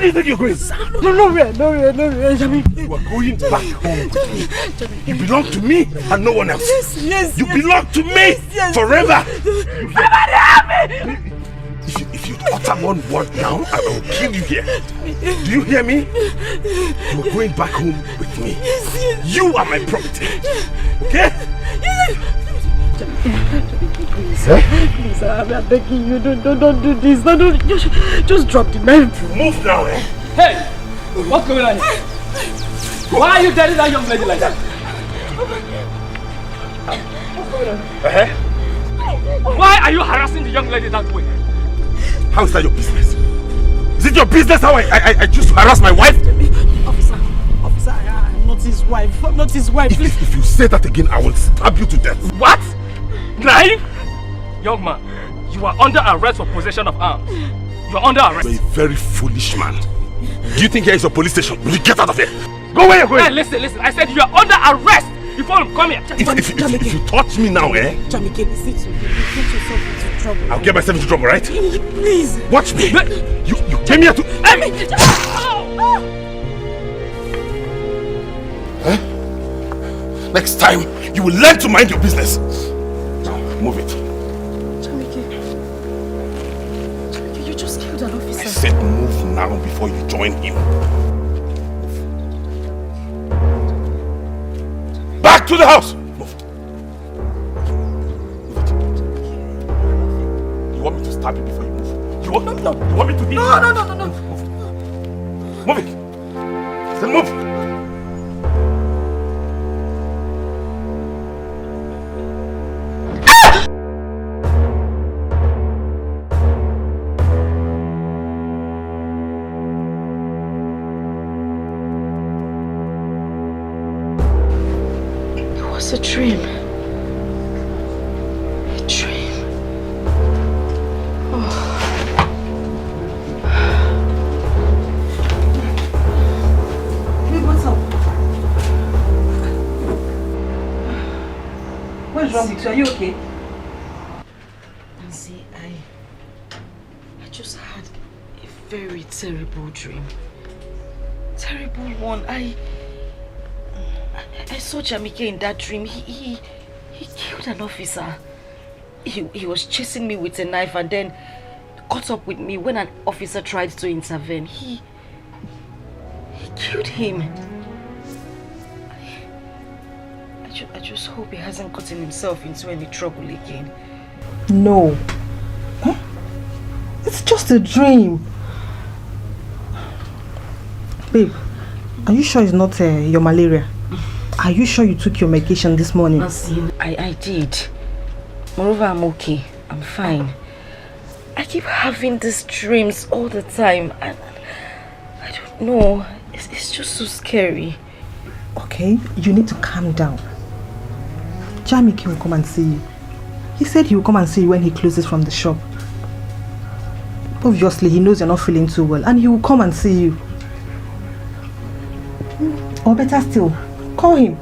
do you think you're going? Nowhere, Jami. You are going back home with me. You belong to me and no one else. Yes. You belong to me forever. Somebody help me! If you utter one word now, I will kill you here. Do you hear me? You are going back home with me. You are my property. Okay? Please, I'm begging you, don't do this. Don't, just drop the knife. Move now, eh? Hey! What's going on here? Why are you telling that young lady like that? What's going on? Why are you harassing the young lady that way? How is that your business? Is it your business how I choose to harass my wife? Officer, I'm not his wife. I'm not his wife. If you say that again, I will stab you to death. What? Knife? Young man, you are under arrest for possession of arms. You are under arrest. You're a very foolish man. Do you think here is a police station? Will you get out of here? Go where you're going. Hey, listen. I said you are under arrest. Before you come here. If you touch me now, eh? Jamike, listen to me. You get yourself into trouble. I'll get myself into trouble, right? Please. Watch me. You came here to... Huh? Next time, you will learn to mind your business. Now, move it. Jamike, you just killed an officer. I said move now before you join him. Back to the house! Move it. Move it. You want me to stab you before you move? You want me to do No. Move it. Then move. It's a dream. A dream. Oh. Babe, what's up? What's wrong with you? Are you okay? Nancy, I just had a very terrible dream. Terrible one. I saw Jamike in that dream. He killed an officer. He was chasing me with a knife and then caught up with me when an officer tried to intervene. He killed him. I just hope he hasn't gotten himself into any trouble again. No. Huh? It's just a dream. Babe, are you sure it's not your malaria? Are you sure you took your medication this morning? I did. Moreover, I'm okay. I'm fine. I keep having these dreams all the time. And I don't know. It's just so scary. Okay, you need to calm down. Jamike will come and see you. He said he will come and see you when he closes from the shop. Obviously, he knows you're not feeling too well and he will come and see you. Or better still, call him.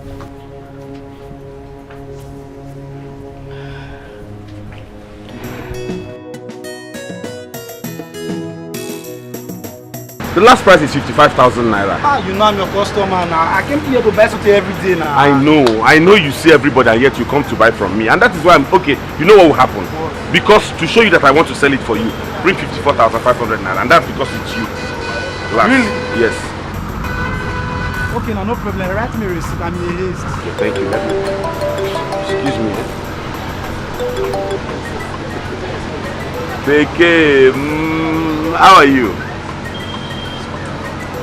The last price is 55,000 naira. You know I'm your customer now. I came here to buy something every day now. I know you see everybody and yet you come to buy from me. And that is why I'm okay. You know what will happen? What? Because to show you that I want to sell it for you, bring 54,500 naira. And that's because it's you. Last. Really? Yes. Okay, now no problem. Write me a receipt. I'm in a haste. Okay, thank you. Excuse me. Take how are you?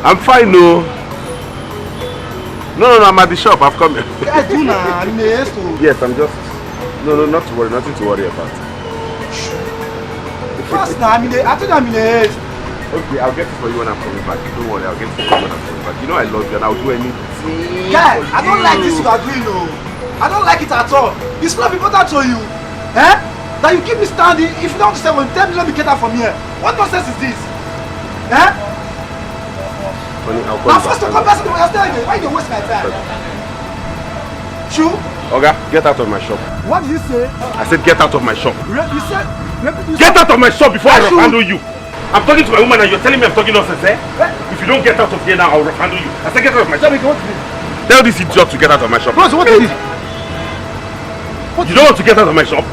I'm fine, no. No, I'm at the shop. I've come here. I do now. I'm in a haste. Yes, I'm just... No, not to worry. Nothing to worry about. Fast now. I told you I'm in a haste. Okay, I'll get it for you when I'm coming back. Don't worry, I'll get it for you when I'm coming back. You know I love you and I'll do anything. Guy, I don't like this you are doing, no. I don't like it at all. It's not important to you. That you keep me standing. If you don't understand, when 10 million, let me get out from here. What nonsense is this? Honey, I'll call now, you first to back. come back to the again. Why you waste my time? Shoo? Oga, get out of my shop. What did you say? I said get out of my shop. You said... Get out of my shop before I handle you. I'm talking to my woman and you're telling me I'm talking nonsense, eh? If you don't get out of here now, I'll handle you. I said get out of my shop. Tell this idiot to get out of my shop. Bros, what is it? You don't want to get out of my shop?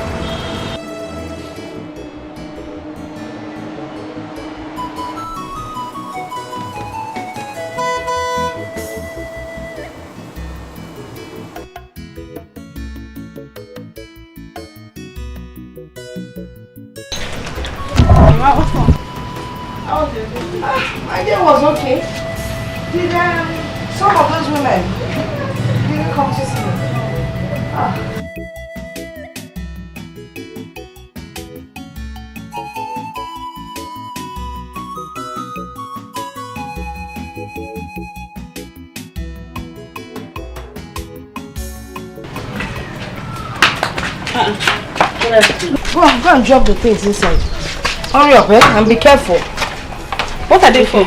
My day was okay. Did some of those women didn't come to see me? Go and drop the things inside. Hurry up, and be careful. What are they for?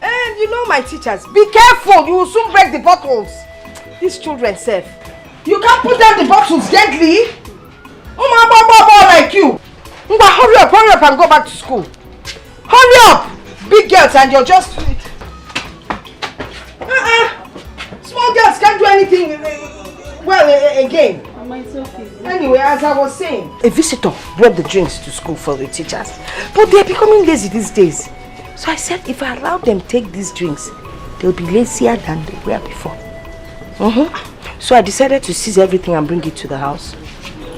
And you know my teachers. Be careful, you will soon break the bottles. These children safe. You can't put down the bottles gently. Like you. Hurry up and go back to school. Hurry up! Big girls and you're just... Small girls can't do anything again. It's okay. Anyway, as I was saying, a visitor brought the drinks to school for the teachers, but they're becoming lazy these days. So I said if I allow them take these drinks, they'll be lazier than they were before. So I decided to seize everything and bring it to the house.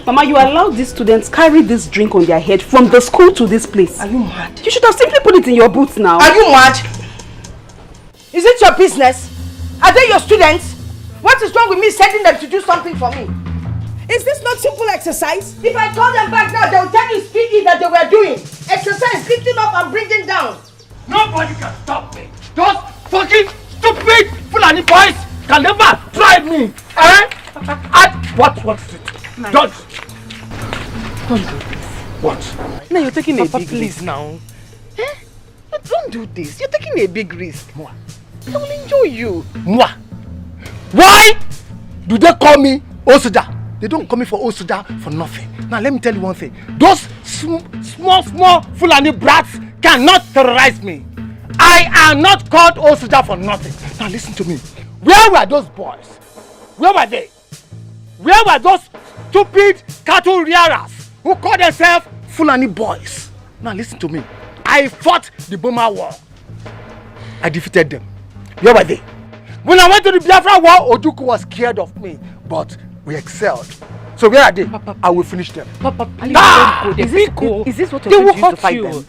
Mama, you allowed these students carry this drink on their head from the school to this place. Are you mad? You should have simply put it in your boots now. Are you mad? Is it your business? Are they your students? What is wrong with me sending them to do something for me? Is this not simple exercise? If I call them back now, they'll tell you speaking that they were doing. Exercise, lifting up and bringing down. Nobody can stop me. Those fucking stupid Fulani boys can never drive me. What is it? Don't do this. What? Now you're taking a big please risk. now. Don't do this. You're taking a big risk. Moi. I will enjoy you. Moi. Why do they call me Osuda? They don't call me for Osuda for nothing. Now let me tell you one thing. Those small Fulani brats cannot terrorize me. I am not called Osuda for nothing. Now listen to me. Where were those boys? Where were they? Where were those stupid cattle rearers who call themselves Fulani boys? Now listen to me. I fought the Burma War. I defeated them. Where were they? When I went to the Biafra War, Ojuku was scared of me, but we excelled. So where are they? Papa, I will finish them. Papa, please don't go. Is this what you're going to use to fight them?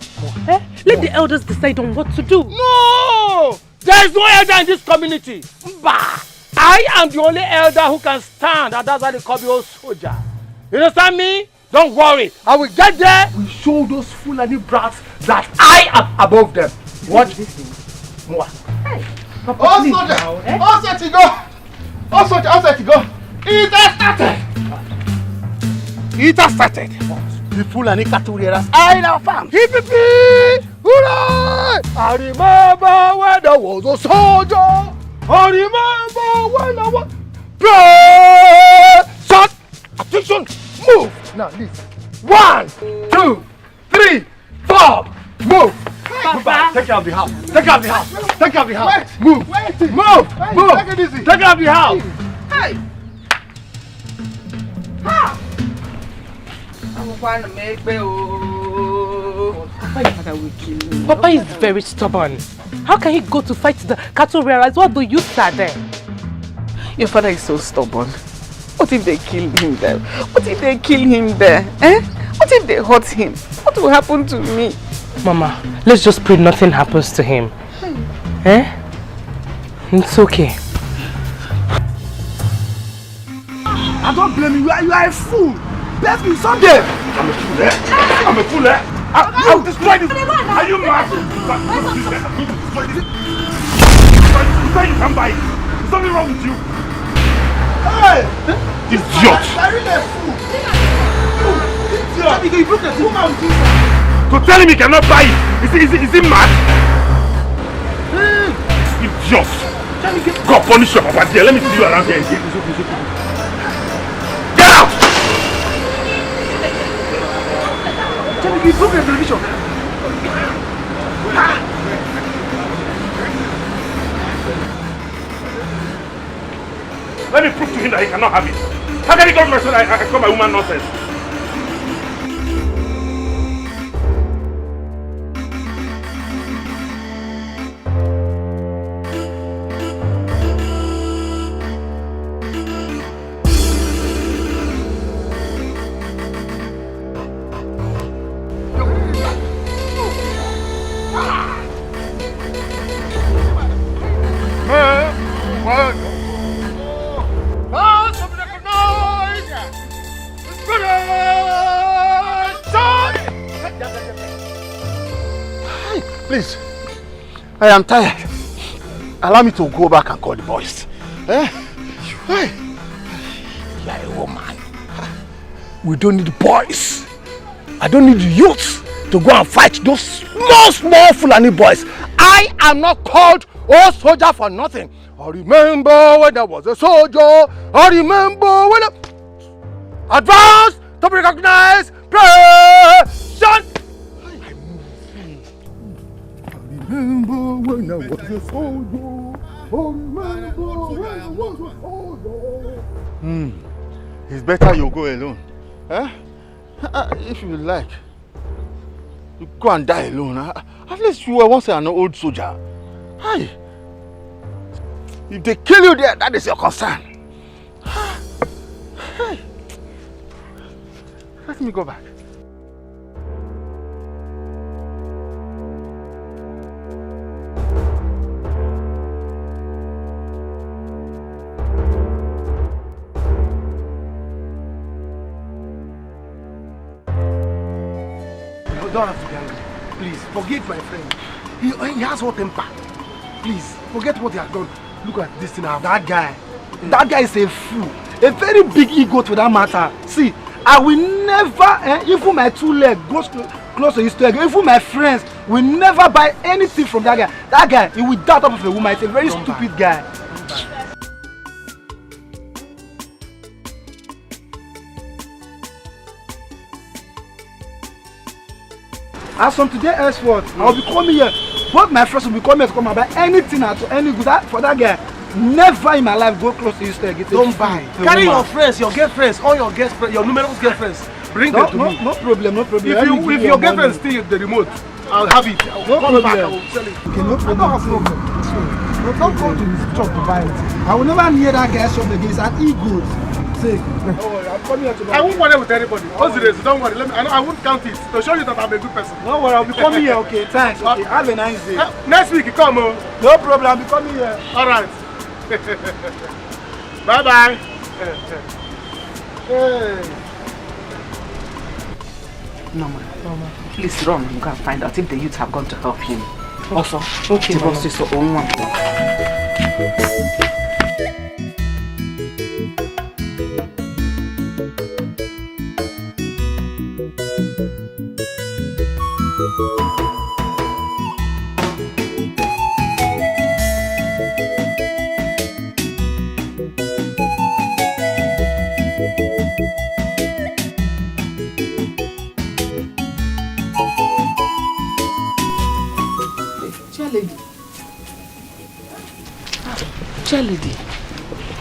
Let the elders decide on what to do. No! There is no elder in this community. Bah! I am the only elder who can stand, and that's why they call me old soldier. You understand me? Don't worry. I will get there. We show those Fulani brats that I am above them. What? What? Hey. Papa, all soldier! All set to go! All soldier, all set to go! It has started! It has started! The Fulani cattle rearers are in our farm! Hip-hip-hip! Hooray! I remember when I was a soldier! I remember when I was... Play! Shot! Attention! Move! Now listen. 1, 2, 3, 4! Move! Papa. Take care of the house. Take care of the house. Take care of the house. Wait. Move. Wait. Move. Wait. Move. Take it easy. Take care of the house. Hey. Ha. I'm going to make me. Papa is very stubborn. How can he go to fight the cattle rearers while the youths are there? Your father is so stubborn. What if they kill him there? What if they kill him there? What if they hurt him? What will happen to me? Mama, let's just pray nothing happens to him. It's okay. I don't blame you. You are a fool. Bless me someday. I'm a fool, I'm a fool, I'll destroy this. Are you mad? I'm going to destroy this. You say you can buy it. There's something wrong with you. Hey! Idiot! I'm really a fool. Idiot! You broke the woman with you. To tell him he cannot buy it. Is he mad? Idiot! God punish your papa there. Let me see you around here again. Get out! You broke the television. Let me prove to him that he cannot have it. How can he come to my son and call my woman nonsense? Please, I am tired. Allow me to go back and call the boys. Eh? Why? You are a woman. We don't need boys. I don't need youths to go and fight those small Fulani boys. I am not called a soldier for nothing. I remember when there was a soldier. I remember when advance to be recognized. Present. Remember when I was a soldier. Remember when I was a soldier. It's better you go alone. Eh? If you like, you go and die alone. At least you were once an old soldier. Hey. If they kill you there, that is your concern. Hey. Let me go back. Don't have to be angry. Please, forgive my friend. He has hot temper. Please, forget what he has done. Look at this thing now. That guy is a fool. A very big ego to that matter. See, I will never, even my two legs goes close to his leg, even my friends will never buy anything from that guy. That guy, he will doubt up of a woman. He's a very stupid guy. As from today henceforth, I will be coming here. Both my friends will be coming here to come and buy anything at any good for that guy. Never in my life go close to his leg. Don't buy. Carry your friends, your girlfriends, all your girlfriends, your numerous girlfriends. Bring them to me. No problem, no problem. If your girlfriend steal the remote, I'll have it. I'll come back, I will sell it. Okay, no problem. I don't have problem. Don't go to his shop to buy it. I will never near that guy's shop again. It's an ego. Say. Don't worry, I'm coming here to buy. I won't bother with anybody. Don't worry. I won't count it to show you that I'm a good person. No worry, I'll be coming here. Okay, thanks. Okay, have a nice day. Next week, you come. No problem. I'll be coming here. All right. Bye bye. No, please run and go and find out if the youth have gone to help him. Also, okay, the boss is your own one. Chair lady,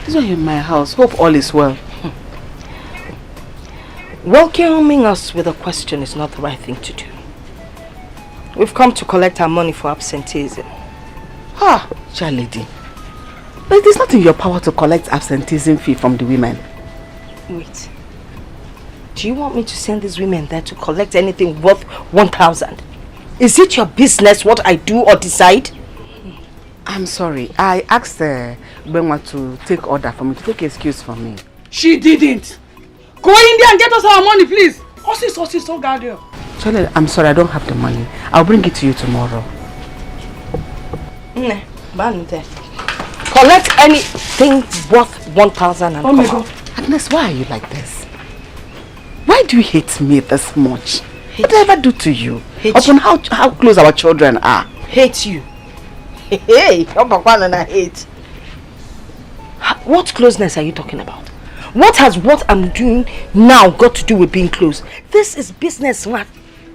this is in my house. Hope all is well. Welcoming us with a question is not the right thing to do. We've come to collect our money for absenteeism. Chair lady, but it is not in your power to collect absenteeism fee from the women. Wait. Do you want me to send these women there to collect anything worth 1,000? Is it your business what I do or decide? I'm sorry. I asked Benwa to take order for me, to take excuse for me. She didn't. Go in there and get us our money, please. So guardian. Charlie, I'm sorry, I don't have the money. I'll bring it to you tomorrow. Collect anything worth 1,000 and come out. Agnes, why are you like this? Why do you hate me this much? What did I ever do to you? Upon how close our children are. Hate you. Hey, I hate. What closeness are you talking about? What has what I'm doing now got to do with being close? This is business, man.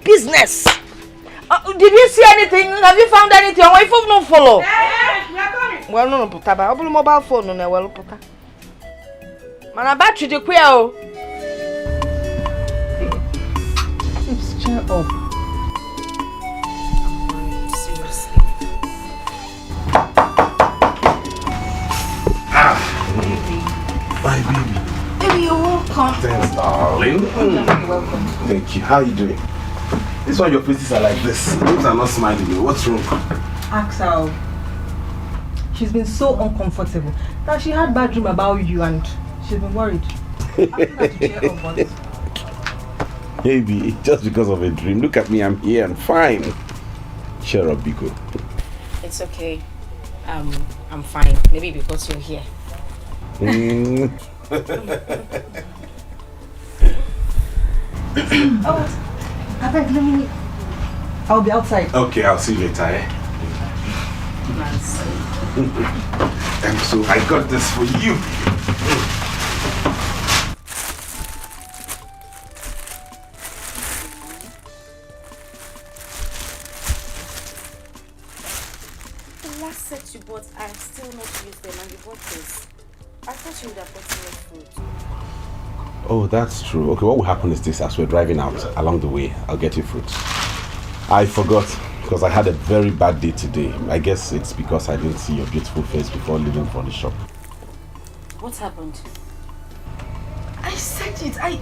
Business. Did you see anything? Have you found anything? Why if you not follow? Hey, we are coming. Well, no, put that. I'll mobile phone on well, put that. Man, battery the queer. Please cheer up. Seriously. My baby. Baby, you're welcome. Thanks, darling. Welcome. Thank you. How are you doing? This why your faces are like this. Things are not smiling. What's wrong? Ask her. She's been so uncomfortable that she had bad dream about you and she's been worried. Maybe just because of a dream. Look at me, I'm here and fine. Cheer up, Biko. It's okay. I'm fine. Maybe because you're here. Oh, I beg, let me. I'll be outside. Okay, I'll see you later, eh? Nice. And so I got this for you. The last set you bought, I still not used them, and you bought this. I thought you would have bought more food. Oh, that's true. Okay, what will happen is this: as we're driving out along the way, I'll get you fruit. I forgot because I had a very bad day today. I guess it's because I didn't see your beautiful face before leaving for the shop. What happened? I said it. I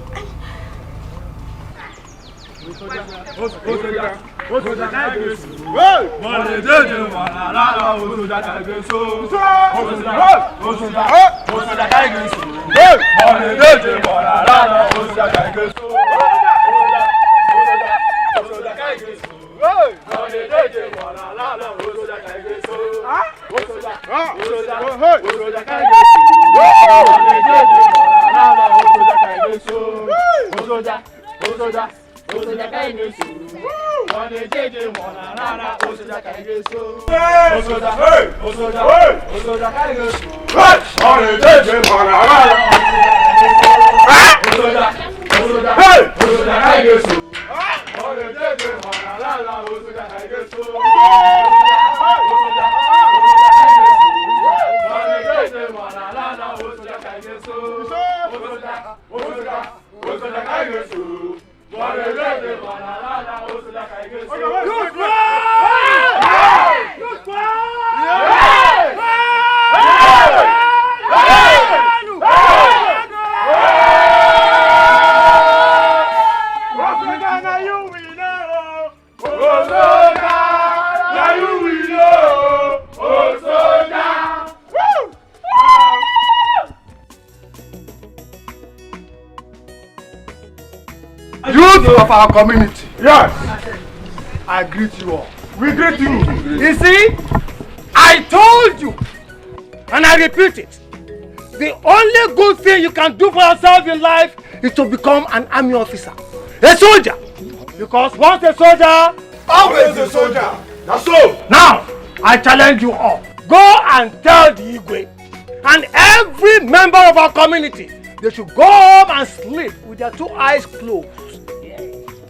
Youth of our community. Yes. I greet you all. We greet you. You see, I told you, and I repeat it. The only good thing you can do for yourself in life is to become an army officer, a soldier. Because once a soldier, always a soldier. That's so. Now, I challenge you all. Go and tell the Igwe and every member of our community they should go home and sleep with their 2 eyes closed.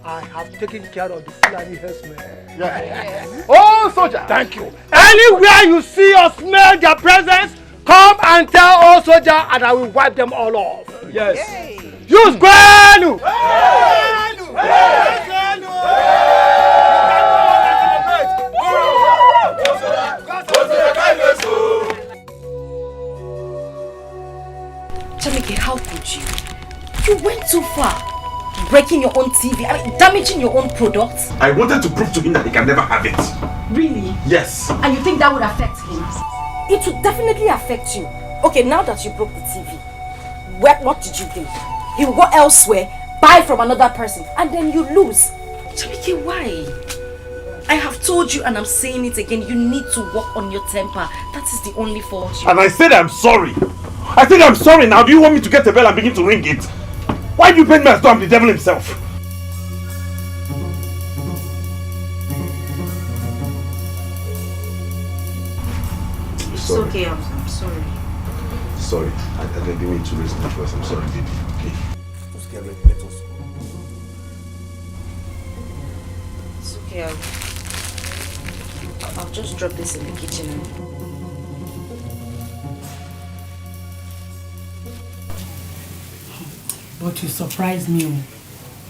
I have taken care of the Fulani herdsmen. Yeah. Oh, soldier. Thank you. Anywhere you see or smell their presence, come and tell all soldier and I will wipe them all off. Yes. Use Gwenu! Jamike, how could you? You went too far. Breaking your own TV, damaging your own products. I wanted to prove to him that he can never have it. Really? Yes. And you think that would affect him? It would definitely affect you. Okay, now that you broke the TV, what did you do? He will go elsewhere, buy from another person, and then you lose. Jamike, why? I have told you and I'm saying it again, you need to work on your temper. That is the only fault you And I said I'm sorry. I think I'm sorry now. Do you want me to get the bell and begin to ring it? Why do you paint me as though I'm the devil himself? It's okay, I'm sorry. Sorry, I didn't mean to raise my voice. I'm sorry, baby. Okay. It's okay, I'll just drop this in the kitchen. But you surprised me.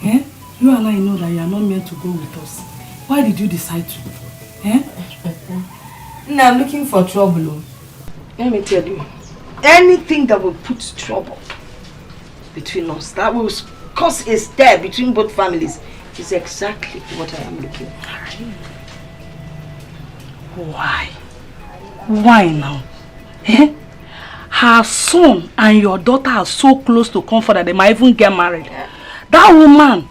Eh? You and I know that you are not meant to go with us. Why did you decide to? Eh? No, I'm looking for trouble. Let me tell you. Anything that will put trouble between us, that will cause a stir between both families, is exactly what I am looking for. Why? Why now? Eh? Her son and your daughter are so close to comfort that they might even get married. That woman,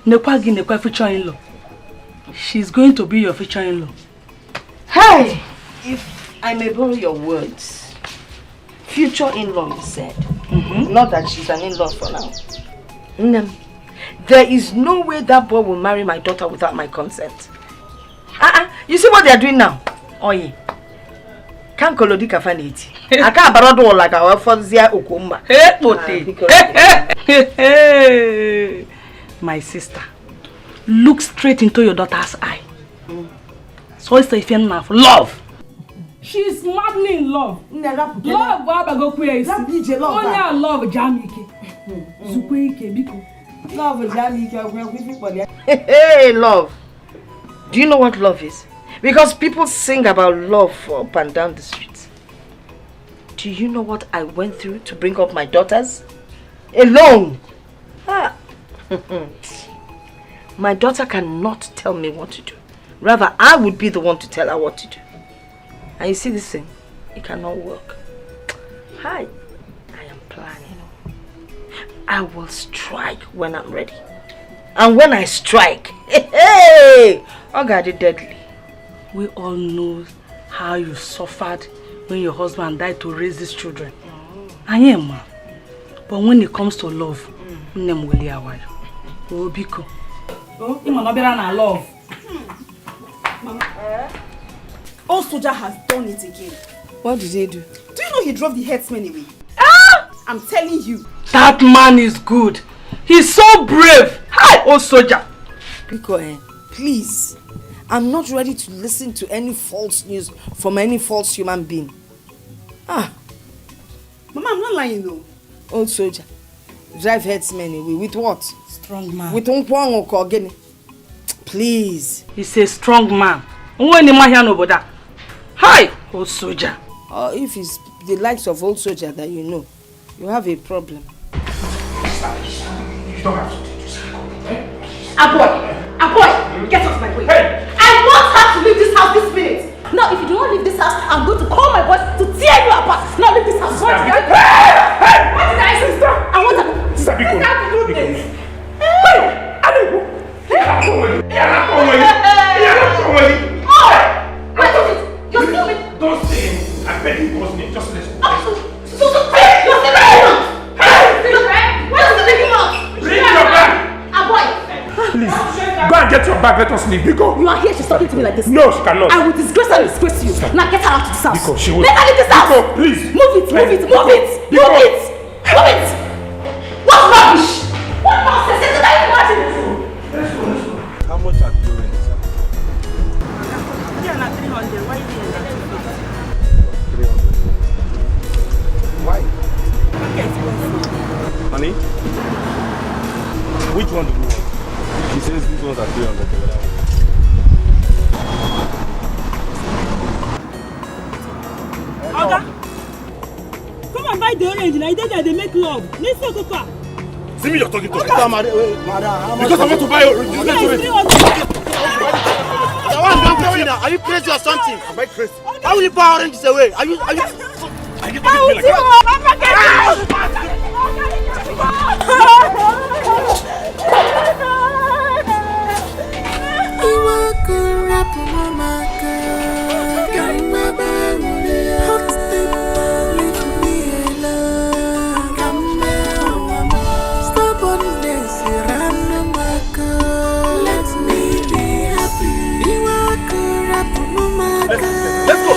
Nekwa future-in-law. She's going to be your future-in-law. Hey! If I may borrow your words, future-in-law, you said. Not that she's an in-law for now. No. There is no way that boy will marry my daughter without my consent. You see what they are doing now? Oh yeah. Can't call it kafaniti. I can't borrow like our Fonzia Okumba. My sister, look straight into your daughter's eye. So it's a feeling of love. She's madly in love. Love, Baba go crazy. Love, love, Jamike. Love, Jamike. Hey, love. Do you know what love is? Because people sing about love up and down the streets. Do you know what I went through to bring up my daughters? Alone. My daughter cannot tell me what to do. Rather, I would be the one to tell her what to do. And you see this thing? It cannot work. I am planning. I will strike when I'm ready. And when I strike, hey, I got it deadly. We all know how you suffered when your husband died to raise these children. I am. But when it comes to love, nem will away. Oh, Biko. Oh, you not better than love. Old soldier has done it again. What did he do? Do you know he drove the headsman away? I'm telling you. That man is good. He's so brave. Hi, old soldier. Biko, please. I'm not ready to listen to any false news from any false human being. Mama, I'm not lying though. Old soldier. Drive headsman away. With what? Strong man. With Unkwang or Kogeni. Please. He's a strong man. Hi, old soldier. Or if it's the likes of old soldier that you know, you have a problem. You don't have to do this. Aboy, get off my way. Hey. I want her to leave this house this minute. Now, if you do not leave this house, I'm going to call my boys to tear you apart. Now, leave this house. What did I say? I want her to do this. You're still with. Don't say it. I beg you, boss me. Just listen. Bring your bag. Please, go and get your bag. Let us leave. Biko. You are here. She's talking to me like this. No, she cannot. I will disgrace and disgrace you. Stop. Now get her out of this house. Biko, she will. Let her leave this house. Biko, please. Move it. What rubbish? What nonsense? Is that imagine? Let's go. How much are you rent? 300. Why are you doing that? 300. Why? Honey? Which one do you want? She says these ones are 300. Oga, come and buy the orange. Like that, they make love. Let's go, Papa. See me, you're talking to me. Madam, because I want to buy are you crazy or something? Am I crazy? How will you buy oranges away? Are you talking to me like Let's go.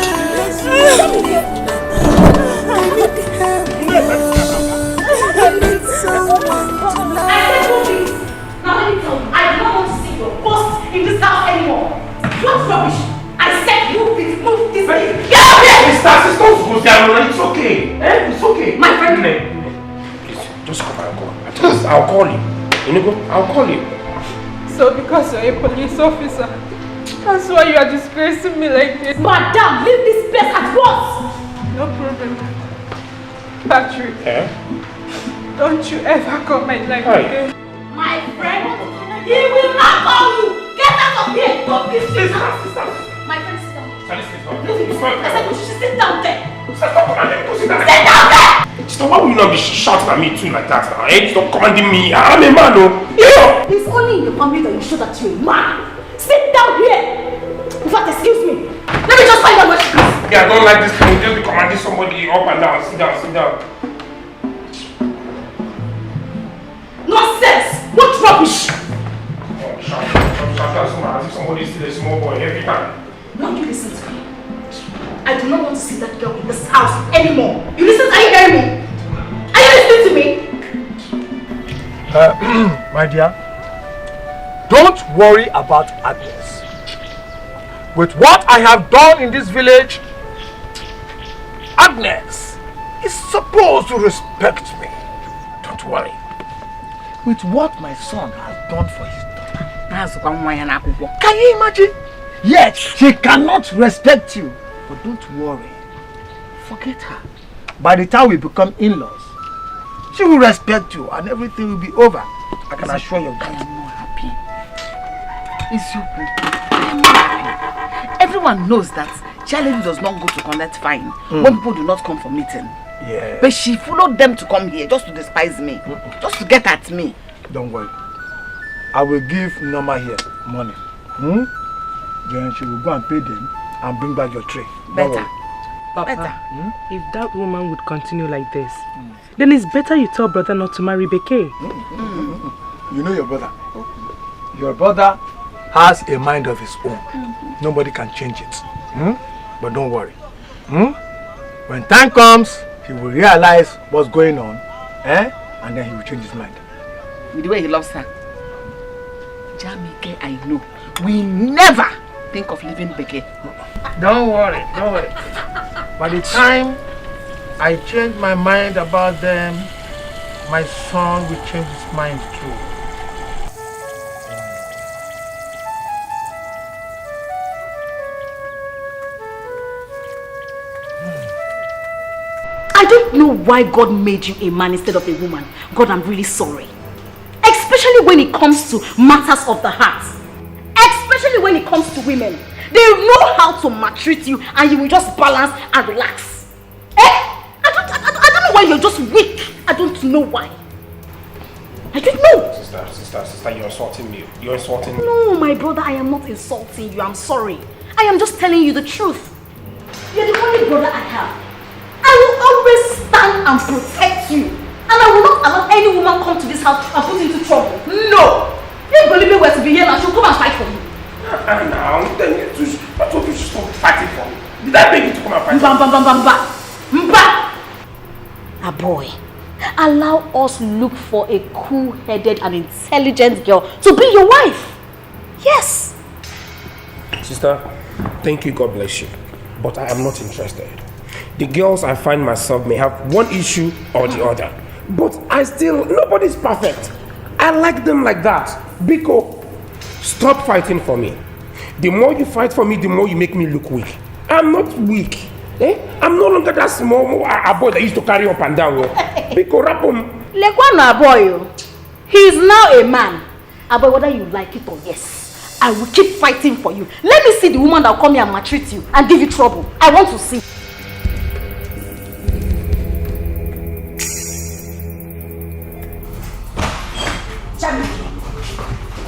I don't want to see your boss in this house anymore. What rubbish? I said move this thing. Get out here! Sister, go down. It's okay. It's okay. My friend. Please, just come out. I'll call you. I'll call you. So because you're a police officer, that's why you are disgracing me like this. Madam, leave this place at once! No problem. Patrick, don't you ever come my life again. My friend, he will not call you! Get out of here! Don't be sick! My friend, sit down. I said you should sit down there! Sit down there! Stop, why will you not be shouting at me too like that now? Stop commanding me. I'm a man, no. It's only in the family that you show that you're a man. Sit down here! In fact, excuse me. Let me just find out where she is. Yeah, I don't like this thing. Just be commanding somebody up and down. Sit down, sit down. Nonsense! What rubbish! Oh, shout as if somebody is still a small boy every time. Now you listen to me. I do not want to see that girl in this house anymore. You listen? Are you hearing me? Are you listening to me? My dear, don't worry about Agnes. With what I have done in this village, Agnes is supposed to respect me. Don't worry. With what my son has done for his daughter, can you imagine? Yes, she cannot respect you. But don't worry. Forget her. By the time we become in-laws, she will respect you and everything will be over. I can assure you that. I am not happy. It's you. I am not happy. Everyone knows that Charlie does not go to collect fine when people do not come for meeting. Yeah. But she followed them to come here just to despise me. Just to get at me. Don't worry. I will give Norma here money. Then she will go and pay them and bring back your tray. Better. Papa, if that woman would continue like this, then it's better you tell brother not to marry Bekay. You know your brother. Your brother has a mind of his own. Nobody can change it. But don't worry. When time comes, he will realize what's going on, and then he will change his mind. With the way he loves her. Jamike, I know. We never think of leaving Bekay. Don't worry, don't worry. By the time I change my mind about them, my son will change his mind too. I don't know why God made you a man instead of a woman. God, I'm really sorry. Especially when it comes to matters of the heart. Especially when it comes to women. They know how to maltreat you and you will just balance and relax. I don't know why you're just weak. I don't know why. I don't know. Sister, you're insulting me. You're insulting me. No, my brother, I am not insulting you. I'm sorry. I am just telling you the truth. You're the only brother I have. I will always stand and protect you. And I will not allow any woman come to this house and put you into trouble. No! If Benita were to be here now, she'll come and fight for you. Now, then I told you to stop fighting for me. Did I beg you to come and fight for me? A boy, allow us look for a cool-headed and intelligent girl to be your wife. Yes. Sister, thank you, God bless you. But I am not interested. The girls I find myself may have one issue or the other. But nobody's perfect. I like them like that. Biko, stop fighting for me. The more you fight for me, the more you make me look weak. I'm not weak. I'm no longer that small boy that used to carry up and down. Biko, rap him. Lekwana boy, he is now a man. But whether you like it or yes, I will keep fighting for you. Let me see the woman that will come here and maltreat you and give you trouble. I want to see.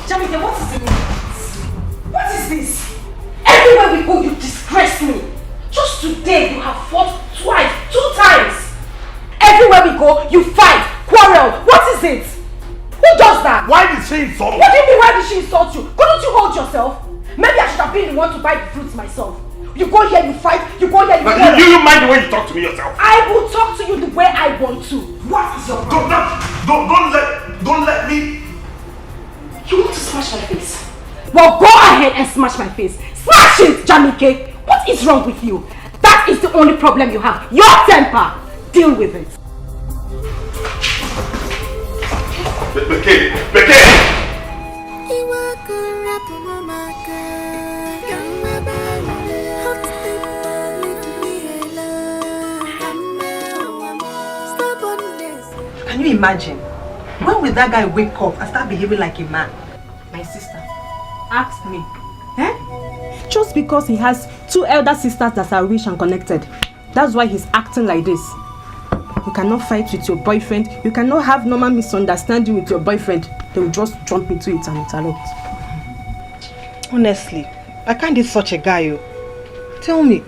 Jamike, what is it? What is this? Everywhere we go, you disgrace me. Just today, you have fought twice, 2 times. Everywhere we go, you fight, quarrel. What is it? Who does that? Why did she insult you? What do you mean, why did she insult you? Couldn't you hold yourself? Maybe I should have been the one to buy the fruits myself. You go here, you fight, you go here, you quarrel. You mind the way you talk to me yourself? I will talk to you the way I want to. What is your problem? Don't let me. You want to smash my face? Well, go ahead and smash my face. Smash it, Jamike. What is wrong with you? That is the only problem you have. Your temper. Deal with it. Can you imagine? When will that guy wake up and start behaving like a man? My sister, ask me. Just because he has 2 elder sisters that are rich and connected, that's why he's acting like this. You cannot fight with your boyfriend. You cannot have normal misunderstanding with your boyfriend. They will just jump into it and interrupt. Honestly, I can't date such a guy. Tell me,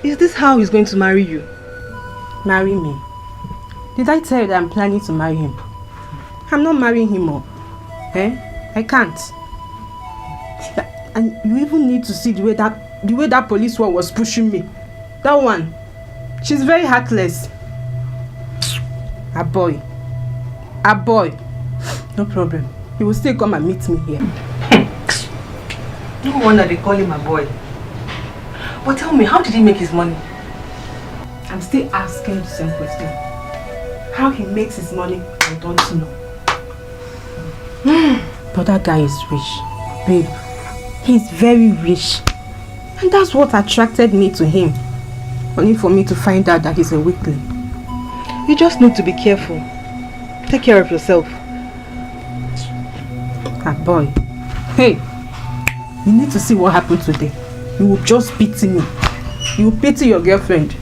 is this how he's going to marry you? Marry me? Did I tell you that I'm planning to marry him? I'm not marrying him more. I can't. And you even need to see the way that police one was pushing me. That one, she's very heartless. A boy. No problem. He will still come and meet me here. No wonder they call him a boy. But tell me, how did he make his money? I'm still asking the same question. How he makes his money, I don't know. But that guy is rich. Babe, he's very rich. And that's what attracted me to him. Only for me to find out that he's a weakling. You just need to be careful. Take care of yourself. Boy. Hey, you need to see what happened today. You will just pity me. You will pity your girlfriend.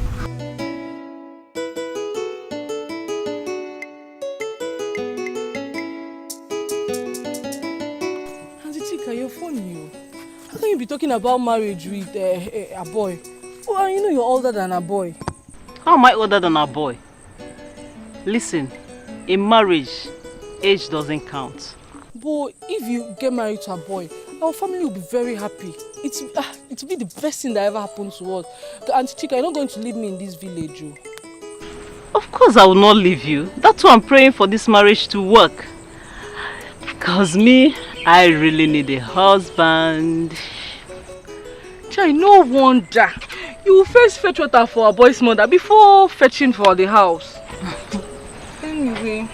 Talking about marriage with a boy. Well, you know you're older than a boy. How am I older than a boy? Listen, in marriage, age doesn't count. But if you get married to a boy, our family will be very happy. It will be the best thing that ever happened to us. Auntie Chika, you're not going to leave me in this village. Of course I will not leave you. That's why I'm praying for this marriage to work. Because me, I really need a husband. Chai, no wonder. You will first fetch water for a boy's mother before fetching for the house. Anyway,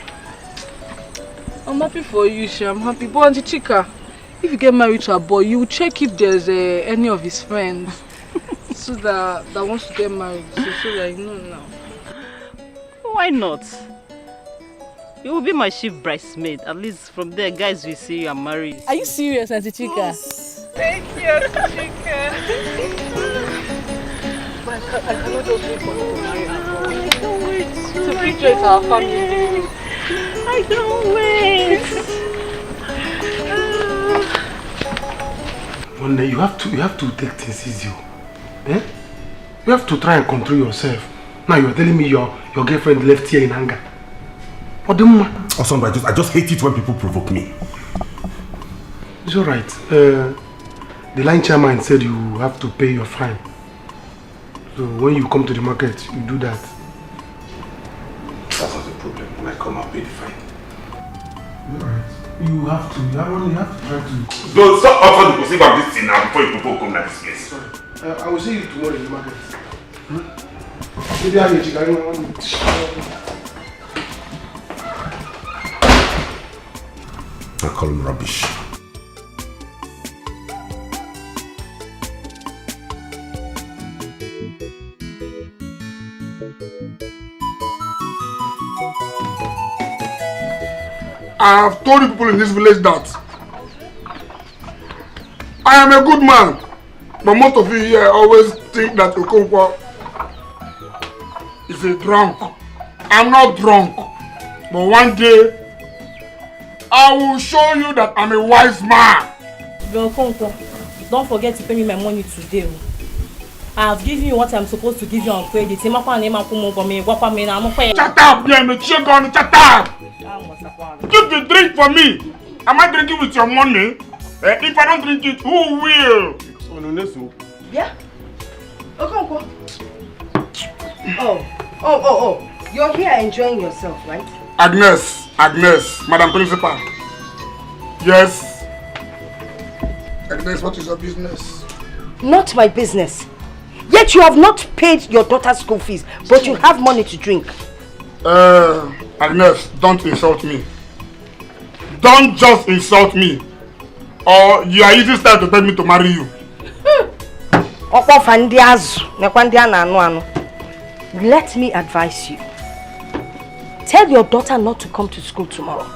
I'm happy for you, Sha. I'm happy. But Auntie Chika, if you get married to a boy, you will check if there's any of his friends so that wants to get married. So that you know now. Why not? You will be my chief bridesmaid. At least from there, guys will see you are married. Are you serious, Auntie Chika? Yes. Thank you, Chika. I cannot just wait for you to marry her. I can't wait to rejoice our family. I can't wait. One day you have to take things easy. You have to try and control yourself. Now you're telling me your girlfriend left here in anger. What the man? Awesome, I just hate it when people provoke me. It's alright. The line chairman said you have to pay your fine. So when you come to the market, you do that. That's not the problem. When I come, I'll pay the fine. Alright. You have to try to... No, stop offering to conceive of this thing now before you people come to this place. Sorry. I will see you tomorrow in the market. Maybe I need to I call him rubbish. I have told the people in this village that I am a good man, but most of you here always think that Okonkwo is a drunk. I'm not drunk, but one day I will show you that I'm a wise man. Okonkwo, don't forget to pay me my money today. I have given you what I'm supposed to give you on credit. Shut up, shut up! Keep the drink for me. Am I drinking with your money? If I don't drink it, who will? Yeah? Okonkwo. Oh. You're here enjoying yourself, right? Agnes, Madam Principal. Yes. Agnes, what is your business? Not my business. Yet you have not paid your daughter's school fees, but you have money to drink. Agnes, don't insult me. don't just insult me. Or you are using style to tell me to marry you. Let me advise you. Tell your daughter not to come to school tomorrow.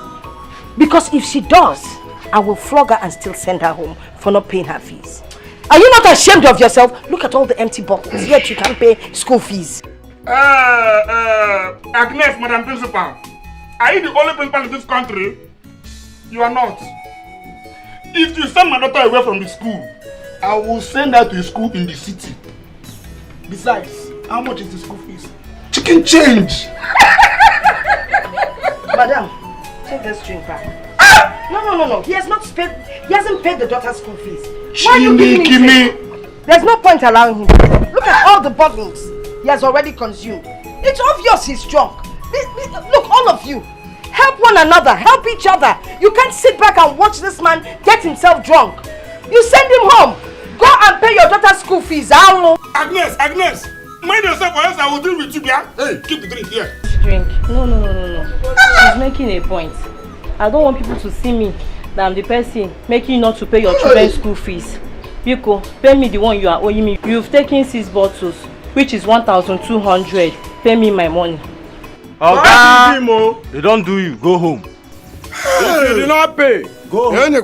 Because if she does, I will flog her and still send her home for not paying her fees. Are you not ashamed of yourself? Look at all the empty bottles, yet you can't pay school fees. Agnes, Madam Principal, are you the only principal in this country? You are not. If you send my daughter away from the school, I will send her to a school in the city. Besides, how much is the school fees? Chicken change! Madam, take this drink back. No. He hasn't paid the daughter's school fees. Why are you giving him drink? There's no point allowing him. Look at all the bottles he has already consumed. It's obvious he's drunk. Look, all of you. Help one another. Help each other. You can't sit back and watch this man get himself drunk. You send him home. Go and pay your daughter's school fees. Agnes, mind yourself or else I will deal with you, yeah? Hey, keep the drink here. Drink. No. She's making a point. I don't want people to see me that I'm the person making you not to pay your children's school fees. Biko, pay me the one you are owing me. You've taken 6 bottles, which is 1,200. Pay me my money. Okay, they don't do you. Go home. If you do not pay, go home. Are you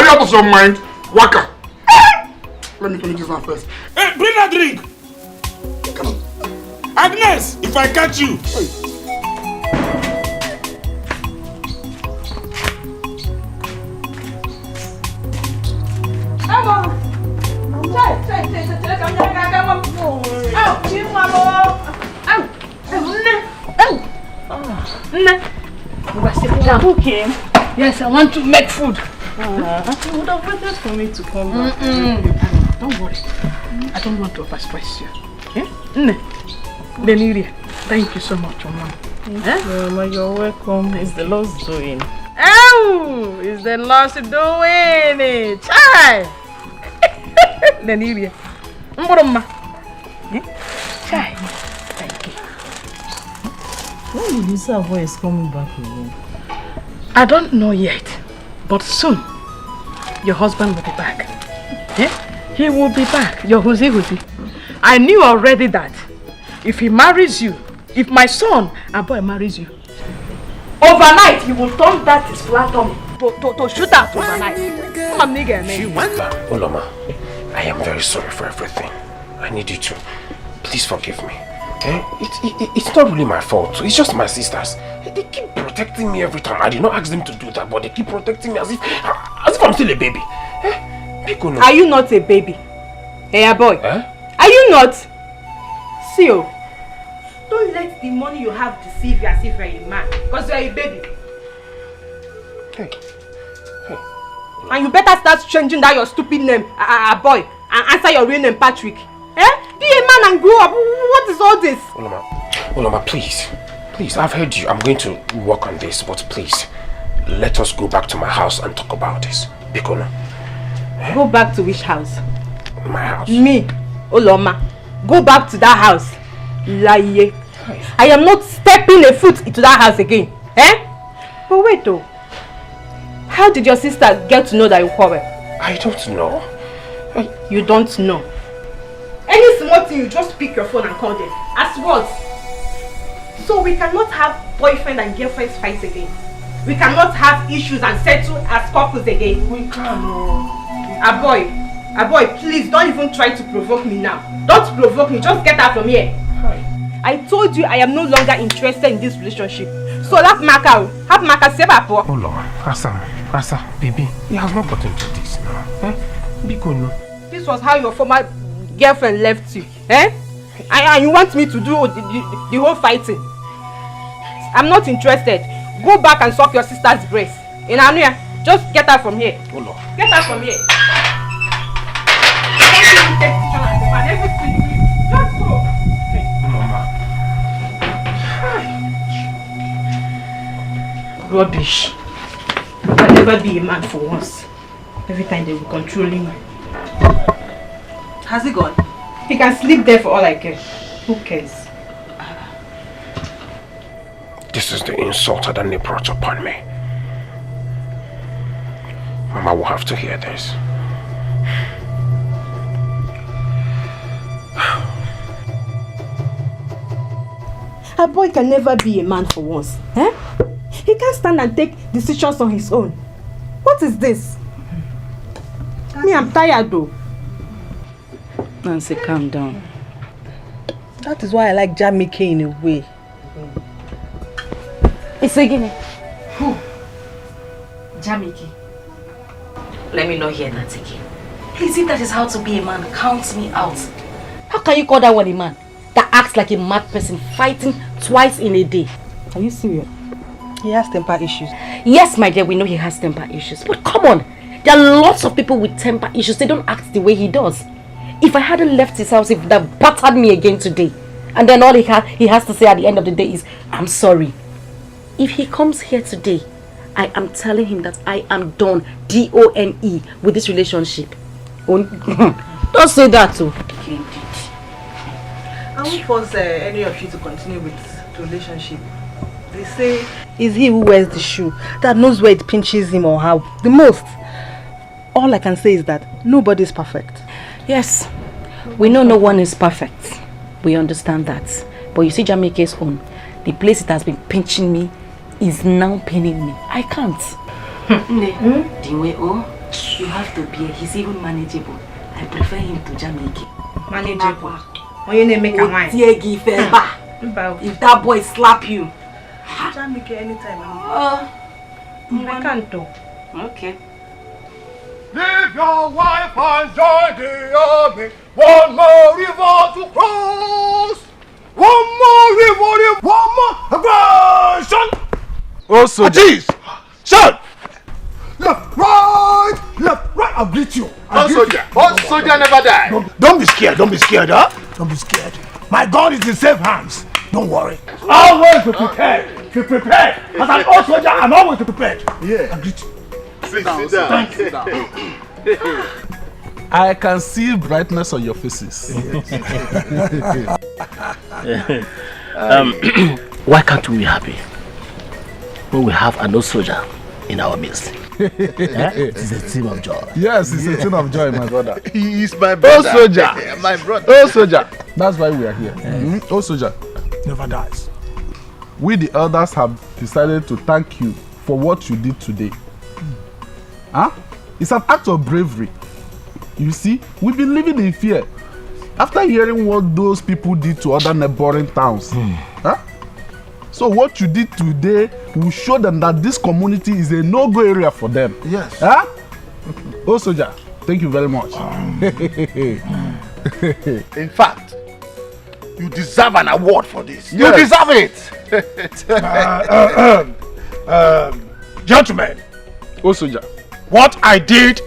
out of your mind? Waka. Let me finish this one first. Hey, bring that drink. Come on. Agnes, if I catch you. Hey. Okay. Yes, I want to make food. You would have waited for me to come back. Don't worry. I don't want to overstress you. Okay? Benita, thank you so much, Mama. Mama, you're welcome. It's the Lord's doing. Oh, it's the Lord's doing it. Chai! Benita. Chai. Thank you. When did this voice coming back again? I don't know yet, but soon your husband will be back. He will be back. Your Huzi. I knew already that if he marries you, if my son, a boy, marries you, overnight he will turn that his flat tummy to shoot out overnight. Oloma, I am very sorry for everything. I need you to please forgive me. It's not really my fault. It's just my sisters. They keep protecting me every time. I did not ask them to do that, but they keep protecting me as if I'm still a baby. Are you not a baby? Hey, boy. Are you not? See you. Don't let the money you have deceive you as if you're a man, because you're a baby. Hey. And you better start changing that your stupid name, boy, and answer your real name, Patrick. Be a man and grow up. What is all this? Oloma, please, I've heard you. I'm going to work on this, but please, let us go back to my house and talk about this. Bikono. Go back to which house? My house. Me, Oloma. Go back to that house. Lie. I am not stepping a foot into that house again. But wait though. How did your sister get to know that you quarrel? I don't know. You don't know. Any small thing, you just pick your phone and call them. As what? So we cannot have boyfriend and girlfriends fight again. We cannot have issues and settle as couples again. We can. A boy, please don't even try to provoke me now. Don't provoke me, just get out from here. I told you I am no longer interested in this relationship. So have Maka save up. Oh Lord, Asa, baby, he has not gotten to this now. Bikono. This was how your former girlfriend left you. And you want me to do the whole fighting? I'm not interested. Go back and suck your sister's breast. In Anuya, just get out from here. Oh Lord. Get out from here. Just go. Mama. Rubbish. I'll never be a man for once. Every time they will controlling me. Has he gone? He can sleep there for all I care. Who cares? This is the insult that they brought upon me. Mama will have to hear this. A boy can never be a man for once. Eh? He can't stand and take decisions on his own. What is this? Me, I'm tired though. Nancy, calm down. That is why I like Jamike in a way. It's again. Who? Jamike. Let me not hear that again. Please, if that is how to be a man, count me out. How can you call that one a man? That acts like a mad person fighting twice in a day. Are you serious? He has temper issues. Yes, my dear, we know he has temper issues. But come on, there are lots of people with temper issues. They don't act the way he does. If I hadn't left his house, he would have battered me again today. And then all he has to say at the end of the day is, I'm sorry. If he comes here today, I am telling him that I am done, D-O-N-E, with this relationship. Don't say that too. I won't force any of you to continue with the relationship. They say it's he who wears the shoe that knows where it pinches him or how the most. All I can say is that nobody is perfect. Yes, we know no one is perfect. We understand that. But you see Jamaica's own, the place it has been pinching me is now paining me. I can't. You have to bear. He's even manageable. I prefer him to Jamaica. Manageable? When you name make a mind. If that boy slap you. Jamaica anytime. I can't do. Okay. Leave your wife and join the army. One more river to cross. One more river, one more aggression. Oh, so jeez. Son. Left, right. I'll beat you. Soldier never die. Don't be scared. Don't be scared, huh? Don't be scared. My gun is in safe hands. Don't worry. Always be prepared. Be prepared. As an old soldier, I'm always prepared. Yeah. I'll greet you. Sit down. I can see brightness on your faces. Why can't we be happy when we have an old soldier in our midst? It is a team of joy. Yes, it's a team of joy, my brother. He is my brother. Oh, soldier. My brother. Oh, soldier. That's why we are here. Oh, soldier. Never dies. We, the elders, have decided to thank you for what you did today. Huh? It's an act of bravery. You see, we've been living in fear after hearing what those people did to other neighboring towns. Huh? So what you did today will show them that this community is a no-go area for them. Yes. Huh? Oh, soldier, thank you very much. In fact, you deserve an award for this. Yes. You deserve it. Gentlemen. Oh, soldier. What I did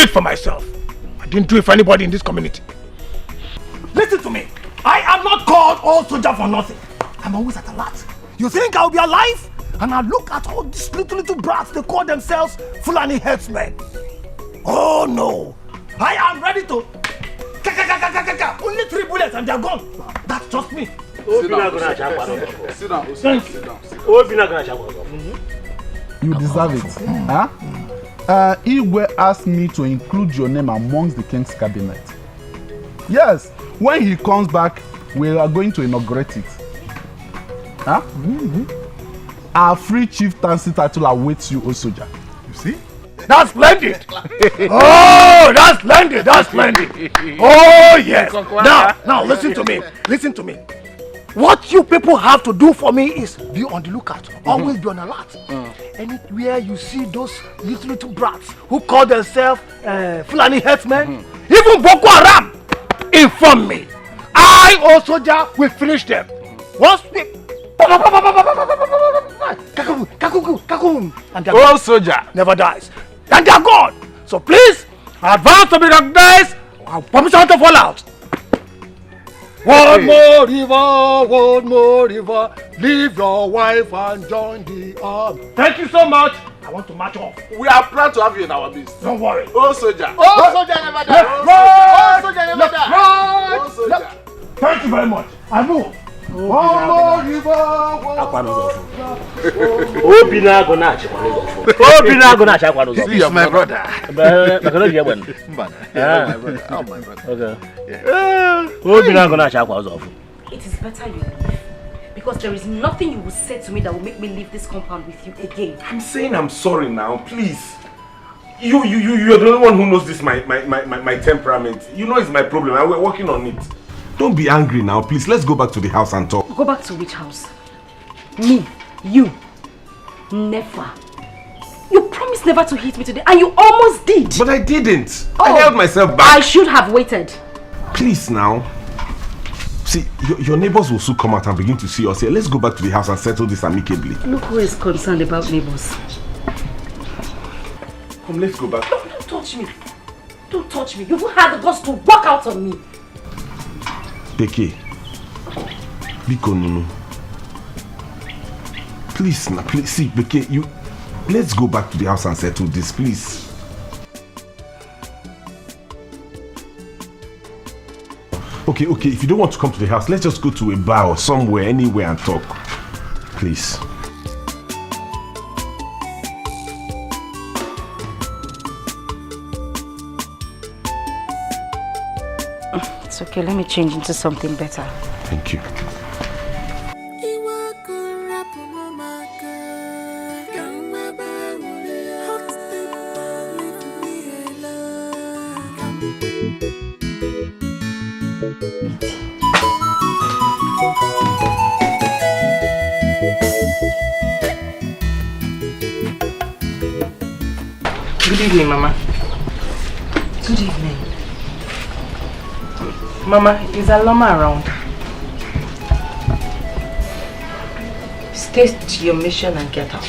for myself. I didn't do it for anybody in this community. Listen to me. I am not called old soldier for nothing. I'm always at alert. You think I'll be alive? And I look at all these little brats, they call themselves Fulani headsmen. Oh no. I am ready to... Only 3 bullets and they're gone. That's just me. Sit down. You deserve it. Huh? Igwe asked me to include your name amongst the king's cabinet. Yes, when he comes back, we are going to inaugurate it. Huh? Our free chieftaincy title awaits you, O soldier. You see? That's splendid! Oh, that's splendid! That's splendid! Oh, yes! Now, listen to me. Listen to me. What you people have to do for me is be on the lookout. Always be on alert. Anywhere you see those little brats who call themselves Fulani headsmen, even Boko Haram, inform me. I, old soldier, will finish them. Once we... And old soldier never dies. And they are gone. So please, advance to be recognized. Permission to fall out. One more river, leave your wife and join the army. Thank you so much. I want to march off. We are proud to have you in our midst. Don't worry. Oh, soldier. Oh, soldier never die. Oh, soldier never die. Thank you very much. I move. He's my brother. Oh, my brother. Okay. It is better you leave. Because there is nothing you will say to me that will make me leave this compound with you again. I'm saying I'm sorry now, please. You're the only one who knows this, my temperament. You know it's my problem and we're working on it. Don't be angry now, please. Let's go back to the house and talk. Go back to which house? Me? You? Never. You promised never to hit me today and you almost did. But I didn't. Oh, I held myself back. I should have waited. Please now. See, your neighbors will soon come out and begin to see us here. Let's go back to the house and settle this amicably. Look who is concerned about neighbors. Come, let's go back. No, don't touch me. Don't touch me. You've had the guts to walk out on me. Beke. Biko Nunu. Please, now, please. See, Beke, let's go back to the house and settle this, please. Okay, if you don't want to come to the house, let's just go to a bar or somewhere, anywhere and talk. Please. It's okay, let me change into something better. Thank you. Good evening, Mama. Good evening. Mama, is Aloma around? State your mission and get out.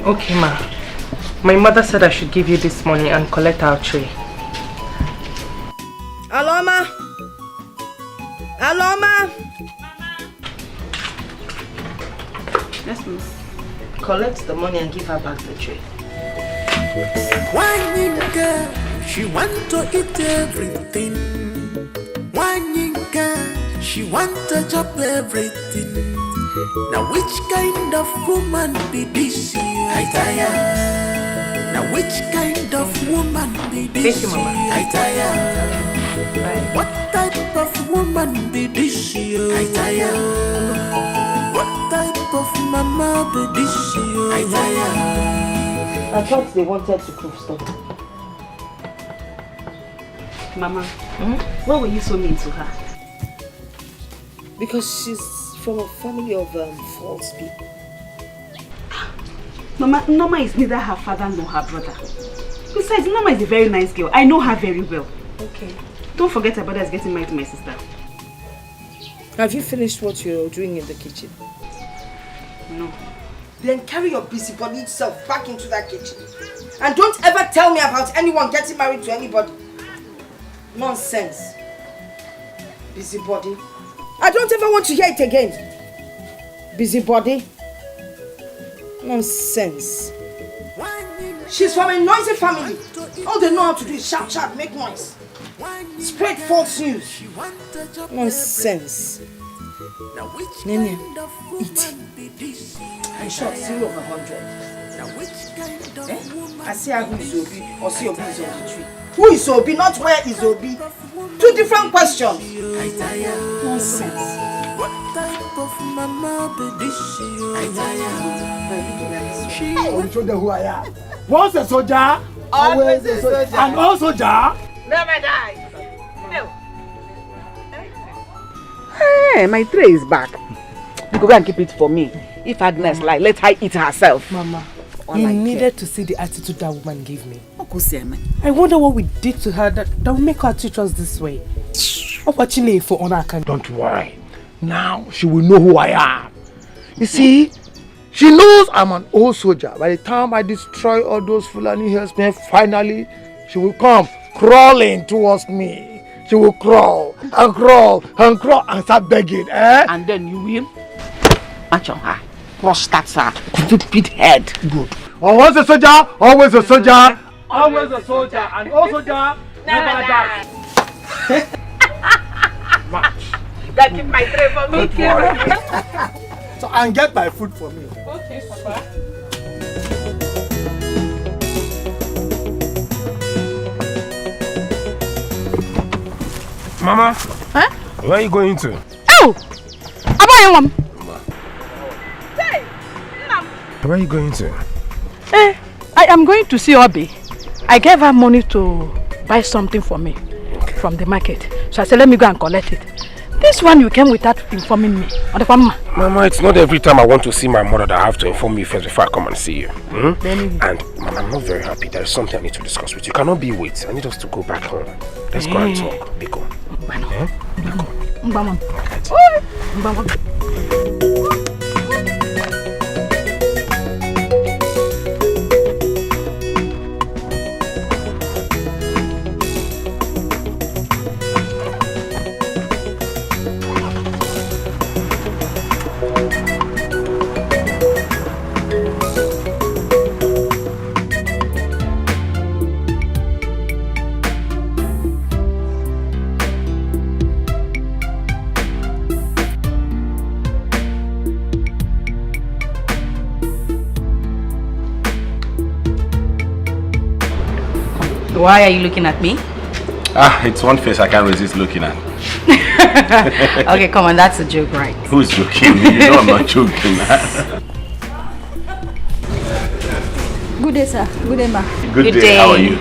Okay, Ma. My mother said I should give you this money and collect our tray. Aloma! Aloma! Yes, ma'am. Collect the money and give her back the tray. One girl, she want to eat everything. One girl, she want to chop everything. Now which kind of woman be this? I tire. Now which kind of woman be this? I tire. What type of woman be this? I tire. What type of mama be this? I tire. I thought they wanted to prove stuff. Mama, why were you so mean to her? Because she's from a family of false people. Mama, Norma is neither her father nor her brother. Besides, Norma is a very nice girl. I know her very well. Okay. Don't forget her brother is getting married to my sister. Have you finished what you're doing in the kitchen? No. Then carry your busybody self back into that kitchen. And don't ever tell me about anyone getting married to anybody. Nonsense. Busybody. I don't ever want to hear it again. Busybody. Nonsense. She's from a noisy family. All they know how to do is shout, shout, make noise. Spread false news. Nonsense. Nene, eat. I'm sure 0 over 100. I see who is Obi or see Obi is on the tree. Who is Obi, not where is Obi? 2 different questions. Nonsense. What type of mama be this? Oh, you told them who I am. Once a soldier, always a soldier. And all soldier never die. Hey, my tray is back. You go and keep it for me. If Agnes like, let her eat herself. Mama, you needed to see the attitude that woman gave me. I wonder what we did to her that will make her treat us this way. Don't worry. Now she will know who I am. You see, she knows I'm an old soldier. By the time I destroy all those Fulani herdsmen, finally, she will come crawling towards me. She will crawl and crawl and crawl and start begging. And then you will match on her. Prostate her. Stupid head. Good. Always a soldier, always a soldier. always a soldier, and all soldier never die. March. That keep my tray for me. Okay. So, and get my food for me. Okay, Papa. Mama, huh? Where are you going to? Oh! Mom. Where are you going to? I am going to see Obi. I gave her money to buy something for me from the market. So I said, let me go and collect it. This one you came without informing me. Mama, it's not every time I want to see my mother that I have to inform you first before I come and see you. And Mama, I'm not very happy. There is something I need to discuss with you. Cannot be wait. I need us to go back home. Let's go and talk. Biko. Why are you looking at me? It's one face I can't resist looking at. Okay, come on, that's a joke, right? Who's joking? You know I'm not joking. Good day, sir. Good day, ma. Good day. How are you?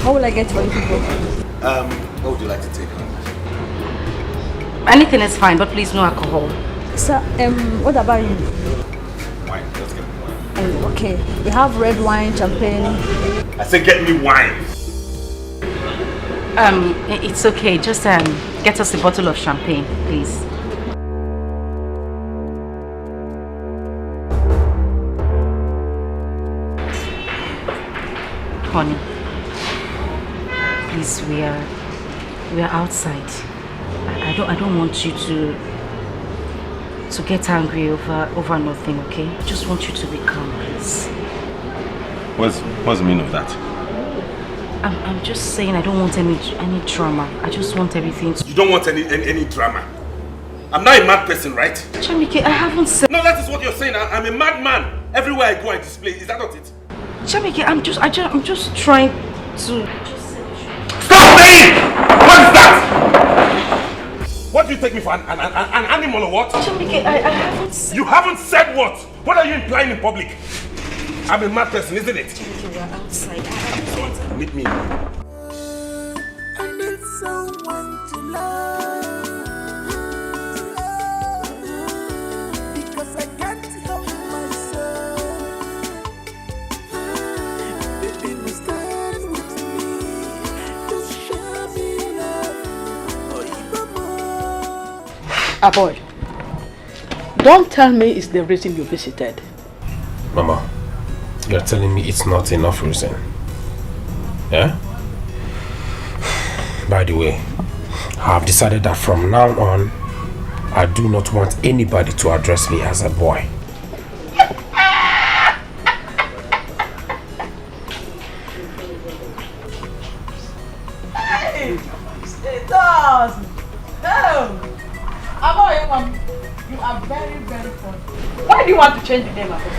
How will I get for you people? What would you like to take on? Anything is fine, but please no alcohol. Sir, what about you? Wine. Let's get wine. Okay. We have red wine, champagne. I said get me wine. It's okay. Just get us a bottle of champagne, please. Honey, please, we are outside. I don't want you to get angry over nothing, okay? I just want you to be calm, please. What's the meaning of that? I'm just saying I don't want any drama. I just want everything to... You don't want any drama? I'm not a mad person, right? Chamike, I haven't said... No, that is what you're saying. I'm a madman. Everywhere I go, I display. Is that not it? Chamike, I'm just trying to... Stop saying! What is that? What do you take me for, an animal or what? Chamike, I haven't said... You haven't said what? What are you implying in public? I'm a mad person, isn't it? Chamike, we're outside. Meet me. I need someone to love, because I can't help myself. Baby, stand with me, just show me love, or even more. Boy, don't tell me it's the reason you visited. Mama, you're telling me it's not enough reason. Yeah? By the way, I have decided that from now on, I do not want anybody to address me as a boy. Hey, it does. Oh, you are very, very funny. Why do you want to change the name of it?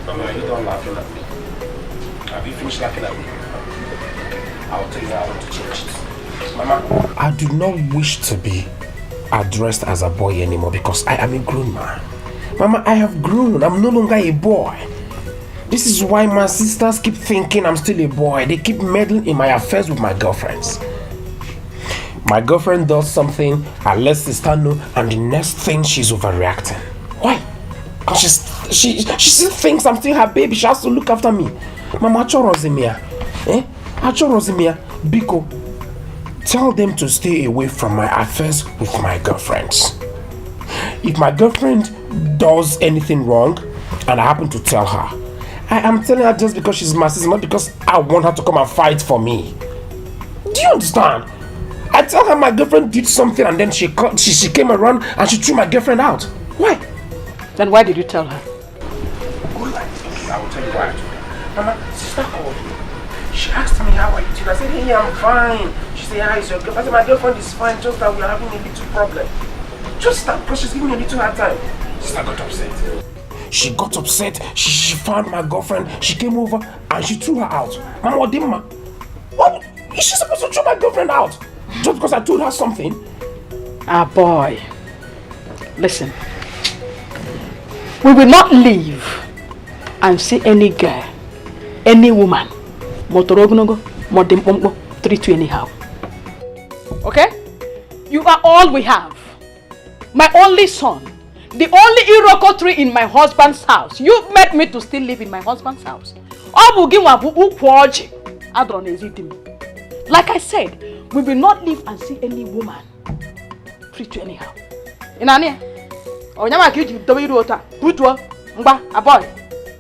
Mama, you don't laughing at me. Have you finished laughing at me? I'll tell you how I want to change it. Mama, I do not wish to be addressed as a boy anymore because I am a grown man. Mama, I have grown. I'm no longer a boy. This is why my sisters keep thinking I'm still a boy. They keep meddling in my affairs with my girlfriends. My girlfriend does something, I let sister know, and the next thing she's overreacting. Why? Because she still thinks I'm still her baby. She has to look after me. Mama, Achorozimia. Achorozimia. Biko, tell them to stay away from my affairs with my girlfriends. If my girlfriend does anything wrong, and I happen to tell her, I am telling her just because she's my sister, not because I want her to come and fight for me. Do you understand? I tell her my girlfriend did something and then she came around and she threw my girlfriend out. Why? Then why did you tell her? Good life. I will tell you why I told her. Mama, sister called me. She asked me how I did. I said, hey, I'm fine. She say, hi, is your girlfriend? I said, my girlfriend is fine, just that we are having a little problem. Just that, because she's giving me a little hard time. Sister got upset. She got upset, she found my girlfriend, she came over and she threw her out. Mama, what is she supposed to throw my girlfriend out? Just because I told her something? Ah, boy. Listen. We will not leave and see any girl, any woman, treat you anyhow. Okay? You are all we have. My only son. The only Iroko tree in my husband's house. You made me to still live in my husband's house. Like I said, we will not live and see any woman treat you anyhow. Inania? Boy,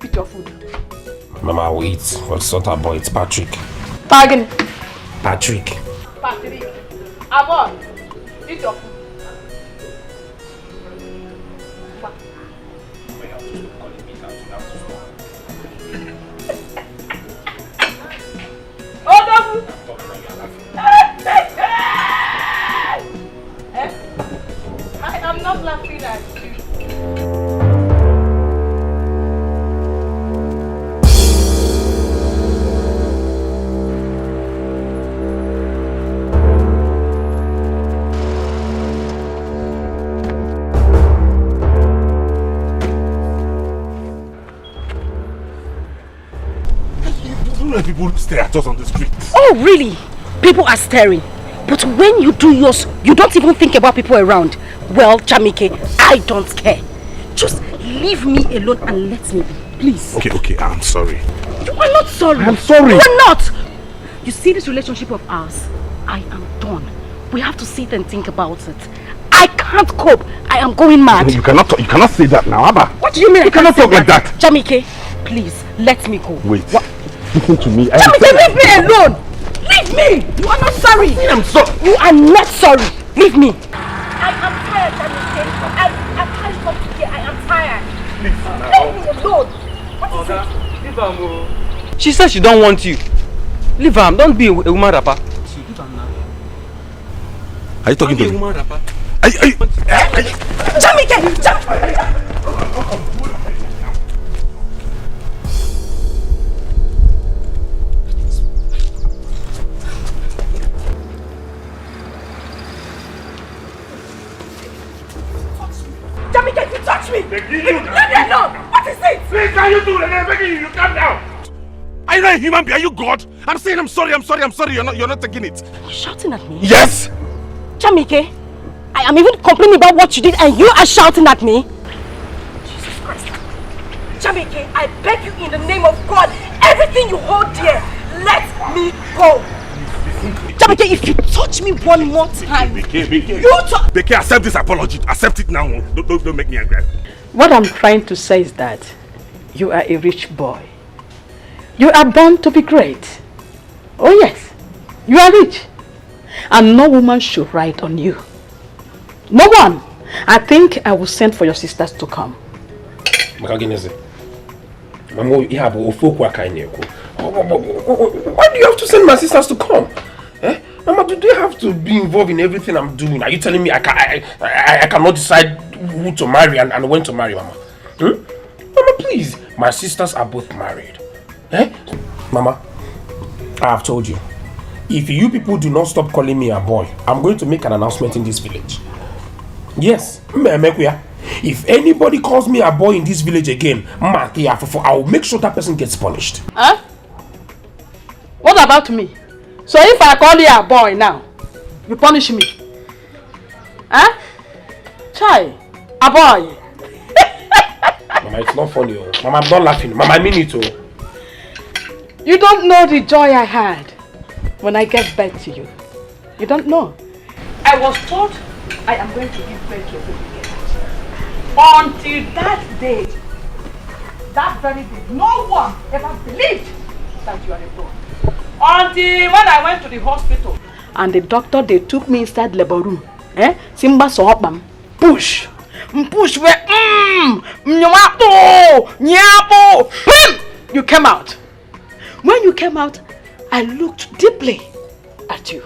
eat your food. Mama, I will eat. What's not our boy? It's Patrick. Pagan. Patrick. Patrick. Boy, eat your food. I am not laughing at you. Don't let people stare at us on the street. Oh, really? People are staring. But when you do yours, you don't even think about people around. Well, Jamike, I don't care. Just leave me alone and let me be, please. Okay, I'm sorry. You are not sorry. I'm sorry. You are not. You see this relationship of ours? I am done. We have to sit and think about it. I can't cope. I am going mad. You cannot say that now, Abba. What do you mean? You cannot talk like that. Jamike, please, let me go. Wait. What? Listen to me. Jamike, leave me alone. Leave me. You are not sorry. I'm sorry. You are not sorry. Leave me. I am tired, Jamike. I can't come to here. I am tired. Please, leave me alone. What is it? Leave her. She said she don't want you. Leave her. Don't be a woman rapper. Are you talking to me? Jamike! Jamike, you touch me! Leave me alone! What is it? Please, can you do it? I'm begging you, calm down! Are you not a human being? Are you God? I'm saying I'm sorry. You're not taking it. You're shouting at me? Yes! Jamike, I am even complaining about what you did and you are shouting at me? Jesus Christ. Jamike, I beg you in the name of God, everything you hold dear, let me go. Jamike, if you touch me one more time, Beke, accept this apology. Accept it now. Don't make me angry. What I'm trying to say is that you are a rich boy. You are born to be great. Oh yes, you are rich. And no woman should ride on you. No one. I think I will send for your sisters to come. Why do you have to send my sisters to come? Eh? Mama, do they have to be involved in everything I'm doing? Are you telling me I cannot decide who to marry and when to marry, Mama? Mama, please. My sisters are both married. Eh? Mama, I have told you. If you people do not stop calling me a boy, I'm going to make an announcement in this village. Yes, if anybody calls me a boy in this village again, I will make sure that person gets punished. Huh? What about me? So if I call you a boy now, you punish me? Huh? Chai, a boy. Mama, it's not funny. Mama, I'm not laughing. Mama, I mean it. You don't know the joy I had when I gave birth to you. You don't know. I was told I am going to give birth to a baby. Until that day, that very day, no one ever believed that you are a boy. Until when I went to the hospital and the doctor, they took me inside labor room. Simba saw them. Push. Push where you came out. When you came out, I looked deeply at you.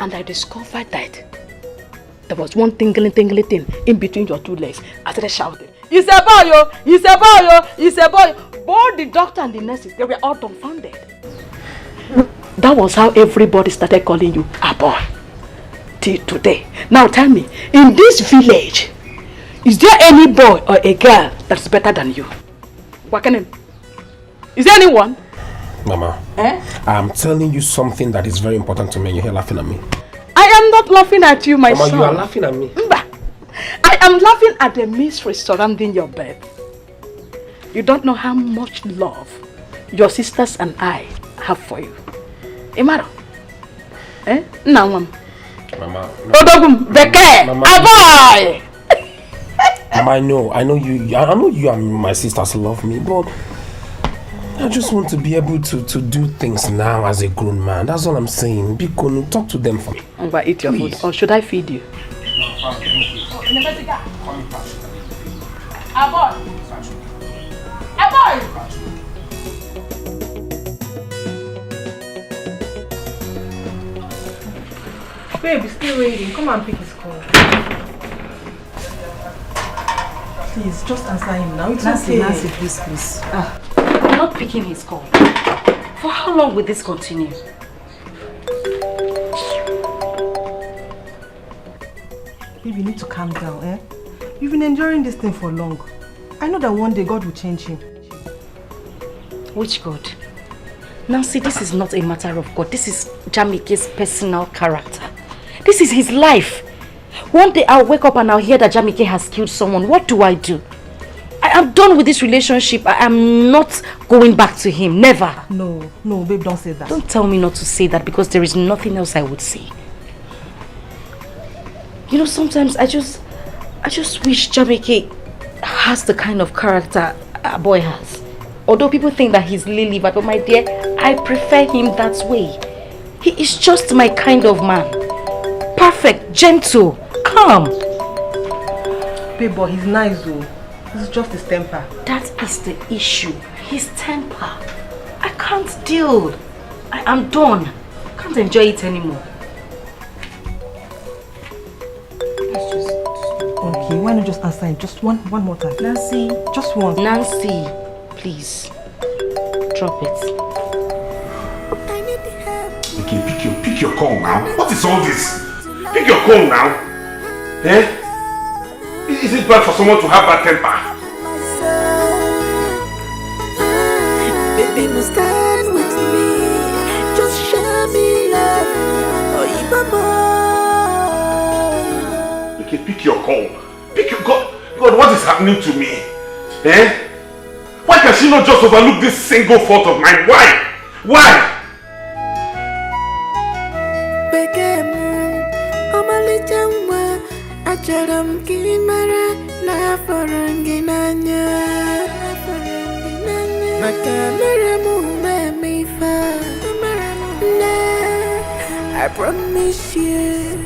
and I discovered that there was one tingling thing in between your two legs. I started shouting, "It's a boy, yo! It's a boy, yo! It's a boy!" Both the doctor and the nurses, they were all dumbfounded. That was how everybody started calling you a boy. Till today. Now tell me, in this village, is there any boy or a girl that's better than you? Wakanim? Is there anyone? Mama, I'm telling you something that is very important to me and you're here laughing at me. I am not laughing at you, my Mama, son. you are laughing at me. Mba. I am laughing at the mystery surrounding your birth. You don't know how much love your sisters and I have for you. Imaro? Now, Mama. Mama, Aboy! Mama, I know you and my sisters love me, but I just want to be able to do things now as a grown man. That's all I'm saying. Biko, talk to them for me. But eat your food, or should I feed you? Aboy! Aboy! Babe, he's still waiting. Come and pick his call. Please, just answer him now. It's Nancy, okay. Nancy, please. I'm not picking his call. For how long will this continue? Babe, you need to calm down, eh? You've been enduring this thing for long. I know that one day God will change him. Which God? Nancy, this is not a matter of God. This is Jamike's personal character. This is his life. One day I'll wake up and I'll hear that Jamike has killed someone. What do? I am done with this relationship. I am not going back to him. Never. No, babe, don't say that. Don't tell me not to say that because there is nothing else I would say. You know, sometimes I just wish Jamike has the kind of character a boy has. Although people think that he's lily, but my dear, I prefer him that way. He is just my kind of man. Perfect, gentle, calm. Babe, but he's nice though. This is just his temper. That is the issue. His temper. I can't deal. I am done. I can't enjoy it anymore. Okay, why not just answer him? Just one more time. Nancy. Just once. Nancy, please. Drop it. Okay, pick your call now. What is all this? Pick your call now. Eh? Is it bad for someone to have bad temper? Baby, must stand with me. Just show me love. Oh, you Okay, pick your call. Pick your God, what is happening to me? Eh? Why can she not just overlook this single fault of mine? Why? I promise you.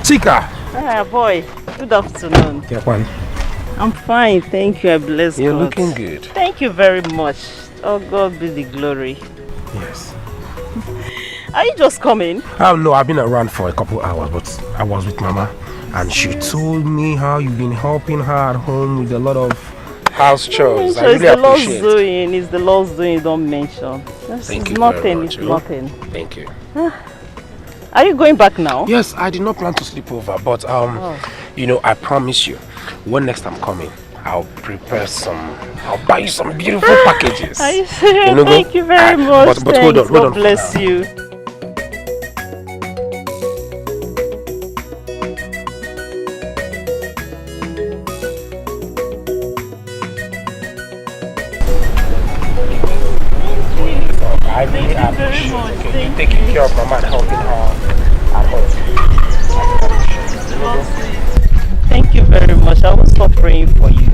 Chika! Boy, good afternoon. I'm fine, thank you. I bless God. You're looking good. Thank you very much. Oh, God be the glory. Yes. Are you just coming? Oh no, I've been around for a couple hours, but I was with Mama and she told me how you've been helping her at home with a lot of house chores. I really appreciate it. It's the Lord's doing, don't mention. Thank you nothing, very much. it's nothing. Thank you. Are you going back now? Yes, I did not plan to sleep over, but you know, I promise you, when next I'm coming, I'll buy you some beautiful packages. Are you serious? Thank you very much. But hold on. God bless you. I really appreciate you taking care of Mama and helping her at home. Thank you very much. I will stop praying for you.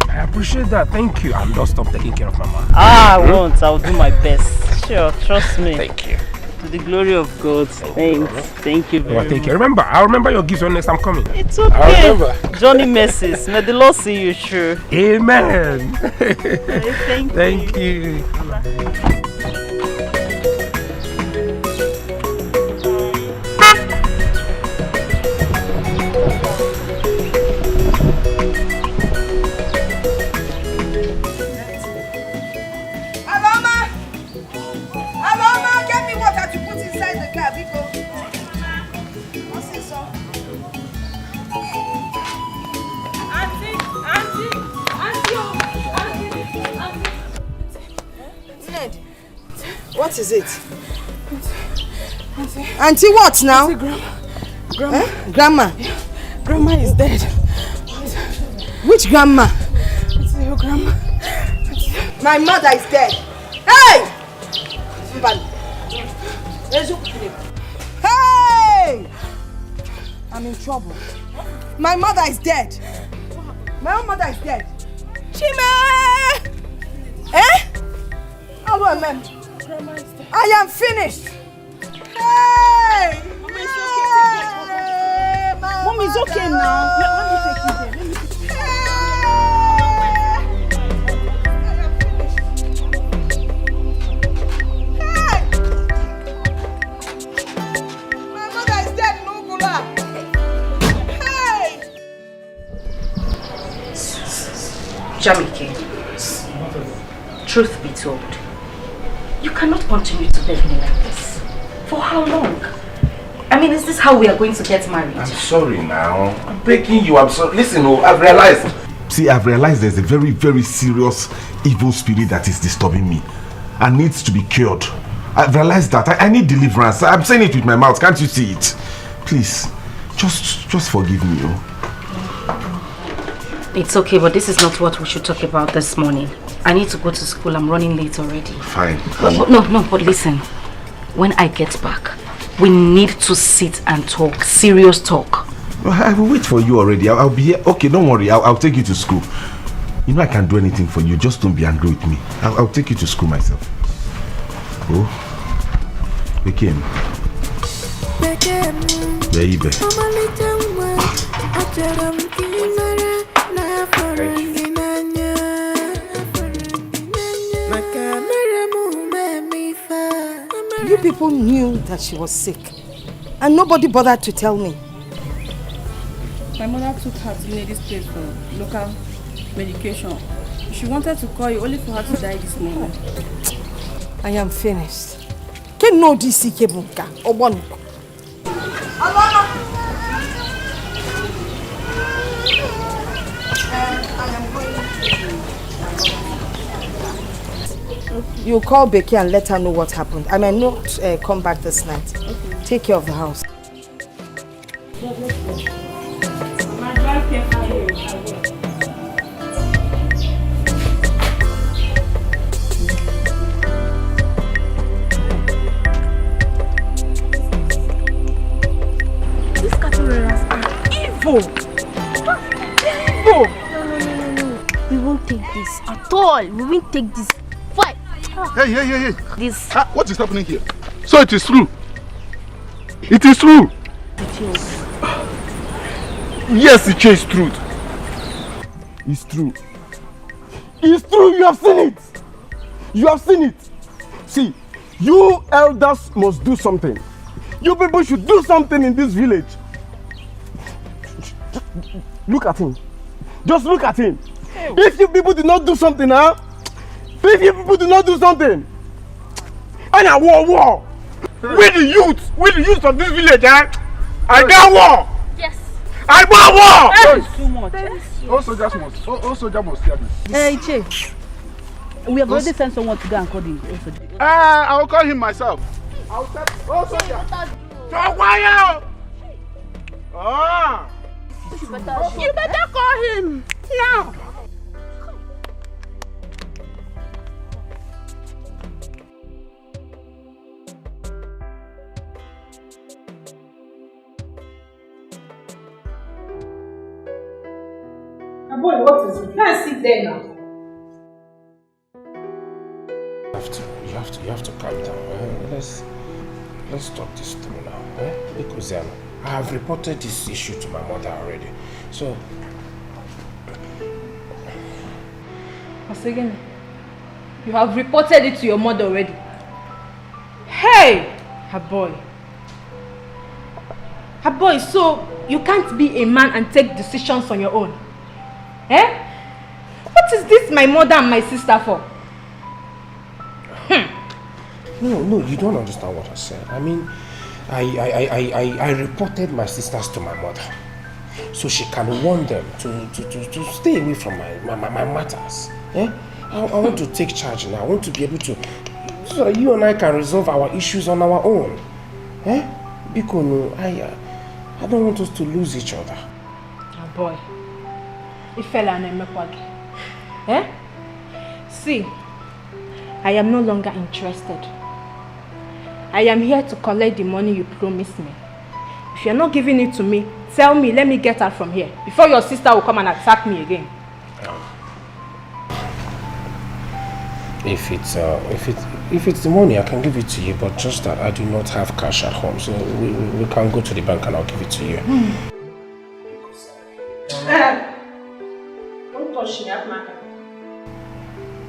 I appreciate that. Thank you. I'm not stop taking care of Mama. I won't. I'll do my best. Sure, trust me. Thank you. To the glory of God. Thanks. Thank you very much. Thank you. I'll remember your gifts when next I'm coming. It's okay. I'll remember. Johnny messes. May the Lord see you through. Amen. Thank you. What is it? Auntie what now? Grandma. Grandma? Yeah. Grandma is dead. Which grandma? Your grandma. My mother is dead. Hey! Hey! I'm in trouble. My mother is dead. My own mother is dead. Chime! Eh? How do I mem? Grandma is dead. I am finished. Hey! Mom, it's okay now. Let me take you there. Let me take you there. My mother is dead, Nugula. Hey! Jamike, truth be told, you cannot continue to beg me like this. For how long? I mean, is this how we are going to get married? I'm sorry now. I'm begging you. I'm sorry. Listen, I've realized. See, I've realized there's a very, very serious evil spirit that is disturbing me and needs to be cured. I've realized that. I need deliverance. I'm saying it with my mouth. Can't you see it? Please, just forgive me. It's okay, but this is not what we should talk about this morning. I need to go to school. I'm running late already. Fine. No, but listen. When I get back, we need to sit and talk. Serious talk. I will wait for you already. I'll be here. Okay, don't worry. I'll take you to school. You know I can't do anything for you. Just don't be angry with me. I'll take you to school myself. Oh. We came. Baby. You people knew that she was sick and nobody bothered to tell me. My mother took her to this place for local medication. She wanted to call you only for her to die this morning. I am finished. Can no DC Kebunka or one. You call Becky and let her know what happened. I may not come back this night. Okay. Take care of the house. These caterpillars are evil. Evil. No. We won't take this at all. We won't take this. Fight. Hey. This. What is happening here? So it is true. It is true. Yes, it is true. It's true. It's true. You have seen it. You have seen it. See, you elders must do something. You people should do something in this village. Look at him. Just look at him. If you people do not do something, if you people do not do something, and a war. We the youth of this village, I got war. Yes. I want war. That is too much. All soldiers must hear this. Hey, Che. We have already sent someone to go and call him. I will call him myself. I will tell all soldiers. Don't wire. You better call him. Yeah. Boy, what is it? Let's sit there now. You have to calm down. Let's talk this through now. Because I have reported this issue to my mother already. So Once again, you have reported it to your mother already. Hey, her boy, so you can't be a man and take decisions on your own. What is this my mother and my sister for? No, you don't understand what I said. I mean, I reported my sisters to my mother, so she can warn them to stay away from my matters. I want to take charge now. I want to be able to So that you and I can resolve our issues on our own. Eh? Because no, I don't want us to lose each other. Oh boy. Ifela na mekwagi. Eh? See, I am no longer interested. I am here to collect the money you promised me. If you're not giving it to me, tell me, let me get out from here before your sister will come and attack me again. If it's the money, I can give it to you, but just that I do not have cash at home, so we can go to the bank and I'll give it to you. Don't touch me,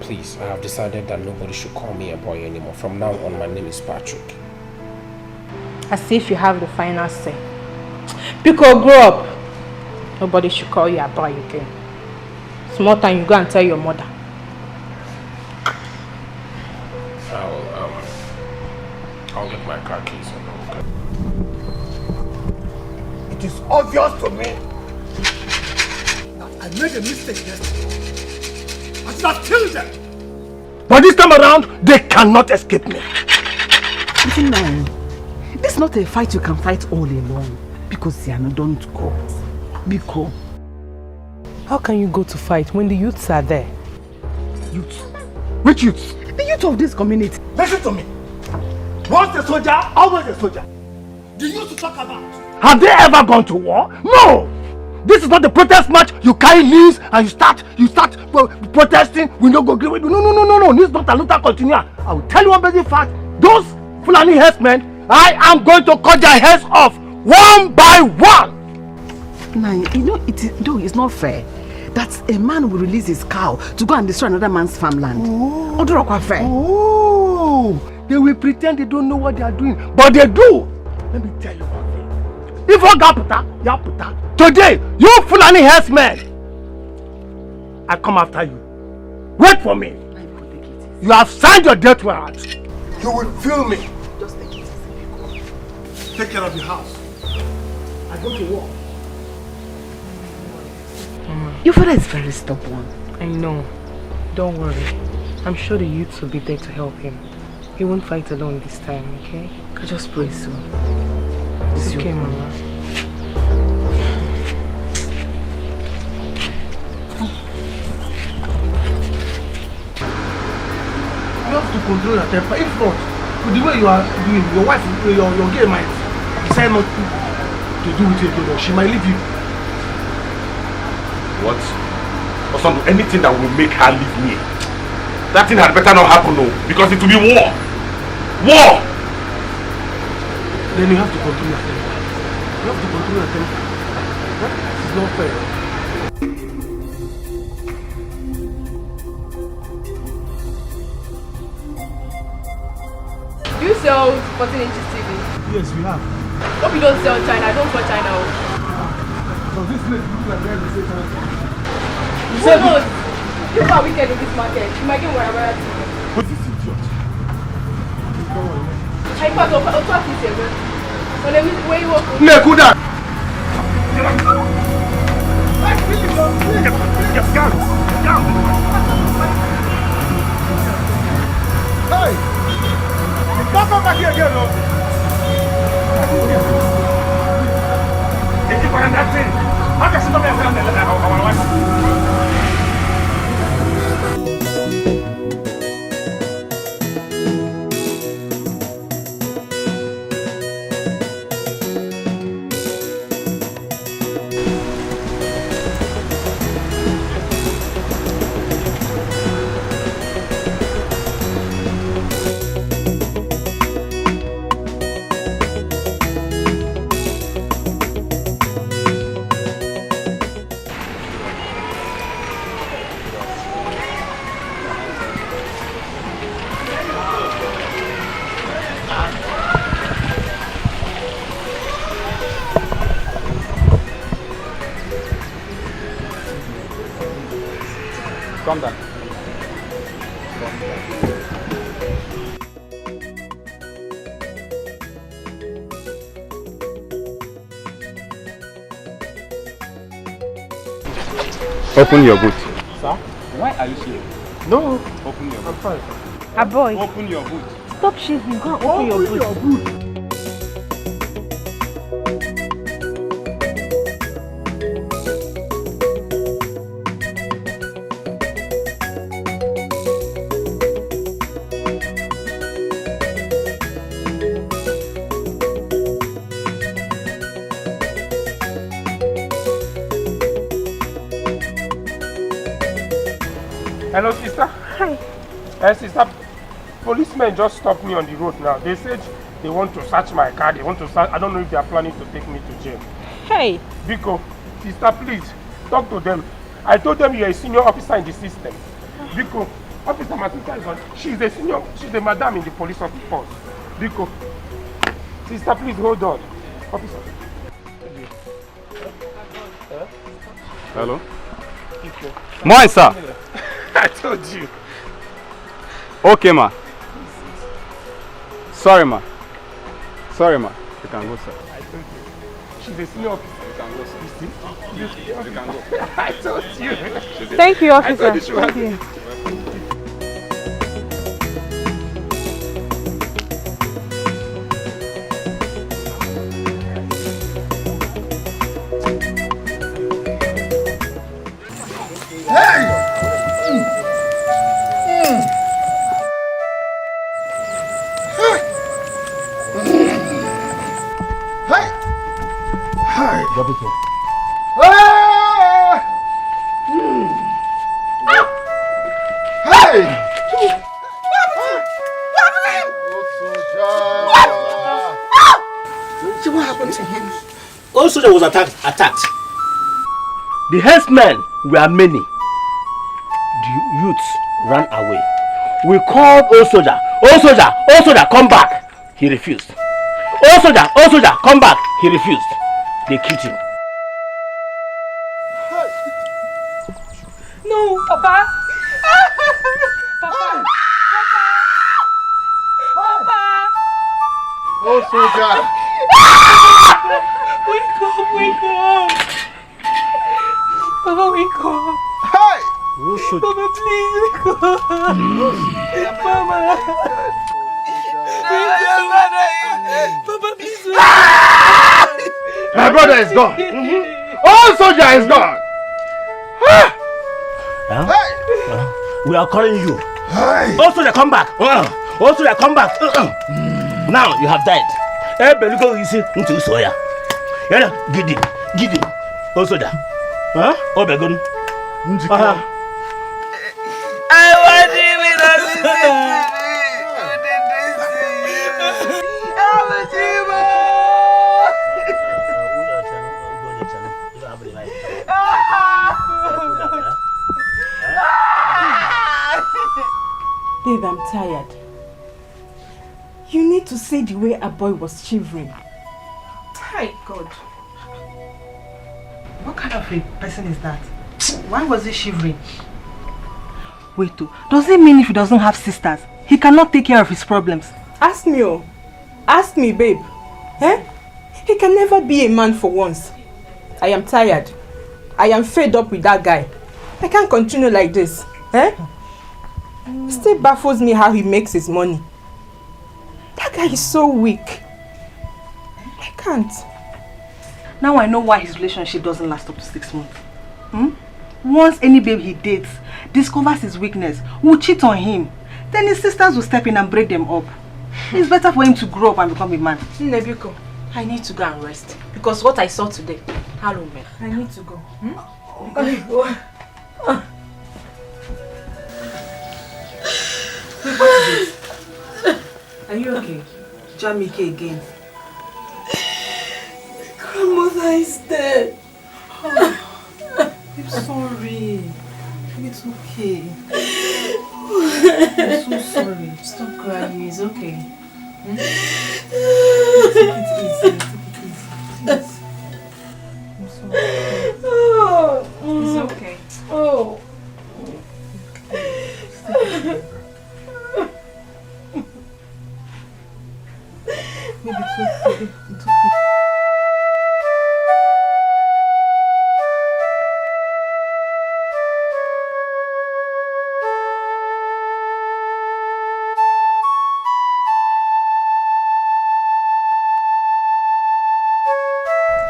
Please, I have decided that nobody should call me a boy anymore. From now on, my name is Patrick. As if you have the final say. Pico, grow up. Nobody should call you a boy again. Small time, you go and tell your mother. I'll get my car keys. It is obvious to me that I made a mistake yesterday. I should have killed them. But this time around, they cannot escape me. Listen, man, this is not a fight you can fight all alone. Because Siano, don't go. Biko. How can you go to fight when the youths are there? Youths? Which youths? The youth of this community. Listen to me. Once a soldier, always a soldier. The youth to talk about. Have they ever gone to war? No! This is not the protest march. You carry leaves and you start protesting. We don't go agree with you. No. This is not a Luther continua. I will tell you one basic fact. Those Fulani herdsmen, I am going to cut their heads off one by one. Nah, you know, it's not fair that a man will release his cow to go and destroy another man's farmland. Oh, they will pretend they don't know what they are doing, but they do. Let me tell you one thing. If you got today, you Fulani herdsmen, I come after you. Wait for me. You have signed your death warrant. You will feel me. Just take it easy. Take care of the house. I go to war. Mama, your father is very stubborn. I know. Don't worry. I'm sure the youths will be there to help him. He won't fight alone this time, okay? I just pray so. It's okay, Mama. You have to control your temper. If not, with the way you are doing, your wife, your girl might decide not to do with you again. She might leave you. What? Or some anything that will make her leave me. That thing had better not happen, no, because it will be war. War! Then you have to control your temper. You have to control your temper. This is not fair. Do you sell 14 inches TV? Yes, we have. Hope you don't sell China. I don't sell China. So this place looks like where we say China. Who knows? People are wicked in this market. You might get whatever TV. But this is idiot. Don't worry. I thought of talk this here, man. So let me where you work. Nekuda! Hey! Don't come back here again, no! If you find that thing, how can she not be our wife? Calm down. Open your boot. Sir, why are you here? No. Open your boot. I'm fine. A boy. Open your boot. Stop chasing. Go and open your boot. Hello, sister. Hi. Sister, policemen just stopped me on the road now. They said they want to search my car. They want to search. I don't know if they are planning to take me to jail. Hey. Biko, sister, please talk to them. I told them you're a senior officer in the system. Biko, Officer, my sister is on. She's a senior. She's a madam in the police force. Biko, sister, please hold on. Officer. Hello? Morning, sir. I told you. Okay, ma. Sorry, ma. Sorry, ma. You can go, sir. I told you. She's a senior officer. You can go, sir. You see? You can go. I told you. Thank you, officer. I told you she was Thank you. Soldier was attacked. The herdsmen were many. The youths ran away. We called old soldier. Old soldier, come back. He refused. Old soldier, come back. He refused. They killed him. No, Papa. Papa. Papa. Oh, soldier. Wake up. Papa, wake up. Hey! Papa, please wake up. Papa. Papa, please wake up. My brother is gone. Oh, soldier is gone. We are calling you. Old soldier, come back. Old soldier, come back. Now you have died. Beluko, you see, into soya. Give him. Old soldier. Oh, Begun. I want him in a Babe, I'm tired. You need to see the way a boy was shivering. Hi, God. What kind of a person is that? Why was he shivering? Wait, does it mean if he doesn't have sisters, he cannot take care of his problems? Ask me, oh. Ask me, babe. He can never be a man for once. I am tired. I am fed up with that guy. I can't continue like this. It still baffles me how he makes his money. That guy is so weak. I can't. Now I know why his relationship doesn't last up to 6 months. Once any babe he dates discovers his weakness, will cheat on him, then his sisters will step in and break them up. It's better for him to grow up and become a man. Nebuko, I need to go and rest. Because what I saw today, I need to go. Wait, what is it? Are you okay? Jamike again. Grandmother is dead. I'm sorry. It's okay. I'm so sorry. Stop crying. It's okay. Take it easy. Please. I'm sorry. It's okay. Oh. Maybe it's okay. It's okay.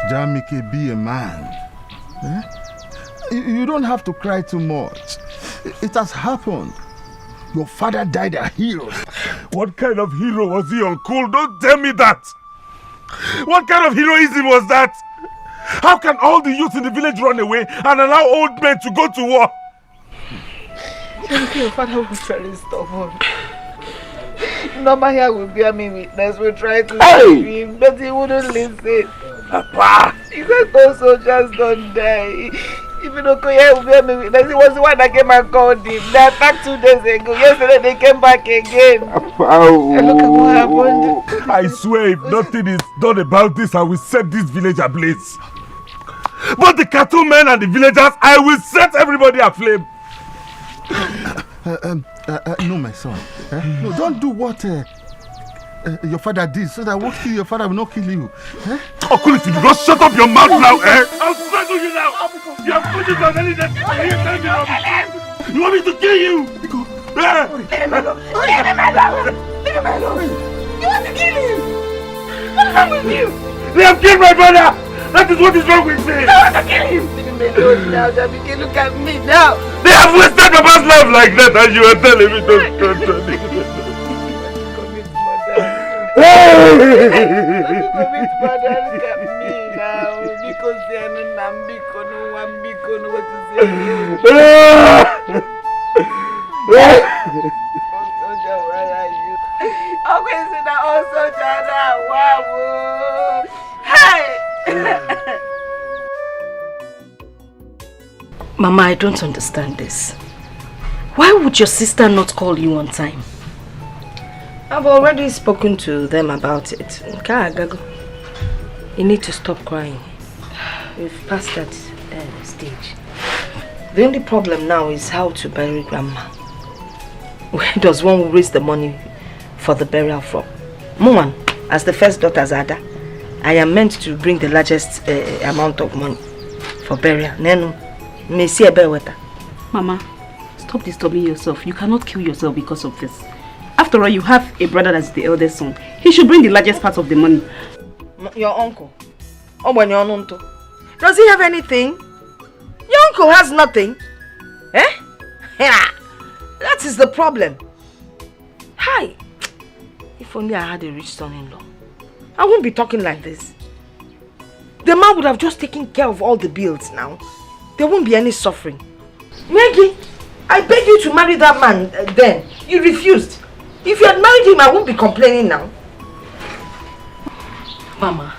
Jamike, be a man. Eh? You don't have to cry too much. It has happened. Your father died a hero. What kind of hero was he, Uncle? Don't tell me that. What kind of heroism was that? How can all the youths in the village run away and allow old men to go to war? Your father was very stubborn. Norma here will bear me witness. We'll try to save him, but he wouldn't listen. Papa! He said those soldiers don't die. Even Okoye will bear me witness. He was the one that came and called him. They attacked 2 days ago. Yesterday they came back again. And look at what happened. I swear if nothing is done about this, I will set this village ablaze. But the cattlemen and the villagers, I will set everybody aflame. No, my son. No, don't do what your father did, so that what kill your father will not kill you. Okoli, if you do not shut up your mouth now, I'll strangle you now. You have put it on any day. You want me to kill you? Leave him alone. Leave him alone. Leave him alone. You want to kill him? What's wrong with you? They have killed my brother. That is what is wrong with me. I want to kill him. Leave him alone now, Jamike. Look at me now. They have wasted Papa's life like that, and you are telling me to control it. Commit murder. Look at me now. Because they are not Nambiko, no Wambiko, no what to say. Soldier, where are you? Okay, so now also Jada. Wow. Hi. Mama, I don't understand this. Why would your sister not call you on time? I've already spoken to them about it. You need to stop crying. We've passed that stage. The only problem now is how to bury Grandma. Where does one raise the money for the burial from? Muman, as the first daughter Zada, I am meant to bring the largest amount of money for burial. Mama, stop disturbing yourself. You cannot kill yourself because of this. After all, you have a brother that's the eldest son. He should bring the largest part of the money. Your uncle? Does he have anything? Your uncle has nothing. Eh? Yeah. That is the problem. Hi. If only I had a rich son-in-law, I wouldn't be talking like this. The man would have just taken care of all the bills now. There won't be any suffering. Maggie, I begged you to marry that man then. You refused. If you had married him, I won't be complaining now. Mama,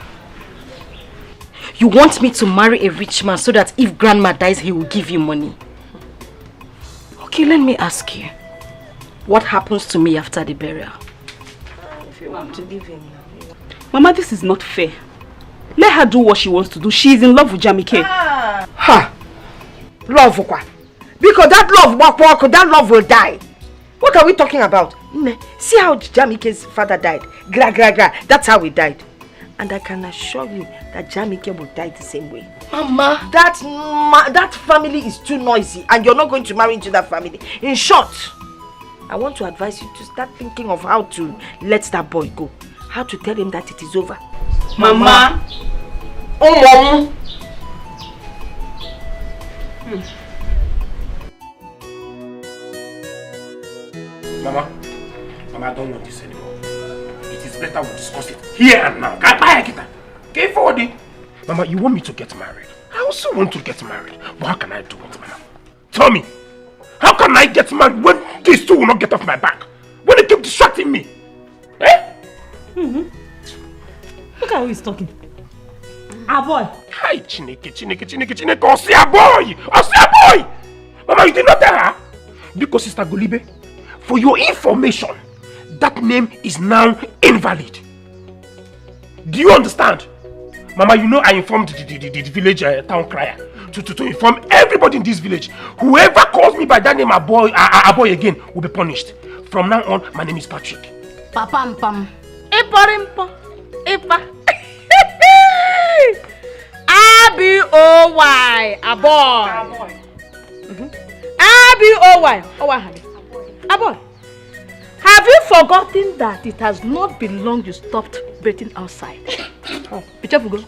you want me to marry a rich man so that if Grandma dies, he will give you money? Okay, let me ask you. What happens to me after the burial? If you want to leave him now. Mama, this is not fair. Let her do what she wants to do. She is in love with Jamike. Ha! Love, because that love will die. What are we talking about? See how Jamike's father died. That's how he died. And I can assure you that Jamike will die the same way. Mama! That family is too noisy and you're not going to marry into that family. In short, I want to advise you to start thinking of how to let that boy go. How to tell him that it is over. Mama! Oh, Mama, I don't want this anymore. It is better we discuss it here and now. Get forward. Mama, you want me to get married? I also want to get married. But how can I do it, Mama? Tell me. How can I get married when these two will not get off my back? When they keep distracting me? Eh? Look at how he's talking. A boy. Hi, Chineke. Osia boy! Mama, you did not tell her? Because Sister Golibe, for your information, that name is now invalid. Do you understand? Mama, you know I informed the village town crier to inform everybody in this village. Whoever calls me by that name, a boy again, will be punished. From now on, my name is Patrick. Papampam. Ipa. A-B-O-Y. A boy. A-B-O-Y. A boy. Have you forgotten that it has not been long you stopped breathing outside? Oh, be careful, go.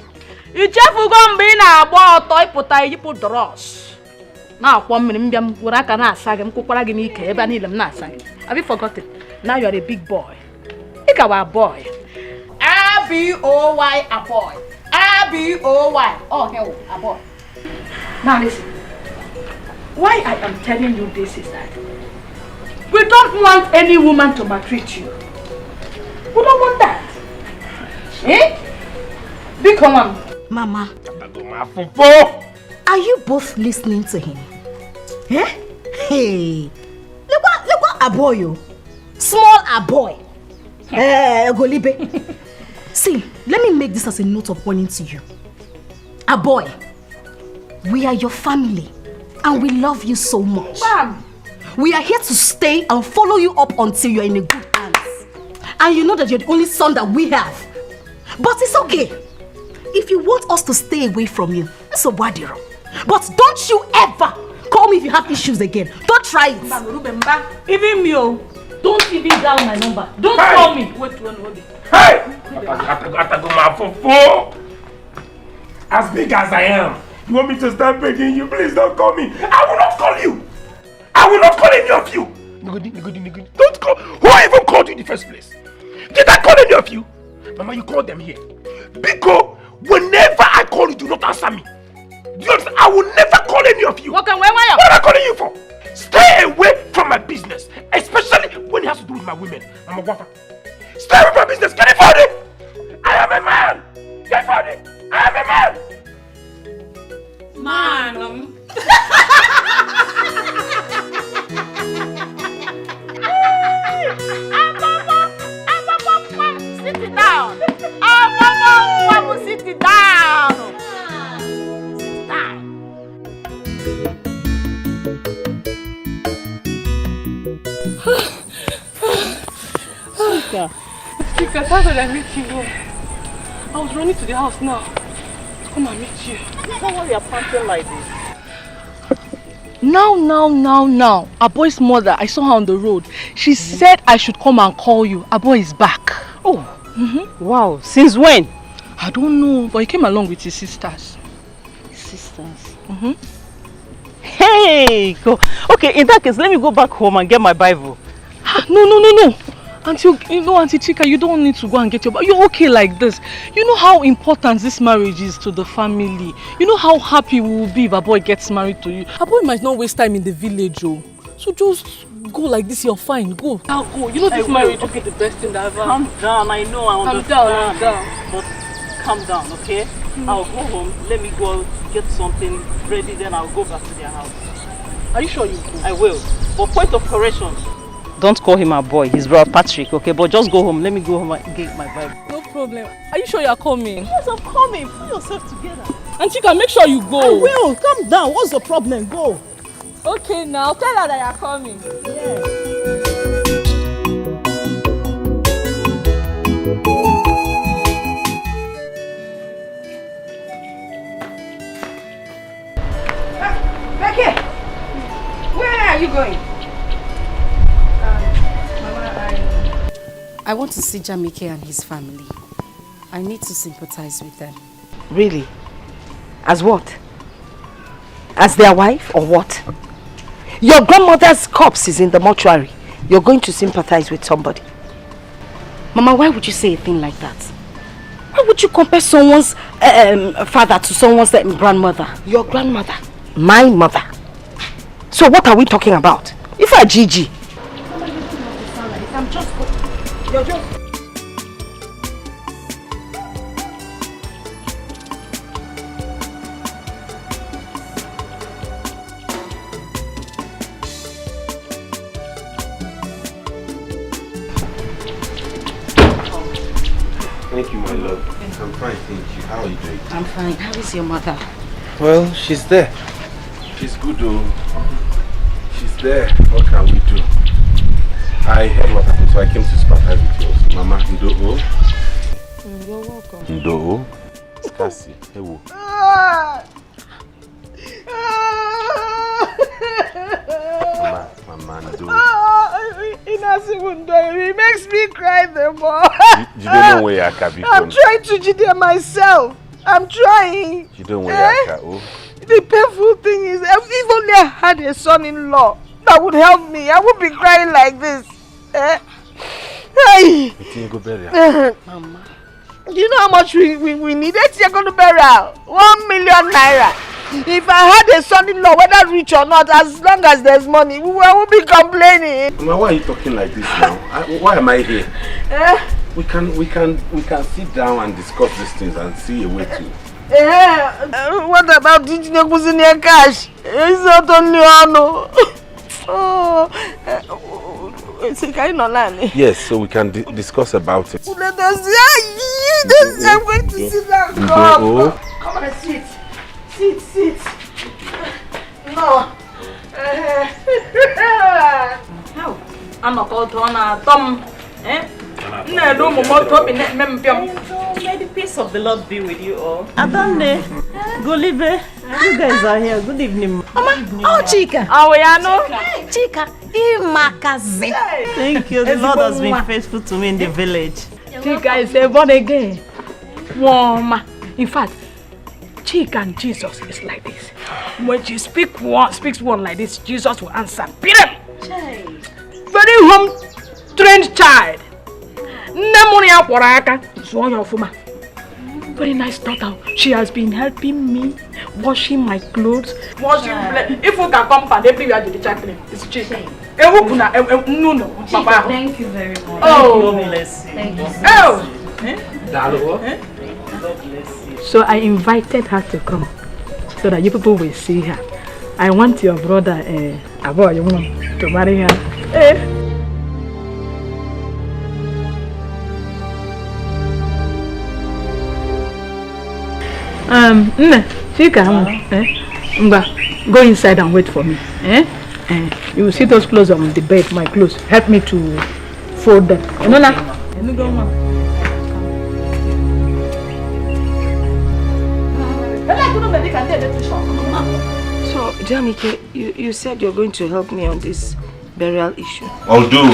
Ichefugo mgbe ị na-agba ọtọ ịpụta iyipụ dross. Na-akwọ mmiri mbịa m were aka na-asa gị m kwụkwara gị n'ike ebe niile m na-asa gị. Have you forgotten? Now you are a big boy. Ị gawa a boy. A-B-O-Y, a boy. A-B-O-Y. Oh, hell, a boy. Now listen. Why I am telling you this is that we don't want any woman to maltreat you. We don't want that. Eh? Big woman. Mama. Are you both listening to him? Eh? Hey. Look what a boy you. Small a boy. Golibe. See, let me make this as a note of warning to you. A boy. We are your family. And we love you so much. Mom. We are here to stay and follow you up until you're in a good hands. And you know that you're the only son that we have. But it's okay. If you want us to stay away from you, it's a wadiro. But don't you ever call me if you have issues again. Don't try it. Even me, don't even dial my number. Don't call me. Wait, hold it. Hey! As big as I am, you want me to start begging you? Please don't call me. I will not call you. I will not call any of you. Don't call. Who even called you in the first place? Did I call any of you? Mama, you called them here. Biko, whenever I call you, do not answer me. I will never call any of you. What am I calling you for? Stay away from my business, especially when it has to do with my women. I'm a wafa. Stay away from my business. Get it for it. I am a man. Get for it. I am a man. Man. Sit it down. Sit it down. Chika, how did I meet you? I was running to the house now to come and meet you. How are you panting like this? Now. Our boy's mother, I saw her on the road. She said I should come and call you. Our boy is back. Oh, wow. Since when? I don't know, but he came along with his sisters. Sisters? Hey, go. Okay, in that case, let me go back home and get my Bible. No. Auntie Chika, you don't need to go and get your Bible. You're okay like this. You know how important this marriage is to the family. You know how happy we will be if a boy gets married to you. A boy might not waste time in the village, oh. So just go like this, you're fine. Go. Now go. You know this marriage will be the best thing that ever. Calm down, I know, I understand. I'm down. But calm down, okay? I'll go home. Let me go get something ready, then I'll go back to their house. Are you sure you go? I will. But point of correction. Don't call him a boy. He's brother Patrick, okay? But just go home. Let me go home and get my Bible. No problem. Are you sure you're coming? Yes, I'm coming. Pull yourself together. Auntie, can make sure you go. I will. Calm down. What's the problem? Go. Okay, now tell her that you're coming. Yeah. Becky, where are you going? Mama, I want to see Jamike and his family. I need to sympathize with them. Really? As what? As their wife or what? Your grandmother's corpse is in the mortuary. You're going to sympathize with somebody. Mama, why would you say a thing like that? Why would you compare someone's father to someone's grandmother? Your grandmother. My mother. So what are we talking about? If I Gigi. I'm just... You're just... Thank you, my love. I'm fine, thank you. How are you doing? I'm fine. How is your mother? Well, she's there. She's good though. She's there. What can we do? I heard what happened, so I came to sympathize with you. Mama, Ndo-o. You're welcome. Ndo-o. Skasi. Ewo. Mama, Ndo-o. It makes me cry the more. You don't know where I can be. I'm trying to jide myself. I'm trying. You don't worry, Aka. Oh. The painful thing is, if only I had a son-in-law that would help me, I would be crying like this. Hey. Mama. Do you know how much we need? Let's go to burial. 1 million naira. If I had a son-in-law, whether rich or not, as long as there's money, we won't be complaining. Mama, why are you talking like this now? Why am I here? We can sit down and discuss these things and see a way to. What about teaching your cash? It's not only on. It's a kind of land. Yes, so we can discuss about it. Let us see. I'm going to sit down. Come on, sit. Sit. No. How? I'm not going to Tom. May the peace of the Lord be with you all. Adane, go live. You guys are here. Good evening. Mama, oh Chika. Chika, Imakaze. Thank you. The Lord has been faithful to me in the village. Chika is born again. Mama. In fact, Chika and Jesus is like this. When she speaks one like this, Jesus will answer. Very home-trained child. Very nice daughter. She has been helping me, washing my clothes, washing plate. If you can come and everywhere to the chaplain, it's Chika. Thank you very much. Oh, thank you. So I invited her to come, so that you people will see her. I want your brother, Abo, you want to marry her. Chika, go inside and wait for me. You will see those clothes on the bed, my clothes. Help me to fold them. You know now? So, Jamike, you said you're going to help me on this burial issue. Although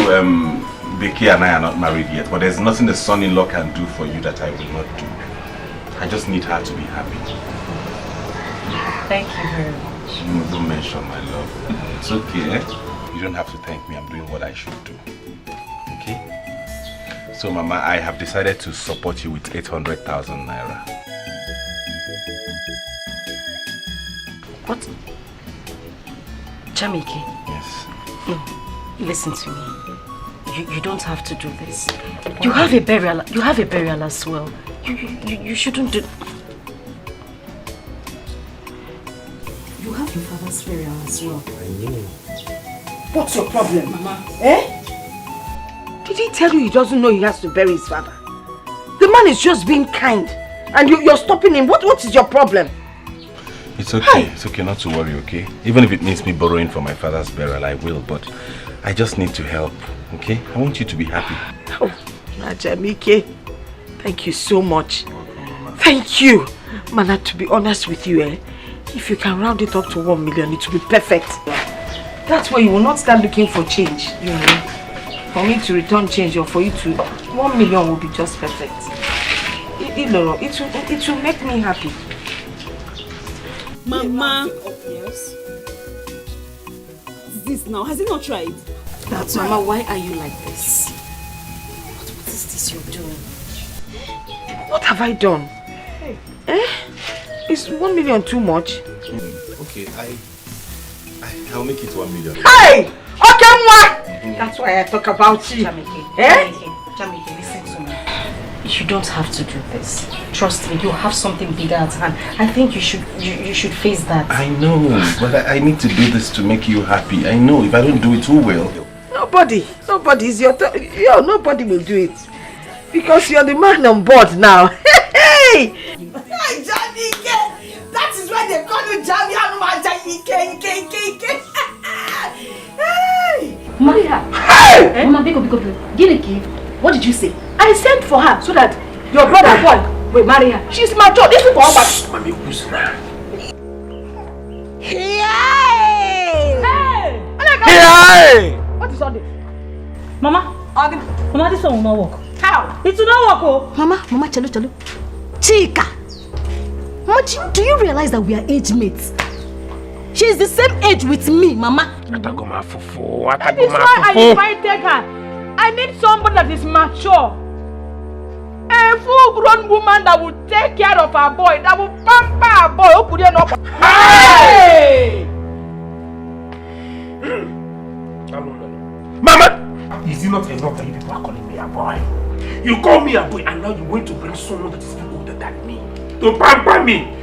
Becky and I are not married yet, but there's nothing the son-in-law can do for you that I will not do. I just need her to be happy. Thank you very much. Don't mention my love. It's okay. You don't have to thank me. I'm doing what I should do. Okay? So, Mama, I have decided to support you with 800,000 naira. What? Jamike? Yes. No, listen to me. You don't have to do this. You have a burial. You have a burial as well. You shouldn't do. You have your father's burial as well. I know. What's your problem, Mama? Did he tell you he doesn't know he has to bury his father? The man is just being kind, and you're stopping him. What is your problem? It's okay. It's okay not to worry, okay? Even if it means me borrowing for my father's burial, I will, but I just need to help, okay? I want you to be happy. Oh, Najamike, thank you so much. Thank you. Mana, to be honest with you, if you can round it up to 1 million, it will be perfect. That's why you will not start looking for change, you know. For me to return change or for you to... 1 million will be just perfect. It will make me happy. Mama. Yes. What's this now? Has he not tried? That's Mama, why are you like this? What is this you're doing? What have I done? Is 1 million too much? Okay, I'll make it 1 million. Hey! Okay, what? That's why I talk about you. Jamike, listen to me. You don't have to do this. Trust me, you have something bigger at hand. I think you should face that. I know, but I need to do this to make you happy. I know, if I don't do it, who will? Nobody is nobody will do it. Because you're the man on board now. Hey! Hey, Jamike! That is why they call you Jamike. Hey! Maria! Hey! Mama, Biko, give the key. What did you say? I sent for her so that your brother boy will marry her. She's mature. This is for her. Mommy, who's that? Hey! Hey! What is all this? Mama, this one will not work. How? It will not work, oh. Mama, Chalo. Chika, Mama, do you realize that we are age mates? She is the same age with me, Mama. That is why I invited her. I need somebody that is mature. A full-grown woman that will take care of her boy, that will pamper her boy. Hey! Mama! Is it not enough that you people are calling me a boy? You call me a boy and now you want to bring someone that is older than me to pamper me.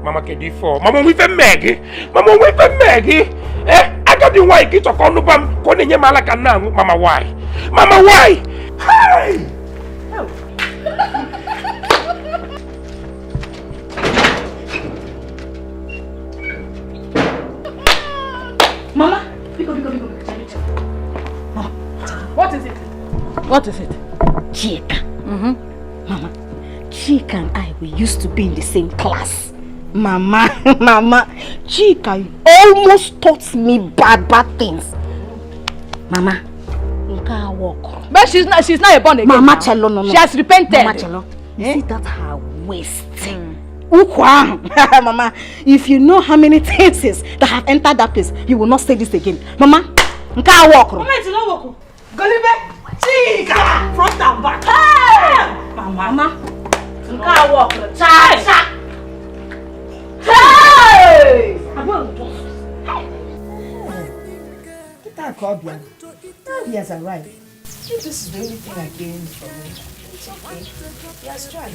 Mama can do for Mama with a Maggie. Mama with a Maggie. I got the white kid to call no bam. Calling your malaka now. Mama, why? Mama, why? Hey! Mama, what is it? What is it? Chika. Mama, Chika and I, we used to be in the same class. Mama, Chika almost taught me bad things. Mama, you can't walk. But she's not a born again. Mama Chelo, no. She has repented. Mama Chelo, you see that her waist? Mama, if you know how many things that have entered that place, you will not say this again. Mama, you can't walk. Mama, it's not walk. Golibe, Chika, front and back. Hey! Mama, you can't walk. Cha. Hey! Get that cobia. Now he has arrived. If this is the only thing I gained from him, it's okay. He has tried.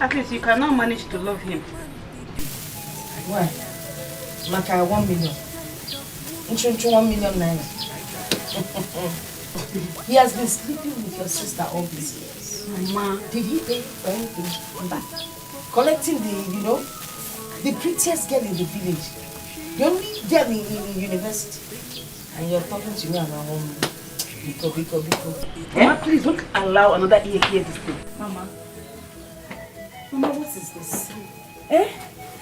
At least you cannot manage to love him. Why? Maka 1 million. 1 million naira. He has been sleeping with your sister all these years. Mama, did he pay for anything on that? Collecting the prettiest girl in the village. The only girl in university. And you're talking to me about home. Biko. Mama, please don't allow another ear hear this thing. Mama, what is this?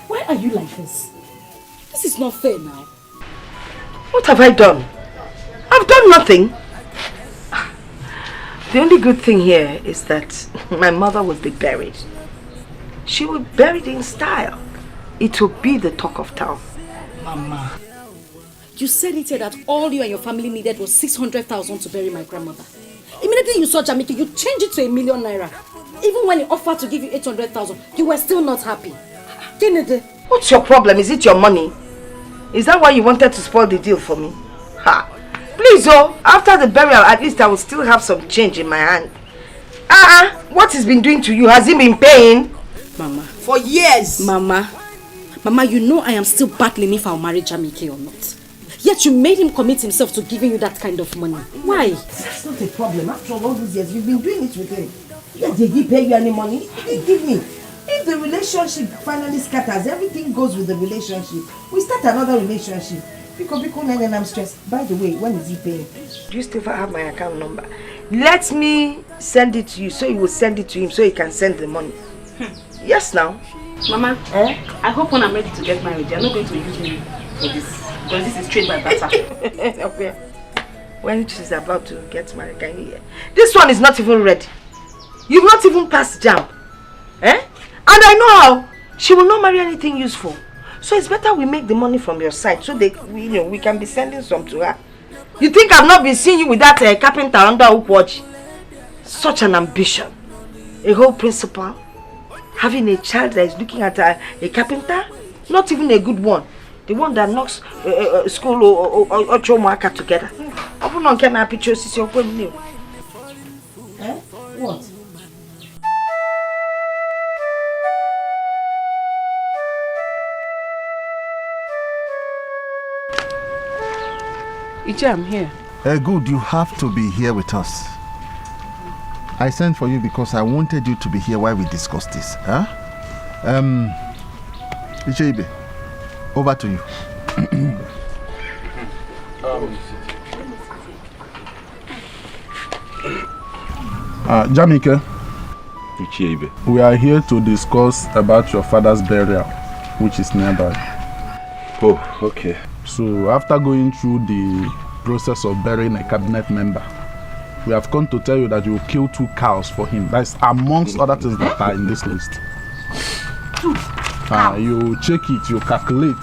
Why are you like this? This is not fair now. What have I done? I've done nothing. The only good thing here is that my mother will be buried. She will be buried in style. It will be the talk of town. Mama, you said it here that all you and your family needed was 600,000 to bury my grandmother. Immediately you saw Jamaica, you changed it to 1 million naira. Even when he offered to give you 800,000, you were still not happy. What's your problem? Is it your money? Is that why you wanted to spoil the deal for me? Ha! Please, after the burial, at least I will still have some change in my hand. What he's been doing to you? Has he been paying? Mama. For years. Mama, you know I am still battling if I'll marry Jamaica or not. Yet you made him commit himself to giving you that kind of money. Why? That's not a problem. After all these years, you've been doing it with him. Yeah, did he pay you any money? He didn't give me. If the relationship finally scatters, everything goes with the relationship. We start another relationship. Because and I'm stressed. By the way, when is he paying? Do you still have my account number? Let me send it to you so you will send it to him so he can send the money. Yes, now. Mama, I hope when I'm ready to get married, you're not going to use me for this. Because this is trade by barter. Okay. When she's about to get married, can you hear? This one is not even ready. You've not even passed jam. And I know how. She will not marry anything useful. So it's better we make the money from your side so that we can be sending some to her. You think I've not been seeing you with that carpenter under hook watch? Such an ambition. A whole principal. Having a child that is looking at a carpenter? Not even a good one. The one that knocks school or Chomaka together. What? Ije, I'm here. Good, you have to be here with us. I sent for you because I wanted you to be here while we discuss this. Ije, over to you. Jamike, we are here to discuss about your father's burial, which is nearby. Oh, okay. So after going through the process of burying a cabinet member, we have come to tell you that you will kill 2 cows for him. That's amongst other things that are in this list. truth. You check it, you calculate,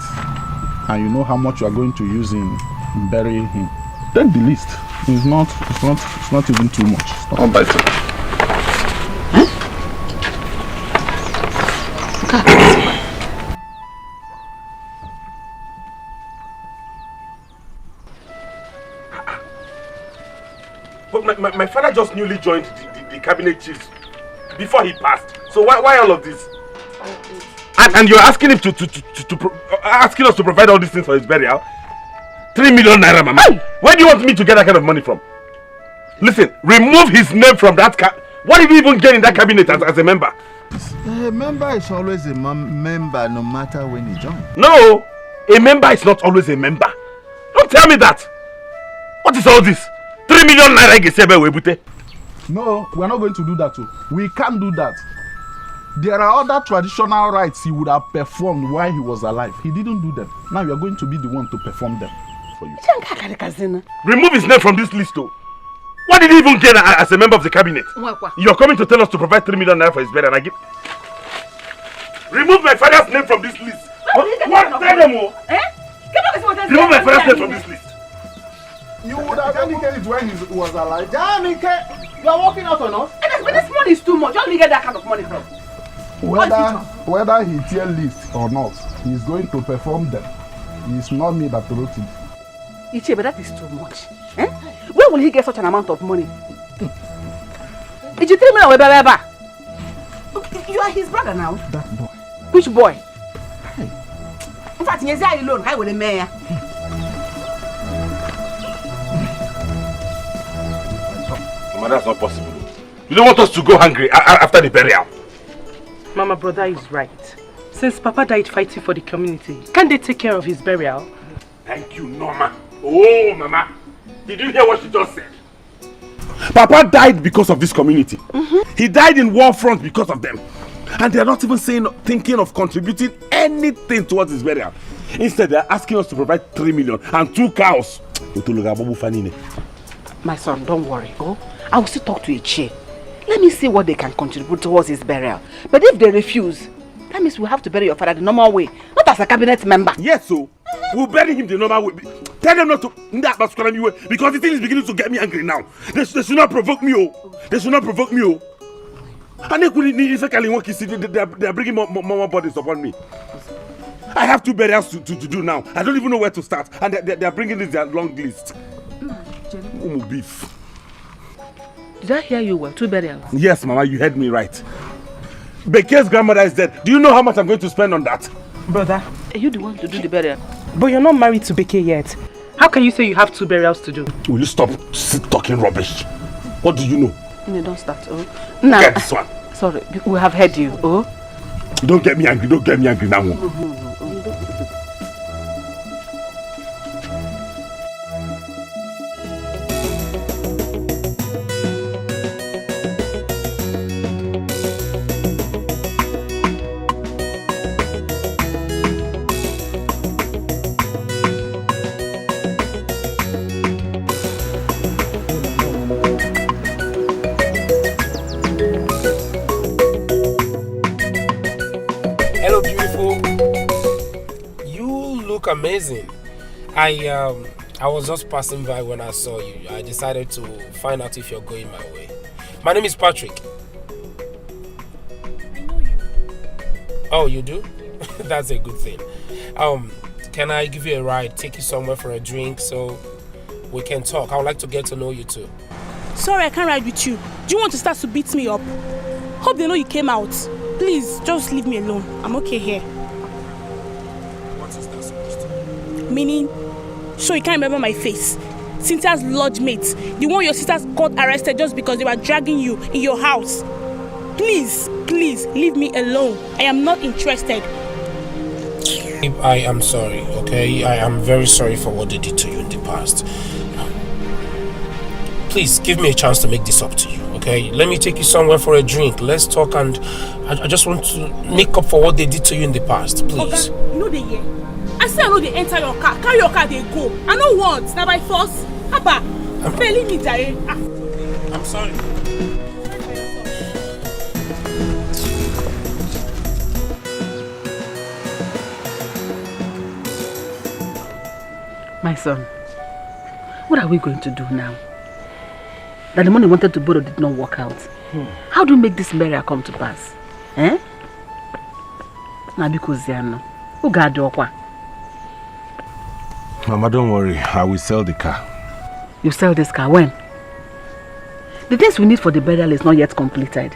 and you know how much you are going to use in burying him. Take the list. It's not even too much. I'll buy it. But my father just newly joined the cabinet chiefs before he passed. So why all of this? And you're asking him asking us to provide all these things for his burial? 3 million naira, mama. Where do you want me to get that kind of money from? Listen, remove his name from that What did he even get in that cabinet as a member? A member is always a member no matter when he joins. No, a member is not always a member. Don't tell me that. What is all this? 3 million naira. No, we are not going to do that too. We can't do that. There are other traditional rites he would have performed while he was alive. He didn't do them. Now you are going to be the one to perform them for you. Remove his name from this list though. What did he even get as a member of the cabinet? You're coming to tell us to provide 3 million naira for his burial and I give... Remove my father's name from this list. What? Tell them all. Remove my father's name from this list. You would have indicated when he was alive. You are walking out on us? But this money is too much. Where do you get that kind of money from? Whether he tear list or not, he's going to perform them. It's not me that wrote it. Ichie, but that is too much. Eh? Where will he get such an amount of money? Did you tell me that? You are his brother now. That boy. Which boy? Hey. In fact, he's there alone. How will the mayor? Mama, that's not possible. You don't want us to go hungry after the burial. Mama, brother is right. Since Papa died fighting for the community, can't they take care of his burial? Thank you, Norma. Oh, Mama. Did you hear what she just said? Papa died because of this community. He died in war front because of them. And they're not even thinking of contributing anything towards his burial. Instead, they're asking us to provide 3 million and 2 cows. My son, don't worry. Oh, I will still talk to Ichie. Let me see what they can contribute towards his burial. But if they refuse, that means we have to bury your father the normal way, not as a cabinet member. Yes, so we'll bury him the normal way. Tell them not to because the thing is beginning to get me angry now. They should not provoke me, oh. They should not provoke me, oh. And they are bringing more bodies upon me. I have 2 burials to do now. I don't even know where to start. And they are bringing this their long list. Beef. Did I hear you well? 2 burials? Yes, Mama, you heard me right. Beke's grandmother is dead. Do you know how much I'm going to spend on that? Brother, are you the one to do the burial? But you're not married to Beke yet. How can you say you have 2 burials to do? Will you stop talking rubbish? What do you know? No, don't start. Oh. Now, get this one. Sorry, we have heard you. Oh. Don't get me angry. Don't get me angry now. Amazing. I was just passing by when I saw you. I decided to find out if you're going my way. My name is Patrick. I know you. Oh, you do? That's a good thing. Can I give you a ride, take you somewhere for a drink so we can talk? I would like to get to know you too. Sorry, I can't ride with you. Do you want to start to beat me up? Hope they know you came out. Please, just leave me alone. I'm okay here. Meaning, so you can't remember my face. Cynthia's lodge mates, the one your sisters got arrested just because they were dragging you in your house. Please, leave me alone. I am not interested. I am sorry, okay? I am very sorry for what they did to you in the past. Please, give me a chance to make this up to you, okay? Let me take you somewhere for a drink. Let's talk, and I just want to make up for what they did to you in the past, please. Okay, you know they hear. I say I know they enter your car. Carry your car, they go. I know once. Now by force. Papa, failing me, Jare. I'm sorry. My son, what are we going to do now? That the money wanted to borrow did not work out. How do we make this burial come to pass? Eh? Now because who got the okwa? Mama, don't worry. I will sell the car. You sell this car when? The things we need for the burial is not yet completed.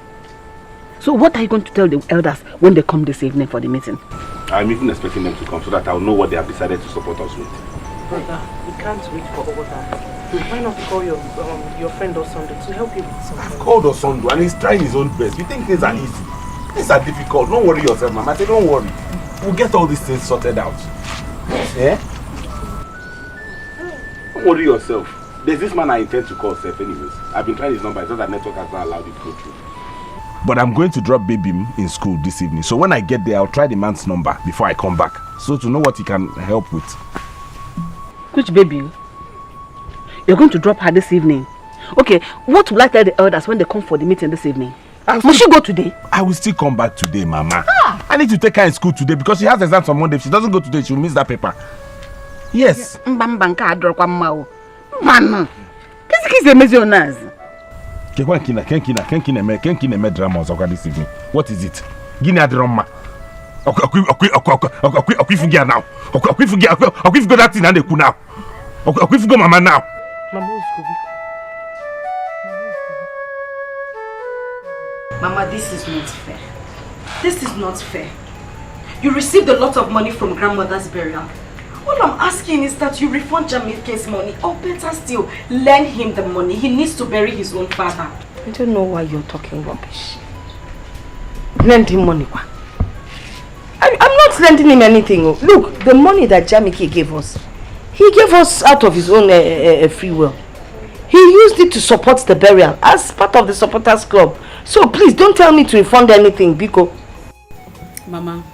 So what are you going to tell the elders when they come this evening for the meeting? I'm even expecting them to come so that I'll know what they have decided to support us with. Brother, we can't wait for all that. Why not call your friend Osondo to help you with something? I've called Osondo and he's trying his own best. You think things are easy? Things are difficult. Don't worry yourself, Mama. I say don't worry. We'll get all these things sorted out. Yeah? Don't worry yourself. There's this man I intend to call Seth anyways. I've been trying his number. It's just that network has not allowed it to go through. But I'm going to drop baby in school this evening. So when I get there, I'll try the man's number before I come back. So to know what he can help with. Which baby? You're going to drop her this evening? Okay, what will I tell the elders when they come for the meeting this evening? Must she go today? I will still come back today, Mama. I need to take her in school today because she has exams on Monday. If she doesn't go today, she'll miss that paper. Yes. This evening. What is it? Guinea drama. Forget now. Forget that thing and they now. Forget Mama now. Mama, this is not fair. This is not fair. You received a lot of money from grandmother's burial. All I'm asking is that you refund Jamaican's money, or better still, lend him the money. He needs to bury his own father. I don't know why you're talking rubbish. Lend him money. I'm not lending him anything. Look, the money that Jamike gave us, he gave us out of his own free will. He used it to support the burial as part of the supporters club. So please don't tell me to refund anything, Biko. Mama,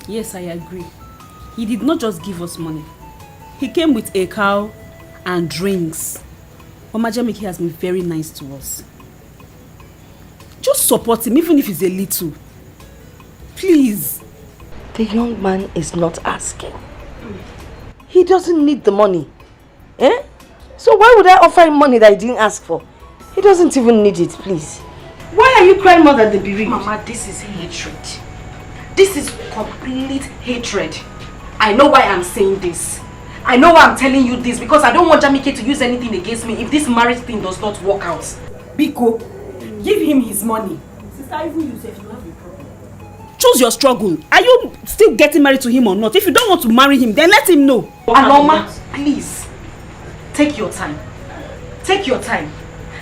yes, I agree. He did not just give us money. He came with a cow and drinks. Mama Jamike has been very nice to us. Just support him, even if it's a little. Please. The young man is not asking. He doesn't need the money. Eh? So why would I offer him money that he didn't ask for? He doesn't even need it, please. Why are you crying more than the bereaved? Mama, this is hatred. This is complete hatred. I know why I'm saying this. I know why I'm telling you this, because I don't want Jamike to use anything against me if this marriage thing does not work out. Biko, give him his money. Sister, even you say you have a problem. Choose your struggle. Are you still getting married to him or not? If you don't want to marry him, then let him know. Aloma, please, take your time. Take your time.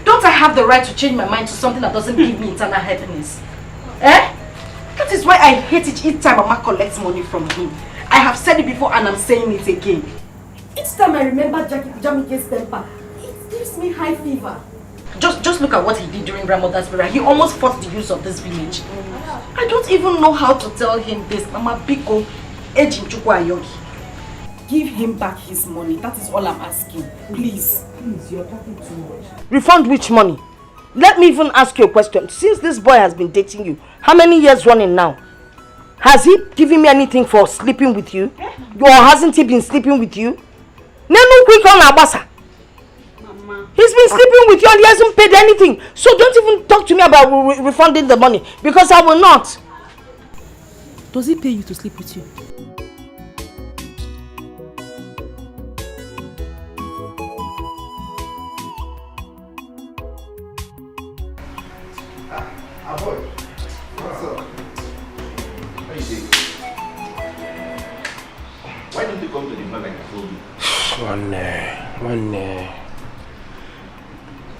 Don't I have the right to change my mind to something that doesn't give me internal happiness? Eh? That is why I hate it each time Mama collects money from him. I have said it before and I'm saying it again. Each time I remember Jamike's temper, it gives me high fever. Just look at what he did during grandmother's burial. He almost forced the use of this village. I don't even know how to tell him this. Mama Biko, Ejim Chukwu Ayogi. Give him back his money. That is all I'm asking. Please. Please, you're talking too much. Refund which money? Let me even ask you a question. Since this boy has been dating you, how many years running now? Has he given me anything for sleeping with you? Or hasn't he been sleeping with you? Nenu quick on Abasa. He's been sleeping with you and he hasn't paid anything. So don't even talk to me about refunding the money, because I will not. Does he pay you to sleep with you? Why don't you come to the man like I told you?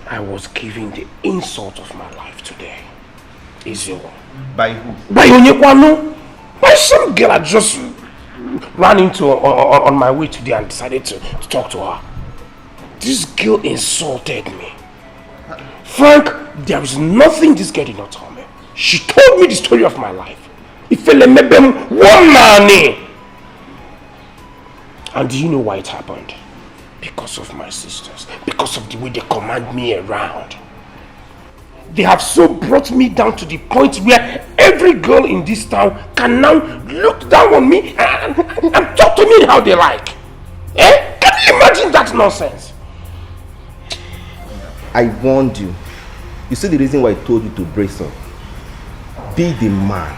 I was giving the insult of my life today. Is you? By who? By Onyekwano. By some girl I just ran into on my way today and decided to talk to her. This girl insulted me. Frank, there is nothing this girl did not tell me. She told me the story of my life. And do you know why it happened? Because of my sisters. Because of the way they command me around. They have so brought me down to the point where every girl in this town can now look down on me and talk to me how they like. Eh? Can Imagine that nonsense. I warned you. You see the reason why I told you to brace up. Be the man.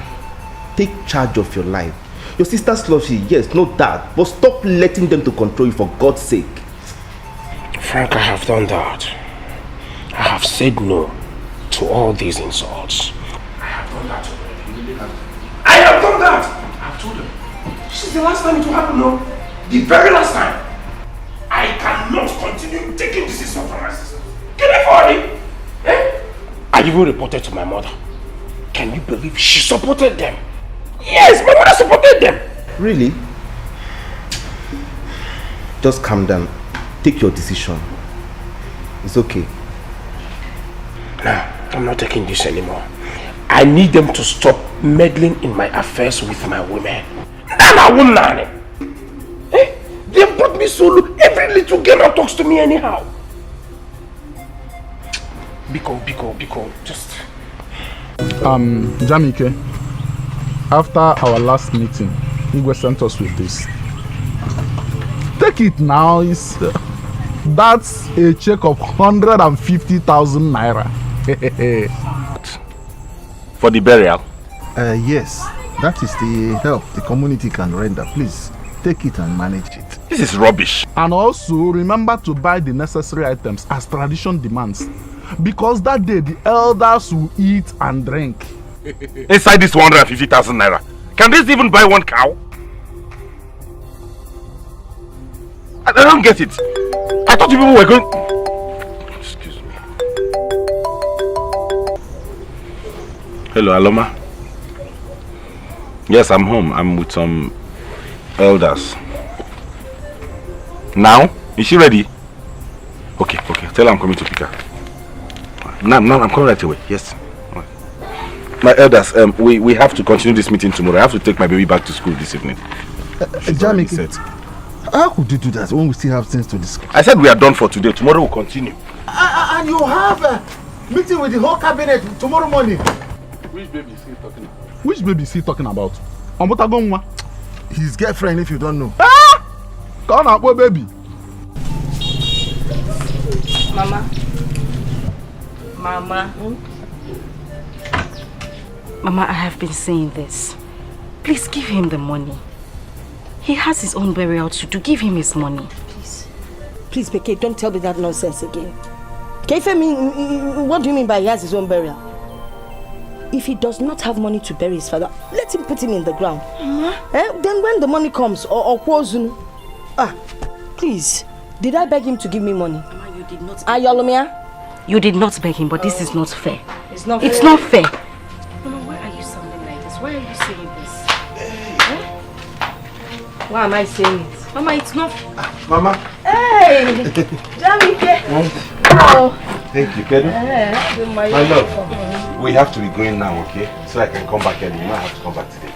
Take charge of your life. Your sisters love you, yes, no doubt. But stop letting them to control you for God's sake. Frank, I have done that. I have said no to all these insults. I have done that already. I have done that! I have told them. This is the last time it will happen, no? The very last time. I cannot continue taking decisions from my sisters. Can I afford it? Eh? I even reported to my mother. Can you believe she supported them? Yes, my mother supported them. Really? Just calm down. Take your decision. It's okay. No, I'm not taking this anymore. I need them to stop meddling in my affairs with my women. Then I won't learn it. Eh? They brought me so low. Every little girl talks to me anyhow. Biko, just... Jamike, after our last meeting, Igwe sent us with this. Take it now. That's a check of 150,000 naira. For the burial? Yes, that is the help the community can render. Please, take it and manage it. This is rubbish. And also, remember to buy the necessary items as tradition demands. Because that day, the elders will eat and drink. Inside this 150,000 naira, can this even buy one cow? I don't get it. I thought you people were going... Excuse me. Hello, Aloma. Yes, I'm home. I'm with some elders. Now? Is she ready? Okay. Tell her I'm coming to pick her. No, I'm coming right away. Yes. My elders, we have to continue this meeting tomorrow. I have to take my baby back to school this evening. Jamike, how could you do that when we still have things to discuss? I said we are done for today. Tomorrow we'll continue. And you have a meeting with the whole cabinet tomorrow morning. Which baby is he talking about? Which baby is he talking about? Omotagongwa? His girlfriend, if you don't know. Ah! Come on, boy, baby. Mama, I have been saying this. Please give him the money. He has his own burial to do. Give him his money. Please, Beke, don't tell me that nonsense again. What do you mean by he has his own burial? If he does not have money to bury his father, let him put him in the ground. Then when the money comes, please, did I beg him to give me money? Mama, you did not. Ayolomia? You did not beg him, but this is not fair. It's not fair. Mama, why are you sounding like this? Why are you saying this? Why am I saying it? Mama, it's not... Mama. Hey! Jamike! Oh. Thank you, Kedu. My love, we have to be going now, okay? So I can come back early. You might have to come back today.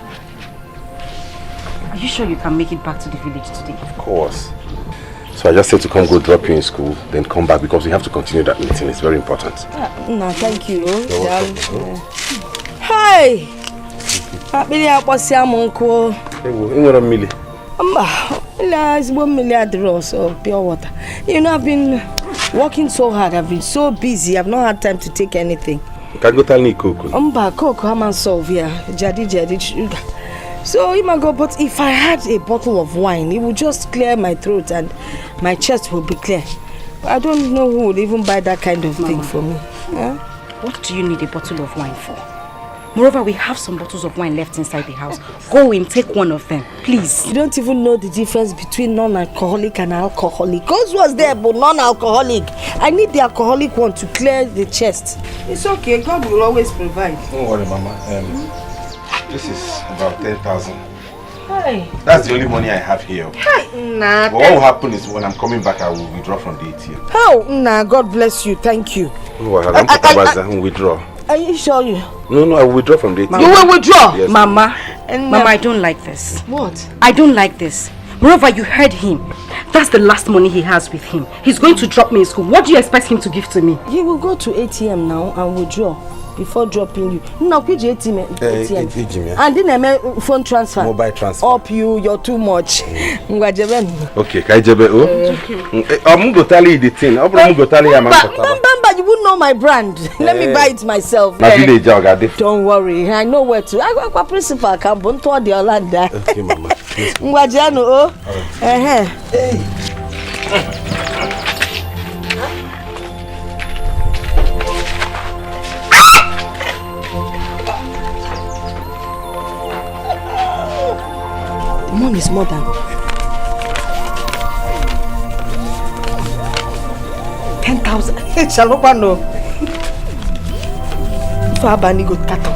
Are you sure you can make it back to the village today? Of course. So I just said to come go drop you in school, then come back because we have to continue that meeting. It's very important. No, thank you. Hi! Pure water. You know, I've been working so hard. I've been so busy. I've not had time to take anything. You can go tell me Coco. Coco, I'm on solve here. Jadi sugar. So, Imago, but if I had a bottle of wine, it would just clear my throat and my chest would be clear. I don't know who would even buy that kind of thing for me. What do you need a bottle of wine for? Moreover, we have some bottles of wine left inside the house. Go in, take one of them, please. You don't even know the difference between non-alcoholic and alcoholic. Cause was there, but non-alcoholic. I need the alcoholic one to clear the chest. It's okay, God will always provide. Don't worry, Mama. This is about 10,000. Hi. That's the only money I have here. Hi, nah. But what will happen is when I'm coming back, I will withdraw from the ATM. Oh, nah, God bless you. Thank you. I will withdraw. Are you sure you? No, I will withdraw from the ATM. You will withdraw? Yes. Mama, I don't like this. What? I don't like this. Moreover, you heard him. That's the last money he has with him. He's going to drop me in school. What do you expect him to give to me? He will go to ATM now and withdraw. before dropping you. No, could you ATM? And then phone transfer. Mobile transfer. Up you're too much. Okay, Kaijebe. I'm going to tell you the thing. I'm going to tell you Bamba, you wouldn't know my brand. Let me buy it myself. Don't worry, I know where to. I got a principal. I can't bond to the Orlando. Okay, Mama. Ngwajano, Hey. Mom is more than 10,000. Shalopa no. For Abani go tato.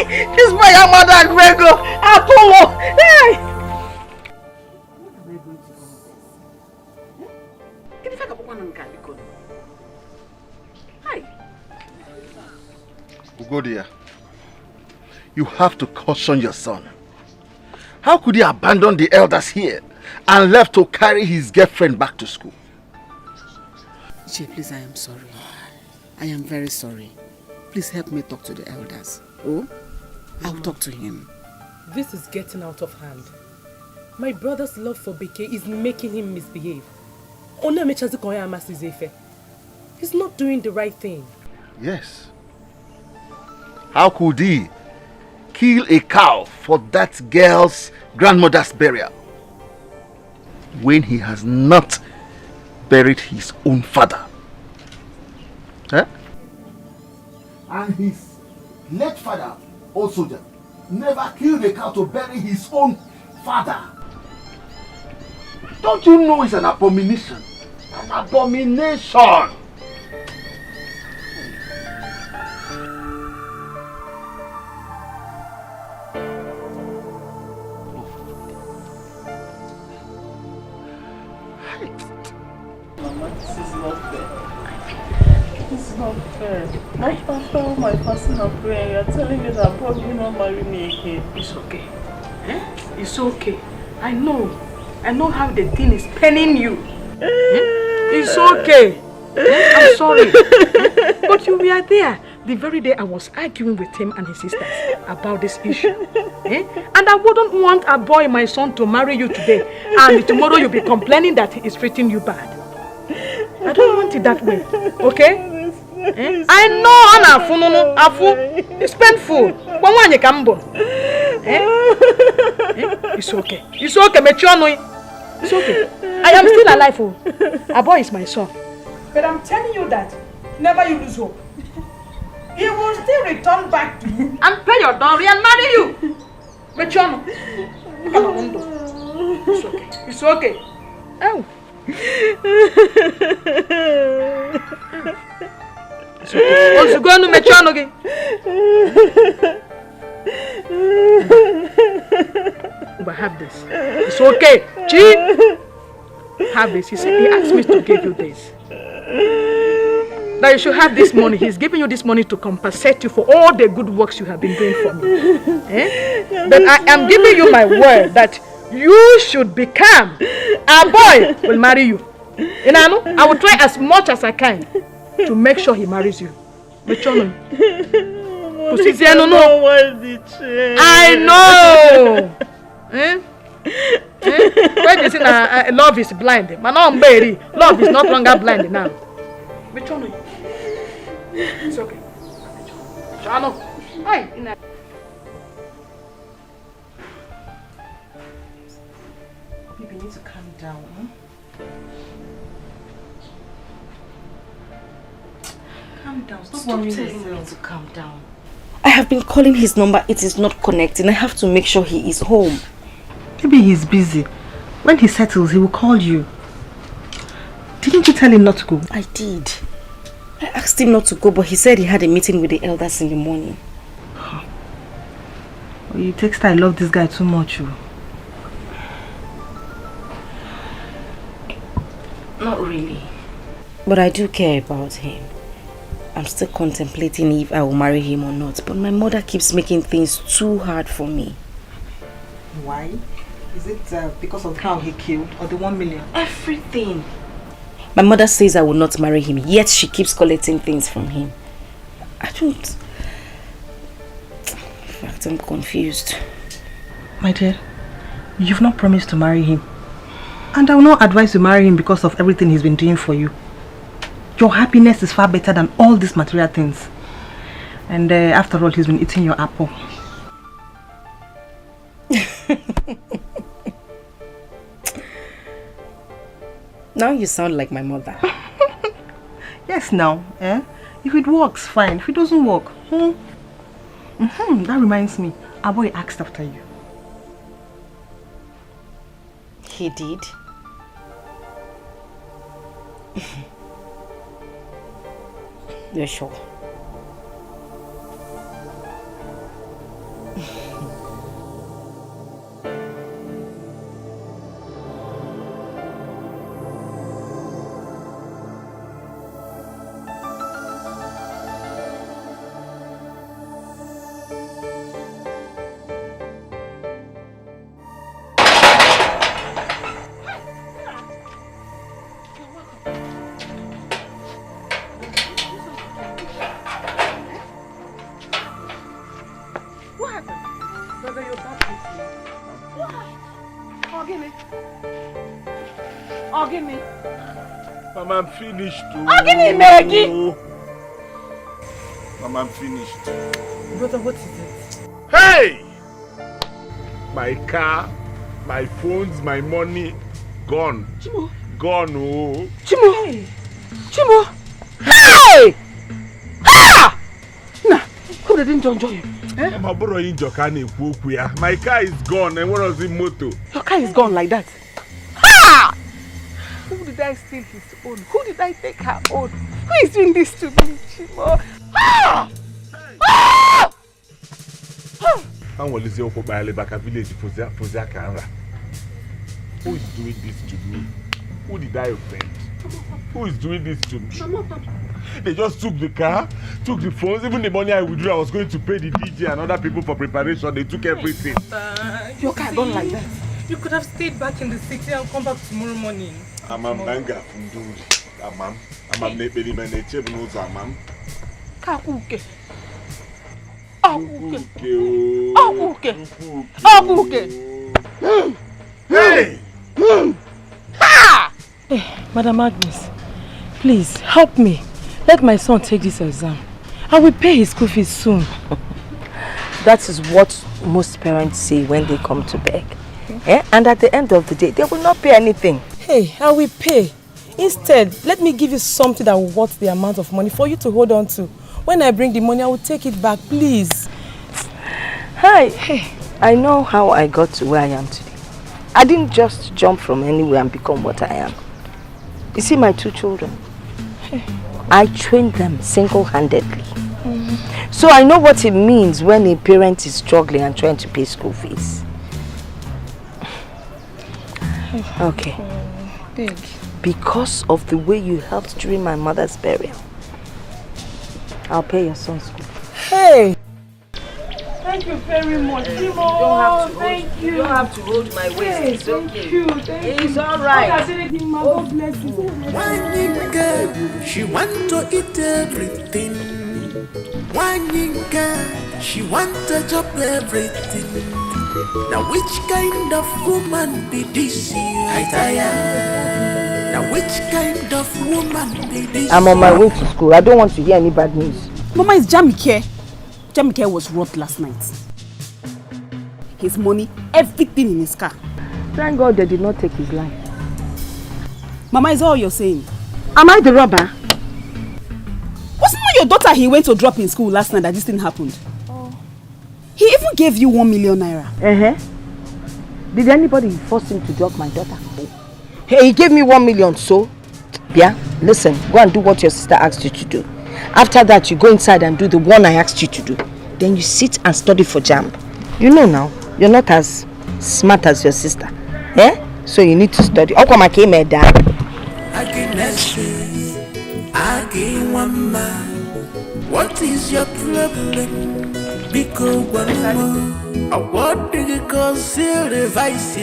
50. This boy your mother and Grego. Apollo. Hey. Ugodia, you have to caution your son. How could he abandon the elders here and left to carry his girlfriend back to school? Che, please, I am sorry. I am very sorry. Please help me talk to the elders. Oh, I'll talk to him. This is getting out of hand. My brother's love for Beke is making him misbehave. He's not doing the right thing. Yes. How could he kill a cow for that girl's grandmother's burial when he has not buried his own father? Huh? And his late father, also, never killed a cow to bury his own father. Don't you know it's an abomination? An abomination! After all my fasting and prayer, you're telling me that probably will not marry me again. It's okay. It's okay. I know how the thing is paining you. It's okay. I'm sorry. But you were there the very day I was arguing with him and his sisters about this issue. And I wouldn't want a boy, my son, to marry you today. And tomorrow you'll be complaining that he is treating you bad. I don't want it that way. Okay? I know it's painful. It's okay. It's okay, it's okay. I am still alive. A boy is my son. But I'm telling you that never you lose hope. He will still return back to you and pay your dowry and marry you. It's okay. It's okay. Oh. It's okay. Also go to Mechano again. But have this. It's okay. Chi, have this. He asked me to give you this. That you should have this money. He's giving you this money to compensate you for all the good works you have been doing for me. But I am giving you my word that you should become a boy will marry you. You know, I will try as much as I can to make sure he marries you. I know. When you say love is blind, but now love is not longer blind now. It's okay. Chano. Hi. You need to calm down. Calm down. Stop telling me to calm down. I have been calling his number. It is not connecting. I have to make sure he is home. Maybe he's busy. When he settles, he will call you. Didn't you tell him not to go? I did. I asked him not to go, but he said he had a meeting with the elders in the morning. Well, you text I love this guy too much. Not really. But I do care about him. I'm still contemplating if I will marry him or not. But my mother keeps making things too hard for me. Why? Is it because of how he killed or the 1 million? Everything. My mother says I will not marry him, yet she keeps collecting things from him. I don't... In fact, I'm confused. My dear, you've not promised to marry him. And I will not advise you marry him because of everything he's been doing for you. Your happiness is far better than all these material things. And after all, he's been eating your apple. Now you sound like my mother. Yes, now. If it works, fine. If it doesn't work, that reminds me. Our boy asked after you. He did? You're sure? Mama, I'm finished too. Oh, give me Maggie! Mama, I'm finished. Brother, what is it? Hey! My car, my phones, my money, gone. Chimo. Gone, oh. Chimo! Hey. Chimo! Hey! Ah! Nah, hope they didn't enjoy you. My brother in Jokane, my car is gone, and what was the motto? Your car is gone like that. Ha! Who did I steal his own? Who did I take her own? Who is doing this to me, Chimo? Ah! Ah! I want to say, Okobayalebaka village for Kanra. Who is doing this to me? Who did I offend? Who is doing this to me? They just took the car, took the phones, even the money I withdrew. I was going to pay the DJ and other people for preparation. They took everything. Your car gone like that. You could have stayed back in the city and come back tomorrow morning. I'm a manga from Duri. I'm a nepeli manager, knows a man. Kakuke. Akuke. Akuke. Hey! Ha! Hey, Madam Agnes, please help me. Let my son take this exam. I will pay his school fees soon. That is what most parents say when they come to beg. And at the end of the day, they will not pay anything. Hey, I will pay. Instead, let me give you something that will worth the amount of money for you to hold on to. When I bring the money, I will take it back, please. Hi. Hey, I know how I got to where I am today. I didn't just jump from anywhere and become what I am. You see my 2 children? Hey. I trained them single-handedly. So I know what it means when a parent is struggling and trying to pay school fees. Okay. Big. Because of the way you helped during my mother's burial, I'll pay your son's school. Hey! Thank you very much, Timo. You don't have to hold my waist. It's okay. It's all right. God bless you. One girl, she want to eat everything. One girl, she want to chop everything. Now which kind of woman be this? I tire. Now which kind of woman be this? I'm on my way to school. I don't want to hear any bad news. Mama, it's Jamike. Jamike was robbed last night. His money, everything in his car. Thank God they did not take his life. Mama, is that all you're saying? Am I the robber? Wasn't it your daughter he went to drop in school last night that this thing happened? Oh. He even gave you 1 million naira. Did anybody force him to drop my daughter? Hey, he gave me 1 million, so... Yeah, listen, go and do what your sister asked you to do. After that, you go inside and do the one I asked you to do. Then you sit and study for JAMB. You know now, you're not as smart as your sister. So you need to study. What is your problem? Because I want to conceal the vice.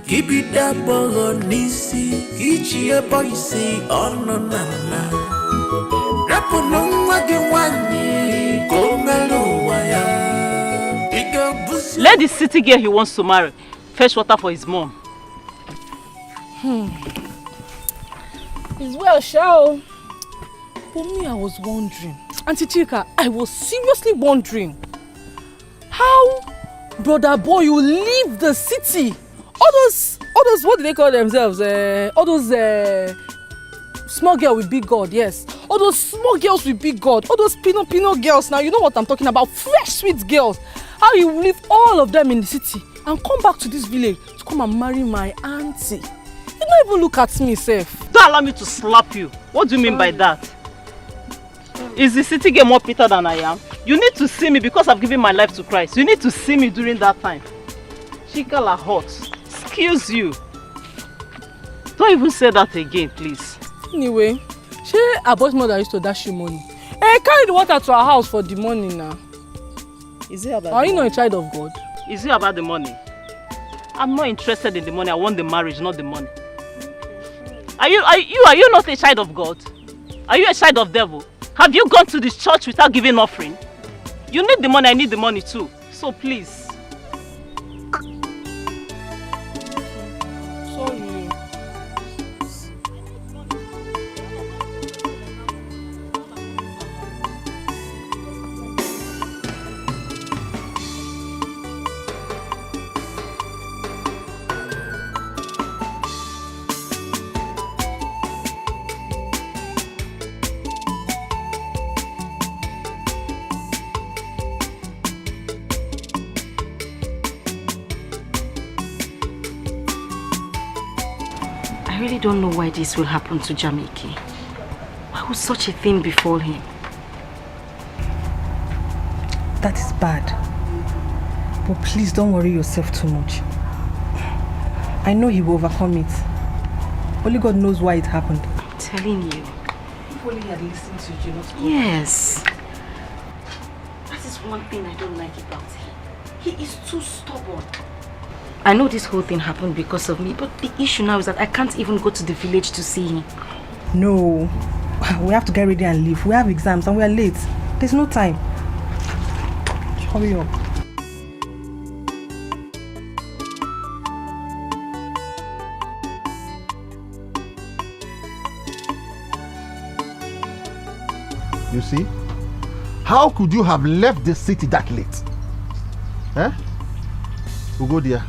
Keep it up on nisi, ichi a boy say on no nana. Rapo no wage wani, kongalo waya. Let the city girl he wants to marry fetch water for his mom. It's well, shall. For me, I was wondering. Auntie Chika, I was seriously wondering how brother boy you leave the city. All those, what do they call themselves? All those small girl with big God, yes. All those small girls with big God. All those pino girls. Now you know what I'm talking about. Fresh, sweet girls. How you leave all of them in the city and come back to this village to come and marry my auntie. You don't even look at me, safe. Don't allow me to slap you. What do you mean by that? Is the city girl more bitter than I am? You need to see me because I've given my life to Christ. You need to see me during that time. Chika la hot. Excuse you. Don't even say that again, please. Anyway, she her boy's mother used to dash you money. Hey, carry the water to her house for the money now. Is it about Are you not a child of God? Is it about the money? I'm not interested in the money. I want the marriage, not the money. Are you not a child of God? Are you a child of devil? Have you gone to this church without giving offering? You need the money, I need the money too. So please. Sorry. I really don't know why this will happen to Jamike. Why would such a thing befall him? That is bad. But please don't worry yourself too much. I know he will overcome it. Only God knows why it happened. I'm telling you. If only he had listened to you, not to Yes. That is one thing I don't like about him. He is too stubborn. I know this whole thing happened because of me, but the issue now is that I can't even go to the village to see him. No. We have to get ready and leave. We have exams and we are late. There's no time. Hurry up. You see? How could you have left the city that late? Eh? Ugo dear,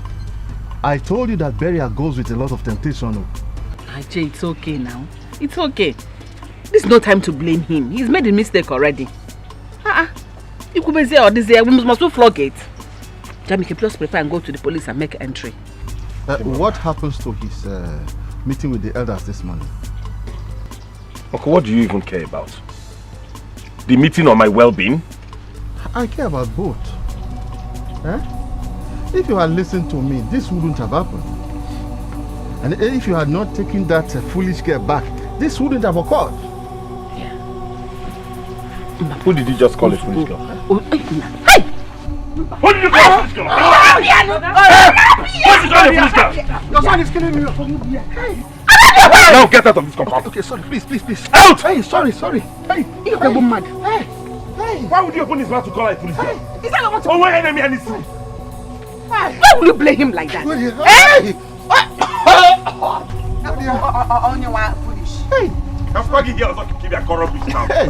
I told you that burial goes with a lot of temptation. Ajay, it's okay now. It's okay. This is no time to blame him. He's made a mistake already. You could be there or this there. We must flog it. Jamike, please prepare and go to the police and make entry. What happens to his meeting with the elders this morning? Okay, what do you even care about? The meeting or my well-being? I care about both. Eh? If you had listened to me, this wouldn't have happened. And if you had not taken that foolish girl back, this wouldn't have occurred. Yeah. Who did you just call a foolish girl? Hey! Who did you call a foolish girl? What's the call a foolish girl? Your son is killing me. Hey! Now get out of this compound. Okay, sorry, please. Out! Hey, sorry. Hey, you got a mad. Hey! Why would you open his mouth to call her a foolish girl? Is that what? Oh, my enemy and his son. Why will you blame him like that? Hey! On your wife, foolish. Hey! I'm fucking here, so keep your corrupt bitch now. Hey!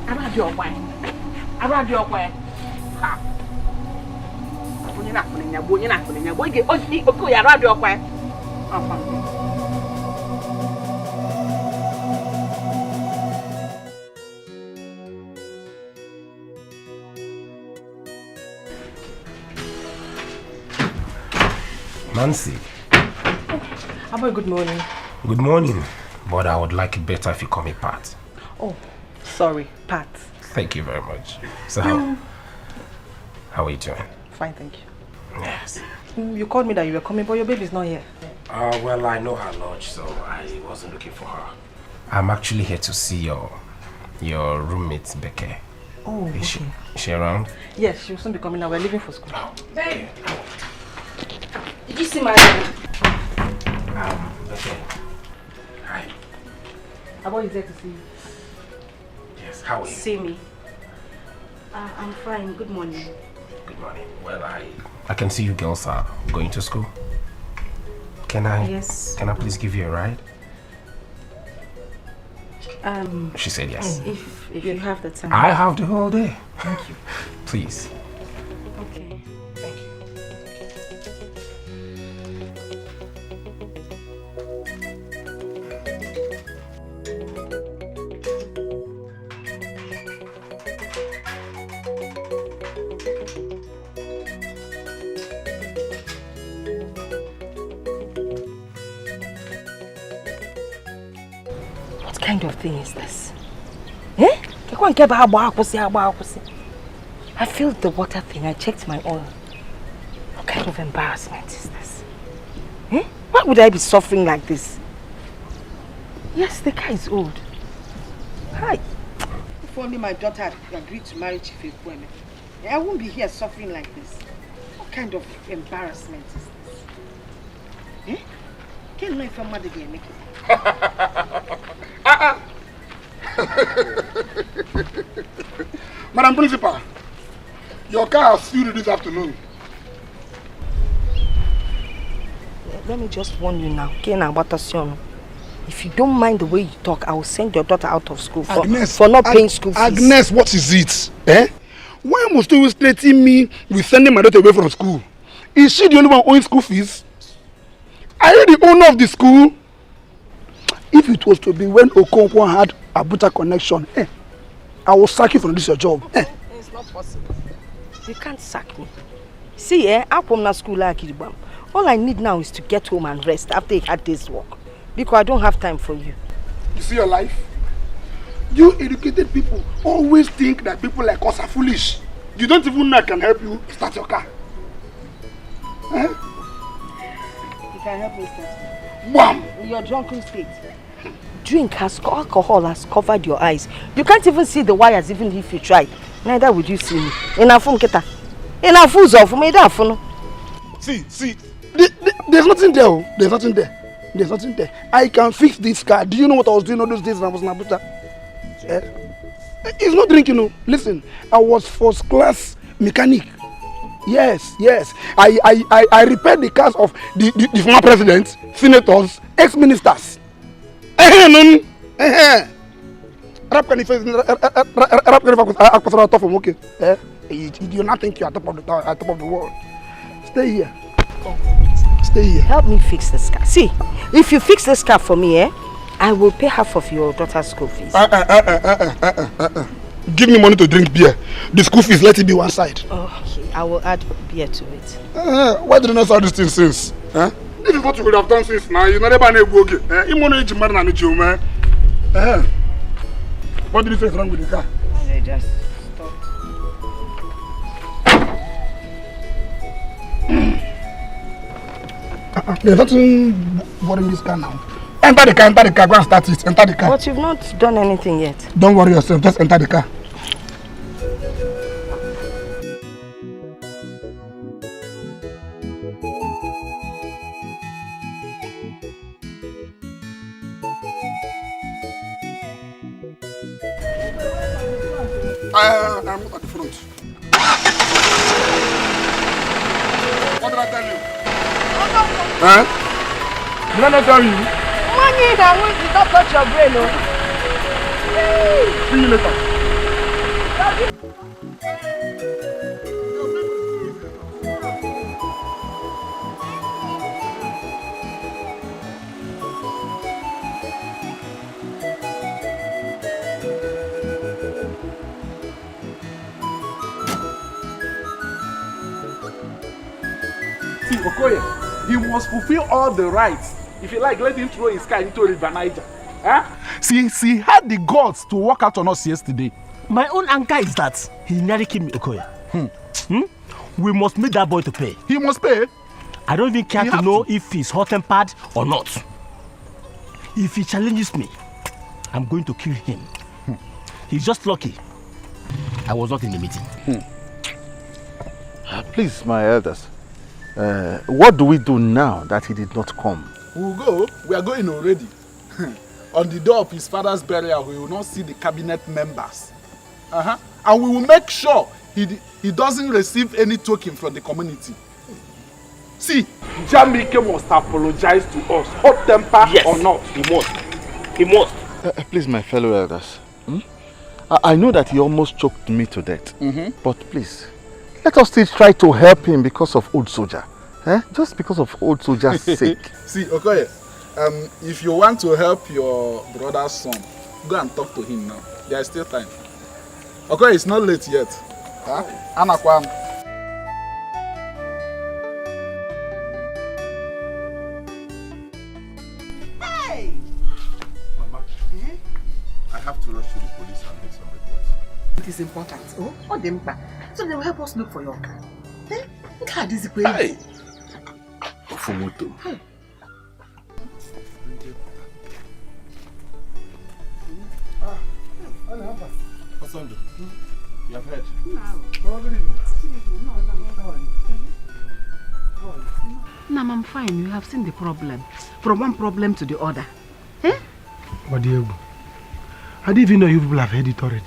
Around your way. Around your way. You're not putting your boy. You're not putting your boy. Okay, around your way. Nancy. Abba, good morning. Good morning. But I would like it better if you call me Pat. Oh, sorry, Pat. Thank you very much. So how are you doing? Fine, thank you. Yes. You called me that you were coming, but your baby's not here. Well, I know her lodge, so I wasn't looking for her. I'm actually here to see your roommate, Beke. Oh, okay. Is she around? Yes, she will soon be coming now. We're leaving for school. Babe! Did you see my... Okay. Hi. Abo is there to see you. Yes, how are you? See me. I'm fine. Good morning. Good morning. Well, I can see you girls are going to school. Can I? Yes. Can I please give you a ride? She said yes. If you have the time. I have the whole day. Thank you. Please. Okay. Thank you. What kind of thing is this? I filled the water thing. I checked my oil. What kind of embarrassment is this? Why would I be suffering like this? Yes, the guy is old. Hi. If only my daughter had agreed to marry Chief Ekweme, I won't be here suffering like this. What kind of embarrassment is this? Can't know if I'm mad again, make it. Madam Principal, your car has filled this afternoon. Let me just warn you now. If you don't mind the way you talk, I will send your daughter out of school for not paying school fees. Agnes, what is it? Why must you always threaten me with sending my daughter away from school? Is she the only one owing school fees? Are you the owner of the school? If it was to be when Okonkwo had a better connection, I will sack you from this your job. It's not possible. You can't sack me. See, I'm from the school like Idibam. All I need now is to get home and rest after a hard day's work. Because I don't have time for you. You see your life? You educated people always think that people like us are foolish. You don't even know I can help you start your car. You can help me start. Bam! In your drunken state. Alcohol has covered your eyes. You can't even see the wires even if you try. Neither would you see me. See, there's nothing there. There's nothing there. I can fix this car. Do you know what I was doing all those days when I was in Abuja? It's not drinking, no. Listen, I was first class mechanic. Yes. I repaired the cars of the former presidents, senators, ex-ministers. Okay. You not think you're at top of the world. Stay here. Stay here. Help me fix this car. See, if you fix this car for me, I will pay half of your daughter's school fees. Give me money to drink beer. The school fees, let it be one side. Okay, I will add beer to it. Why did you not start this thing since? This is what you could have done since now. You know never know go get. What did you say is wrong with the car? They just stopped. There's nothing worrying this car now. Enter the car, go and start it. Enter the car. But you've not done anything yet. Don't worry yourself, just enter the car. I'm not at the front. What did I tell you? Did I not tell you? Money that did not touch your brain, no. See you later. See, Okoye, he must fulfill all the rights. If you like, let him throw his car into River Niger. See, he had the guts to walk out on us yesterday. My own anger is that he nearly killed me, Okoye. We must make that boy to pay. He must pay? I don't even care to know if he's hot-tempered or not. If he challenges me, I'm going to kill him. He's just lucky I was not in the meeting. Please, my elders, what do we do now that he did not come? We'll go. We are going already. On the door of his father's burial, we will not see the cabinet members. And we will make sure he doesn't receive any token from the community. See, Jamike must apologize to us, hot temper or not. He must. He must. Please, my fellow elders, I know that he almost choked me to death. But please, let us still try to help him because of old soldier. Just because of old soldier's sake. See, Okoye, if you want to help your brother's son, go and talk to him now. There is still time. Okoye, it's not late yet. Anakwan. Hey! Mama, I have to rush to the police and make some reports. It is important. Oh, them back. So they will help us look for your car. Look at this way. Hey! Fumoto. Osando, you have heard? Nam, I'm fine. You have seen the problem. From one problem to the other. But Diego, I didn't even know you people have heard it already.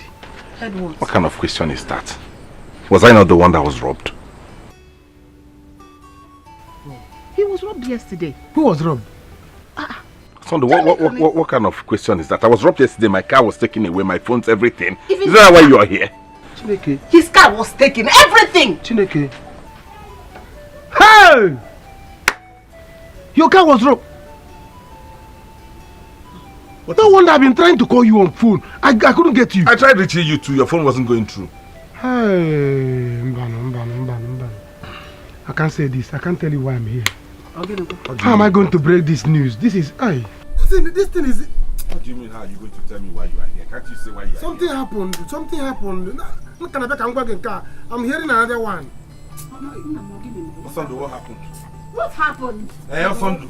Heard what? What kind of question is that? Was I not the one that was robbed? He was robbed yesterday. Who was robbed? Sunday, what kind of question is that? I was robbed yesterday, my car was taken away, my phones, everything. Is that why you are here? Chineke. His car was taken. Everything. Chineke. Hey! Your car was robbed. No wonder I've been trying to call you on phone. I couldn't get you. I tried reaching you too. Your phone wasn't going through. Hey, Mbano. I can't say this. I can't tell you why I'm here. How am I going to break this news? This is this thing is. What do you mean? How are you going to tell me why you are here? Can't you say why you are Something here? happened. Something happened. I'm hearing another one. Osando, what happened? What happened? Hey, Osando.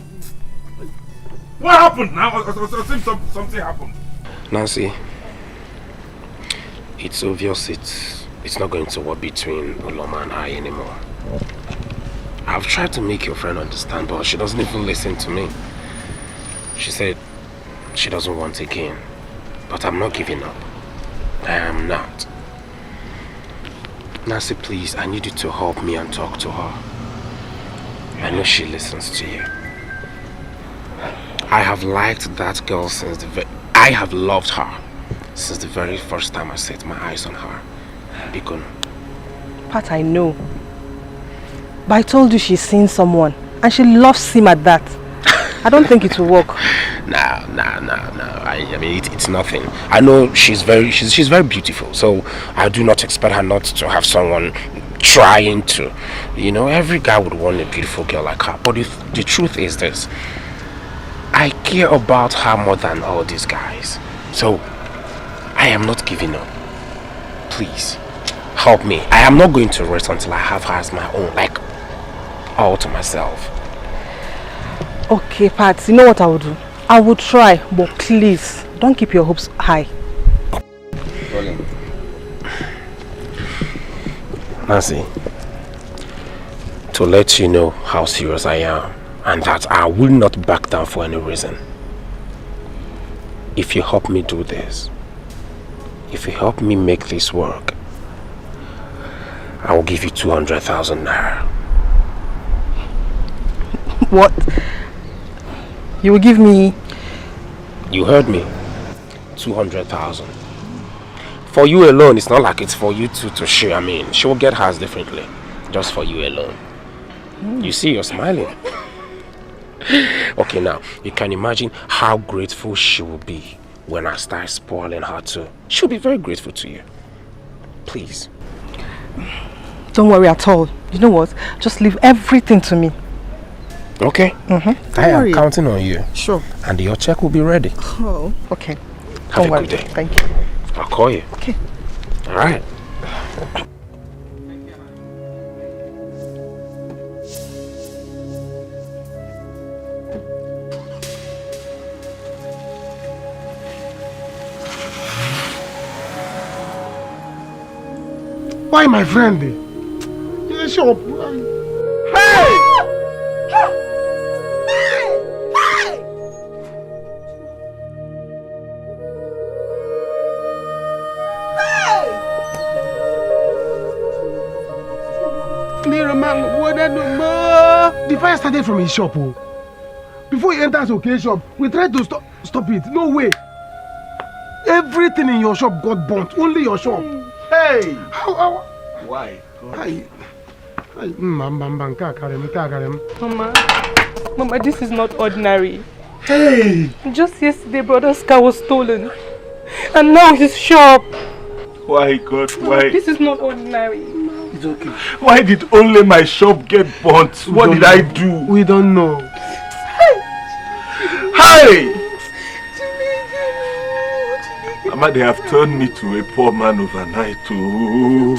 What happened now? Something happened. Nancy, it's obvious it's not going to work between Uloma and I anymore. I've tried to make your friend understand, but she doesn't even listen to me. She said she doesn't want again, but I'm not giving up. I am not. Nancy, please, I need you to help me and talk to her. I know she listens to you. I have liked that girl since I have loved her since the very first time I set my eyes on her. Bikon. Pat, I know. But I told you she's seen someone and she loves him at that. I don't think it will work. No. I mean, it's nothing. I know she's very beautiful, so I do not expect her not to have someone trying to. You know, every guy would want a beautiful girl like her. But the truth is this. I care about her more than all these guys. So, I am not giving up. Please, help me. I am not going to rest until I have her as my own, like, all to myself. Okay, Pat, you know what I will do? I will try, but please, don't keep your hopes high. Nancy, to let you know how serious I am and that I will not back down for any reason. If you help me do this, if you help me make this work, I will give you 200,000 naira. What? You will give me? You heard me. 200,000. For you alone, it's not like it's for you two to share. I mean, she will get hers differently. Just for you alone. You see, you're smiling. Okay, now, you can imagine how grateful she will be when I start spoiling her too. She'll be very grateful to you. Please. Don't worry at all. You know what? Just leave everything to me. Okay. I am counting on you. Sure. And your check will be ready. Oh, okay. Have Don't a worry. good day. Thank you. I'll call you. Okay. All right. Why, my friend? Yeah, shop. Hey! The fire started from his shop. Oh. Before he enters okay shop, we tried to stop it. No way. Everything in your shop got burnt. Only your shop. Hey! How? Why? Mama, this is not ordinary. Hey! Just yesterday, brother's car was stolen. And now his shop. Why, God? Why? This is not ordinary. It's okay. Why did only my shop get burnt? What did I do? We don't know. Hey! Mama, they have turned me to a poor man overnight too.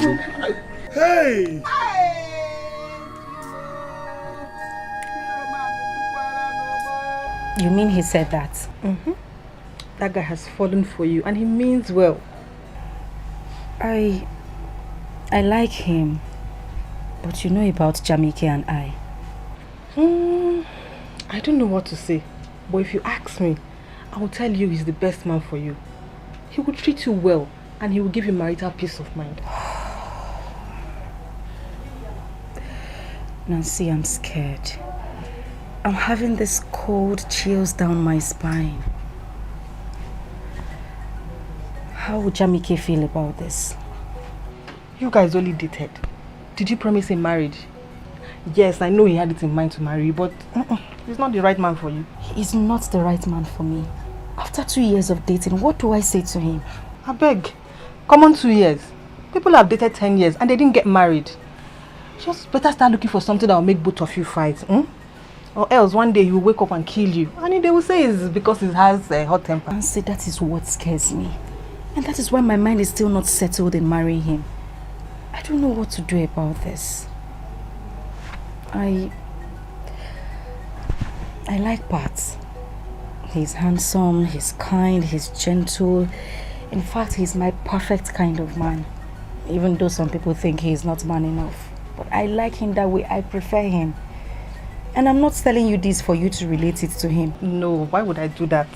Hey! You mean he said that? Mm-hmm. That guy has fallen for you and he means well. I like him. But you know about Jamike and I. I don't know what to say. But if you ask me, I will tell you he's the best man for you. He will treat you well and he will give you marital peace of mind. Nancy, I'm scared. I'm having this cold chills down my spine. How would Jamike feel about this? You guys only dated. Did you promise him marriage? Yes, I know he had it in mind to marry you, but he's not the right man for you. He's not the right man for me. After 2 years of dating, what do I say to him? I beg. Come on, 2 years. People have dated 10 years and they didn't get married. Just better start looking for something that will make both of you fight. Or else one day he will wake up and kill you. And they will say it's because he has a hot temper. And say that is what scares me. And that is why my mind is still not settled in marrying him. I don't know what to do about this. I like Pat. He's handsome, he's kind, he's gentle. In fact, he's my perfect kind of man. Even though some people think he's not man enough. But I like him that way, I prefer him. And I'm not telling you this for you to relate it to him. No, why would I do that?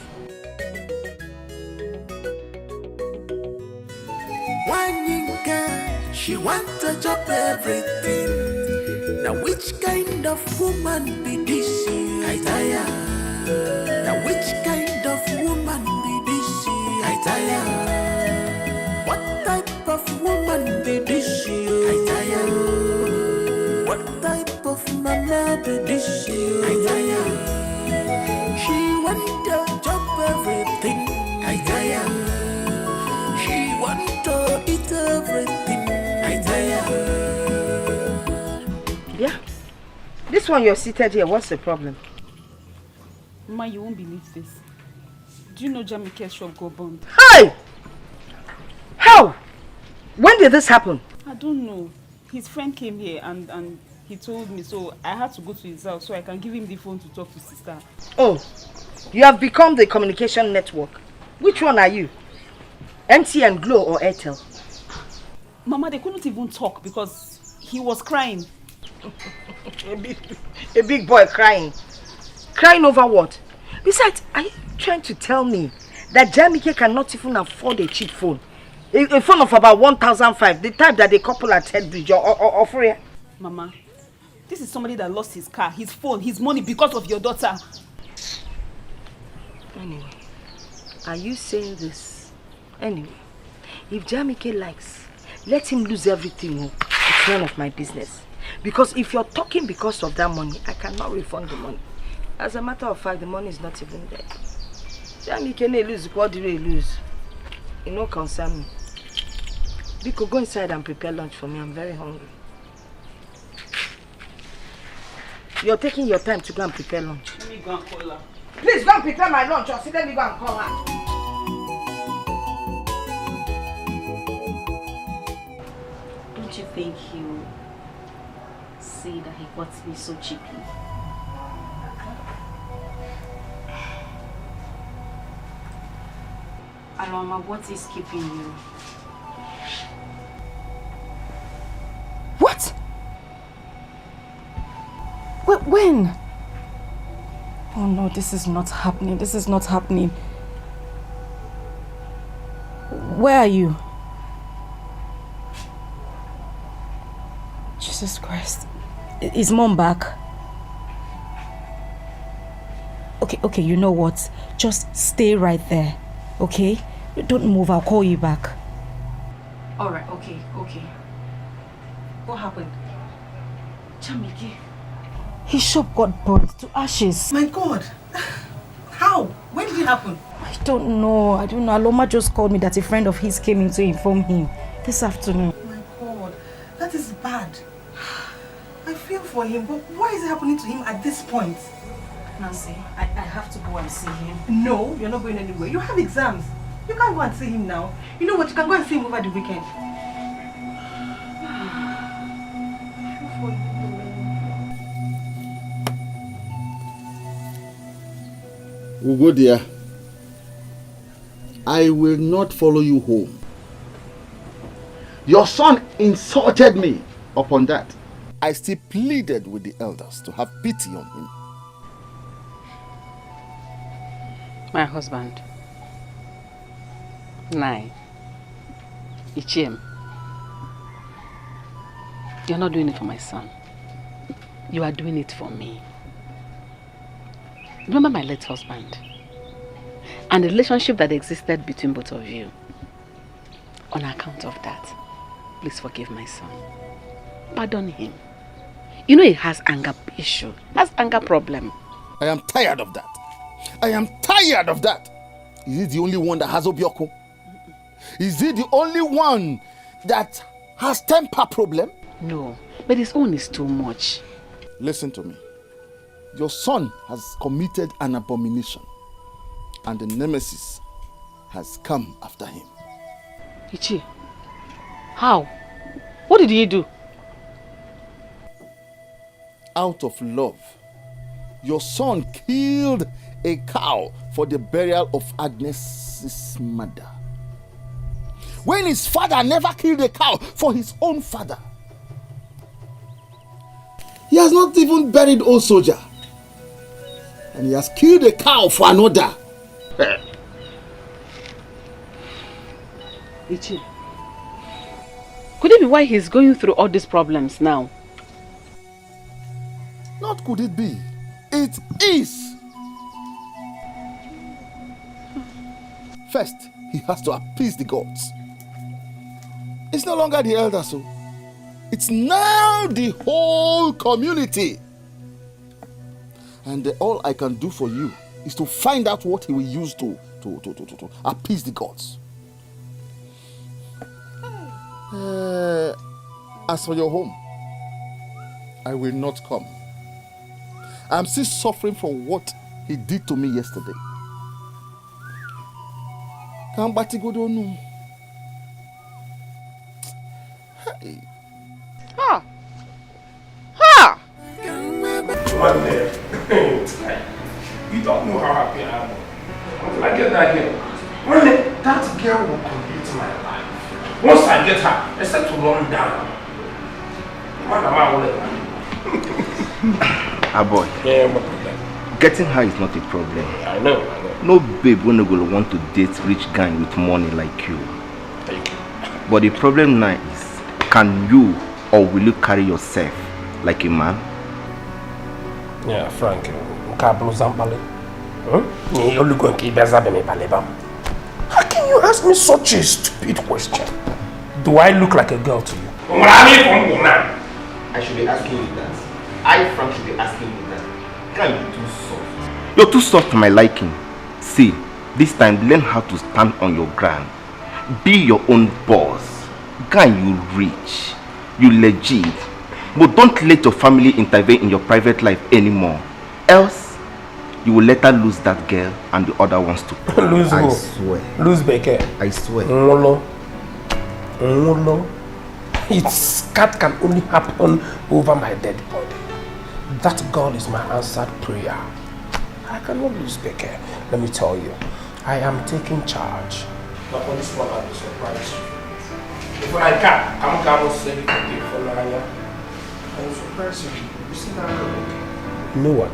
She wants to chop everything. Now which kind of woman be this? I tire. Now which kind of woman be this? I tire. What type of woman be this? I tire. What type of mama be this? I tire. She wants to chop everything. I tire. She wants to eat everything. Yeah. This one you're seated here, what's the problem? Mama, you won't believe this. Do you know Jamike's shop got burned? Hey! How? When did this happen? I don't know. His friend came here and he told me, so I had to go to his house so I can give him the phone to talk to sister. Oh, you have become the communication network. Which one are you? MTN, Glo or Airtel? Mama, they couldn't even talk because he was crying. a big boy crying. Crying over what? Besides, are you trying to tell me that Jamike cannot even afford a cheap phone? A phone of about 1,500, the type that the couple at Headbridge or Freya? Mama, this is somebody that lost his car, his phone, his money because of your daughter. Anyway, are you saying this? Anyway, if Jamike likes, let him lose everything. It's none of my business. Because if you're talking because of that money, I cannot refund the money. As a matter of fact, the money is not even there. Jamike may lose, what do they lose? It no concern me. Biko, go inside and prepare lunch for me. I'm very hungry. You're taking your time to go and prepare lunch. Let me go and call her. Please go and prepare my lunch or see let me go and call her. Don't you think he'll say that he got me so cheaply? Aloma, what is keeping you? When? Oh no, this is not happening. This is not happening. Where are you? Jesus Christ. Is Mom back? Okay, you know what? Just stay right there, okay? Don't move, I'll call you back. Alright, okay. What happened? Chamiki. His shop got burnt to ashes. My God! How? When did it happen? I don't know. Aloma just called me that a friend of his came in to inform him this afternoon. My God, that is bad. I feel for him, but why is it happening to him at this point? Nancy, I have to go and see him. No, you're not going anywhere. You have exams. You can't go and see him now. You know what? You can go and see him over the weekend. Ugo dear, I will not follow you home. Your son insulted me upon that. I still pleaded with the elders to have pity on him. My husband. Nai. Ichiem. You're not doing it for my son. You are doing it for me. Remember my late husband and the relationship that existed between both of you. On account of that, please forgive my son. Pardon him. You know he has anger issue, has anger problem. I am tired of that. I am tired of that. Is he the only one that has obioko? Is he the only one that has temper problem? No, but his own is too much. Listen to me. Your son has committed an abomination and the nemesis has come after him. Ichi, how? What did he do? Out of love, your son killed a cow for the burial of Agnes's mother. When his father never killed a cow for his own father. He has not even buried old soldier. And he has killed a cow for another. Ichi, could it be why he's going through all these problems now? Not could it be. It is. First, he has to appease the gods. It's no longer the elders, so it's now the whole community. And all I can do for you is to find out what he will use to appease the gods. As for your home, I will not come. I'm still suffering from what he did to me yesterday. Hey. Ha! Ha! One day, you don't know how happy I am. Until I get that girl. One day, that girl will complete my life. Once I get her, I start to run down. Boy. Yeah, what problem? Getting her is not a problem. I know. No babe will want to date rich guy with money like you. Thank you. But the problem now is, can you or will you carry yourself like a man? Yeah, Frank. How can you ask me such a stupid question? Do I look like a girl to you? I should be asking you that. I, Frank, should be asking you that. Can't you be too soft? You're too soft to my liking. See, this time learn how to stand on your ground. Be your own boss. Guy, you rich. You legit. But don't let your family intervene in your private life anymore. Else, you will later lose that girl and the other ones too. Lose I who? swear. Lose Becker. I swear. That can only happen over my dead body. That God is my answered prayer. I cannot lose Becker. Let me tell you, I am taking charge. Not on this one, I will surprise you. If I can, I'm going to say it for Nanya. I will surprise you. You see that girl? You know what?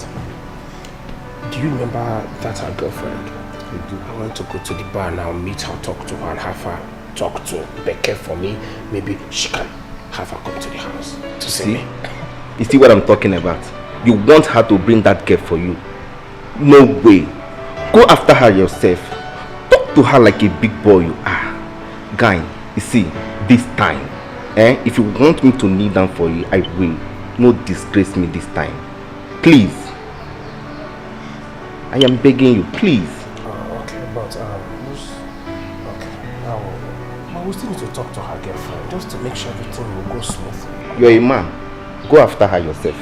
Do you remember that our girlfriend? I want to go to the bar now, meet her, talk to her, and have her talk to Becky for me. Maybe she can have her come to the house to see me. You see what I'm talking about? You want her to bring that girl for you? No way. Go after her yourself. Talk to her like a big boy you are. Guy, you see, this time, if you want me to kneel down for you, I will. No disgrace me this time. Please. I am begging you, please. Okay, but we still need to talk to her girlfriend just to make sure everything will go smoothly. You're a man. Go after her yourself.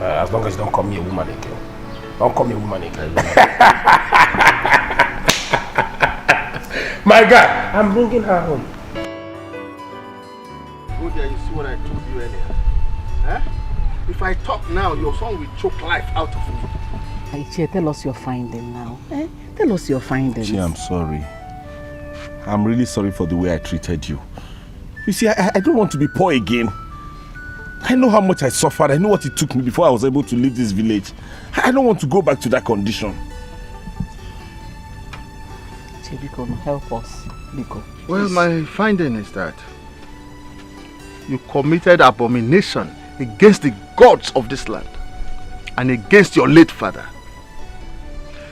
As long as you don't call me a woman again. Don't call me a woman again. My God, I'm bringing her home. Go there, you see what I told you earlier. Huh? If I talk now, your son will choke life out of me. Ichie, tell us your finding now. Tell us your findings. Ichie, I'm sorry. I'm really sorry for the way I treated you. You see, I don't want to be poor again. I know how much I suffered. I know what it took me before I was able to leave this village. I don't want to go back to that condition. Biko, help us. Biko. Well, my finding is that you committed abomination against the gods of this land and against your late father.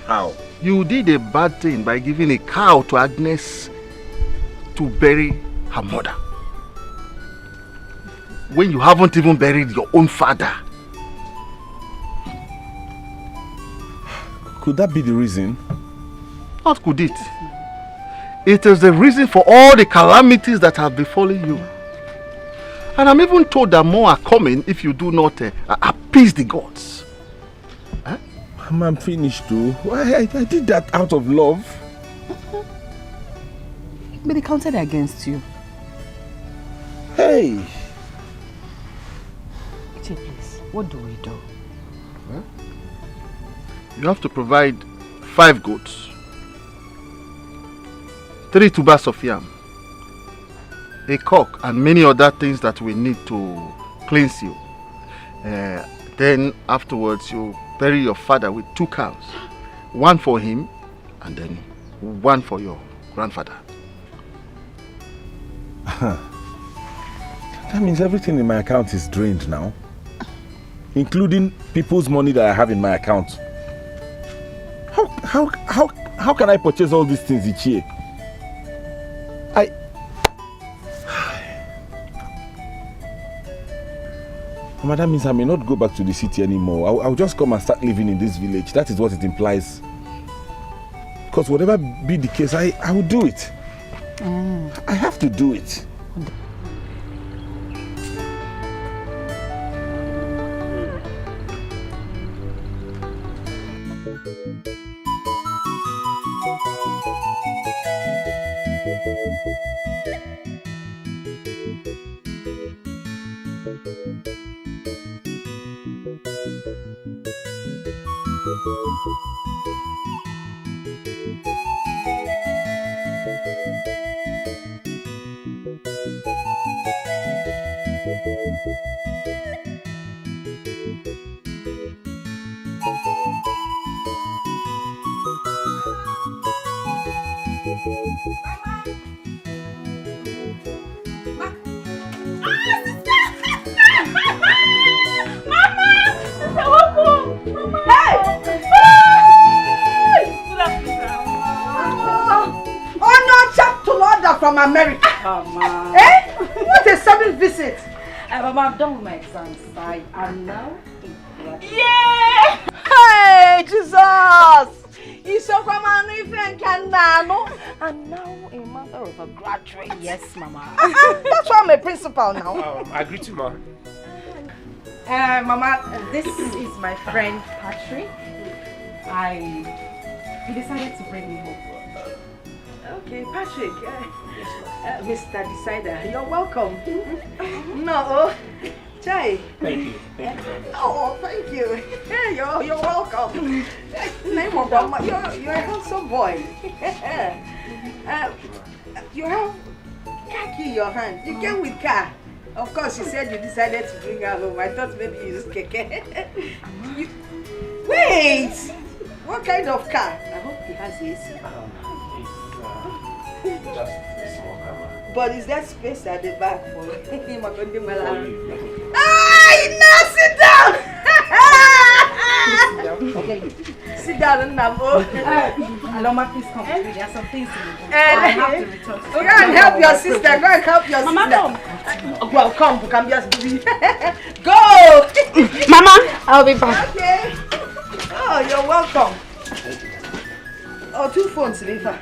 How? You did a bad thing by giving a cow to Agnes to bury her mother, when you haven't even buried your own father. Could that be the reason? What could it? It is the reason for all the calamities that have befallen you. And I'm even told that more are coming if you do not appease the gods. Huh? I'm finished too. I did that out of love. But they counted against you. Hey! Ichie, please, what do we do? Huh? You have to provide 5 goats, 3 tubers of yam, a cock, and many other things that we need to cleanse you. Then afterwards you bury your father with 2 cows, 1 for him and then 1 for your grandfather. That means everything in my account is drained now, including people's money that I have in my account. How can I purchase all these things each year? Mama, that means I may not go back to the city anymore. I'll just come and start living in this village. That is what it implies. Because whatever be the case, I will do it. I have to do it. From America. What a sudden visit. Mama, I'm done with my exams. I am now in graduate. Yeah! Hey, Jesus! He's so from an infant and now a mother of a graduate. Yes, Mama. That's why I'm a principal now. I agree to Ma. Mama, this is my friend Patrick. He decided to bring me home. Okay, Patrick. Mr. Decider, you're welcome. No, Chai. Thank you. Thank you very much. Oh, thank you. You're welcome. Name of Mama, you're a handsome boy. You have khaki in your hand. You came with car. Of course, you said you decided to bring her home. I thought maybe you used keke. Wait! What kind of car? I hope he has AC. Just a small car. But is there space at the back for him? Ah, sit down! Okay. Sit down, Namo. Aloma, please come with me. There are some things to do. I have to return. Go and help your sister. Go and help your sister. Mama, well, come. You can just do it. Go! Mama, I'll be back. Okay. Oh, you're welcome. Oh, 2 phones, Riva.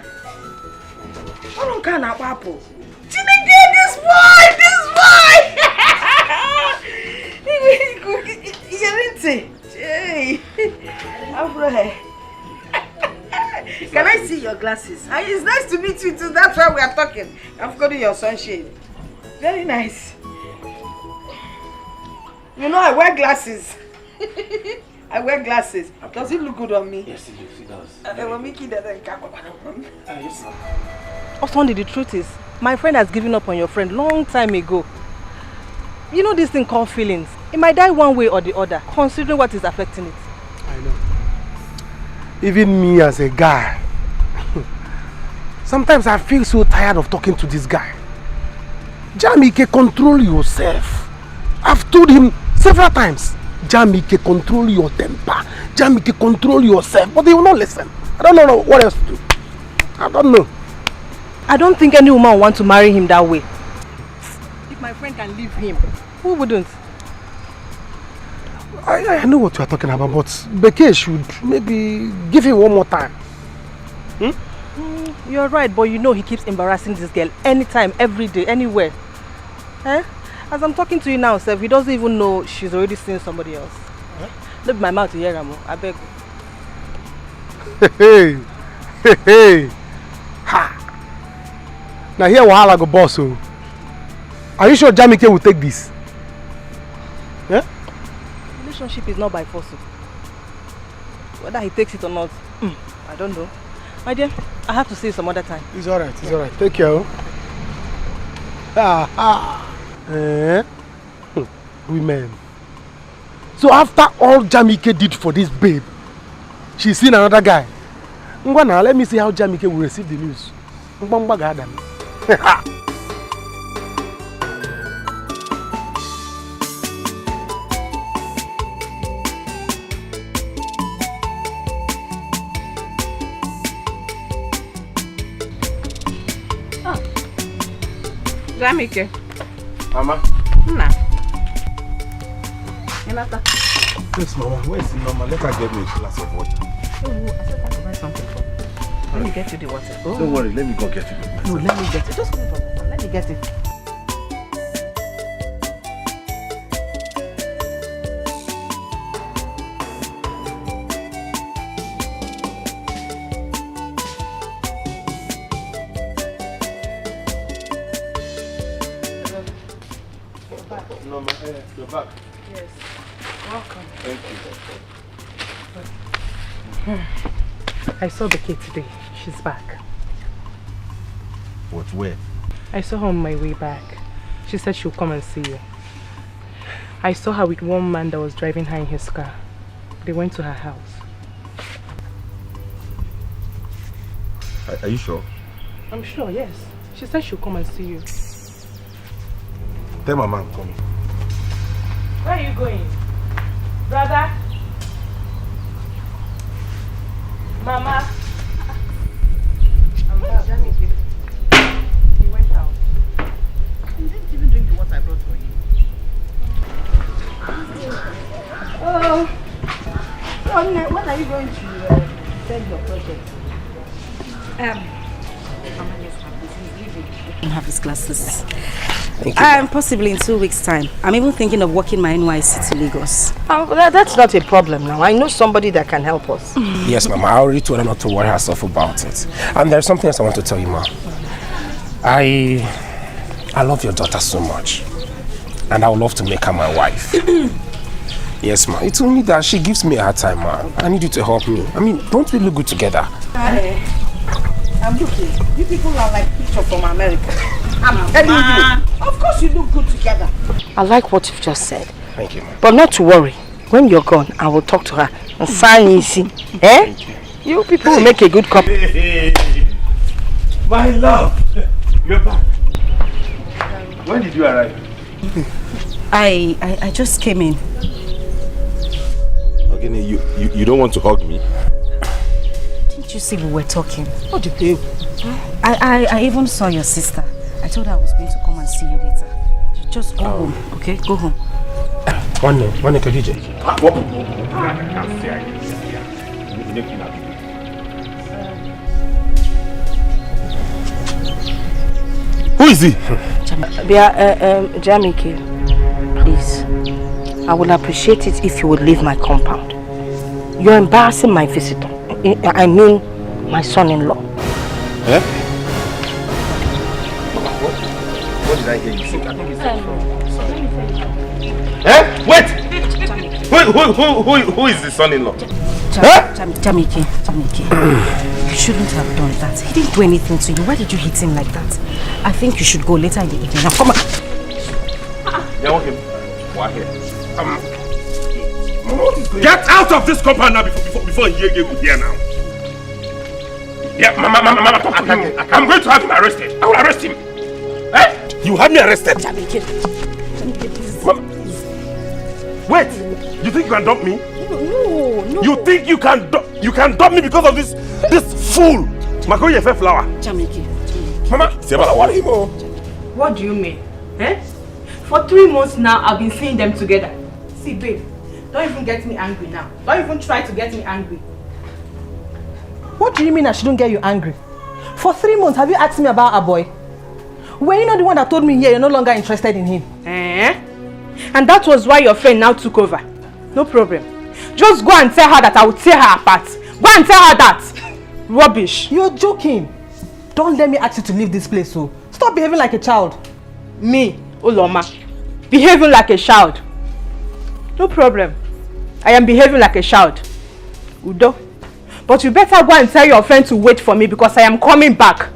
I don't care now, Papo. Jimmy, this boy! Hey, can I see your glasses? It's nice to meet you too. That's why we are talking. I've got your sunshade. Very nice. You know I wear glasses. I wear glasses. Does it look good on me? Yes, it does. Yes, Oswandi, the truth is, my friend has given up on your friend long time ago. You know this thing called feelings. It might die one way or the other, considering what is affecting it. I know. Even me as a guy, sometimes I feel so tired of talking to this guy. Jamike, control yourself. I've told him several times, Jamike, control your temper. Jamike, control yourself. But he will not listen. I don't know what else to do. I don't know. I don't think any woman wants to marry him that way. If my friend can leave him, who wouldn't? I know what you are talking about, but Beke should maybe give him one more time. You're right, but you know he keeps embarrassing this girl anytime, every day, anywhere. Eh? As I'm talking to you now, Seth, he doesn't even know she's already seen somebody else. Look my mouth to hear him. I beg you. Hey. Ha. Now here Wahala go boss. So, are you sure Jamike will take this? Yeah? Relationship is not by force. Whether he takes it or not, I don't know. My dear, I have to see you some other time. It's alright, it's alright. Take care. Women. So after all Jamike did for this babe, she's seen another guy. Now let me see how Jamike will receive the news. Jamike. Mama. Nah. Yes, Mama. Where's the Mama? Let her get me a glass of water. Oh, I said I could buy something for you. Let me get you the water. Oh. Don't worry, let me go get it. No, let me get it. Just hold on. Let me get it. You're back. Yes. Welcome. Thank you. I saw the kid today. She's back. What, where? I saw her on my way back. She said she'll come and see you. I saw her with one man that was driving her in his car. They went to her house. Are you sure? I'm sure, yes. She said she'll come and see you. Tell Mama I'm coming. Where are you going? Brother? Mama? I'm back. He went out. You didn't even drink the water I brought for you. Oh, when are you going to send your project? Mama, yes, he's leaving. You can have his glasses. Possibly in 2 weeks' time. I'm even thinking of walking my NYC to Lagos. That's not a problem now. I know somebody that can help us. Yes, Mama. I already told her not to worry herself about it. And there's something else I want to tell you, Ma. I love your daughter so much. And I would love to make her my wife. Yes, Ma. It's only that she gives me a hard time, Ma. I need you to help me. I mean, don't we look good together? I'm looking. You people are like picture from America. I'm telling you. Of course you look good together. I like what you've just said. Thank you, ma'am. But not to worry. When you're gone, I will talk to her and sign easy. Eh? You people will make a good couple. Hey, my love, you're back. When did you arrive? I just came in. Ogini, you don't want to hug me? Didn't you see we were talking? What did you do? I even saw your sister. I told her I was going to come and see you later. Just go home, okay? Go home. One DJ. Who is he? Jamike, please. I would appreciate it if you would leave my compound. You're embarrassing my visitor. I mean, my son-in-law. Eh? What did I hear you say? Eh? Wait! Who is the son-in-law? Jamike, you shouldn't have done that. He didn't do anything to you. Why did you hit him like that? I think you should go later in the evening. Now come on. Get out of this compound now before he get here now. Yeah, Mama, talk to him. I'm going to have him arrested. I will arrest him. Eh? You have me arrested? Jamike, wait! You think you can dump me? No. You think you can dump me because of this fool? Makoye Fe flower. Jamike. Mama, What do you mean? Eh? For 3 months now, I've been seeing them together. See, babe, don't even get me angry now. Don't even try to get me angry. What do you mean I shouldn't get you angry? For 3 months, have you asked me about our boy? Were you not the one that told me here you're no longer interested in him? Eh? And that was why your friend now took over. No problem. Just go and tell her that I will tear her apart. Go and tell her that. Rubbish. You're joking. Don't let me ask you to leave this place, so. Stop behaving like a child. Me, Uloma, behaving like a child. No problem. I am behaving like a child. Udo. But you better go and tell your friend to wait for me because I am coming back.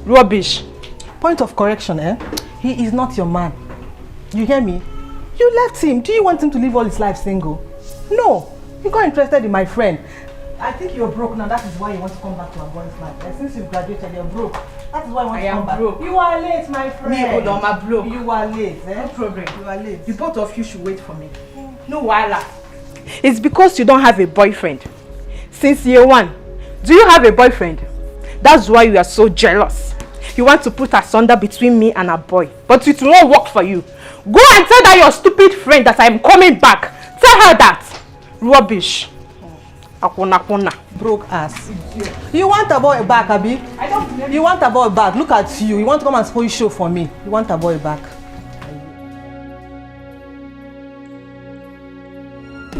Rubbish. Point of correction, eh? He is not your man. You hear me? You left him. Do you want him to live all his life single? No. You got interested in my friend. I think you're broke now. That is why you want to come back to our boy's life. And since you've graduated, you're broke. That is why you want to come back. Broke. You are late, my friend. Me, Uloma, broke. You are late, eh? No problem. You are late. The both of you should wait for me. No wahala. It's because you don't have a boyfriend. Since year 1, do you have a boyfriend? That's why you are so jealous. You want to put asunder between me and a boy. But it won't work for you. Go and tell that your stupid friend that I am coming back. Tell her that. Rubbish. Akuna. Broke ass. You want a boy back, Abi? I don't believe you. Want a boy back. Look at you. You want to come and spoil show for me. You want a boy back.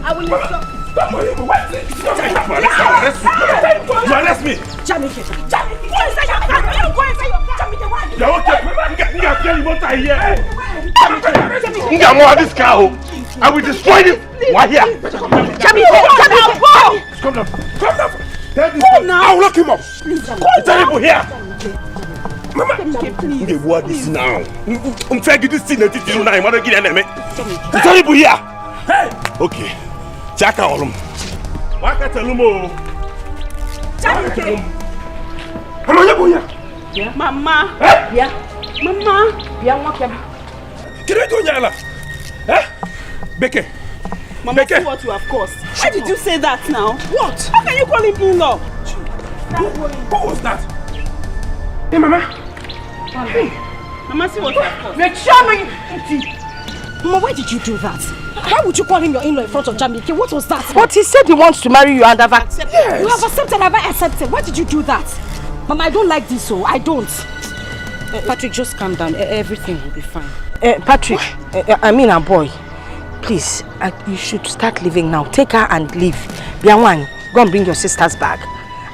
I will stop. You arrest me. Jamike. Go inside your car. Go inside your car. Jamike, why? You're okay. You can't you won't here. This car. I will destroy you. Why here? Jamike, come down. I will lock him up. Tell people here. Mama, please. What is now? I'm trying to get this thing that you know. I'm going to get an enemy. Tell people here. Okay. Check out them. Why can't tell them all? Mama. Yeah. Mama. Yeah, what can I do, Yala? Eh? Beke. Mama, see what you have caused. Why did you say that now? What? How can you call him in-law? Who was that? Hey, Mama. Hey. Mama, see what you have caused. You're charming. Mama, why did you do that? Why would you call him your in-law in front of Jamike? What was that? But he said he wants to marry you and I've accepted. Yes. You have accepted, have I accepted? Why did you do that? Mama, I don't like this, so I don't. Patrick, just calm down. Everything will be fine. Patrick, I mean a boy. Please, you should start leaving now. Take her and leave. Bianwan, go and bring your sister's bag.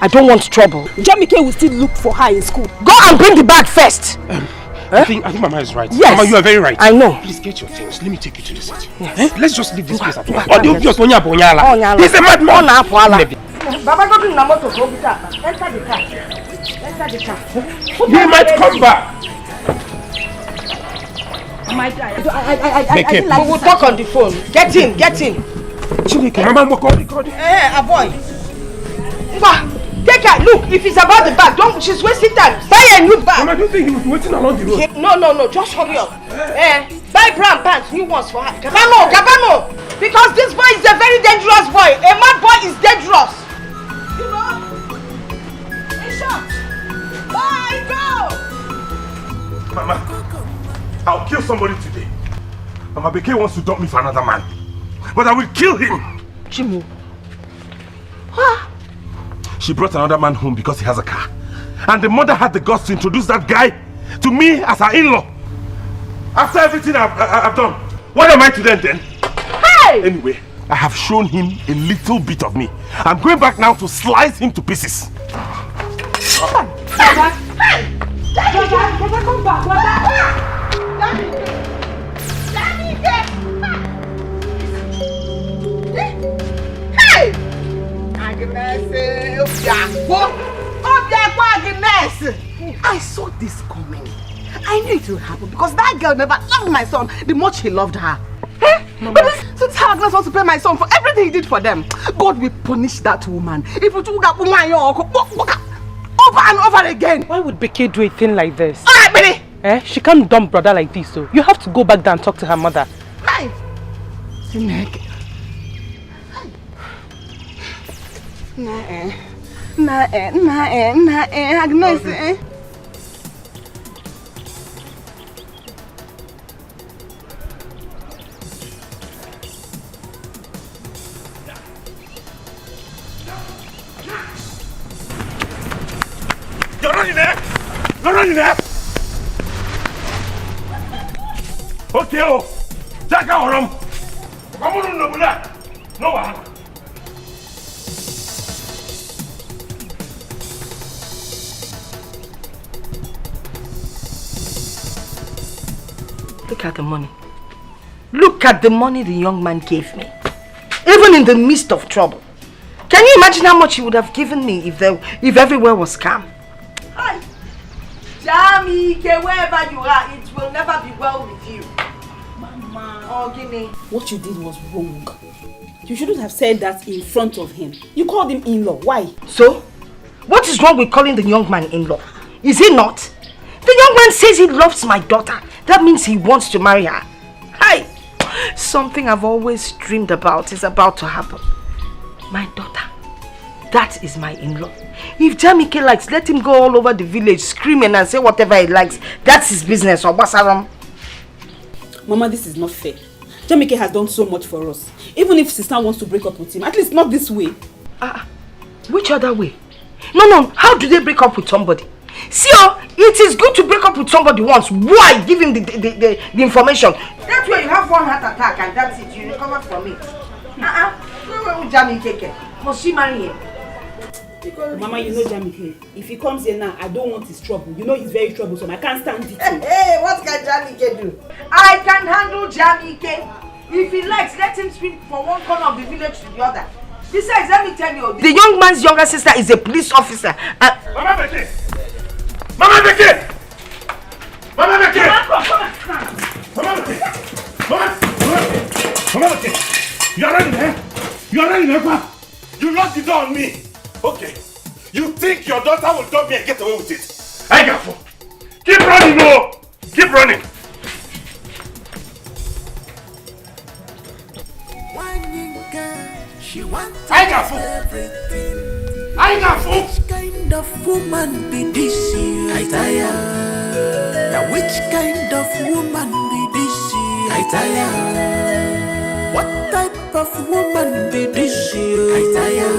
I don't want trouble. Jamike will still look for her in school. Go and bring the bag first. I think Mama is right. Yes. Mama, you are very right. I know. Please get your things. Let me take you to the city. Yes. Let's just leave this place at once. He's a madman. Baba, go bring Namo to go with her. Enter the car. Enter the car. He might come back. I didn't like we will talk on the phone. Get in. Mama, boy. Take her. Look, if it's about the bag, she's wasting time. Buy a new bag. Mama, I don't think he was waiting along the road. No, just hurry up. Buy brown pants, new ones for her. Gabano. Because this boy is a very dangerous boy. A mad boy is dangerous. You know? In short. Bye, go. Mama, I'll kill somebody today. Mama Beke wants to dump me for another man. But I will kill him. Chimu. She brought another man home because he has a car. And the mother had the guts to introduce that guy to me as her in-law. After everything I've done, what am I to them then? Hey! Anyway, I have shown him a little bit of me. I'm going back now to slice him to pieces. Dada, come back. Hey! Agnes! I saw this coming. I knew it would happen because that girl never loved my son the much he loved her. But since Agnes wants to pay my son for everything he did for them, God will punish that woman. If you do that woman over and over again. Why would Beke do a thing like this? Alright, Billy! She can't dump brother like this, so you have to go back there and talk to her mother. Hey! Sinek. Agnes. You're running there! Okay, Jack out. Come on, no one. Look at the money. Look at the money the young man gave me. Even in the midst of trouble. Can you imagine how much he would have given me if everywhere was calm? Hi. Jamie, wherever you are, it will never be well with you. Mama. Oh, Guinea. What you did was wrong. You shouldn't have said that in front of him. You called him in-law. Why? So? What is wrong with calling the young man in-law? Is he not? The young man says he loves my daughter. That means he wants to marry her. Hi! Something I've always dreamed about is about to happen. My daughter. That is my in-law. If Jamike likes, let him go all over the village screaming and say whatever he likes. That's his business, or Basaram. Mama, this is not fair. Jamike has done so much for us. Even if sister wants to break up with him, at least not this way. Which other way? No. How do they break up with somebody? See, it is good to break up with somebody once. Why? Give him the information. That way you have one heart attack and that's it. You recover from it. Jamike, must she marry him? Mama, you know Jamike. If he comes here now, I don't want his trouble. You know he's very troublesome. I can't stand it. Hey, what can Jamike do? I can handle Jamike. If he likes, let him speak from one corner of the village to the other. Besides, let me tell you, the young man's younger sister is a police officer. Mama Beke! Mama Beke! Mama Beke! Mama Beke! You're running, eh? You're running, eh? You locked the door on me. Okay. You think your daughter will dump me and get away with it? I got you. Keep running, no! Keep running. She wants everything. Which kind of woman be this? I tire. Now which kind of woman be this? I tire. What type of woman be this? I tire.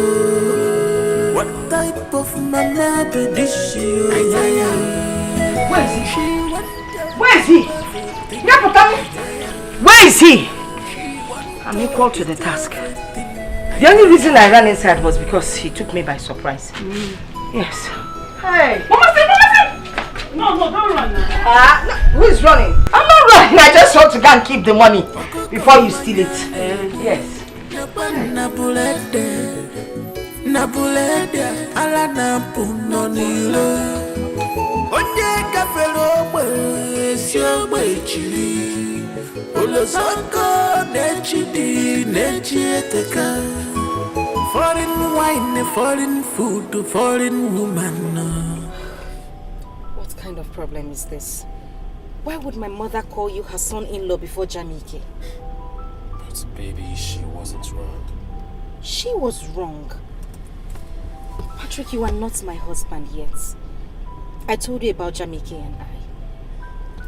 What type of mama be this? I tire. Where is he? Where is he? I'm equal to the task. The only reason I ran inside was because he took me by surprise. Yes. Hey! Mama, No, don't run now. No, who is running? I'm not running. I just want to go and keep the money before you steal it. Yes. nesio mechiri Olozongo nechidi nechieteka Foreign wine, foreign food, foreign woman. What kind of problem is this? Why would my mother call you her son-in-law before Jamike? But baby, she wasn't wrong. She was wrong. Patrick, you are not my husband yet. I told you about Jamike and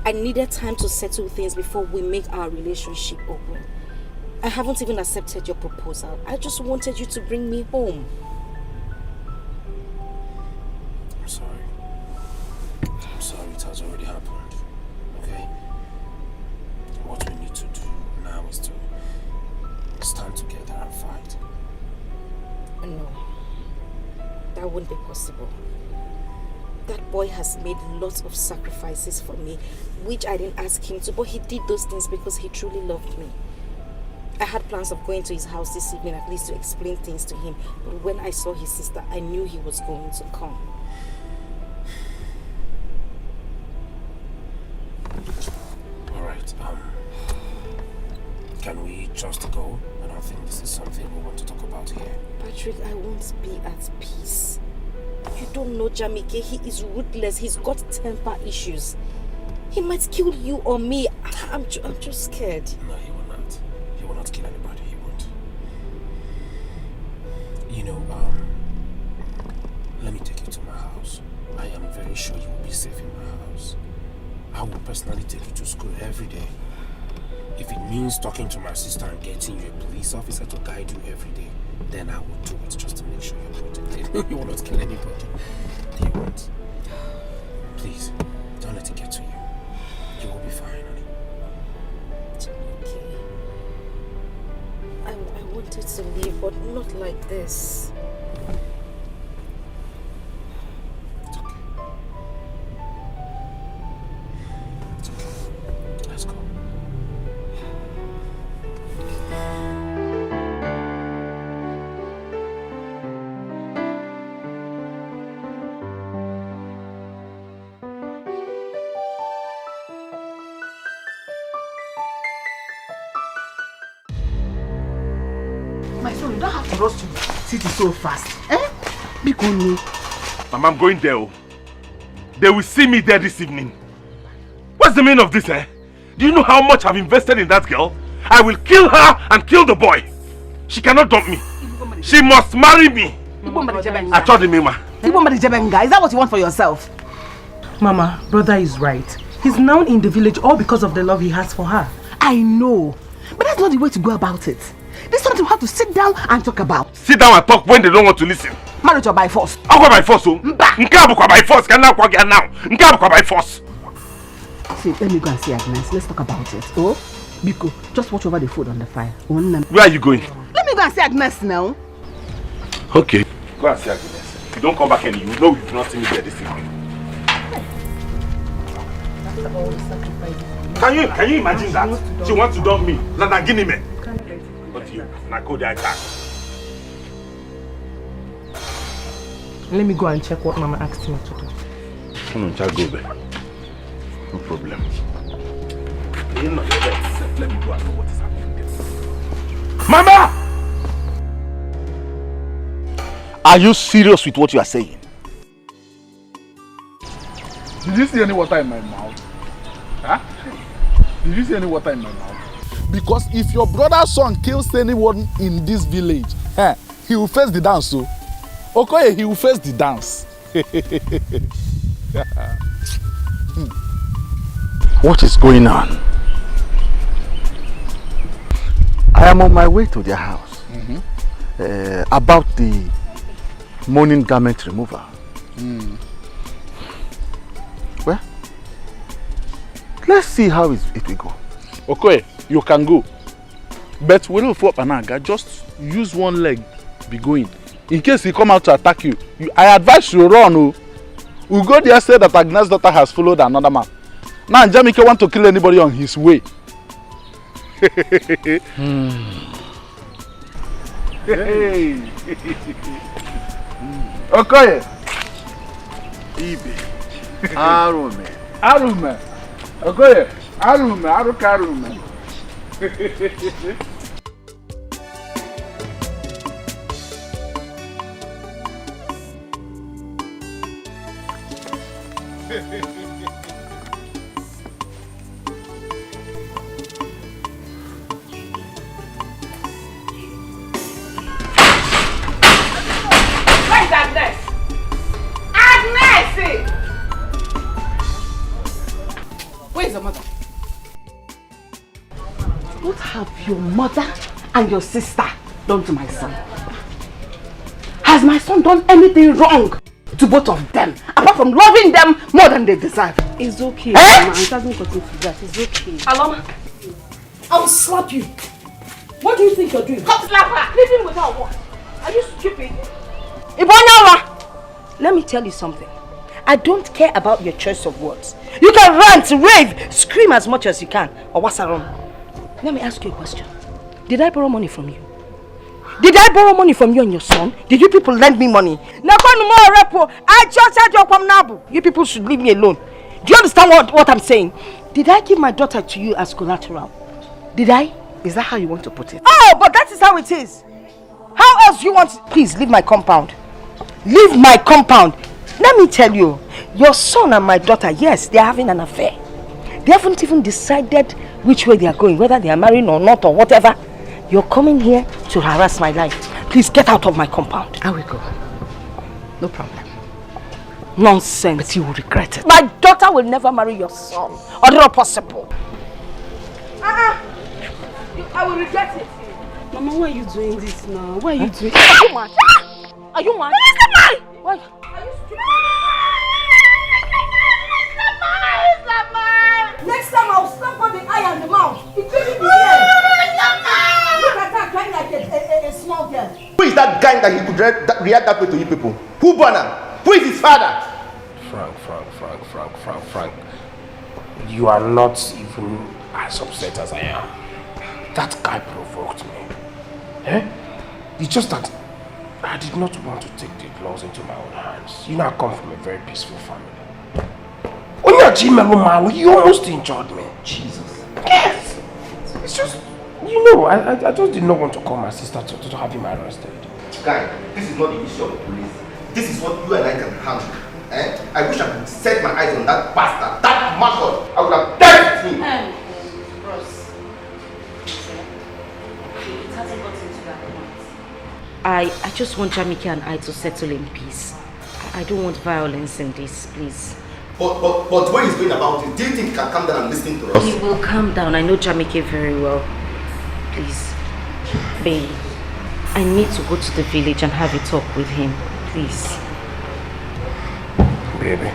I needed time to settle things before we make our relationship open. I haven't even accepted your proposal. I just wanted you to bring me home. I'm sorry. I'm sorry, it has already happened. Okay? What we need to do now is to stand together and fight. No. That won't be possible. That boy has made lots of sacrifices for me, which I didn't ask him to, but he did those things because he truly loved me. I had plans of going to his house this evening at least to explain things to him, but when I saw his sister, I knew he was going to come. Alright, can we just go? I don't think this is something we want to talk about here. Patrick, I won't be at peace. You don't know Jamike, he is ruthless, he's got temper issues. He might kill you or me. I'm just scared. No, he will not. He will not kill anybody, he won't. You know, let me take you to my house. I am very sure you will be safe in my house. I will personally take you to school every day. If it means talking to my sister and getting you a police officer to guide you every day, then I will do it just to make sure you're protected. You will not kill anybody. You won't. Please, don't let it get to you. You will be fine, honey. It's okay. I wanted to leave, but not like this. It's okay. It's okay. Let's go. My son, you don't have to rush to city so fast. Because no. Mama, I'm going there. They will see me there this evening. What's the meaning of this, eh? Do you know how much I've invested in that girl? I will kill her and kill the boy. She cannot dump me. She must marry me. I told him, Mama. Is that what you want for yourself? Mama, brother is right. He's now in the village all because of the love he has for her. I know. But that's not the way to go about it. This is something we have to sit down and talk about. Sit down and talk when they don't want to listen. Marriage or by force? I'll go by force, oh. Nkabukwa by force. Can I walk here now? Nkabukwa by force. See, let me go and see Agnes. Let's talk about it. Oh, Biko, just watch over the food on the fire. Where are you going? Let me go and see Agnes now. Okay. Go and see Agnes. If you don't come back and you know you do not see me there this evening. Can you imagine that? She wants to dump me. Nana Guinea me. But you, Nako the attack. Let me go and check what Mama asked me to do. Go there. No problem. Let me go and know what is happening there. Mama! Are you serious with what you are saying? Did you see any water in my mouth? Huh? Did you see any water in my mouth? Because if your brother's son kills anyone in this village, he will face the dance, so. Okay, he will face the dance. What is going on? I am on my way to their house. About the mourning garment removal. Well, let's see how it will go. Okay, you can go. But when you fall Panaga, just use one leg, be going. In case he come out to attack you, I advise you run. We'll go there, say that Agnes' daughter has followed another man. Now Jamike want to kill anybody on his way. Hey. Okay. Ibe. Arume. Arume. Okoye, arume. What have your mother and your sister done to my son? Has my son done anything wrong to both of them, apart from loving them more than they deserve? It's okay, Eh? Mama. It doesn't continue to that. It's okay. Aloma, I'll slap you. What do you think you're doing? Come slap her! Leave him without what? Are you stupid? Ibonyawa! Let me tell you something. I don't care about your choice of words. You can rant, rave, scream as much as you can. Or what's wrong? Let me ask you a question. Did I borrow money from you? Did I borrow money from you and your son? Did you people lend me money? You people should leave me alone. Do you understand what I'm saying? Did I give my daughter to you as collateral? Did I? Is that how you want to put it? Oh, but that is how it is. How else you want? Please leave my compound. Leave my compound. Let me tell you, your son and my daughter, yes, they are having an affair. They haven't even decided which way they are going, whether they are marrying or not or whatever. You're coming here to harass my life. Please get out of my compound. I will go. No problem. Nonsense. But you will regret it. My daughter will never marry your son. Or not possible. I will regret it. Mama, why are you doing this now? Why are you doing Are you mad? Are you mad? Why? Are you stupid? Next time I'll slap on the eye and the mouth. It couldn't be here. Look at her crying like a small girl. Who is that guy that he could react that way to you people? Who born him? Who is his father? Frank. You are not even as upset as I am. That guy provoked me. It's just that I did not want to take the laws into my own hands. You know, I come from a very peaceful family. When you're Jimelo, you almost injured me. Jesus. Yes. It's just, you know, I just did not want to call my sister to have him arrested. Guy, this is not the issue of the police. This is what you and I can handle. I wish I could set my eyes on that bastard, that mascot. I would have dealt with him. Ross, it hasn't gotten to that point. I just want Jamike and I to settle in peace. I don't want violence in this, please. But when he's going about it, do you think he can calm down and listen to us? He will calm down. I know Jamike very well. Please, babe, I need to go to the village and have a talk with him. Please. Baby,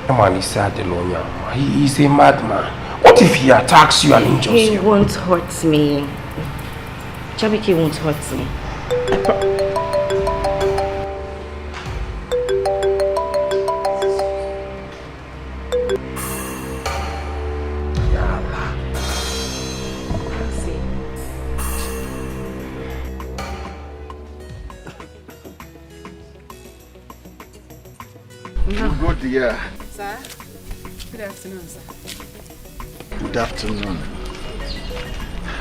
the man is sad alone. He is a madman. What if he attacks you and injures you? He won't hurt me. Jamike won't hurt me. Good dear. Sir, good afternoon, sir. Good afternoon.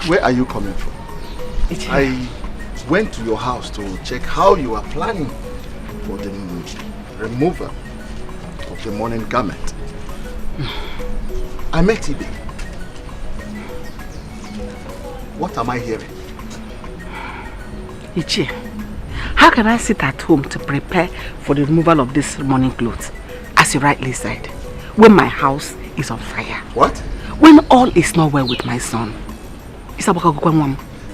Where are you coming from? I went to your house to check how you are planning for the removal of the mourning garment. I met Ibe. What am I hearing? Ichie, how can I sit at home to prepare for the removal of this mourning clothes, as you rightly said, when my house is on fire? What? When all is not well with my son.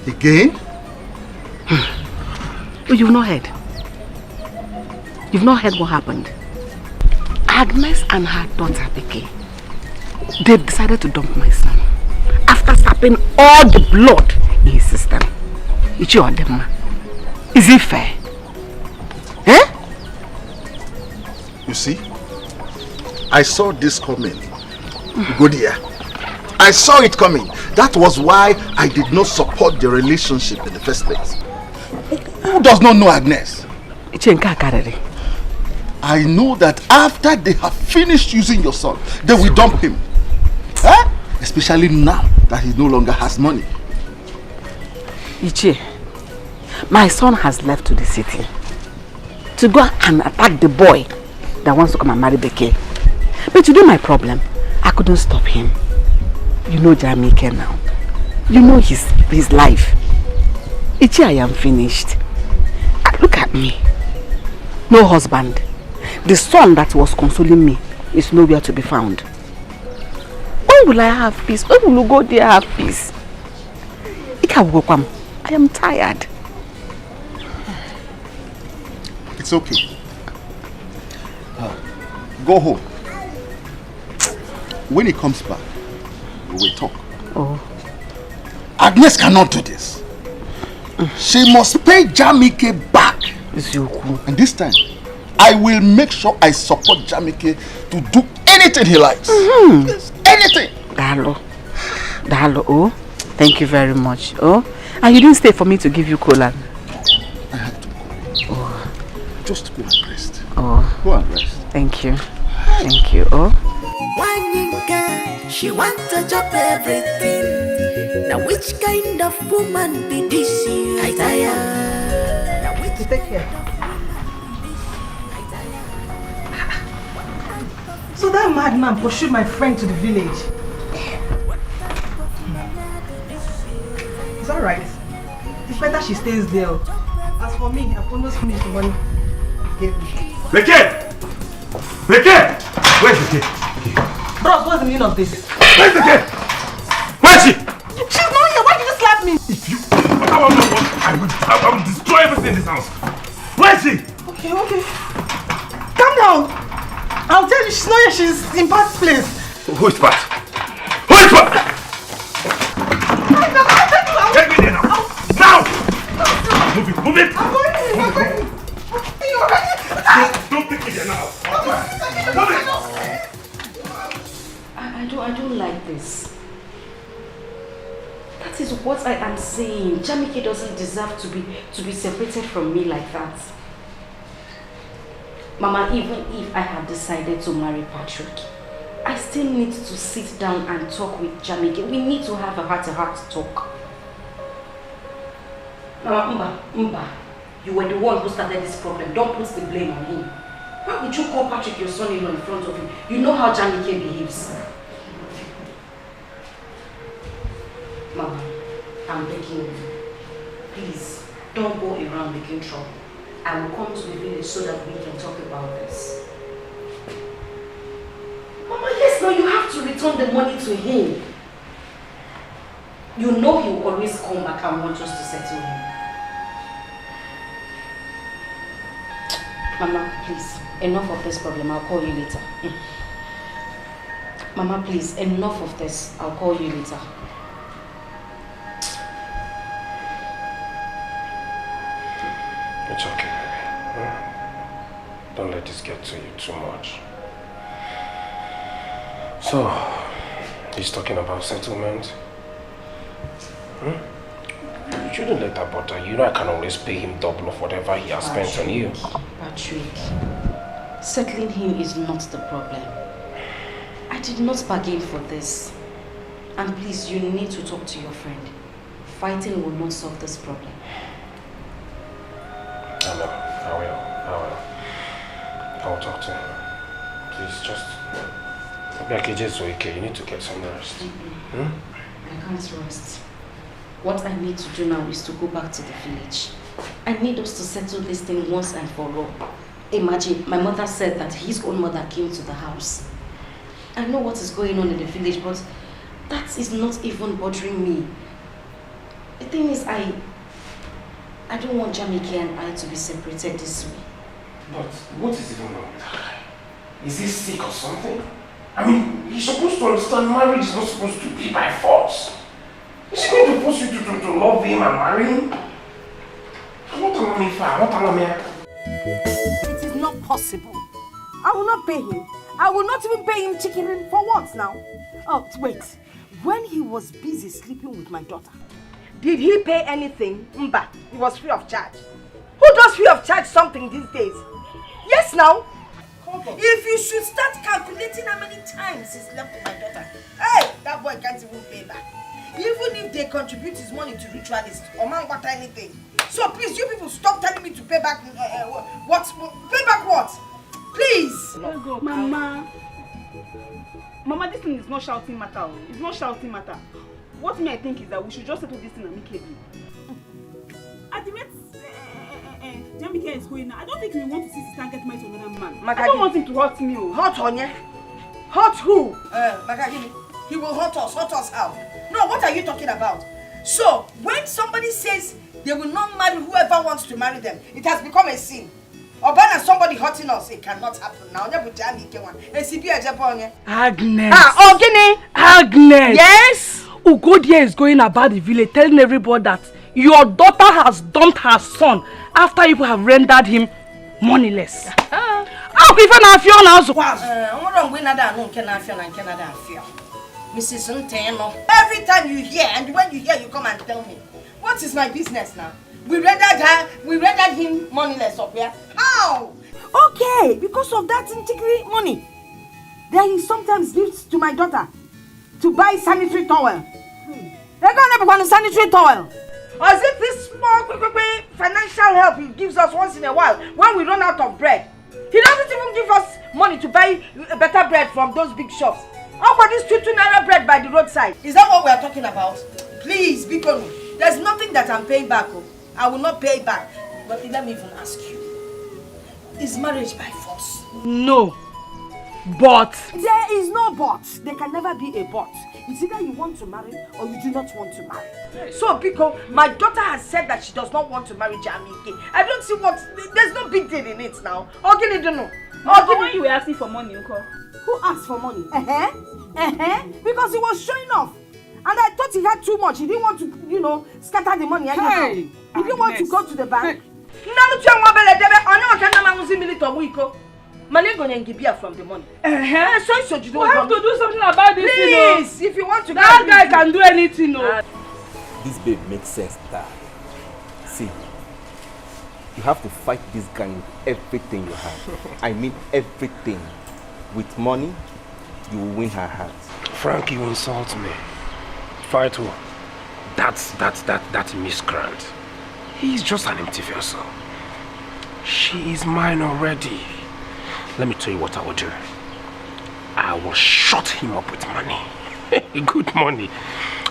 Again? Oh, you've not heard. You've not heard what happened. Agnes and her daughter Becky, they've decided to dump my son after sapping all the blood in his system. It's your demon. Is it fair? Eh? You see, I saw this coming. Good year. I saw it coming. That was why I did not support the relationship in the first place. Who does not know Agnes? I know that after they have finished using your son, they will dump him. Especially now that he no longer has money. Ichie, my son has left to the city to go and attack the boy that wants to come and marry Beke. But you know my problem? I couldn't stop him. You know Jamaica now. You know his life. Ichie, I am finished. Look at me. No husband. The son that was consoling me is nowhere to be found. When will I have peace? When will you go there have peace? I am tired. It's okay. Go home. When he comes back, we will talk. Oh. Agnes cannot do this. She must pay Jamike back. And this time, I will make sure I support Jamike to do anything he likes. Yes, anything. Dalo, oh. Thank you very much. Oh. And you didn't stay for me to give you cola. I had to go. Oh. Just go and rest. Oh. Go and rest. Thank you. Thank you. Oh. She wants to chop everything. Now which kind of woman be this? I tire. Now which take care. So that madman pursued my friend to the village. It's alright. It's better she stays there. As for me, I've almost finished the money he gave me. Beke! Beke! Where's Beke? Bros, what's the meaning of this? Where's Beke? Where is she? She's not here. Why did you slap me? If you... I will destroy everything in this house. Where is she? Okay. Calm down. I'll tell you, she's not here. She's in Pat's place. Who is Pat? Who is Pat? Take me there now. Now! Move it. I'm going. Don't take me there now. I don't like this. That is what I am saying. Jamike doesn't deserve to be separated from me like that. Mama, even if I have decided to marry Patrick, I still need to sit down and talk with Jamike. We need to have a heart-to-heart talk. Mama, Mba, you were the one who started this problem. Don't put the blame on him. Why would you call Patrick your son-in-law in front of him? You know how Jamike behaves. Mama, I'm begging you. Please, don't go around making trouble. I will come to the village so that we can talk about this. Mama, yes, now you have to return the money to him. You know he will always come back and want us to settle him. Mama, please, enough of this problem. I'll call you later. Mama, please, enough of this. I'll call you later. It's okay, baby. Don't let this get to you too much. So, he's talking about settlement. You shouldn't let that bother you. You know I can always pay him double of whatever he has spent on you. Patrick, settling him is not the problem. I did not bargain for this. And please, you need to talk to your friend. Fighting will not solve this problem. I know. I will talk to him. Please, just... okay. You need to get some rest. I can't rest. What I need to do now is to go back to the village. I need us to settle this thing once and for all. Imagine, my mother said that his own mother came to the house. I know what is going on in the village, but that is not even bothering me. The thing is, I don't want Jamike and I to be separated this way. But what is even wrong with her? Is he sick or something? I mean, you're supposed to understand marriage is not supposed to be by force. Is he going to force you to love him and marry him? It is not possible. I will not pay him. I will not even pay him chicken for what now? Oh, wait. When he was busy sleeping with my daughter, did he pay anything? Mba, he was free of charge. Who does free of charge something these days? Yes, now. If you should start calculating how many times he's left with my daughter, hey, that boy can't even pay back. Even if they contribute his money to ritualists or man what anything. So please, you people stop telling me to pay back what? Pay back what? Please. Mama, this thing is not shouting matter. It's not shouting matter. What I think is that we should just settle this thing amicably. At the rate Jamike is going now, I don't think we want to see sister get married to another man. I don't want him to hurt me. Hurt Onye? Hurt who? Magagini, he will hurt us. Hurt us how? No, what are you talking about? So, when somebody says they will not marry whoever wants to marry them, it has become a sin. Or by somebody hurting us, it cannot happen now. Agnes. Agnes. Yes? Ugodia is going about the village telling everybody that your daughter has dumped her son after you have rendered him moneyless. How can you feel also? Mrs. Nteno, every time you hear, and when you hear, you come and tell me. What is my business now? We rendered him moneyless up here. How? Okay, because of that integrity money. Then he sometimes gives to my daughter to buy sanitary towel. They're going to buy a sanitary towel. Or is it this small financial help he gives us once in a while when we run out of bread? He doesn't even give us money to buy better bread from those big shops. How about this 2 naira bread by the roadside? Is that what we are talking about? Please, Bikonu, there's nothing that I'm paying back. I will not pay back. But let me even ask you. Is marriage by force? No. But. There is no but. There can never be a but. It's either you want to marry or you do not want to marry. So, Biko, my daughter has said that she does not want to marry Jamike. I don't see what. There's no big deal in it now. Okay, you don't know. Why you were asking for money, Uncle? Who asked for money? Because he was showing off. And I thought he had too much. He didn't want to, scatter the money. He didn't want to go to the bank. From the money. We have to do something about this. Please, if you want to. That guy can do anything. This babe makes sense, Dad. See, you have to fight this guy with everything you have. I mean everything. With money, you will win her heart. Frank, you insult me. Fight who? That miscreant. He's just an empty vessel. She is mine already. Let me tell you what I will do. I will shut him up with money. Good money.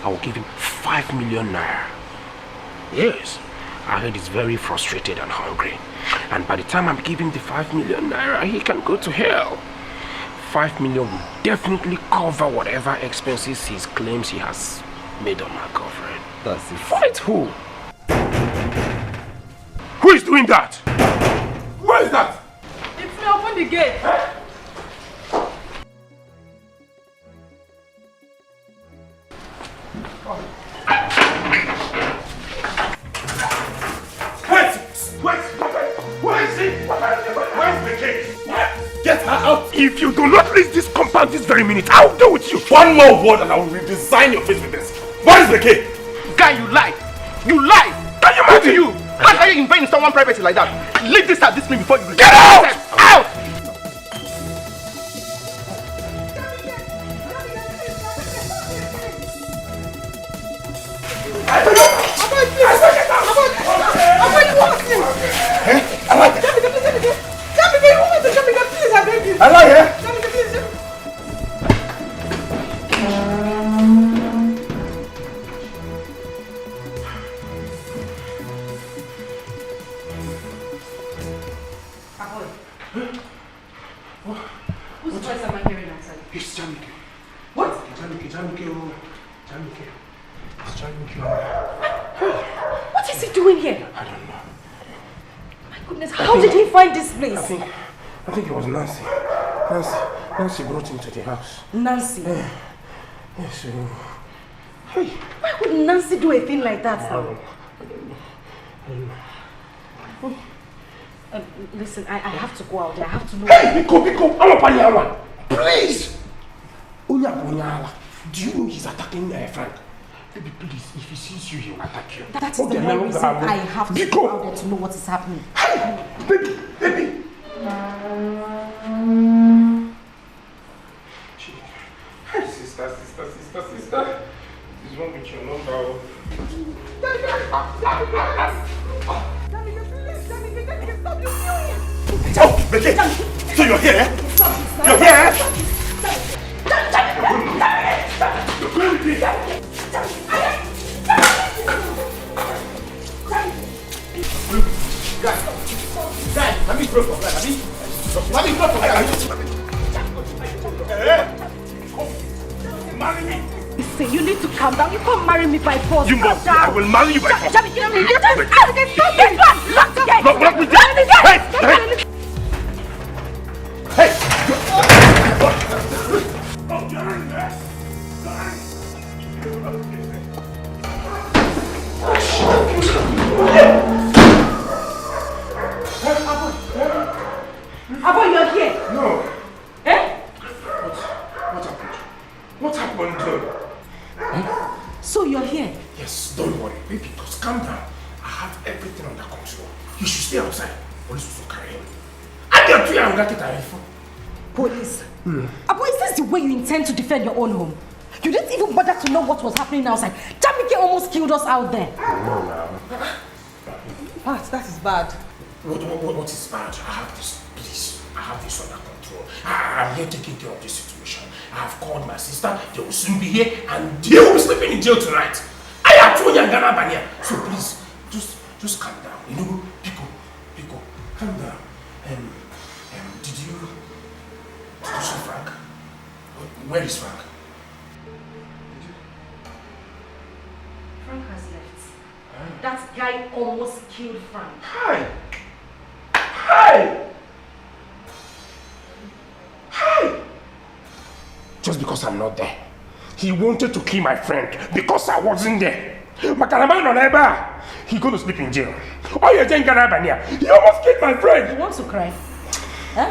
I will give him 5 million naira. Yes, I heard he's very frustrated and hungry. And by the time I'm giving the 5 million naira, he can go to hell. 5 million will definitely cover whatever expenses he claims he has made on my girlfriend. That's it. Fight who? Who is doing that? Where is that? It's me, open the gate. Where is he? Where's the kid? Get her out! If you do not leave this compound this very minute, I'll deal with you. One more word and I will redesign your face with this. Where is the kid? Guy, you lie! You lie! Can you imagine you? How can you invade in someone's privacy like that? Leave this house this minute before you get out! Out! Whose voice am I hearing outside? It's Jamike. What? Jamike. It's Jamike. What is he doing here? I don't know. My goodness, how did he find this place? I think it was Nancy. Nancy brought him to the house. Nancy? Yes. Hey. Why would Nancy do a thing like that now? Listen, I have to go out there. I have to know. Hey, Biko, I'm a Panyala. Please! Onya Panyala. Do you know he's attacking Frank? Baby, please, if he sees you, he will attack you. That is the main reason I have to go out there to know what is happening. Hey, baby, Hey, sister. What's wrong with your number? Oh, Becky! So you're here, eh? You're here, eh? Guys, let me throw for that. Marry me! Listen, you need to calm down. You can't marry me by force. You must. I will marry you by force. Lock the gate. Lock the gate. Hey! Abo, you're here. No. Eh? What happened? So you're here? Yes, don't worry, baby. Just calm down. I have everything under control. You should stay outside. Police will carry you. I get you and get it. Police? Abo, is this the way you intend to defend your own home? You didn't even bother to know what was happening outside. Jamike almost killed us out there. No, now. That is bad. What is bad? I have this. Please, I have this under control. I'm here taking care of this situation. I have called my sister. They will soon be here, and they will be sleeping in jail tonight. I have told you Ghana Banya. So please, just calm down. You know, Pico, calm down. Did you see Frank? Where is Frank? Frank has left. That guy almost killed Frank. Hi! Just because I'm not there. He wanted to kill my friend because I wasn't there. He's going to sleep in jail. Oh, you're saying Ganabania. He almost killed my friend. You want to cry? Huh?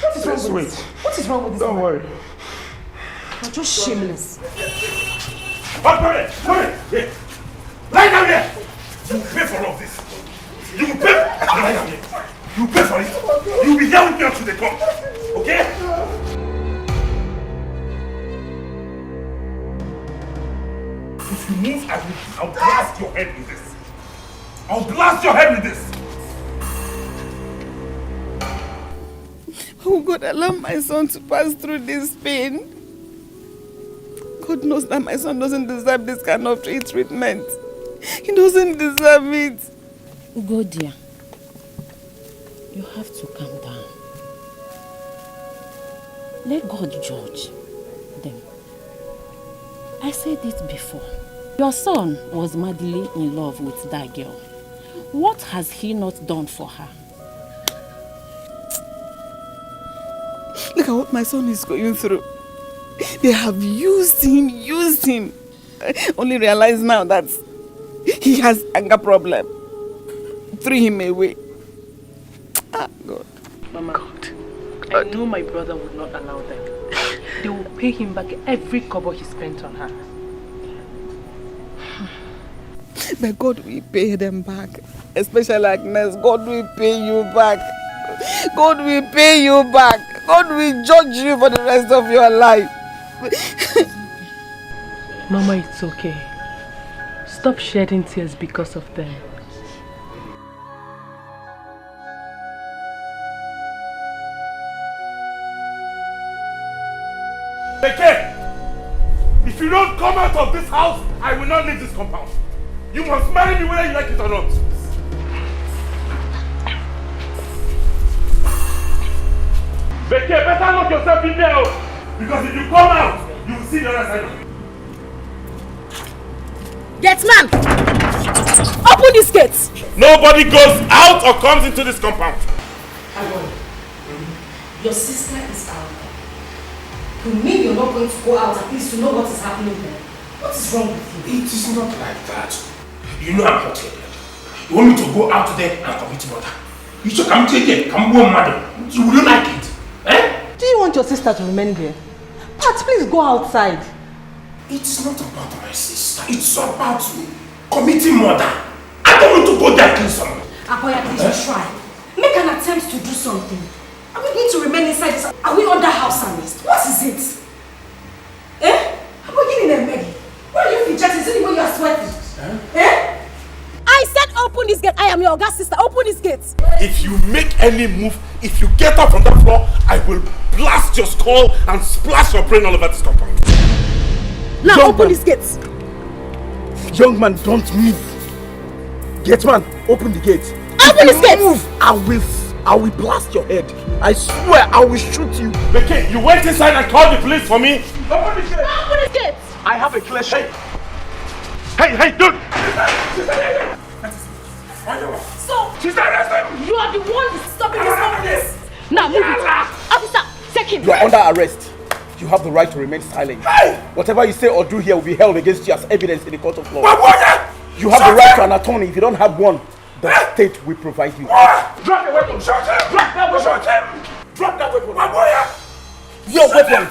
What is wrong with this? What is wrong with this? Don't worry. You're just shameless. Come here. Lie down here. You will pay for all of this. You will pay. Lie down here. You will pay for it. You will be here with me until they come. Okay? If you move, I'll blast your head with this. I'll blast your head with this. Oh God, allow my son to pass through this pain. God knows that my son doesn't deserve this kind of treatment. He doesn't deserve it. Ugo dear, you have to calm down. Let God judge them. I said it before. Your son was madly in love with that girl. What has he not done for her? Look at what my son is going through. They have used him. I only realize now that he has anger problem. Threw him away. Ah, God. Mama, God. I know my brother would not allow them. They will pay him back every kobo he spent on her. But God will pay them back. Especially Agnes. God will pay you back. God will pay you back. God will judge you for the rest of your life. Mama, it's okay. Stop shedding tears because of them. Beke! If you don't come out of this house, I will not leave this compound. You must marry me whether you like it or not. Beke, better lock yourself in there. Because if you come out, you will see the other side of it. Gate man! Open this gate! Nobody goes out or comes into this compound. Your sister is out there. You mean you're not going to go out at least to know what is happening there? What is wrong with you? It is not like that. You know I'm hot-headed. You want me to go out there and commit murder? You should come to again, come home, madam. You wouldn't like it. Eh? Do you want your sister to remain here? Pat, please go outside. It's not about my sister. It's about committing murder. I don't want to go there and kill someone. Akoya, please try. Make an attempt to do something. Are we going to remain inside this? Are we under house arrest? What is it? Eh? Are we getting a Maggie? Why are you fidgeting? Is it the way you are sweating? Eh? I said open this gate. I am your God's sister. Open this gate. If you make any move, if you get up from that floor, I will blast your skull and splash your brain all over this compound. Now open this gate. Young man, don't move. Gate man, open the gate. Open this gate. Move, I will blast your head. I swear I will shoot you. Okay, you went inside and called the police for me. Open this gate. Open this gate. I have a clear shot. Hey, dude! So, you are the one stopping this from this. Now move it. Officer, take him. You are under arrest. You have the right to remain silent. Whatever you say or do here will be held against you as evidence in the court of law. You have the right to an attorney. If you don't have one, the state will provide you. Drop the weapon! Drop that weapon! Drop that weapon! Your weapon!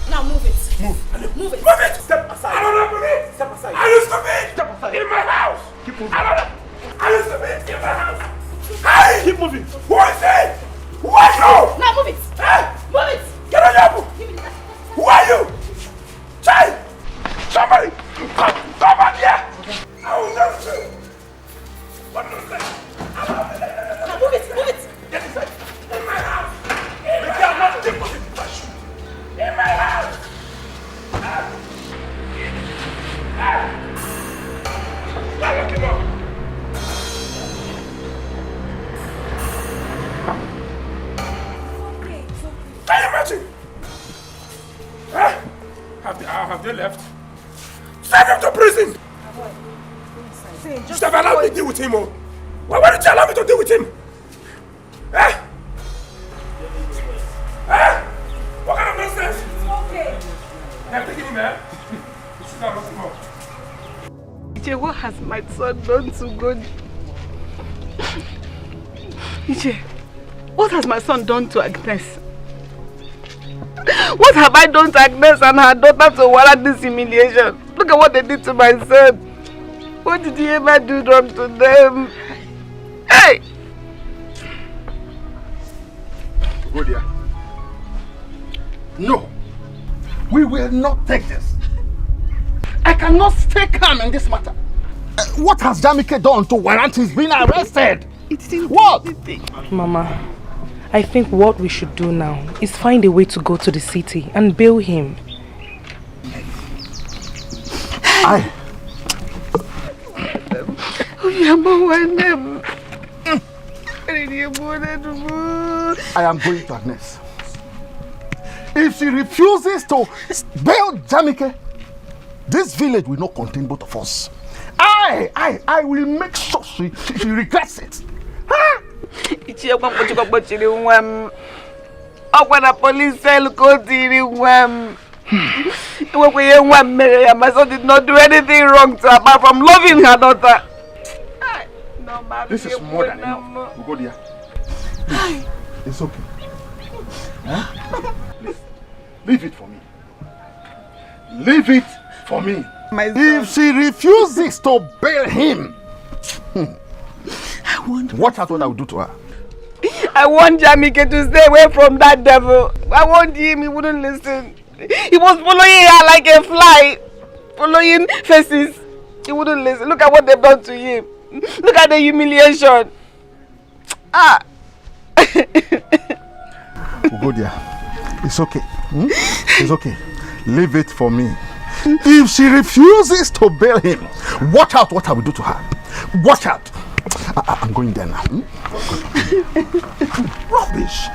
Now move it. Move. Move it. Move it! Step aside. I don't know it! Step aside. I used to be Step aside. in my house! Keep moving. I used to be in my house! Hey! Keep moving! Who is it? Who are you? Now move it. Hey! Move it. Get on your book! Who are you? Child! Somebody! Come back here! I will never do. What is that? Now move it. Move it. Get inside! In my house! In my house! In my house! Lock him up! Can you imagine? Huh? Have they left? Send him to prison! You should have allowed me to deal with him, oh! Why did you allow me to deal with him? Eh? Eh? What kind of nonsense? It's okay. I'm taking him, eh? You should have locked him up. Ije, what has my son done to God? Ije, what has my son done to Agnes? What have I done to Agnes and her daughter to warrant this humiliation? Look at what they did to my son. What did he ever do wrong to them? Hey! Go there. No, we will not take this. I cannot stay calm in this matter. What has Jamike done to warrant his being arrested? What? Mama, I think what we should do now is find a way to go to the city and bail him. I am going to Agnes. If she refuses to bail Jamike, this village will not contain both of us. I will make sure she regrets it. Huh? My son did not do anything wrong to her apart from loving her daughter. This is more than enough. We'll go there. Please. It's okay. Huh? Please. Leave it for me. Leave it for me. If she refuses to bail him, watch out what I will do to her. I want Jamike to stay away from that devil. I want him, he wouldn't listen. He was following her like a fly, following faces. He wouldn't listen. Look at what they've done to him. Look at the humiliation. We'll go there. It's okay. It's okay. Leave it for me. If she refuses to bail him, watch out what I will do to her. Watch out. I'm going there now. Rubbish.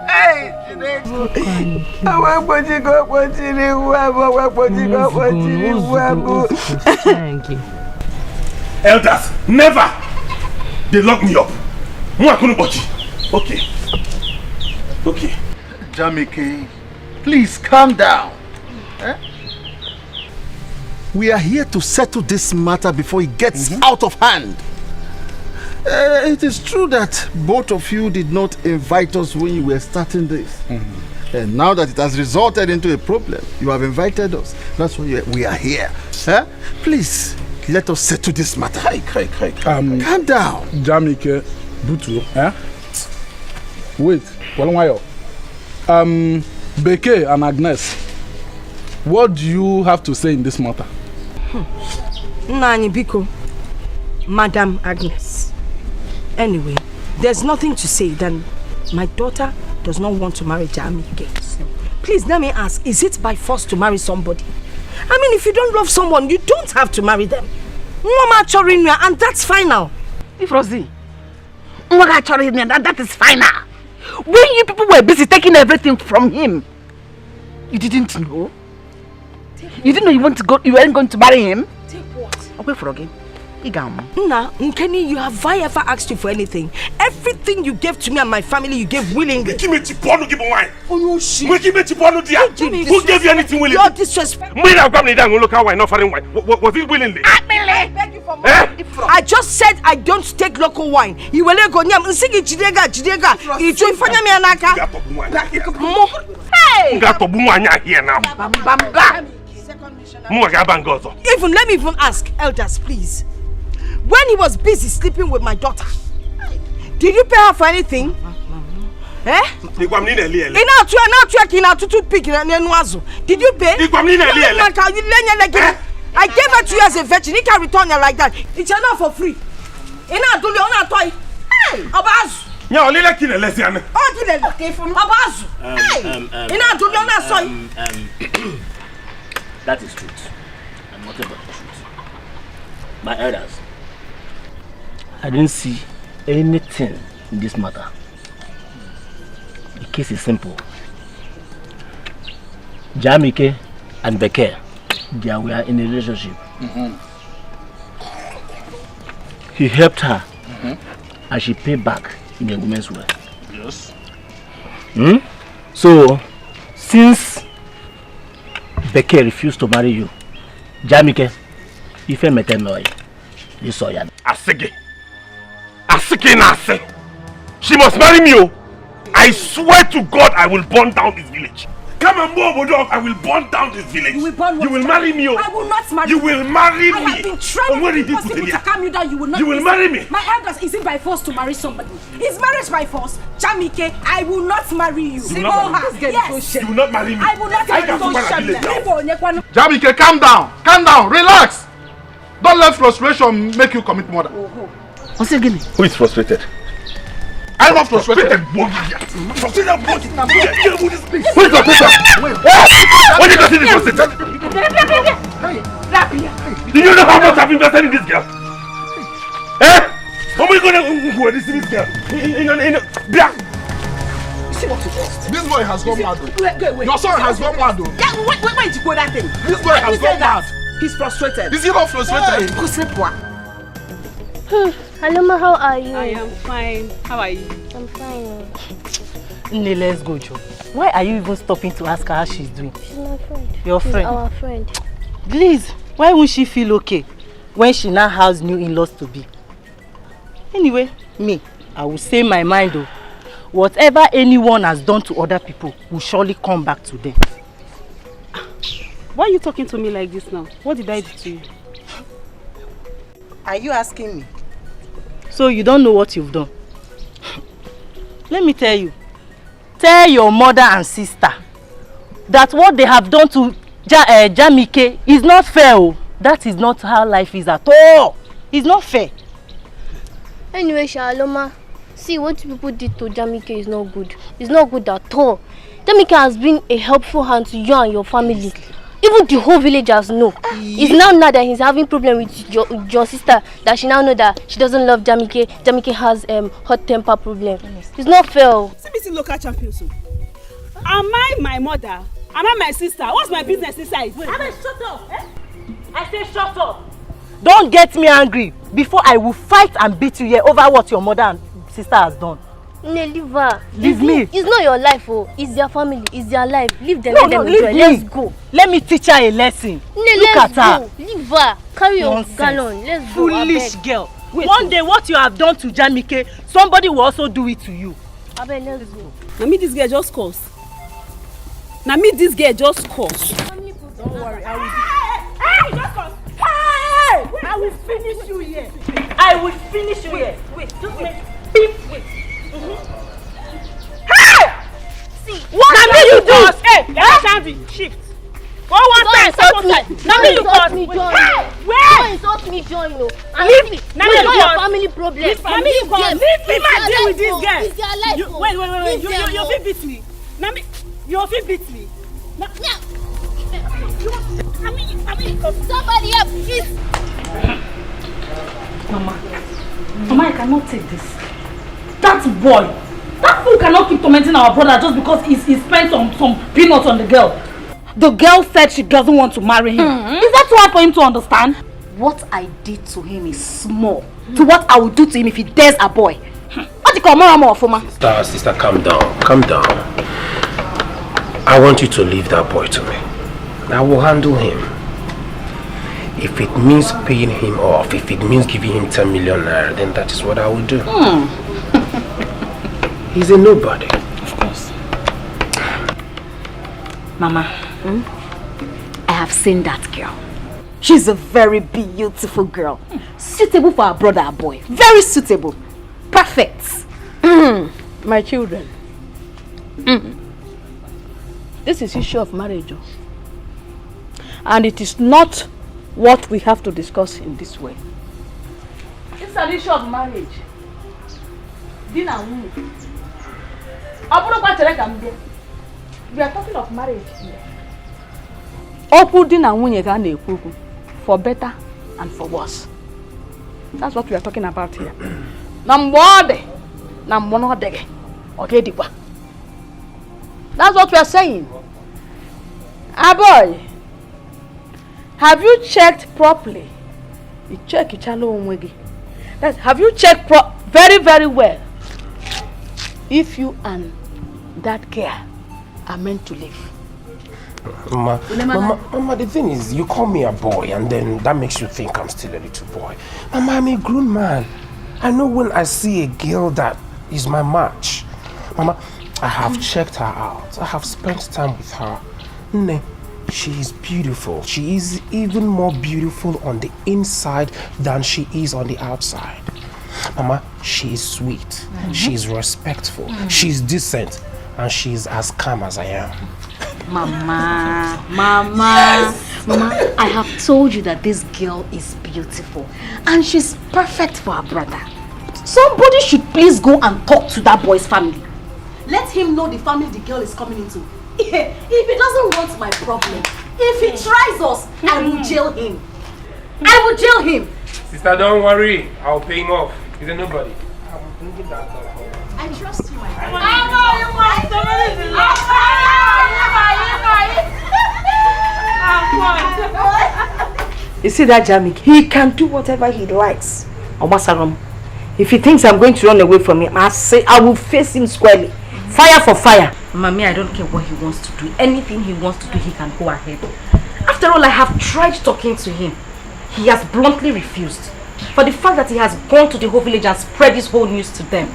Hey. Elders, never! They lock me up. Okay. Jamike, please calm down. We are here to settle this matter before it gets out of hand. It is true that both of you did not invite us when you were starting this. And now that it has resulted into a problem, you have invited us. That's why we are here. Please, let us settle this matter. Calm down. Jamike, Butu, Wait, one while. Beke and Agnes, what do you have to say in this matter? Nani Biko, Madam Agnes. Anyway, there's nothing to say than my daughter does not want to marry Jamike. Please let me ask, is it by force to marry somebody? I mean, if you don't love someone, you don't have to marry them. And that's final. If Rosie, that is final. When you people were busy taking everything from him, you didn't know? You didn't know you weren't going to marry him? Take what? Okay, for again. Nna, Nkeni, you have I ever asked you for anything? Everything you gave to me and my family, you gave willingly. Who gave you anything willingly? You're disrespectful. Was it willingly? I beg you for money. I just said I don't take local wine. You will go nyam nsigi jidega. Ijo ifanya mi anaka. Hey! Here now. Even let me even ask elders, please. When he was busy sleeping with my daughter, did you pay her for anything? Eh? Did you pay? I gave her to you as a virgin. You can return her like that. It's enough for free. Hey, Abazu. That is truth. And nothing but the truth. My elders, I didn't see anything in this matter. The case is simple. Jamike and Beke, they were in a relationship. He helped her and she paid back in a woman's way. Yes. So, since Beke refused to marry you, Jamike, if you met him, you saw ya. Asige Nase. She must marry me. I swear to God, I will burn down this village. Come and move, dog. I will burn down this village. You will marry me. I will not marry you. You will marry me. I have been trying to calm you down. You will not. You will marry me. My elders, is it by force to marry somebody? Is marriage by force? Jamike, I will not marry you. You will not marry me. Yes. You will not marry me. I will not marry you. Jamike, calm down. Calm down. Relax. Don't let frustration make you commit murder. What's it again? Who is frustrated? I'm not frustrated. Frustrated. Who is frustrated? When you got this frustrated? Do you know how much I've invested in this girl? How am I going to this girl? This boy has gone mad. Your son has gone mad. Where did you go that thing? This boy has gone mad. He's frustrated. Is he not frustrated? Aloma, how are you? I am fine. How are you? I'm fine. Nne, let's go, Joe. Why are you even stopping to ask her how she's doing? She's my friend. Your friend? She's our friend. Please, why won't she feel okay when she now has new in-laws to be? Anyway, me, I will say my mind though. Whatever anyone has done to other people will surely come back to them. Why are you talking to me like this now? What did I do to you? Are you asking me? So you don't know what you've done? Let me tell you. Tell your mother and sister that what they have done to Jamike is not fair. That is not how life is at all. It's not fair. Anyway, Shaloma, see what people did to Jamike is not good. It's not good at all. Jamike has been a helpful hand to you and your family. Even the whole villagers know. It's now that he's having problem with your sister that she now know that she doesn't love Jamike. Jamike has hot temper problem. It's not fair. CBC local champion. So, am I my mother? Am I my sister? What's my business inside? Shut up. I say shut up. Don't get me angry before I will fight and beat you here over what your mother and sister has done. No, leave her. Leave me. It's not your life, it's their family, it's their life. Leave them, no, let them leave enjoy. me. Let's go. Let me teach her a lesson. No, look at her. Leave her. Carry your Nonsense. gallon. Let's go. Foolish girl. One day what you have done to Jamike, somebody will also do it to you. Abel, let's go. I mean, this girl just calls. Now me this girl just cause. Don't worry, I will. Hey, just cause. Hey! I will finish you here. I will finish you here. Wait, just wait. Beep. Wait. Hey! See, what now me you do? Hey, Shanti, shift. Go one time, second time. Now me you cause me join. Where? Don't insult me, join no. Leave me. Now you your family problem. Leave me, leave my deal with this guy. It's their life. Wait. You fit beat me. Now me, you fit beat me. Now, I mean, somebody help, please. Mama, I cannot take this. That boy, that fool cannot keep tormenting our brother just because he spent some peanuts on the girl. The girl said she doesn't want to marry him. Is that too hard for him to understand? What I did to him is small to what I will do to him if he dares a boy. What do you call more for ma? Sister, calm down. I want you to leave that boy to me. I will handle him. If it means paying him off, if it means giving him 10 million naira, then that is what I will do. He's a nobody. Of course. Mama, I have seen that girl. She's a very beautiful girl. Suitable for our brother, a boy. Very suitable. Perfect. My children. This is issue of marriage. And it is not what we have to discuss in this way. It's an issue of marriage. Dinner. We are talking of marriage here. Okwu di na nwunye ga na-ekwu for better and for worse. That's what we are talking about here. Na mgbe ọ dị na mgbe ọ dịghị ọ ga-edikwa. That's what we are saying. Boy, have you checked properly? You check ichalo onwe gị. Have you checked very, very well if you and that girl are meant to live? Mama, the thing is, you call me a boy and then that makes you think I'm still a little boy. Mama, I'm a grown man. I know when I see a girl that is my match. Mama, I have checked her out. I have spent time with her. She is beautiful. She is even more beautiful on the inside than she is on the outside. Mama, she is sweet. She is respectful. She is decent. And she is as calm as I am. Mama. Yes. Mama, I have told you that this girl is beautiful. And she's perfect for her brother. Somebody should please go and talk to that boy's family. Let him know the family the girl is coming into. If he doesn't want my problem, if he tries us, I will jail him. I will jail him. Sister, don't worry. I'll pay him off. He's a nobody. I'm thinking that. I trust you, my friend. You see that Jamik? He can do whatever he likes. Obasarom. If he thinks I'm going to run away from him, I will face him squarely. Fire for fire. Mommy, I don't care what he wants to do. Anything he wants to do, he can go ahead. After all, I have tried talking to him. He has bluntly refused. For the fact that he has gone to the whole village and spread this whole news to them,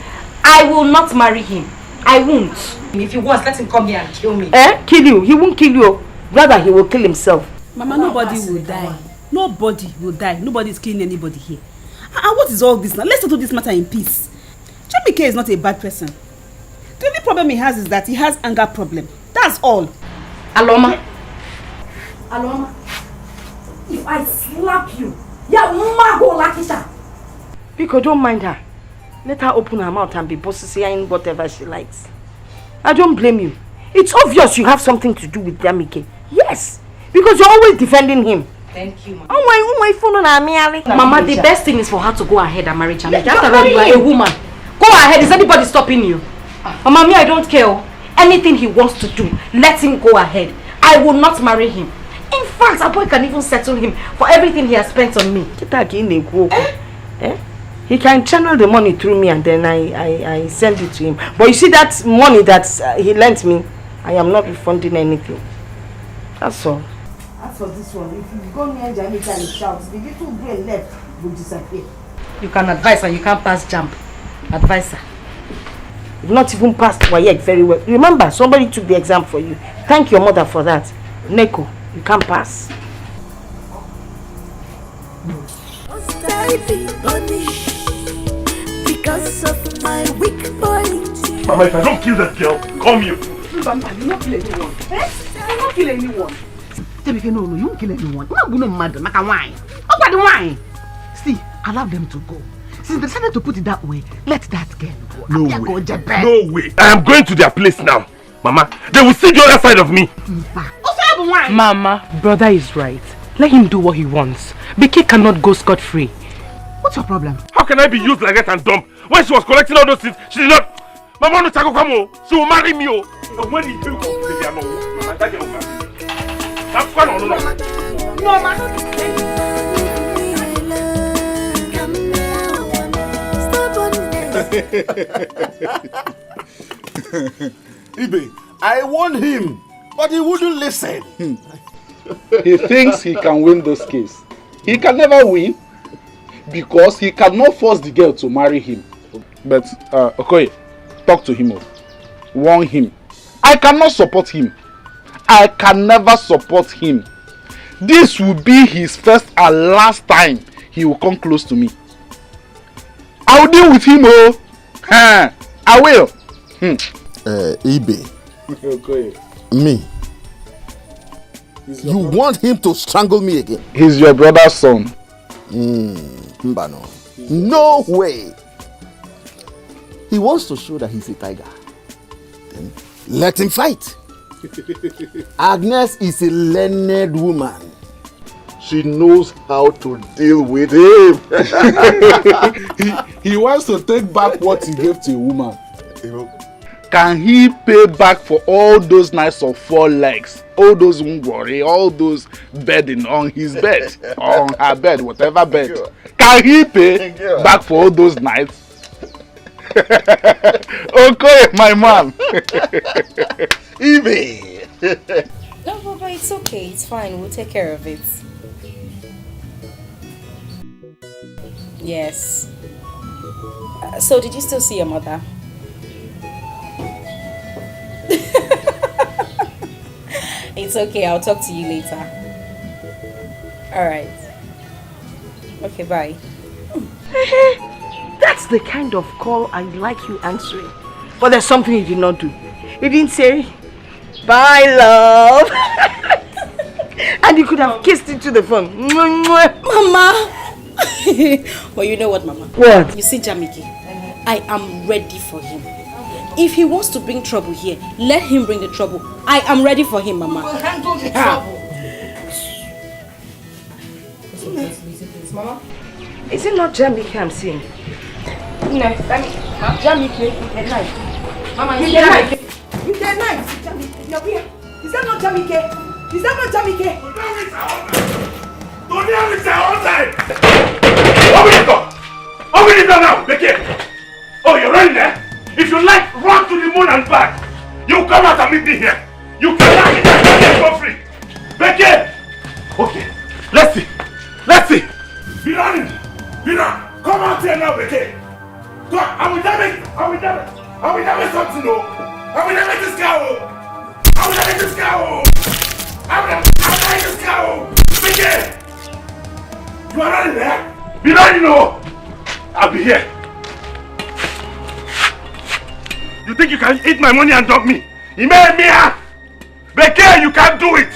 I will not marry him. I won't. If he wants, let him come here and kill me. Kill you? He won't kill you. Rather, he will kill himself. Mama, nobody will die. Nobody will die. Nobody is killing anybody here. And what is all this now? Let's settle this matter in peace. Jamike is not a bad person. The only problem he has is that he has anger problem. That's all. Aloma. If I slap you, mama go like it. Because don't mind her. Let her open her mouth and be bossy whatever she likes. I don't blame you. It's obvious you have something to do with Jamike. Yes. Because you're always defending him. Thank you, Mama. Mama, the best thing is for her to go ahead and marry Jamike. After all, you are a woman. Go ahead. Is anybody stopping you? Mama, I don't care. Anything he wants to do, let him go ahead. I will not marry him. In fact, a boy can even settle him for everything he has spent on me. He can channel the money through me and then I send it to him. But you see that money that he lent me, I am not refunding anything. That's all. As for this one, if you go near Jamaica and shout, the little brain left will disappear. You can advise her, you can't pass jump. Advise her. You've not even passed WAEC very well. Remember, somebody took the exam for you. Thank your mother for that. Neko, you can't pass. Must I be punished because of my weak point? Mama, if I don't kill that girl, call me a fool. Mama, you won't kill anyone. Eh? You won't kill anyone. No, you won't kill anyone. You're not going to murder. Make a wine. How about the wine? See, allow them to go. Since they decided to put it that way, let that girl go. No way. No way. I am going to their place now. Mama, they will see the other side of me. Mama, brother is right. Let him do what he wants. Biki cannot go scot-free. What's your problem? How can I be used like that and dumped? When she was collecting all those things, she did not. Mama, no tako kamo. She will marry me. And when he will come, baby, I'm not. That girl will marry me. That's quite all. Mama. Ibe, I warned him, but he wouldn't listen. He thinks he can win this case. He can never win because he cannot force the girl to marry him. But Okoye, talk to him. Warn him. I cannot support him. I can never support him. This will be his first and last time he will come close to me. I will deal with him, oh. I will. Ibe. Okay. Me. You want him to strangle me again? He's your brother's son. Mbano. No way. He wants to show that he's a tiger. Then let him fight. Agnes is a learned woman. She knows how to deal with him. he wants to take back what he gave to a woman. Can he pay back for all those nights of 4 legs, all those ngwori, all those bedding on his bed, on her bed, whatever bed? Can he pay back for all those nights? Okay, my man. Ibe. No, Papa, it's okay. It's fine. We'll take care of it. Yes. So, did you still see your mother? It's okay. I'll talk to you later. Alright. Okay, bye. That's the kind of call I like you answering. But there's something you did not do. You didn't say, bye, love. And you could have kissed into the phone. Mama! Well, you know what, Mama? What? You see, Jamiki, I am ready for him. If he wants to bring trouble here, let him bring the trouble. I am ready for him, Mama. We'll handle the trouble. Mama? Is it not Jamiki I'm seeing? No, Jamiki, with a knife. Mama, with a knife. With a knife. Jamiki, you're here. Is that not Jamiki? Is that not Jamiki? Don't hear me say all time. Open the door. Open the door now. Becky. Oh, you're running there? If you like, run to the moon and back. You come out and meet me here. You cannot get that for free. Becky. Okay. Let's see. Let's see. Be running. Be running. Come out here now, Becky. Go. I will damage. I will damage. I will damage something. No. I will damage this cow. I will damage this cow. I will damage this cow. Becky. You are running there? Be running, no! I'll be here. You think you can eat my money and dump me? He made me here! Becky, you can't do it!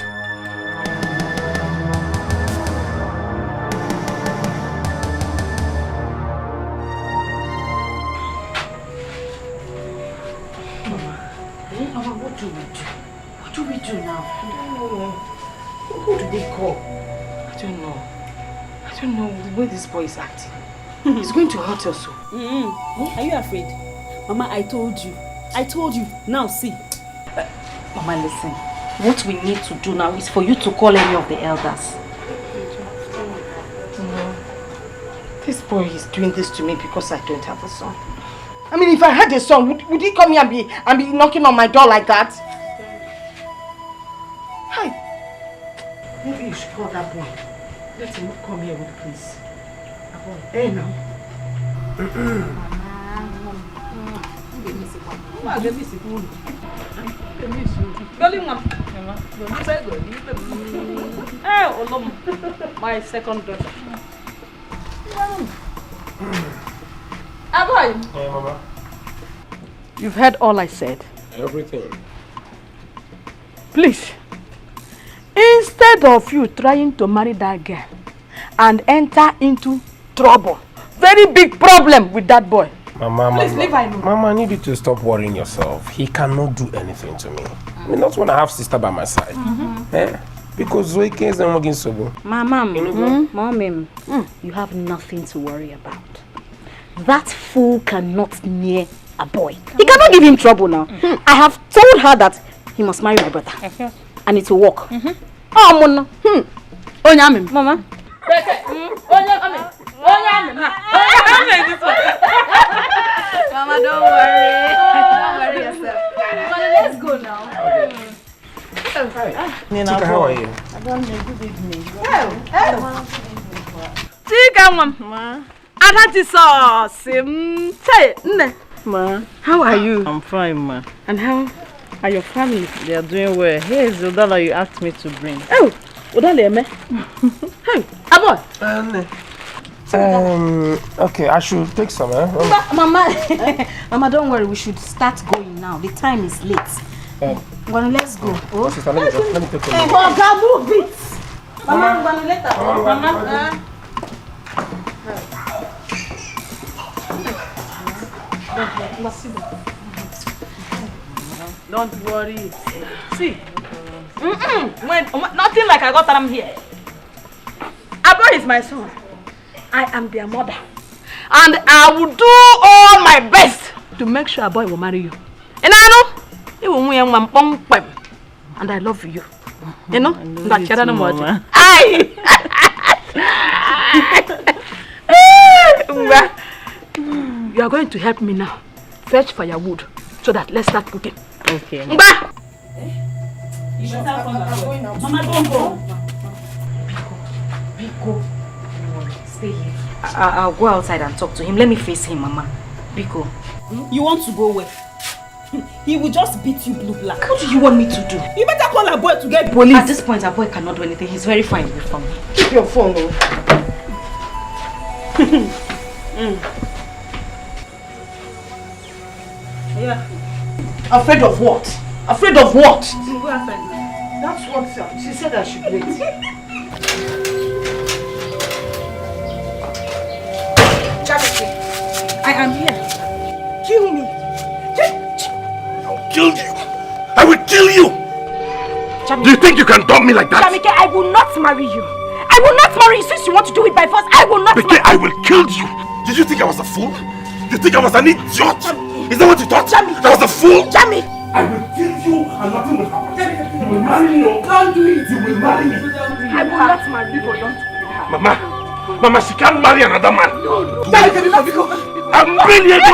Mama, what do we do? What do we do now? I don't know. Who do we call? I don't know. I don't know the way this boy is acting. He's going to hurt us. Are you afraid? Mama, I told you. I told you. Now see. Mama, listen. What we need to do now is for you to call any of the elders. This boy is doing this to me because I don't have a son. I mean, if I had a son, would he come here and be knocking on my door like that? Hi. Maybe you should call that boy. Let him come here with the police. Hey, now. My second daughter. Hey, Mama. You've heard all I said. Everything. Please, instead of you trying to marry that girl and enter into trouble, very big problem with that boy. Mama, please leave I know. Mama, I need you to stop worrying yourself. He cannot do anything to me. I mean, not when I have sister by my side. Because Zoe is not working so good. Mama, Mom, you have nothing to worry about. That fool cannot near a boy. He cannot give him trouble now. I have told her that he must marry my brother. And it will work. Oh, Mona. Mama. Mama, don't worry. Don't worry yourself. Mama, let's go now. Chika, how are you? I don't know. Good evening. Chika, Mama. Ma, how are you? I'm fine, ma. And how are your family? They are doing well. Here's the dollar you asked me to bring. Oh, Udale, me. Hey, Abo. Okay, I should take some, Mama, Mama, don't worry. We should start going now. The time is late. Well, let's go. Sister, let me take some. Move it. Mama, later. Mama. Don't worry. See, when nothing like I got them here. Abo is my son. I am their mother, and I will do all my best to make sure a boy will marry you. And I know you will win one pong, and I love you. You know, that you don't know. You are going to help me now. Fetch firewood so that let's start cooking. Okay. Mama, don't go. Biko, stay here. I'll go outside and talk to him. Let me face him, Mama. Biko. You want to go where? He will just beat you blue black. What do you want me to do? You better call a boy to get police. At this point, our boy cannot do anything. He's very fine with me. Keep your phone, though. Yeah. Afraid of what? Afraid of what? That's what she said I should wait. Charity, I am here. Kill me. I'll kill you. I will kill you. Jamike, do you think you can dump me like that? Jamike, I will not marry you. I will not marry you since you want to do it by force. I will not marry you. I will kill you. Did you think I was a fool? You think I was an idiot? Is that what you thought? I was a fool? Jamie! I will kill you and nothing will happen. You will marry me. Don't do it. You will marry me. I will not marry you. Don't. Mama, she can't marry another man. I'm Benita.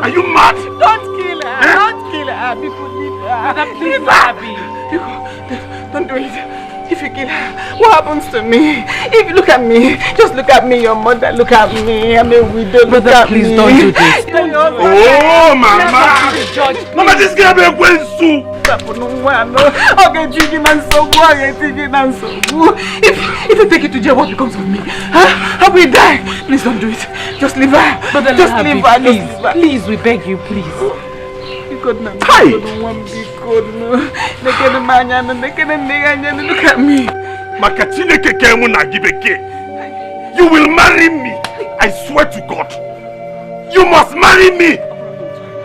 Are you mad? Don't kill her. Don't kill her. People leave her. Leave her. Don't do it. If you kill her, what happens to me? If you look at me, just look at me, your mother, look at me. I'm a widow, look at please me. Don't do this. Oh, Mama! Mama, this girl be going soon. If you take it to jail, what becomes of me? Huh? I will die. Please don't do it. Just leave her. Just leave her. Please, we beg you, please. Look at me. You will marry me. I swear to God. You must marry me.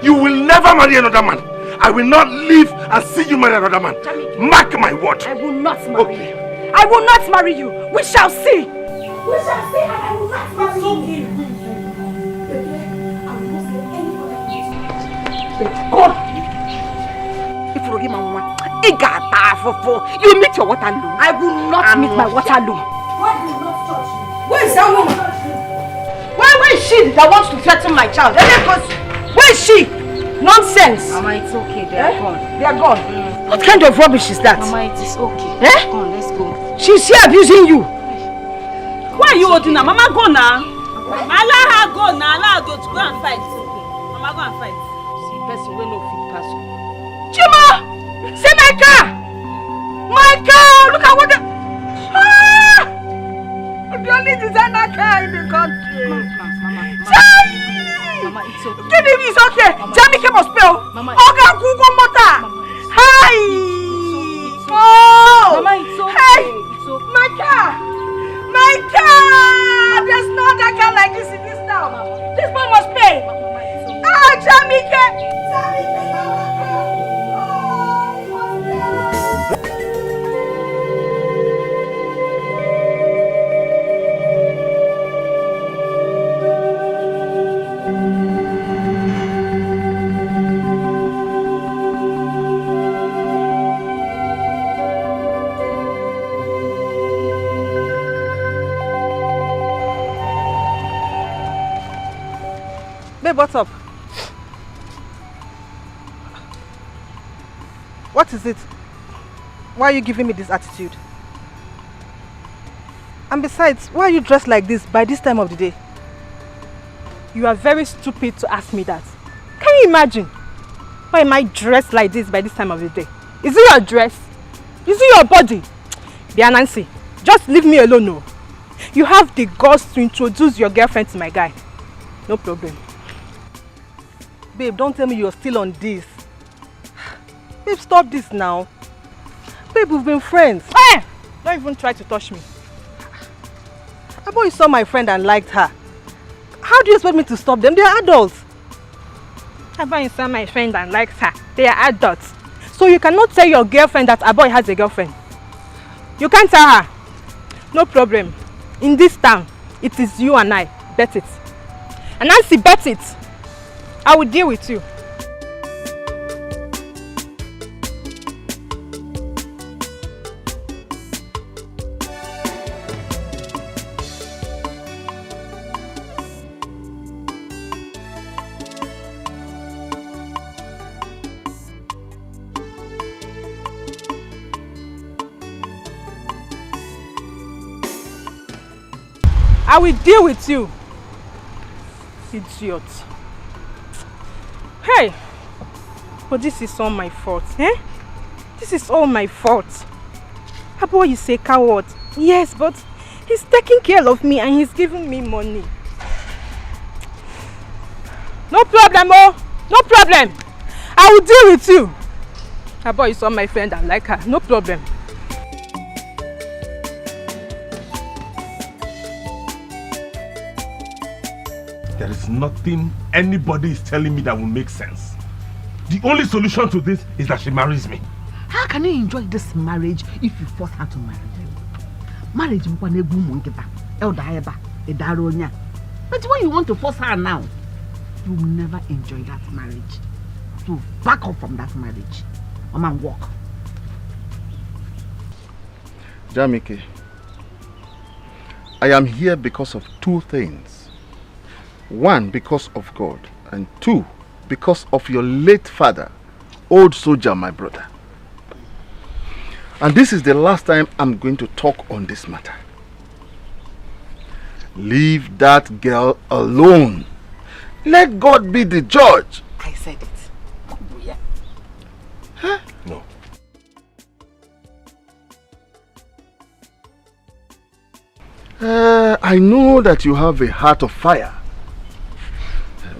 You will never marry another man. I will not live and see you marry another man. Mark my word. I will not marry you. I will not marry you. We shall see. We shall see, and I will not marry you. God. If you give my woman, you meet your Waterloo. I will not meet my Waterloo. Why do you not touch me? Where is that woman? Where is she that wants to threaten my child? Where is she? Nonsense. Mama, it's okay. They are gone. They are gone. What kind of rubbish is that? Mama, it is okay. Come on, let's go. She's here abusing you. Why are you holding her? Mama, go now. Allow her go now. Allow her go to go and fight. Mama, go and fight. See, person will not fit pass. Chima! See my car! My car! Look at what the... Ah! The only designer car in the country. Mama, it's okay. Give him, it's okay. Jamie came on spell. Oga, Google motor. Hi! Oh! Mama, it's okay. Hey! It's okay. My car! My car! There's no other car like this in this town. This one must pay. Ah, Jamie came. Babe, what's up? What is it? Why are you giving me this attitude? And besides, why are you dressed like this by this time of the day? You are very stupid to ask me that. Can you imagine? Why am I dressed like this by this time of the day? Is it your dress? Is it your body? Dear Nancy, just leave me alone, no. You have the guts to introduce your girlfriend to my guy. No problem. Babe, don't tell me you're still on this. Babe, stop this now. Babe, we've been friends. Hey! Don't even try to touch me. I thought you saw my friend and liked her. How do you expect me to stop them? They are adults. I thought you saw my friend and liked her. They are adults. So you cannot tell your girlfriend that a boy has a girlfriend. You can't tell her. No problem. In this town, it is you and I. Bet it. And Nancy, bet it. I will deal with you. I will deal with you. Idiot. Hey, but this is all my fault, eh? This is all my fault. Abo is a coward. Yes, but he's taking care of me and he's giving me money. No problem, oh. No problem. I will deal with you. Abo is all my friend and like her. No problem. There is nothing anybody is telling me that will make sense. The only solution to this is that she marries me. How can you enjoy this marriage if you force her to marry you? Marriage is one But when you want to force her now, you will never enjoy that marriage. So back up from that marriage. Man, walk. Jamike, I am here because of two things. One, because of God, and two, because of your late father, old soldier, my brother. And this is the last time I'm going to talk on this matter. Leave that girl alone. Let God be the judge. I said it. Huh? No. I know that you have a heart of fire.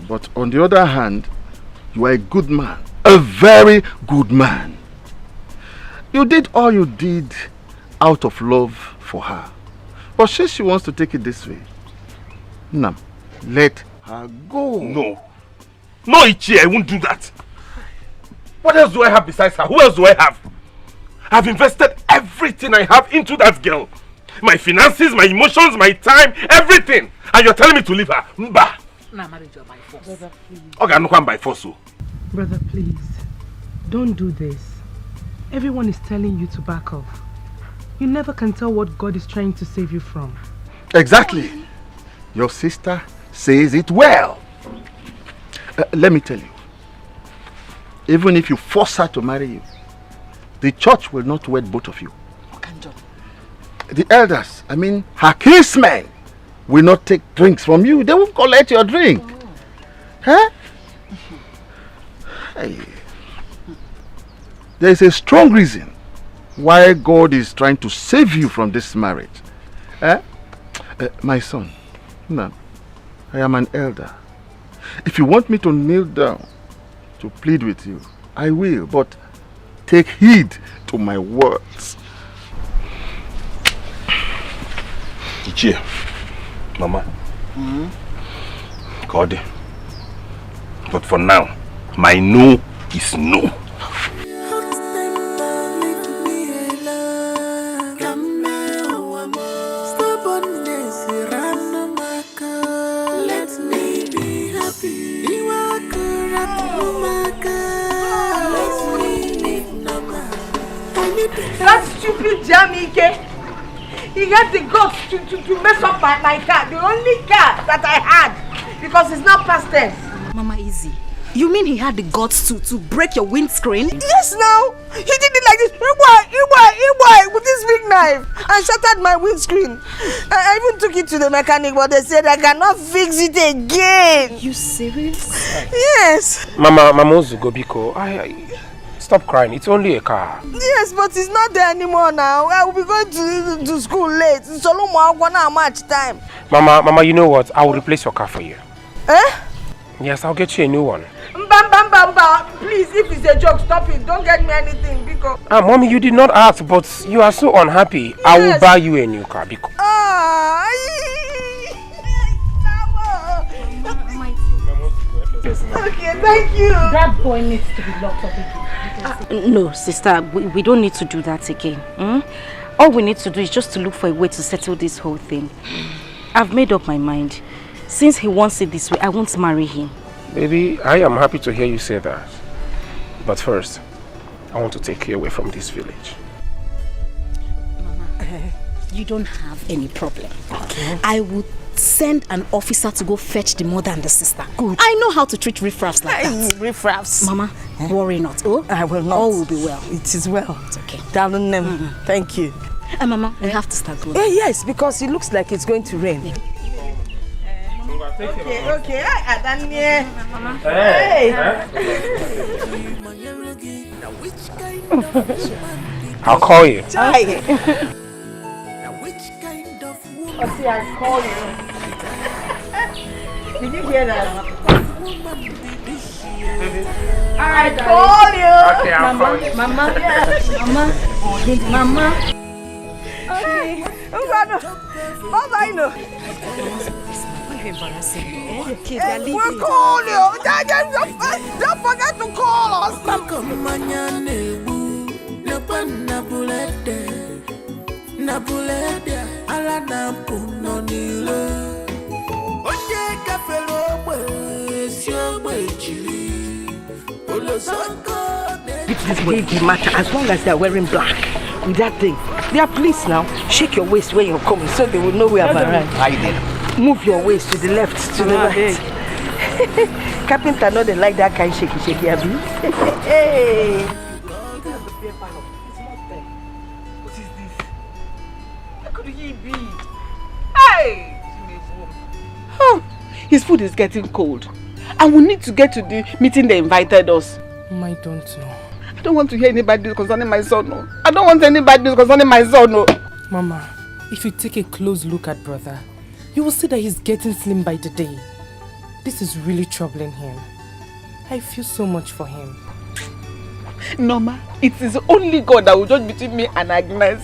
But on the other hand, you are a good man. A very good man. You did all you did out of love for her. But she wants to take it this way. No, let her go. No. No, Ichi, I won't do that. What else do I have besides her? Who else do I have? I've invested everything I have into that girl. My finances, my emotions, my time, everything. And you're telling me to leave her? Mba. Now marriage you by force. Brother, please. Okay, I'm not by force. Brother, please. Don't do this. Everyone is telling you to back off. You never can tell what God is trying to save you from. Exactly. Your sister says it well. Let me tell you. Even if you force her to marry you, the church will not wed both of you. The elders, I mean her kinsmen, will not take drinks from you. They will collect your drink. Huh? Hey. There is a strong reason why God is trying to save you from this marriage. My son, no, I am an elder. If you want me to kneel down to plead with you, I will, but take heed to my words. Ichie, Mama, God, but for now, my no is no. That stupid Jamike, he had the guts to mess up my car, the only car that I had, because it's not past tense. Mama, easy. You mean he had the guts to break your windscreen? Yes, now. He did it like this, with this big knife, and shattered my windscreen. I even took it to the mechanic, but they said I cannot fix it again. You serious? Yes. Mama Zugobiko, stop crying. It's only a car. Yes, but it's not there anymore now. I will be going to school late. It's only much time. Mama, you know what? I will replace your car for you. Eh? Yes, I'll get you a new one. Please, if it's a joke, stop it. Don't get me anything, because... Mommy, you did not ask, but you are so unhappy. Yes. I will buy you a new car, because... Okay, thank you. That boy needs to be locked up again. No, sister, we don't need to do that again. All we need to do is just to look for a way to settle this whole thing. I've made up my mind. Since he wants it this way, I won't marry him. Baby, I am happy to hear you say that. But first, I want to take you away from this village. Mama, you don't have any problem. Okay. I would send an officer to go fetch the mother and the sister. Good. I know how to treat riffraffs like that. Riffraffs. Mama, worry not. Oh, I will not. All will be well. It is well. It's okay. Darling, thank you. Mama, we have to start going. Yes, because it looks like it's going to rain. Yeah. Okay. Mama. Hey. I'll call you. Hi. See, I call you. Did you hear that? I call you. Okay, I'll call you. Mama. Okay. Mama, I know. Embarrassing. We'll call you. Don't forget to call us. This baby matter as long as they're wearing black with that thing. They are police now. Shake your waist when you're coming so they will know we have arrived. Move your waist to the left, to the right. Carpenter know they like that kind shaky, Abby. Hey. What is this? How could he be? Hey! Oh, his food is getting cold. And we need to get to the meeting they invited us. I don't know. I don't want to hear anybody concerning my son, no. I don't want anybody concerning my son, no. Mama, if you take a close look at brother, you will see that he's getting slim by the day. This is really troubling him. I feel so much for him. Norma, it is only God that will judge between me and Agnes.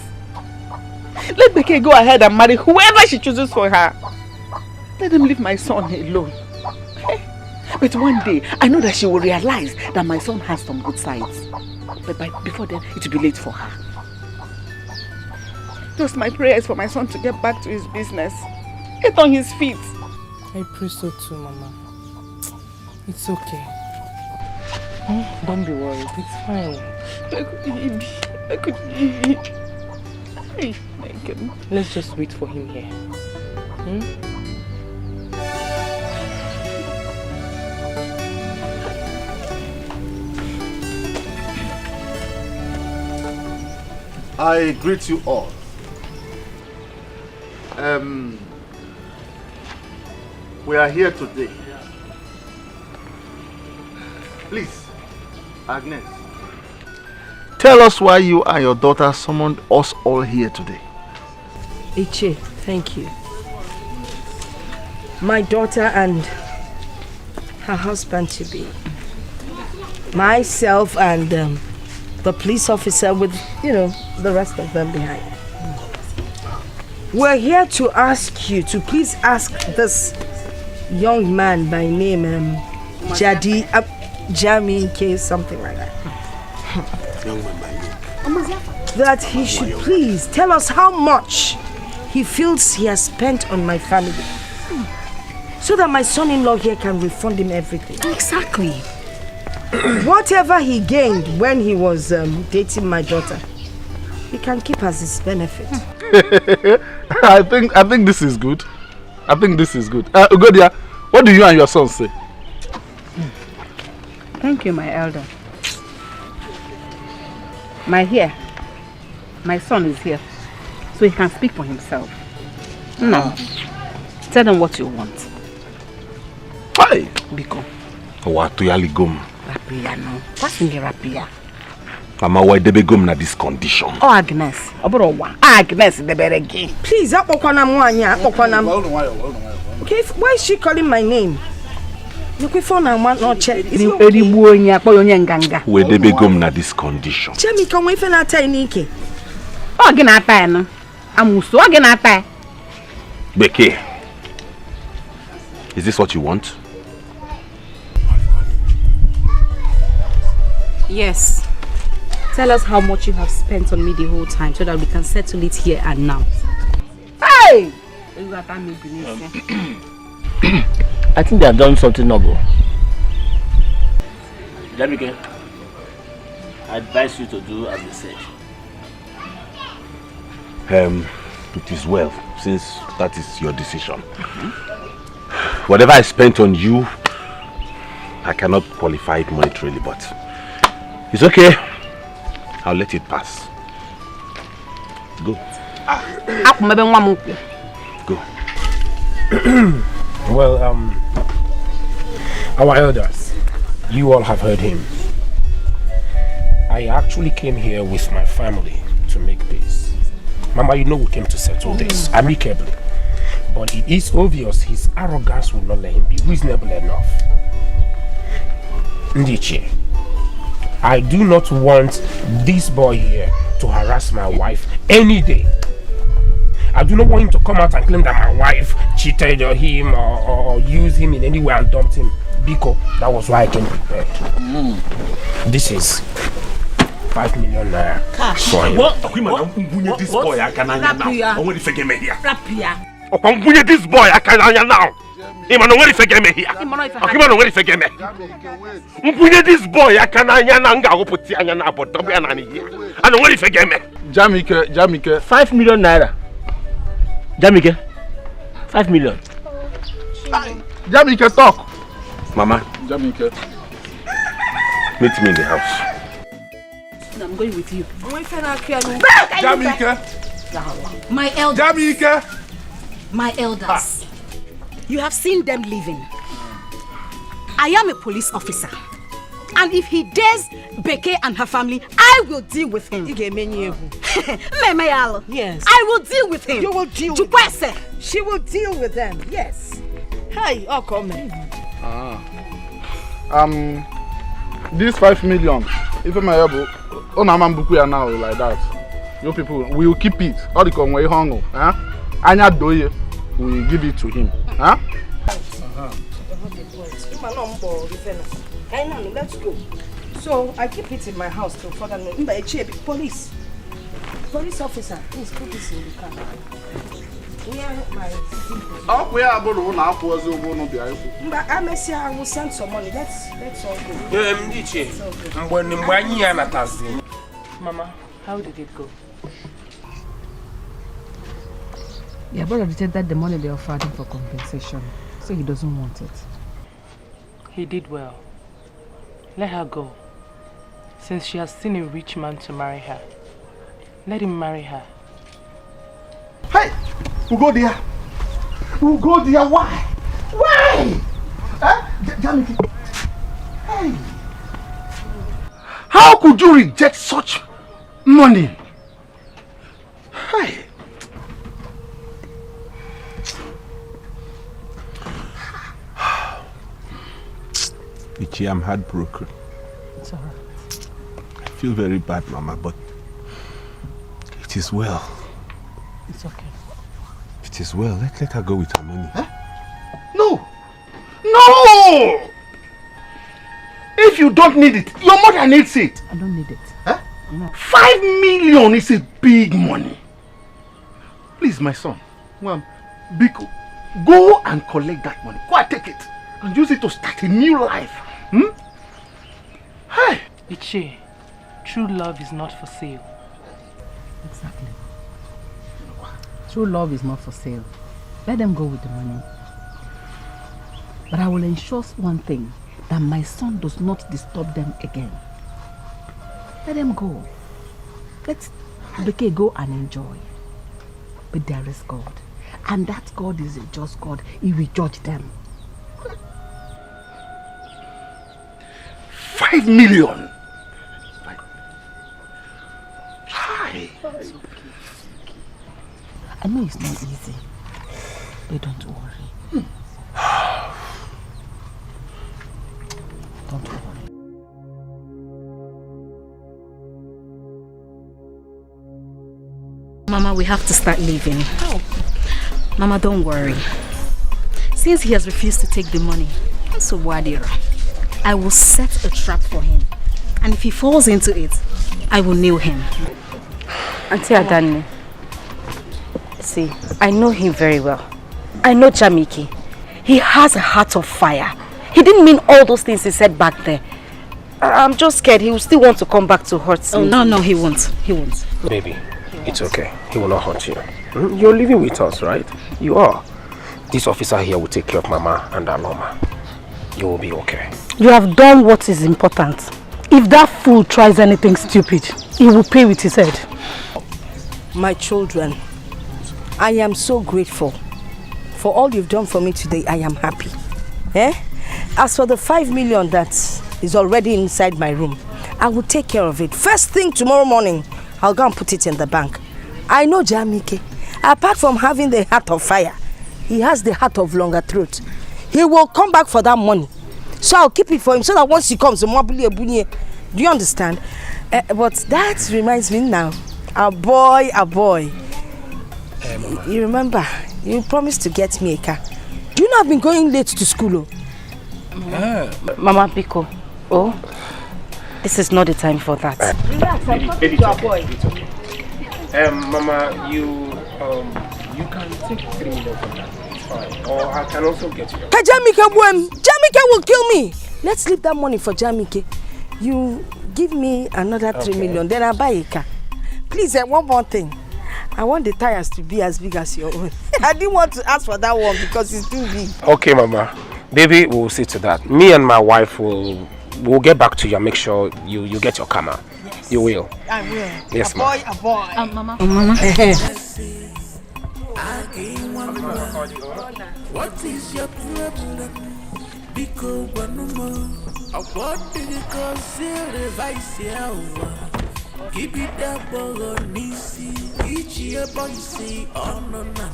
Let Becky go ahead and marry whoever she chooses for her. Let them leave my son alone. But one day, I know that she will realize that my son has some good sides. But before then, it will be late for her. Just my prayers for my son to get back to his business. Get on his feet. I pray so too, Mama. It's okay. Don't be worried. It's fine. I could be. Let's just wait for him here. I greet you all. we are here today. Please, Agnes, tell us why you and your daughter summoned us all here today. Iche, thank you. My daughter and her husband to be, myself and the police officer with, the rest of them behind. We're here to ask you to please ask this young man by name Jami K, something like that. Young man by name. That he should please tell us how much he feels he has spent on my family, so that my son-in-law here can refund him everything. Exactly. Whatever he gained when he was dating my daughter, he can keep as his benefit. I think this is good. I think this is good. Ugodia, what do you and your son say? Thank you, my elder. My son is here, so he can speak for himself. No. Tell them what you want. Hi. Biko. What you ali gum? Rapia no. What's in the rapia? Mama, why they be gum na this condition? Oh, Agnes. Agnes, the better game. Please, okay, why is she calling my name? Look, we found a man not check. Where they be gum na this condition? Jamie, can we find out Nike? Oh, Genata, no. I'm so Genata. Becky, is this what you want? Yes. Tell us how much you have spent on me the whole time so that we can settle it here and now. Hey! I think they have done something noble. Jamike, I advise you to do as they said. It is well, since that is your decision. Whatever I spent on you, I cannot qualify it monetarily, but it's okay. I'll let it pass. Go. Go. Well, our elders, you all have heard him. I actually came here with my family to make peace. Mama, you know we came to settle this amicably. But it is obvious his arrogance will not let him be reasonable enough. Ndiche, I do not want this boy here to harass my wife any day. I do not want him to come out and claim that my wife cheated on him or used him in any way and dumped him. Because that was why I came prepared. This is 5 million naira. Cash. What? This boy, I can now. Only forget me here. Rapia. This boy, I can now. Imano where forget me here. Imano where forget me. This boy, I can now put the anya but don't be an here. I know where forget me. Jamike. 5 million naira. Jamike, 5 million. Jamike, talk. Mama. Jamike. Meet me in the house. I'm going with you. Jamike. My elders. Jamike. My elders. You have seen them leaving. I am a police officer. And if he dares Beke and her family, I will deal with him. Yes. I will deal with him. You will deal with them. She will deal with them. Yes. Hey, come. This 5 million, if I'm able, now like that. You people, we will keep it. All the come way hung. Anya doye, we will give it to him. Let's go. So I keep it in my house till further notice. Police officer, please put this in the car. I will send some money. Let's all go. Mama, how did it go? Yeah, but I said that the money they offered him for compensation, so he doesn't want it. He did well. Let her go. Since she has seen a rich man to marry her, let him marry her. Hey! We'll go there. Why? Why? Hey! Hey! How could you reject such money? Hey! Ichi, I'm heartbroken. It's alright. I feel very bad, Mama, but it is well. It's okay. It is well. Let her go with her money. Huh? No! No! If you don't need it, your mother needs it. I don't need it. Huh? No. 5 million is a big money. Please, my son, Biko, go and collect that money. Go and take it and use it to start a new life. Hey! Ichi, true love is not for sale. Exactly. True love is not for sale. Let them go with the money. But I will ensure one thing, that my son does not disturb them again. Let them go. Let Beke go and enjoy. But there is God. And that God is a just God. He will judge them. 5 million! Hi! I know it's not easy. But don't worry. Don't worry. Mama, we have to start leaving. How? Mama, don't worry. Since he has refused to take the money, so Wadira, I will set a trap for him. And if he falls into it, I will nail him. Auntie Adani, see, I know him very well. I know Jamike. He has a heart of fire. He didn't mean all those things he said back there. I'm just scared he will still want to come back to hurt me. Oh, no, he won't. He won't. Baby, it's okay. He will not hurt you. You're living with us, right? You are. This officer here will take care of Mama and Aloma. You will be okay. You have done what is important. If that fool tries anything stupid, he will pay with his head. My children, I am so grateful for all you've done for me today. I am happy. As for the 5 million that is already inside my room, I will take care of it. First thing tomorrow morning, I'll go and put it in the bank. I know Jamike. Apart from having the heart of fire, he has the heart of longer throat. He will come back for that money. So I'll keep it for him so that once he comes, do you understand? But that reminds me now. A boy. You remember, you promised to get me a car. Do you know I've been going late to school? Mama Biko, this is not the time for that. Relax, I'm talking to a boy. It's okay. Mama, you can take 3 million from that. It's fine. Or I can also get you. Jamike will kill me. Let's leave that money for Jamike. You give me another 3 million, then I'll buy a car. Please, one more thing. I want the tires to be as big as your own. I didn't want to ask for that one because it's too big. Okay, Mama. Baby, we'll see to that. Me and my wife will get back to you and make sure you get your camera. Yes. You will. I will. Yes, a boy. Mama. What is your problem? Because one more. I want to consider vice. Keep it up on Nisi. Each year, boy, say, oh no, no.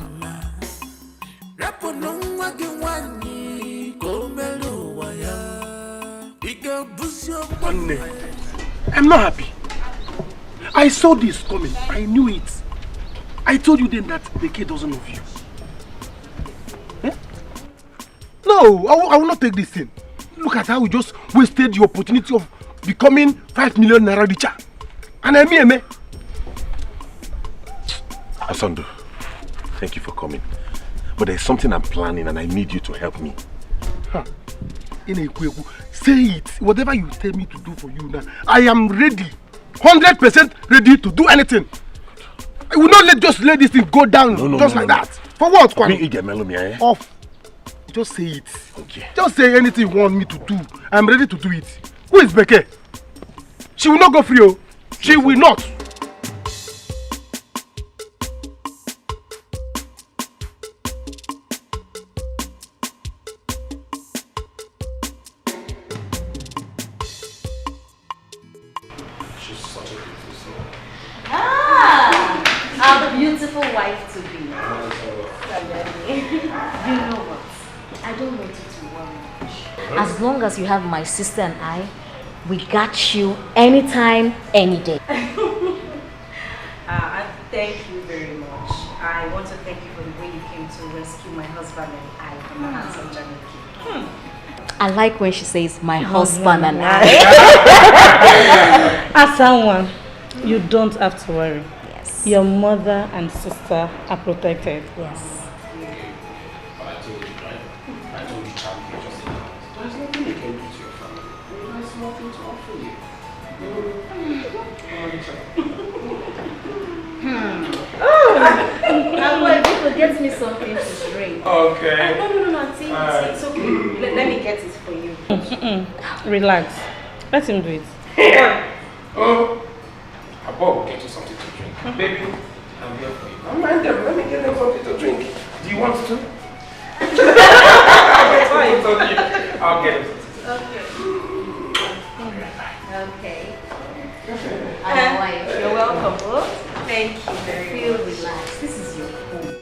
Rapo no wagi go melo waya. Bigger boost your money. I'm not happy. I saw this coming. I knew it. I told you then that the kid doesn't love you. No, I will not take this thing. Look at how we just wasted the opportunity of becoming 5 million naira richer. And I mean, Asandu, thank you for coming. But there's something I'm planning and I need you to help me. Say it. Whatever you tell me to do for you now, I am ready. 100% ready to do anything. I will not just let this thing go down like that. For what, Kwame? Off. Just say it. Okay. Just say anything you want me to do. I'm ready to do it. Who is Beke? She will not go free. She will not. wife to be. You know what? I don't want you to worry much. As long as you have my sister and I, we got you anytime, any day. Thank you very much. I want to thank you for the way you came to rescue my husband and I from the hands of Jamaica. I like when she says my husband and I. As someone, you don't have to worry. Yes. Your mother and sister are protected. Yes. I told you, right? I told you, Champion, just there's nothing you can do to your family. There's nothing to offer you. I'm like, people get me something to drink. Okay. No, see, it's okay. Let me get it for you. Relax. Let him do it. Oh, Abba will get you something to drink. Baby, I'm here for you. Don't mind them. Let me get them something to drink. Do you want to? I'll get it. Okay. You're welcome. Thank you very much. Feel relaxed. This is your home.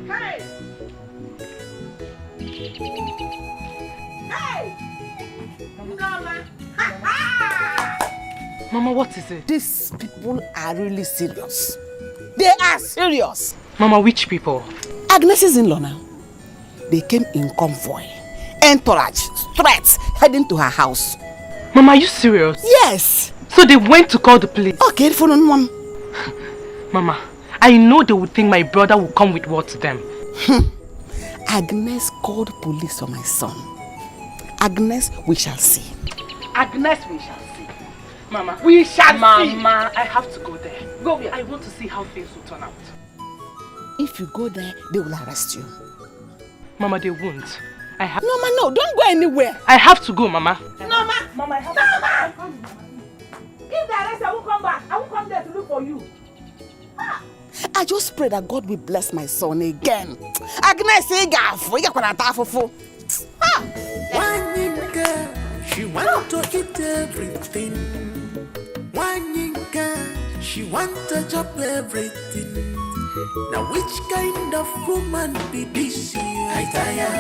Hey! Hey! Mama, what is it? These people are really serious. They are serious. Mama, which people? Agnes's in-law now. They came in convoy, entourage, threats, heading to her house. Mama, are you serious? Yes. So they went to call the police? Okay, phone on one. Mama, I know they would think my brother will come with word to them. Agnes called police for my son. Agnes, we shall see. Agnes, we shall see. Mama, we shall see. Mama, I have to go there. Go where? I want to see how things will turn out. If you go there, they will arrest you. Mama, they won't. I have. No, man, no, don't go anywhere. I have to go, Mama. No, ma! Mama, I have to go. If they arrest, I won't come back. I won't come there to look for you. I just pray that God will bless my son again. Agnes, one girl, she want to eat everything. One girl, she want to chop everything. Now which kind of woman be this? I tire.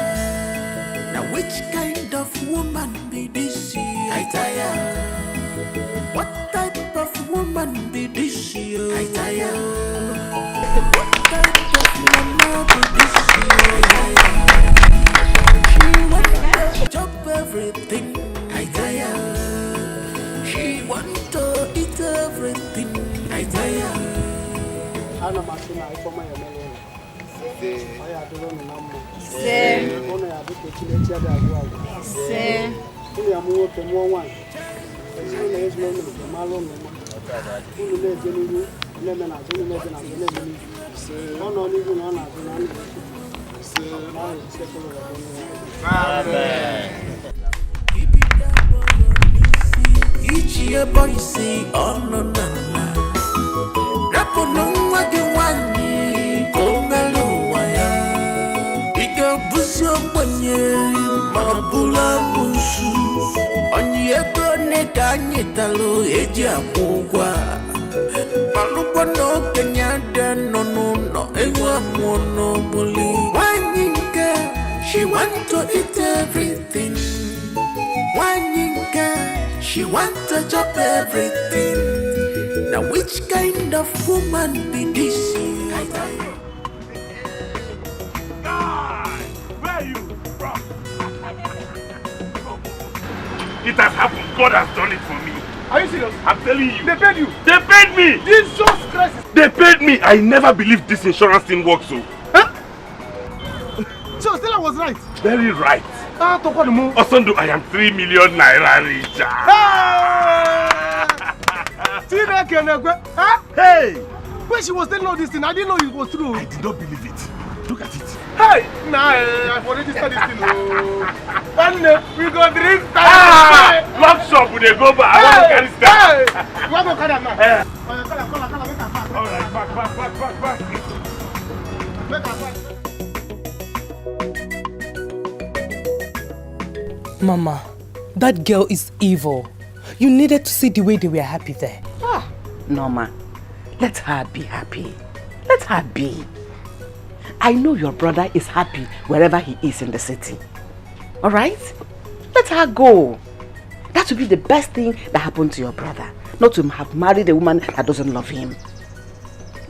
Now which kind of woman be this? I tire. What type of woman be this? I tire. What type of woman be this? She want to chop everything. I tire. She want to eat everything. I tire. Ana masina ifoma ya mele. Aya dolo no nammo. Ono ya biko chile chia da agwa. Ile amuwo ke mo wan. Esino na yesu no no malo no. Unu le jeni le me na jeni le na jeni le. Ono ni ju no na ju na ni. Amen. Each year boy say oh no no no. Rapo no wage wani komelo waya. Ika busyo bonye mabula busu. Onye kone kanye talo eji akugwa. Malupo no kenyada no no no ewa mono buli. Wanyinka, she want to eat everything. Wanyinka, she want to chop everything. Now which kind of woman be this? God, where are you from? It has happened. God has done it for me. Are you serious? I'm telling you. They paid you? They paid me! Jesus Christ! They paid me! I never believed this insurance thing works so. Huh? So Stella was right? Very right. To call the move. Osondo, I am 3 million naira richer. Hey! When she was telling all this thing, I didn't know it was true. I did not believe it. Look at it. Hey! Nah, I've already started this thing. And we go drink time. Lock shop with a go back. I want to carry stuff. You want to carry that now? Alright, back. Make her back. Mama, that girl is evil. You needed to see the way they were happy there. Norma, let her be happy. Let her be. I know your brother is happy wherever he is in the city. Alright? Let her go. That would be the best thing that happened to your brother. Not to have married a woman that doesn't love him.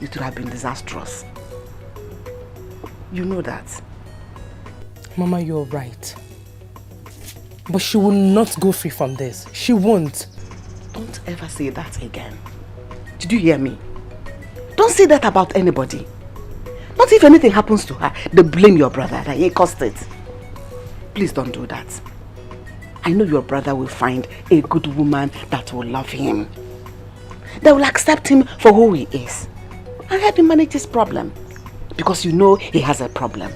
It would have been disastrous. You know that. Mama, you're right. But she will not go free from this. She won't. Don't ever say that again. Did you hear me? Don't say that about anybody. Not if anything happens to her, they blame your brother that he caused it. Please don't do that. I know your brother will find a good woman that will love him. That will accept him for who he is. And help him manage his problem. Because you know he has a problem.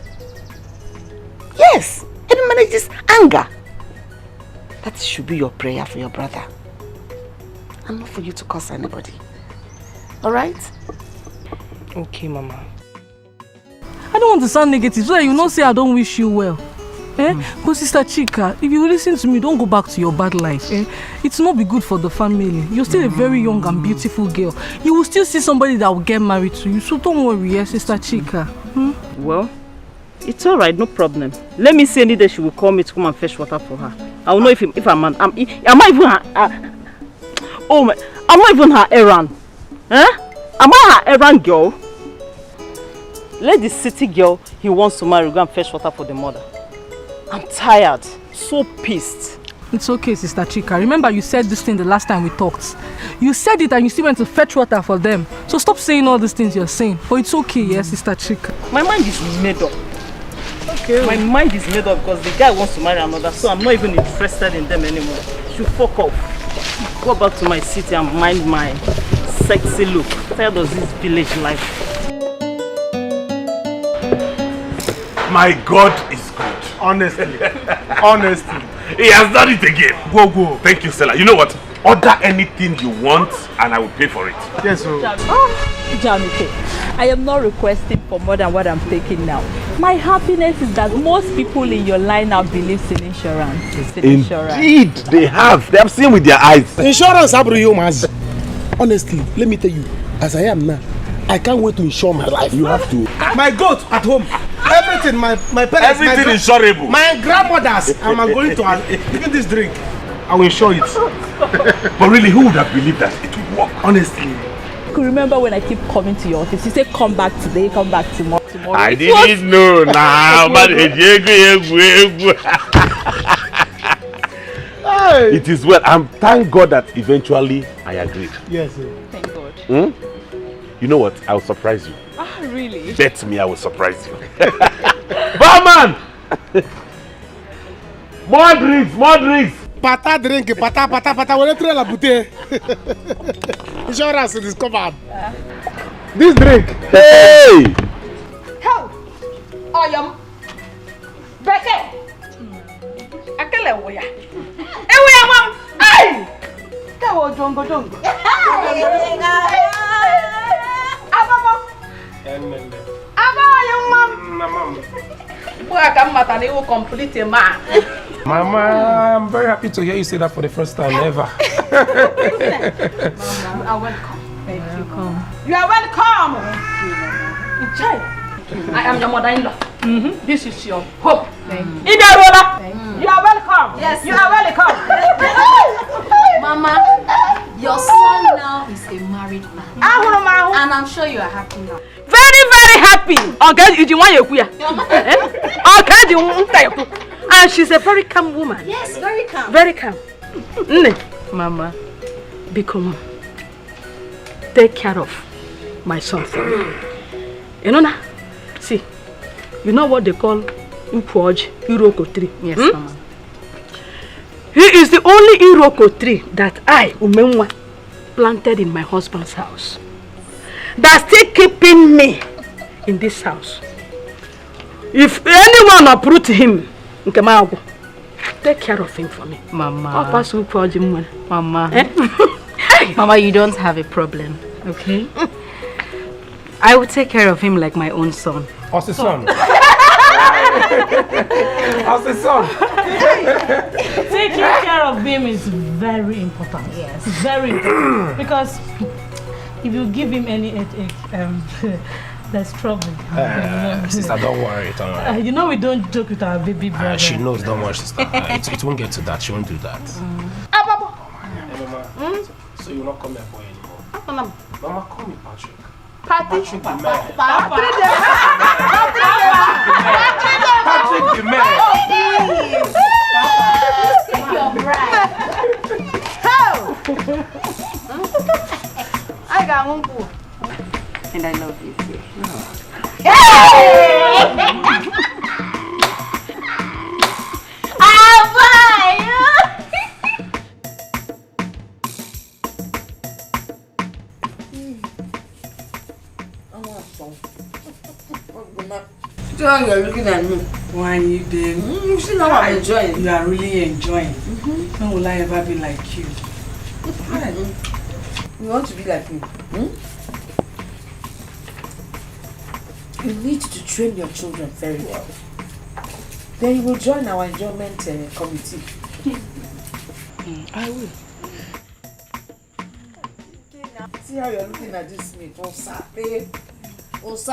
Yes, help him manage his anger. That should be your prayer for your brother. And not for you to curse anybody. Alright? Okay, Mama. I don't want to sound negative so that you not say I don't wish you well. But Sister Chika, if you listen to me, don't go back to your bad life. It's not be good for the family. You're still a very young and beautiful girl. You will still see somebody that will get married to you. So don't worry, Sister Chika. Well, it's alright, no problem. Let me see any day she will call me to come and fetch water for her. I will know if I'm not even her. I'm not even her errand. Am I her errand girl? Let the city girl he wants to marry go and fetch water for the mother. I'm tired, so pissed. It's okay, Sister Chika. Remember you said this thing the last time we talked. You said it and you still went to fetch water for them. So stop saying all these things you're saying. But it's okay, yes, Sister Chika. My mind is made up. Okay. My mind is made up because the guy wants to marry another, so I'm not even interested in them anymore. You fuck off. Go back to my city and mind my sexy look. I'm tired of this village life. My God is good. Honestly. Honestly. He has done it again. Go. Thank you, Stella. You know what? Order anything you want and I will pay for it. Yes, sir. Jamike, I am not requesting for more than what I'm taking now. My happiness is that most people in your line now believe in insurance. Indeed, they have. They have seen with their eyes. Insurance, Mazi. Honestly, let me tell you, as I am now, I can't wait to insure my life. You have to. My goat at home. Everything, my parents. Everything insurable. My grandmothers. I'm going to even this drink. I will insure it. But really, who would have believed that it would work? Honestly. I could remember when I keep coming to your office. You say come back today, come back tomorrow. I didn't know now. It is well. I'm thank God that eventually I agreed. Yes, sir. Thank God. You know what? I'll surprise you. Ah, really? Bet me I will surprise you. Barman! More drinks! Pata drink, pata. When you throw la bouteille. Insurance is covered. This drink. Hey! Help! Oh, Becky! Akele woya. Ewe mom. Hey! Kawo jongo. Ababa. Ababa young mom. Work am matter they will complete a man. Mama, I'm very happy to hear you say that for the first time ever. Mama, you are welcome. Thank you. You are welcome. I am your mother-in-law. This is your hope. Thank you. You are welcome. Yes, you are welcome. Mama, your son now is a married man. And I'm sure you are happy now. Very, very happy. And she's a very calm woman. Yes, very calm. Very calm. Mama, become take care of my son for me. You know now? See, you know what they call Upoj Iroko tree? Yes, Mama. He is the only Iroko tree that I, Umenwa, planted in my husband's house. That's still keeping me in this house. If anyone uproot him, take care of him for me. Mama. Mama. Mama, you don't have a problem, okay? I will take care of him like my own son. What's the son? How's the son? Taking care of him is very important. Yes. Very important. Because if you give him any headache, There's trouble. Sister, don't worry. Don't worry. You know we don't joke with our baby brother. She knows, don't worry, sister. It won't get to that. She won't do that. Ah, Papa. Hey, Mama. So you will not come here for anymore? Mama, call me Patrick. Patrick the man. Patrick the man. Keep your bride. How? I got one boo. And I love you too. I'll buy you. John, you're looking at me. Why you did? You see now I'm enjoying. You are really enjoying. When will I ever be like you? You want to be like me? You need to train your children very well. Then you will join our enjoyment committee. I will. See how you're looking at this meat. It's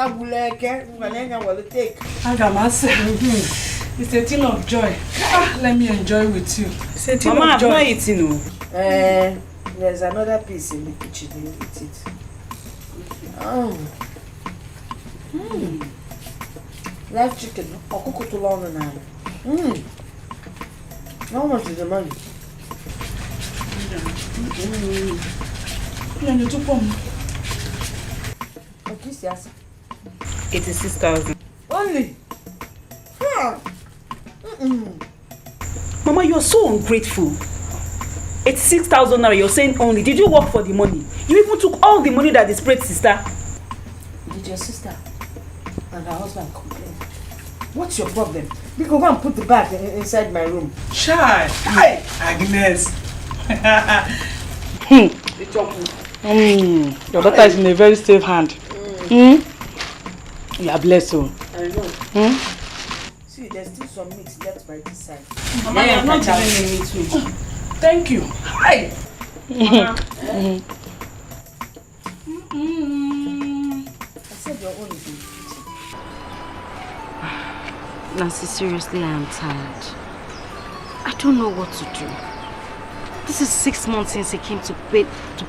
a thing of joy. Let me enjoy with you. It's a thing Mama, of joy. I'm not eating. There's another piece in the kitchen. You eat it. Oh. Live chicken. I'll cook it along now. How much is the money? It is 6,000. Only? Mama, you're so ungrateful. It's 6,000 now. You're saying only. Did you work for the money? You even took all the money that displayed, sister. Did your sister and her husband complain? What's your problem? We can go and put the bag inside my room. Shy! Hi, Agnes! Your daughter is in a very safe hand. You are blessed. I know. See, there's still some meat left by this side. Mama, you're not giving me meat too. Thank you. Hi! I said your own is in the kitchen. Nancy, seriously, I am tired. I don't know what to do. This is 6 months since he came to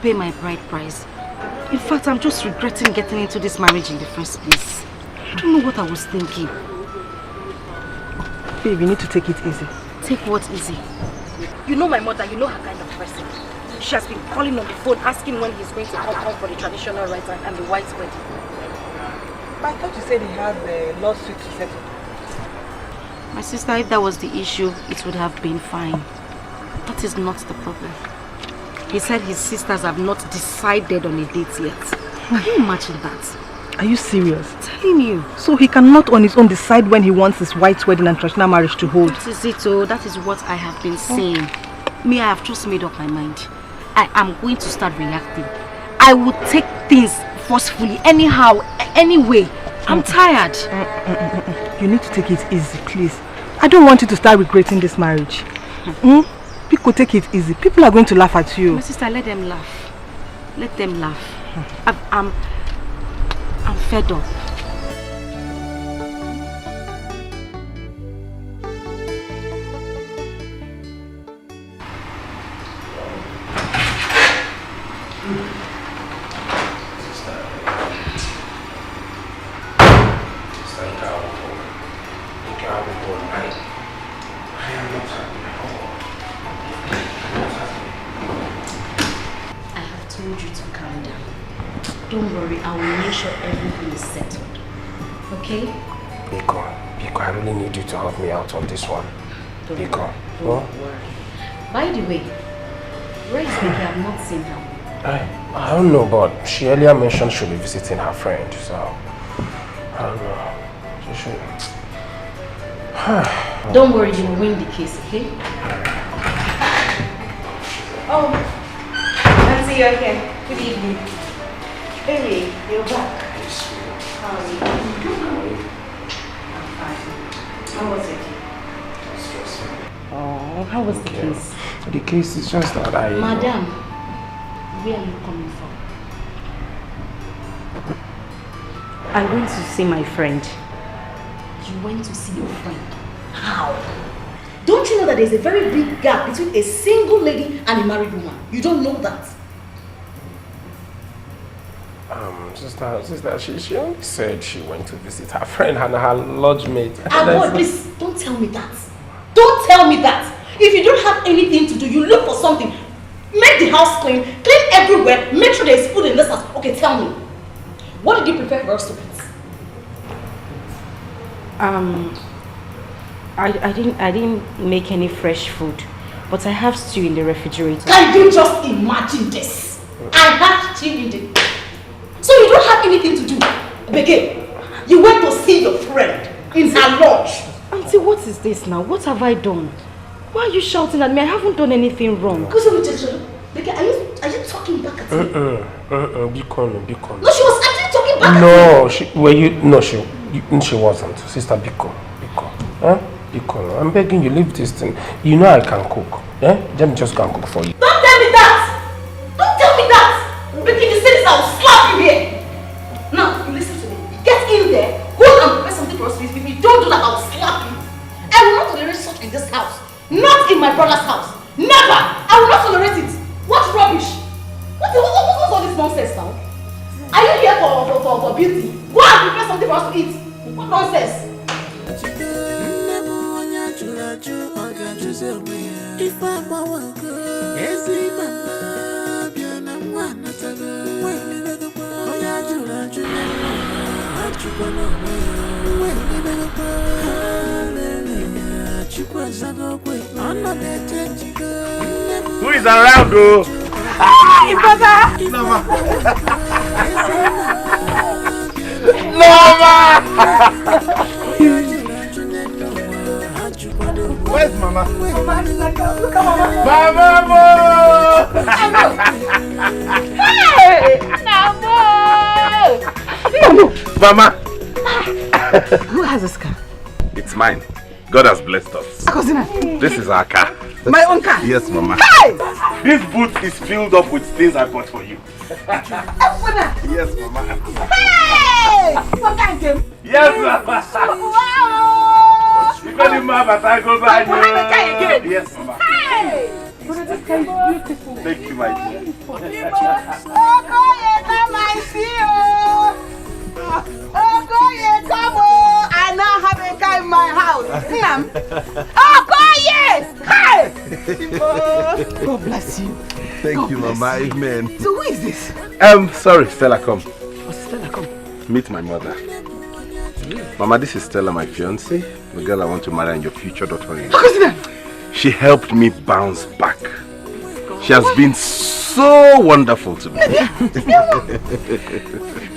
pay my bride price. In fact, I'm just regretting getting into this marriage in the first place. I don't know what I was thinking. Babe, you need to take it easy. Take what easy? You know my mother, you know her kind of person. She has been calling on the phone asking when he's going to come for the traditional rites and the white wedding. But I thought you said he had the lawsuit to settle. My sister, if that was the issue, it would have been fine. That is not the problem. He said his sisters have not decided on a date yet. Can you imagine that? Are you serious? Telling you. So he cannot on his own decide when he wants his white wedding and traditional marriage to hold? That is it, oh. That is what I have been saying. Me, I have just made up my mind. I am going to start reacting. I will take things forcefully, anyhow, anyway. I'm tired. You need to take it easy, please. I don't want you to start regretting this marriage. People take it easy. People are going to laugh at you. My sister, let them laugh. Let them laugh. I'm fed up. Don't worry, I will make sure everything is settled. Okay? Biko, I really need you to help me out on this one. Biko. Don't worry. By the way, where is Becky? I've not seen her. I don't know, but she earlier mentioned she'll be visiting her friend, so I don't know. She should. Don't worry, you will win the case, okay? Oh, Nancy, you're here. Good evening. Baby, you're back. How are you? I'm fine. How was it? Oh, how was the case? The case is just that Madam, where are you coming from? I went to see my friend. You went to see your friend? How? Don't you know that there's a very big gap between a single lady and a married woman? You don't know that? Sister, she only said she went to visit her friend and her lodge mate. Boy, please, don't tell me that. Don't tell me that. If you don't have anything to do, you look for something. Make the house clean everywhere, make sure there's food in this house. Okay, tell me. What did you prepare for us to eat? I didn't make any fresh food, but I have stew in the refrigerator. Can you just imagine this? I have stew in the... So you don't have anything to do. Begin. You went to see your friend in her lodge. Auntie, what is this now? What have I done? Why are you shouting at me? I haven't done anything wrong. Are you talking back at me? Be calm. No, she was actually talking back at me. She wasn't. Sister, be calm. Huh? Be calm. I'm begging you, leave this thing. You know I can cook. Eh? Let me just go and cook for you. Don't tell me that! Don't tell me that! Because you say this, I'll slap you here. Now, you listen to me. Get in there, go and prepare something for us. If you don't do that, I'll slap you. I will not tolerate such in this house. Not in my brother's house. Never! I will not tolerate it. What rubbish? What's all this nonsense now? Are you here for beauty? Go and prepare something for us to eat. What nonsense? Who is around, though? Hey, brother! Noma! Where's Mama? Look at Mama! Hey! Mama! Who has this car? It's mine. God has blessed us. This is our car. My own car? Yes, Mama. Hey! This boot is filled up with things I bought for you. Yes, Mama. Hey! What kind of game? Yes, Mama. Wow! You got him, Mama, but I go by you. Again? Yes, Mama. Hey! Thank you, my dear. I now have a car in my house. Hey! God bless you. Thank you, Mama. Amen. So who is this? Sorry, Stella, come. Stella, come. Meet my mother. Mama, this is Stella, my fiancée, the girl I want to marry and your future daughter-in-law. She helped me bounce back. She has been so wonderful to me.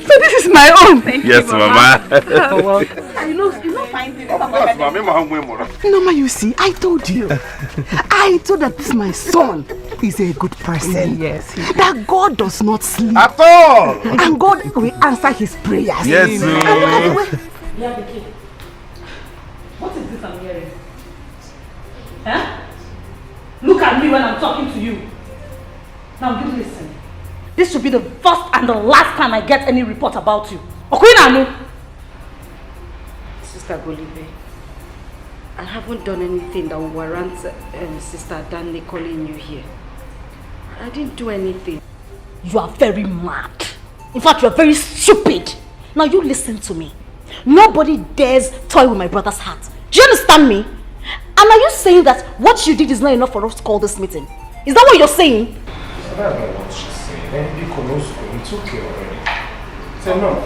So this is my own. Yes, Mama. Oh, well. You know fine thing. Of course, Mama. Mama, you see, I told you. I told that this my son is a good person. Yes. That God does not sleep. At all. And God will answer his prayers. Yes, and look at the way. Yeah, the kid. What is this I'm hearing? Huh? Look at me when I'm talking to you. Now you listen. This should be the first and the last time I get any report about you. Okwinanu! Sister Golibe, I haven't done anything that will warrant Sister Danny calling you here. I didn't do anything. You are very mad. In fact, you are very stupid. Now you listen to me. Nobody dares toy with my brother's heart. Do you understand me? And are you saying that what you did is not enough for us to call this meeting? Is that what you're saying? That's not what she's saying. It's okay already. Say no.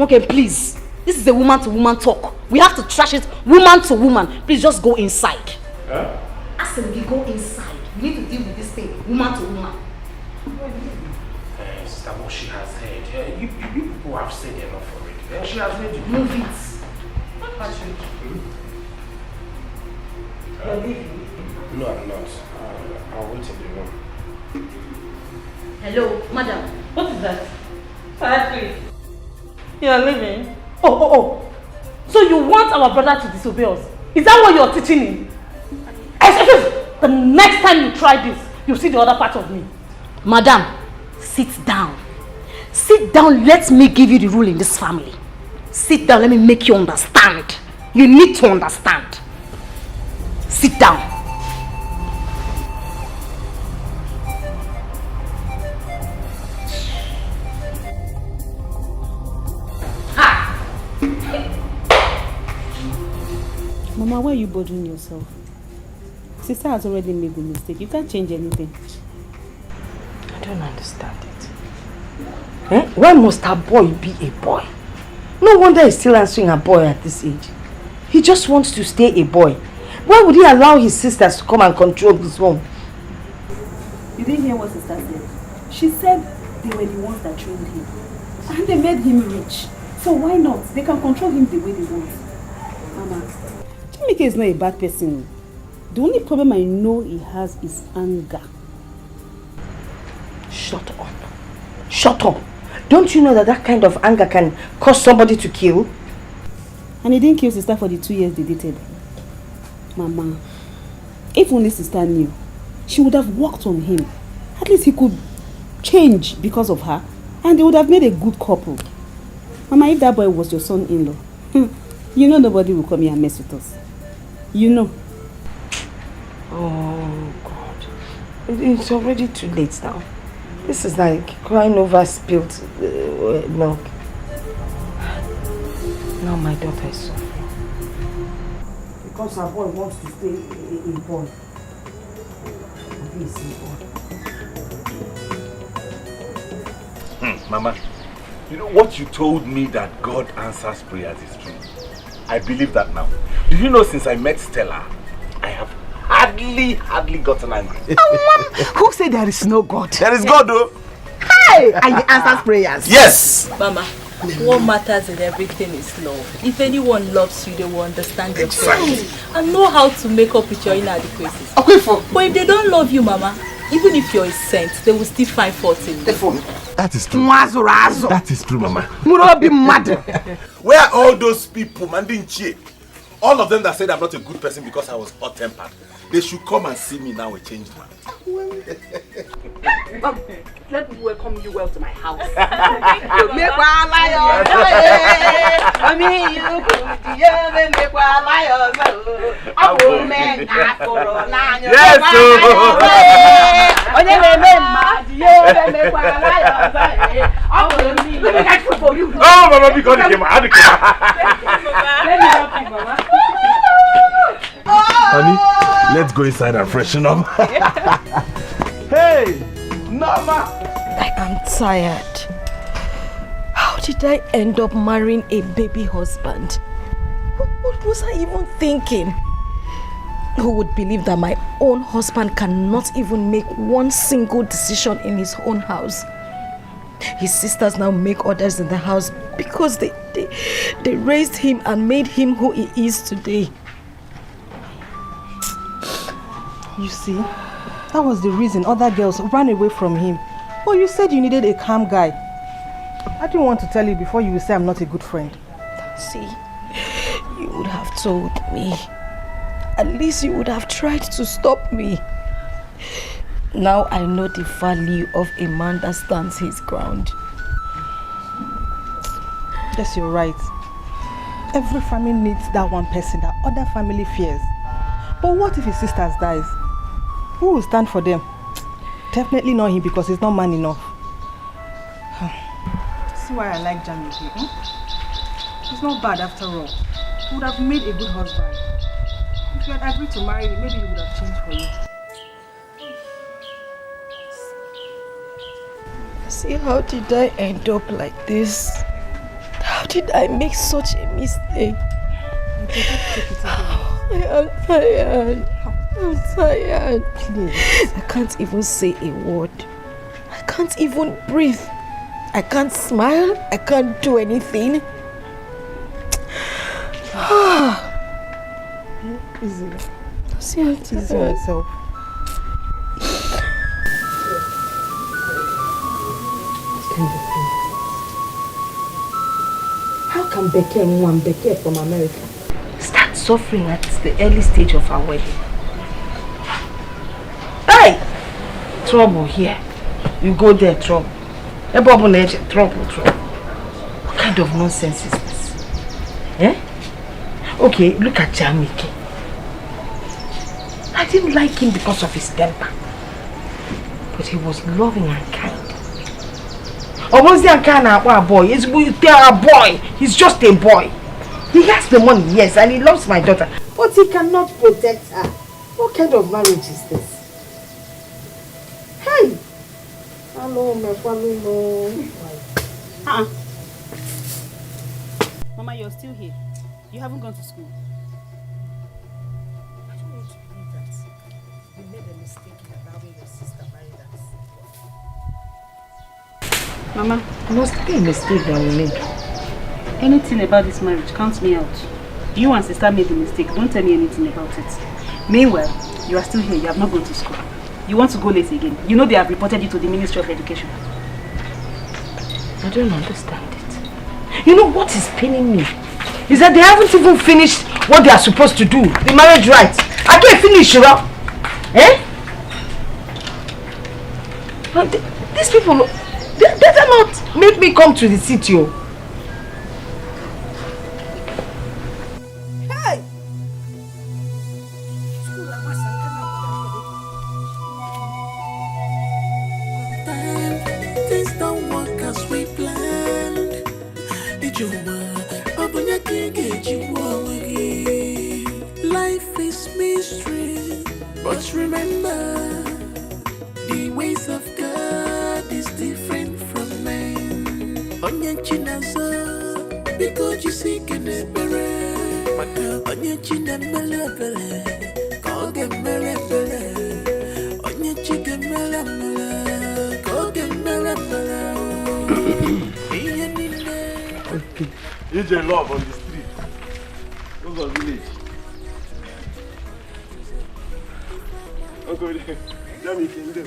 Okay, please. This is a woman-to-woman talk. We have to trash it woman to woman. Please just go inside. Huh? I said we go inside. We need to deal with this thing woman to woman. Sister, what she has said. You people have said enough already. She has made you. Move it. You're leaving? No, I'm not. I'll wait in the room. Hello, madam. What is that? Please. You're leaving? Oh. So you want our brother to disobey us? Is that what you're teaching him? The next time you try this, you'll see the other part of me. Madam, sit down. Sit down, let me give you the rule in this family. Sit down, let me make you understand. You need to understand. Sit down. Mama, why are you bothering yourself? Sister has already made the mistake. You can't change anything. I don't understand it. Why must a boy be a boy? No wonder he's still answering a boy at this age. He just wants to stay a boy. Why would he allow his sisters to come and control his home? You didn't hear what sister said. She said they were the ones that trained him. And they made him rich. So why not? They can control him the way they want. Mama, Jamike is not a bad person. The only problem I know he has is anger. Shut up. Shut up. Don't you know that that kind of anger can cause somebody to kill? And he didn't kill sister for the 2 years they dated. Mama, if only sister knew, she would have worked on him. At least he could change because of her. And they would have made a good couple. Mama, if that boy was your son-in-law, you know nobody will come here and mess with us. You know. Oh, God. It's already too late now. This is like crying over spilled milk. Now my daughter is suffering. Because her boy wants to stay a boy. Please, Mama, you know what you told me that God answers prayers is true. I believe that now. Do you know since I met Stella, I have hardly gotten angry. Who said there is no God? There is God though. Hey! And he answers prayers. Yes! Mama, what matters in everything is love. If anyone loves you, they will understand your feelings and know how to make up with your inadequacies. Okay, but if they don't love you, Mama, even if you're a saint, they will still find fault in you. That is true. That is true, Mama. Where are all those people, Mandinchi? All of them that said I'm not a good person because I was hot-tempered. They should come and see me now a changed man. Let me welcome you well to my house. Oh, Mama, because you came out. Honey, let's go inside and freshen up. Hey, Nama! I am tired. How did I end up marrying a baby husband? What was I even thinking? Who would believe that my own husband cannot even make one single decision in his own house? His sisters now make orders in the house because they raised him and made him who he is today. You see, that was the reason other girls ran away from him. But you said you needed a calm guy. I didn't want to tell you before you will say I'm not a good friend. See, you would have told me. At least you would have tried to stop me. Now I know the value of a man that stands his ground. Yes, you're right. Every family needs that one person that other family fears. But what if his sisters dies? Who will stand for them? Definitely not him because he's not man enough. See why I like Jamike, He's not bad after all. He would have made a good husband. If you had agreed to marry him, maybe he would have changed for you. See, how did I end up like this? How did I make such a mistake? I am tired. I'm tired. Please. I can't even say a word. I can't even breathe. I can't smile. I can't do anything. Easy. See how it is yourself. How can Becky and one Becky from America start suffering at the early stage of our wedding? Hey! Trouble here. You go there, trouble. Trouble. What kind of nonsense is this? Okay, look at Jamike. I didn't like him because of his temper. But he was loving and kind. Or was he a kind of boy? He's a boy. He's just a boy. He has the money, yes, and he loves my daughter. But he cannot protect her. What kind of marriage is this? Hey! Hello, my family. Mama, you're still here. You haven't gone to school. I don't want to believe that you made a mistake in allowing your sister marry that. Mama, it must be a mistake that we made. Anything about this marriage counts me out. You and sister made the mistake. Don't tell me anything about it. Meanwhile, you are still here. You have not gone to school. You want to go late again. You know they have reported you to the Ministry of Education. I don't understand it. You know what is paining me? Is that they haven't even finished what they are supposed to do. The marriage rights. I can't finish, you know. Eh? But these people, they better not make me come to the city. Hey! Things don't work as we planned. Life is mystery, but remember, the ways of God is different from men. Onye chinazo, because you seek in a bere. Onye chinamele bele, koge mere bele. Onye chike mele mele, koge mere bele. EJ love on the street. Those are village. Uncle, Jamie came there.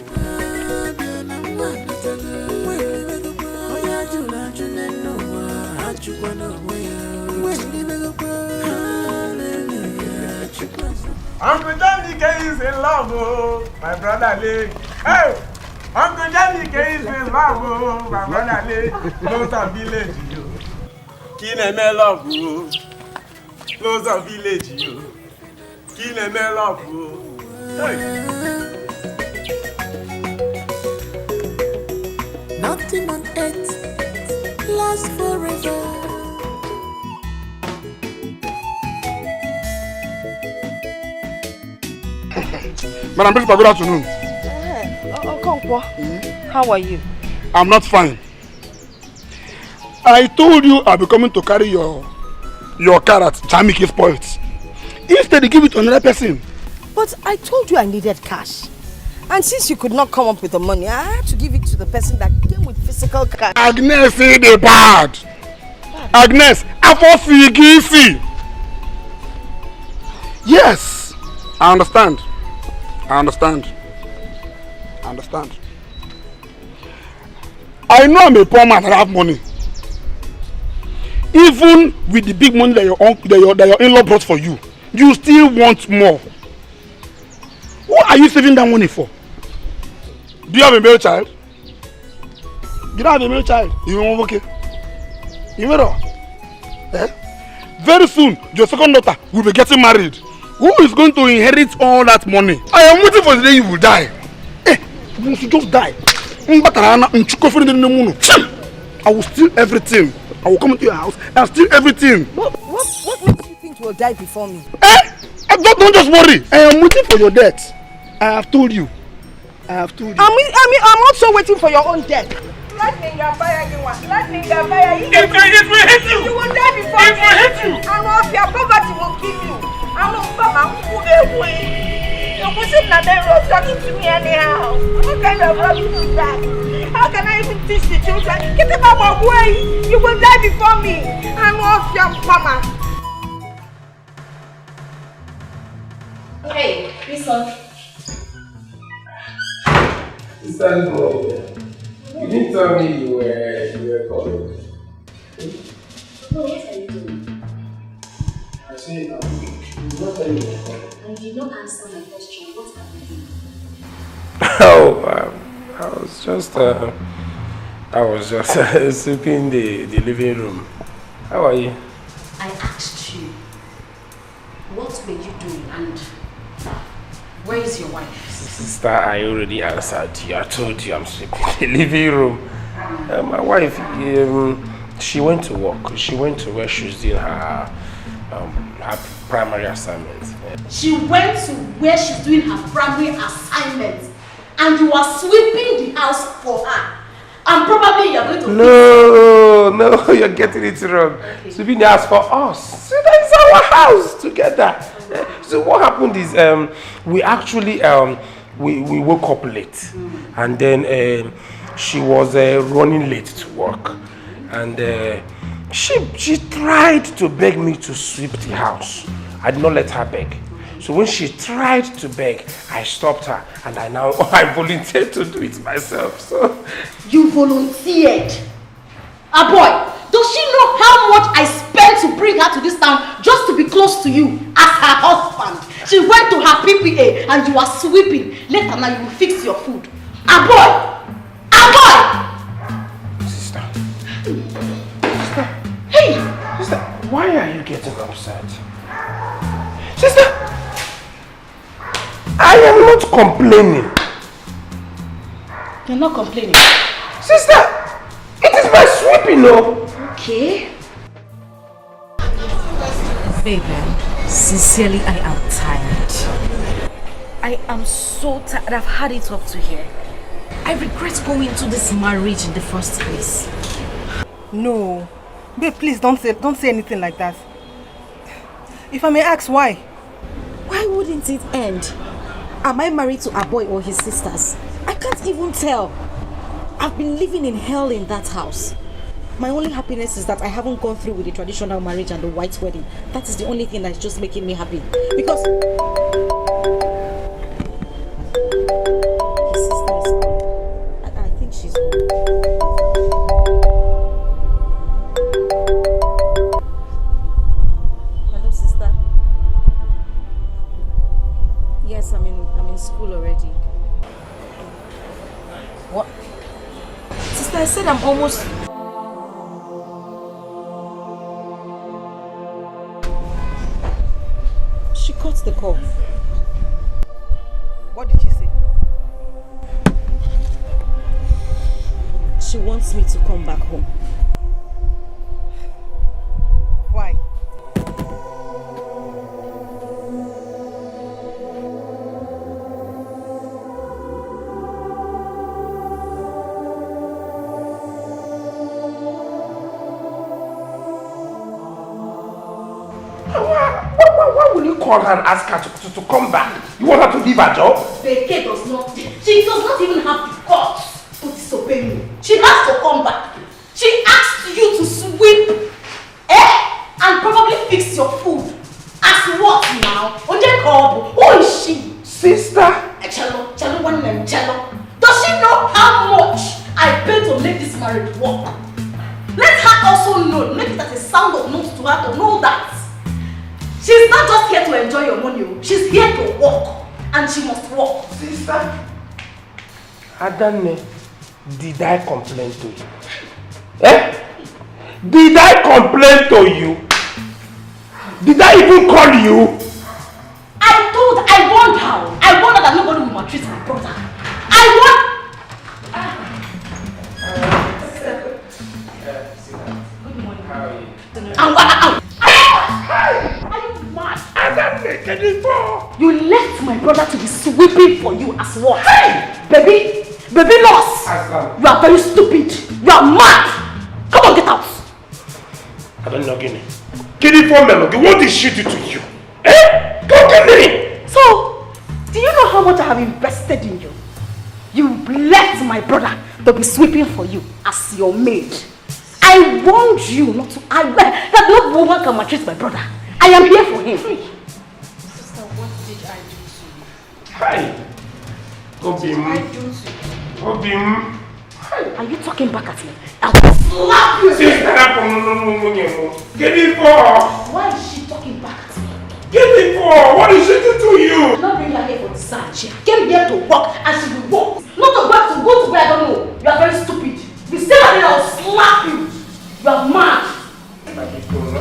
Uncle Jamie is in love, oh, my brother Lee. Hey, Uncle Jamie is in love, oh, my brother Lee. Close to village, you. Kineme love, oh. Close to village, you. Kineme love, oh. Hey. Nothing on earth lasts forever. Madam Principal, good afternoon. Okonkwo, how are you? I'm not fine. I told you I'll be coming to carry your car at Jamike spoiled. Instead, you give it to another person. But I told you I needed cash. And since you could not come up with the money, I had to give it to the person that came with physical cash. Agnes, say the bad. Agnes, Afofigisi. Yes, I understand. I understand. I know I'm a poor man and I have money. Even with the big money that your in-law brought for you, you still want more. What are you saving that money for? Do you have a male child? You don't have a male child. You are okay. You know? Eh? Very soon, your second daughter will be getting married. Who is going to inherit all that money? I am waiting for the day you will die. You should just die. I will steal everything. I will come into your house and steal everything. What makes you think you will die before me? Don't just worry. I am waiting for your death. I have told you. I'm also waiting for your own death. If I hit you! You will die before If I hit you! I know if your poverty will kill you. I know you're pushing that road talking to me anyhow. What kind of rubbish is that? How can I even teach the children? Get them out of my way. You will die before me. I know if your mama. Hey, listen. You didn't tell me you were calling. No, what are you doing? I said, you did not tell me you were calling. And you did not answer my question. What are you doing? Oh, I was just sweeping the living room. How are you? I asked you, What were you doing and where is your wife? Sister, I already answered you. I told you I'm sleeping in the living room. My wife, she went to work. She went to where she's doing her primary assignments. She went to where she's doing her primary assignments and you are sweeping the house for her. And probably you're going to... No, you're getting it wrong. Okay. Sweeping the house for us. So that is our house together. So what happened is we actually we woke up late and then she was running late to work and she tried to beg me to sweep the house. I did not let her beg. So when she tried to beg, I stopped her and I volunteered to do it myself. So you volunteered? Ah boy, does she know how much I spent to bring her to this town just to be close to you as her husband? She went to her PPA and you are sweeping. Later now you will fix your food. Ah boy! Ah boy! Sister. Hey! Sister, why are you getting upset? Sister! I am not complaining. You're not complaining? Sister, it is my sweeping, no? Okay. Baby, sincerely, I am tired. I am so tired. I've had it up to here. I regret going into this marriage in the first place. No. Babe, please don't say anything like that. If I may ask, why? Why wouldn't it end? Am I married to a boy or his sisters? I can't even tell. I've been living in hell in that house. My only happiness is that I haven't gone through with the traditional marriage and the white wedding. That is the only thing that's just making me happy. Because his sister is home. I think she's home. Hello, sister. Yes, I'm in school already. What? Sister, I said I'm almost... She cut the call. What did she say? She wants me to come back home. Why? Why will you call her and ask her to come back? You want her to leave her job? Veke does not. She does not even have the guts to disobey me. She has to come back. She asked you to sweep, and probably fix your food. As what now? Who is she? Sister. Cello, one name, Cello. Does she know how much I pay to make this marriage work? Let her also know. Make it as a sound of note to her to know that. She's not just here to enjoy your money. She's here to work. And she must work. Sister, Adane, did I complain to you? Did I complain to you? Did I even call you? I warned her. I warned her that nobody will maltreat my brother. Good morning. How are you? Are you mad? You left my brother to be sweeping for you as what? Hey! Baby nurse! You are very stupid. You are mad. Come on, get out. I don't know, Guinea. Guinea for Melody, what did she do to you? Go get me! So, do you know how much I have invested in you? You left my brother to be sweeping for you as your maid. I warned you not to. That no woman can maltreat my brother. I am here for him. Sister, what did I do to you? Hi. What did I do to you? Obim. Are you talking back at me? I will slap you. Sister, no. Get it for. Why is she talking back at me? Get it for. What did she do to you? Not bring her here for the side. She came here to work and she will work. Not to work to go to where I don't know. You are very stupid. If you stay out here, I will slap you. You are mad.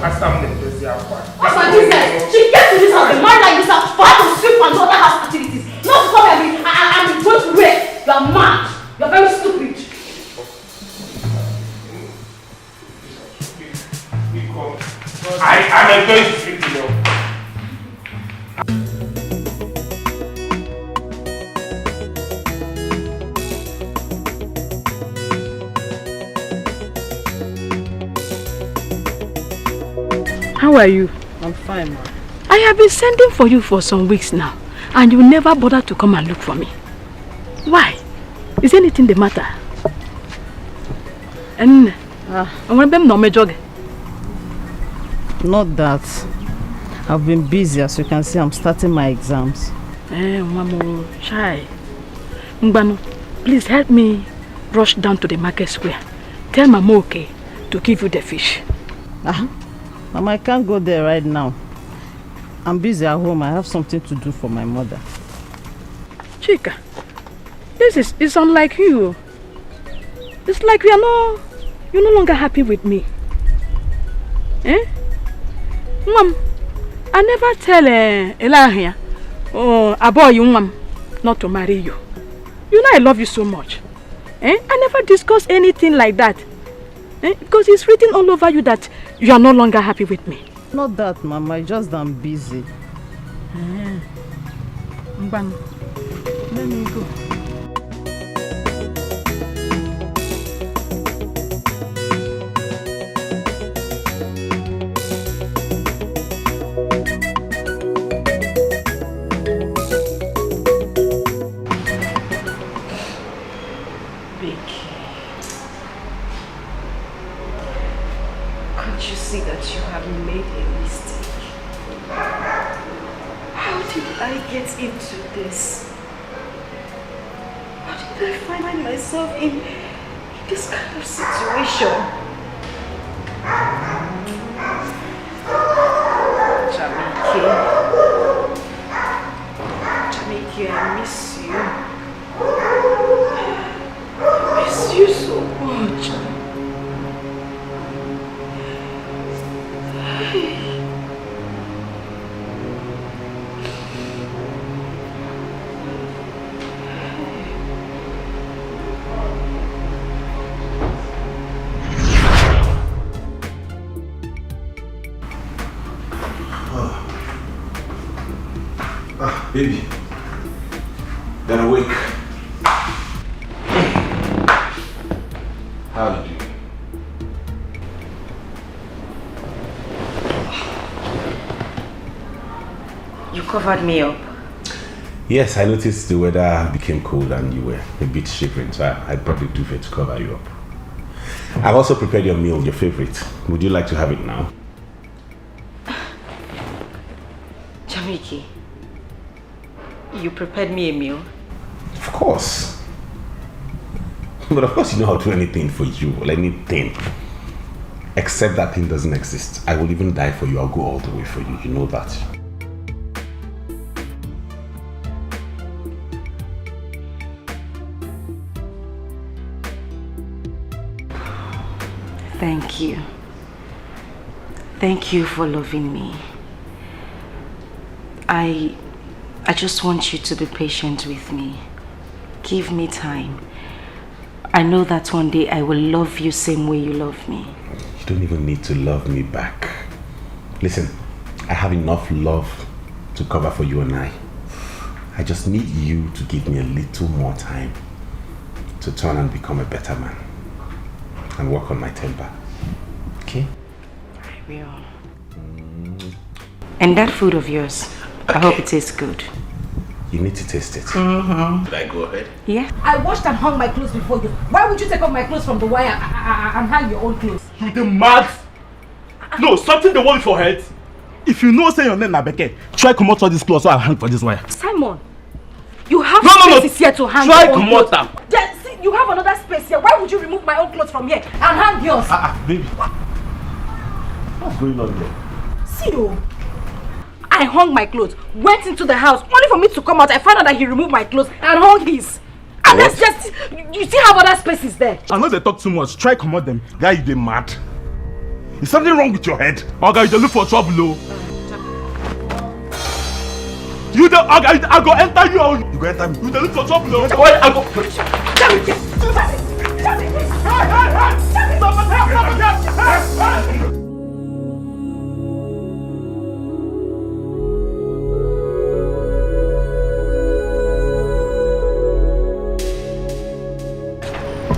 What's my business? She came to this house door is restricted, though. How are you? I'm fine, ma. I have been sending for you for some weeks now, and you never bother to come and look for me. Why? Is anything the matter? And not that. I've been busy, as you can see. I'm starting my exams. Mamo, shy. Ngbano, please help me rush down to the market square. Tell Mama okay to give you the fish. Mama, I can't go there right now. I'm busy at home. I have something to do for my mother. Chika, it's unlike you. It's like you're no longer happy with me. Mom, I never tell Elahia, about you, Mom, not to marry you. You know I love you so much. I never discuss anything like that. Because it's written all over you that you are no longer happy with me. Not that, Mama. It's just that I'm busy. Mbang, let me go. See that you have made a mistake. How did I get into this? How did I find myself in this kind of situation? Jamike, I miss you. I miss you so much. Baby, they're awake. How are you doing? You covered me up. Yes, I noticed the weather became cold and you were a bit shivering, so I brought the duvet to cover you up. I've also prepared your meal, your favorite. Would you like to have it now? Jamike, you prepared me a meal? Of course. But of course you know I'll do anything for you, or anything. Except that thing doesn't exist. I will even die for you. I'll go all the way for you. You know that. Thank you. Thank you for loving me. I just want you to be patient with me. Give me time. I know that one day I will love you same way you love me. You don't even need to love me back. Listen, I have enough love to cover for you and I. I just need you to give me a little more time to turn and become a better man and work on my temper. Okay? I will. And that food of yours, okay. I hope it tastes good. You need to taste it. Mm-hmm. Should I go ahead? Yeah. I washed and hung my clothes before you. Why would you take off my clothes from the wire and hang your own clothes? You the mad? No, something the one for head. If you know say your name na Beke, try come out all these clothes so I'll hang for this wire. Simon, you have space here to hang try your own come clothes. out. Yeah, see, you have another space here. Why would you remove my own clothes from here and hang yours? Baby. What's going on here? See you. I hung my clothes, went into the house, only for me to come out. I found out that he removed my clothes and hung his. And that's just, you still have other spaces there. I know they talk too much. Try come out them. Guy, you dey mad. Is something wrong with your head? Oga, you dey look for trouble, oh. You dey, Oga, I go enter you. You go enter me. You dey look for trouble, oh. Wait, I go.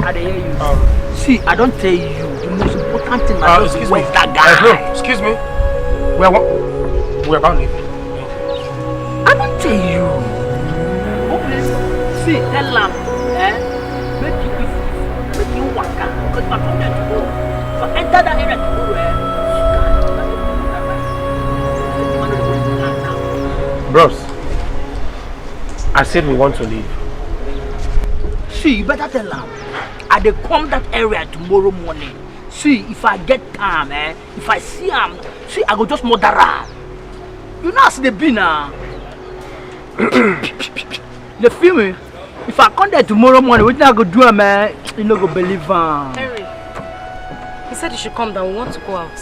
I hear you. See, I don't tell you. The most important thing I is where's that guy? No, excuse me. We're about leaving. I don't tell you. Okay. See, tell them, make you waka. Because I told them to go. So enter that area to go, Bros, I said we want to leave. See, you better tell them. I dey come that area tomorrow morning. See, if I get time, if I see him, see, I go just murder him. You know how they be now. You feel me? If I come there tomorrow morning, what I go do, man? You no go believe him. Henry, he said you should come down. We want to go out.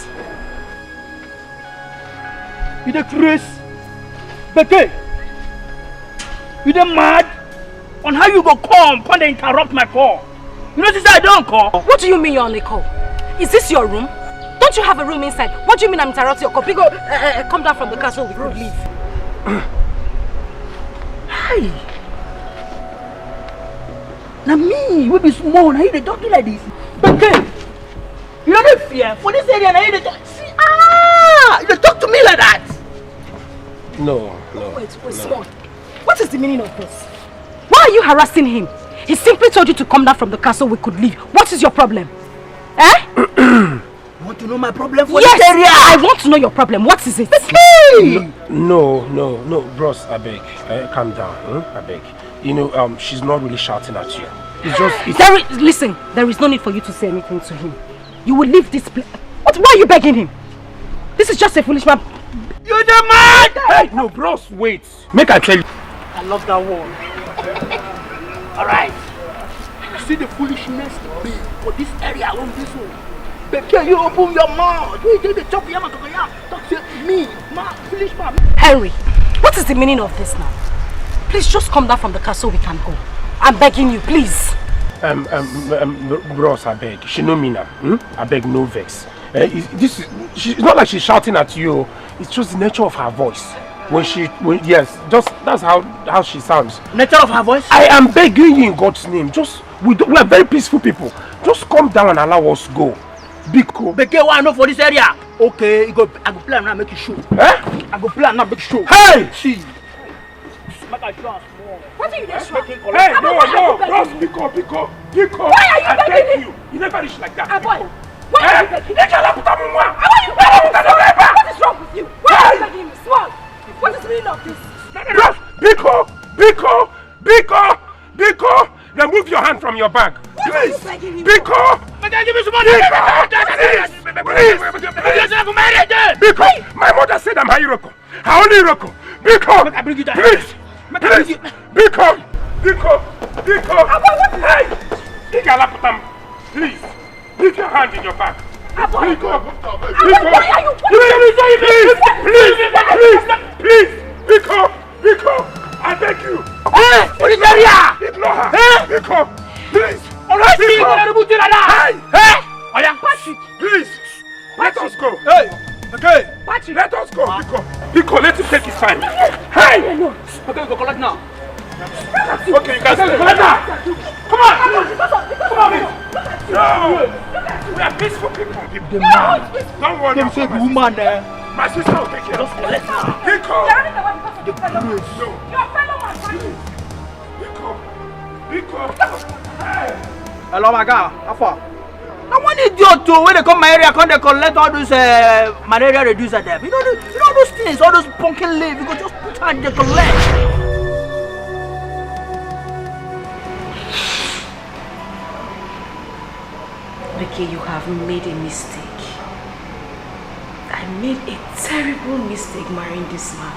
You the Chris? Beke, you the mad? On how you go come, and they interrupt my call? You know this I don't call. What do you mean you're on a call? Is this your room? Don't you have a room inside? What do you mean I'm interrupting your call? Go, come down from the car so we could leave. Hi. Now me, we be small. Now they don't do like this. Beke, you don't fear for this area. Now they talk. See, you talk to me like that. No. Wait, small. What is the meaning of this? Why are you harassing him? He simply told you to come down from the car so we could leave. What is your problem? You want to know my problem for this area? I want to know your problem. What is it? No, bros, I beg. Calm down, I beg. You know, she's not really shouting at you. It's just... Listen, there is no need for you to say anything to him. You will leave this place. Why are you begging him? This is just a foolish man. You the man! Hey, no, bros, wait. Make I tell you. I love that word. Alright. You see the foolishness for this area on this one. But can you open your mouth? You take the chop yam and talk to me, man, foolish man. Henry, what is the meaning of this now? Please just come down from the car so we can go. I'm begging you, please. Bros, I beg. She know me now. I beg, no vex. It's not like she's shouting at you. It's just the nature of her voice. Yes, just that's how she sounds. Nature of her voice? I am begging you in God's name. We are very peaceful people. Just come down and allow us go. Biko. Beke, what I know for this area? Okay, I go plan now make you show. I go plan now make you show. Hey! See. Make I show us more. What are you doing? Hey, no, bros, Biko. Why are you begging you? You never reach like that. Boy, why are you begging? What is wrong with you? Why are you begging me? Small. What is the meaning of this? Bros, Biko. Remove your hand from your bag. Please. Biko. Give me some money. Please. Biko, my mother said I'm Hiroko. I only Hiroko. Biko. Please. Biko. Hey. Please. Leave your hand in your bag. Biko. Please. Biko. I beg you. Hey, what is area? Ignore her. Biko. Please. Alright, please. Hey. Please. Let us go. Hey. Okay. Let us go. Biko, let him take his time. Hey. Okay, we go collect now. Okay, you guys collect now. Come on. No. We are peaceful people. The man. Don't worry. Them say the woman there. My sister will take care of you. Biko. Hey. Hello, my guy. How far? Now one idiot too. When they come my area, come they collect all those malaria reducer them. You know those things, all those pumpkin leaves. You go just put and they collect. Ricky, you have made a mistake. I made a terrible mistake marrying this man.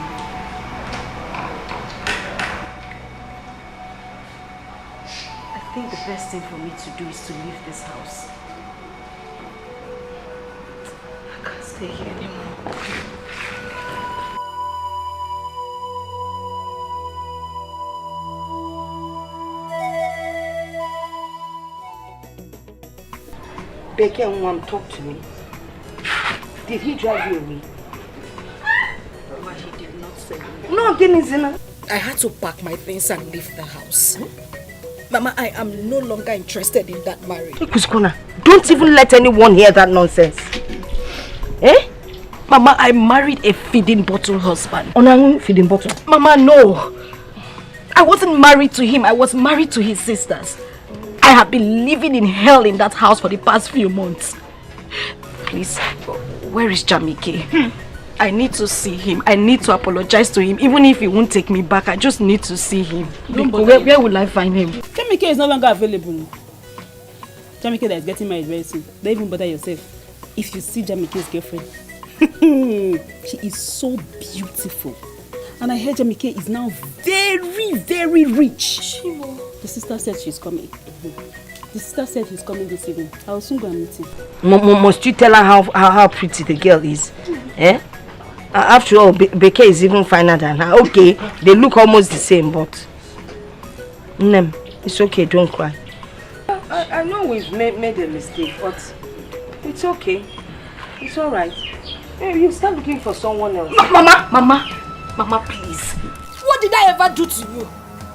I think the best thing for me to do is to leave this house. I can't stay here anymore. Becky and Mom, talk to me. Did he drive you away? But he did not say. No, Zina. I had to pack my things and leave the house. Mama, I am no longer interested in that marriage. Kuskona, don't even let anyone hear that nonsense. Eh? Mama, I married a feeding bottle husband. Onang feeding bottle? Mama, no. I wasn't married to him. I was married to his sisters. I have been living in hell in that house for the past few months. Please, where is Jamike? I need to see him. I need to apologize to him. Even if he won't take me back, I just need to see him. Where will I find him? Jamike is no longer available. Jamike that is getting married very soon. Don't even bother yourself. If you see Jamike's girlfriend, she is so beautiful. And I heard Jamike is now very, very rich. The sister said she's coming. The sister said he's coming this evening. I will soon go and meet him. Must you tell her how pretty the girl is? Eh? After all, Beke is even finer than her. Okay, they look almost the same, but... Nem, it's okay, don't cry. I know we've made a mistake, but it's okay. It's alright. You start looking for someone else. Mama, please. What did I ever do to you?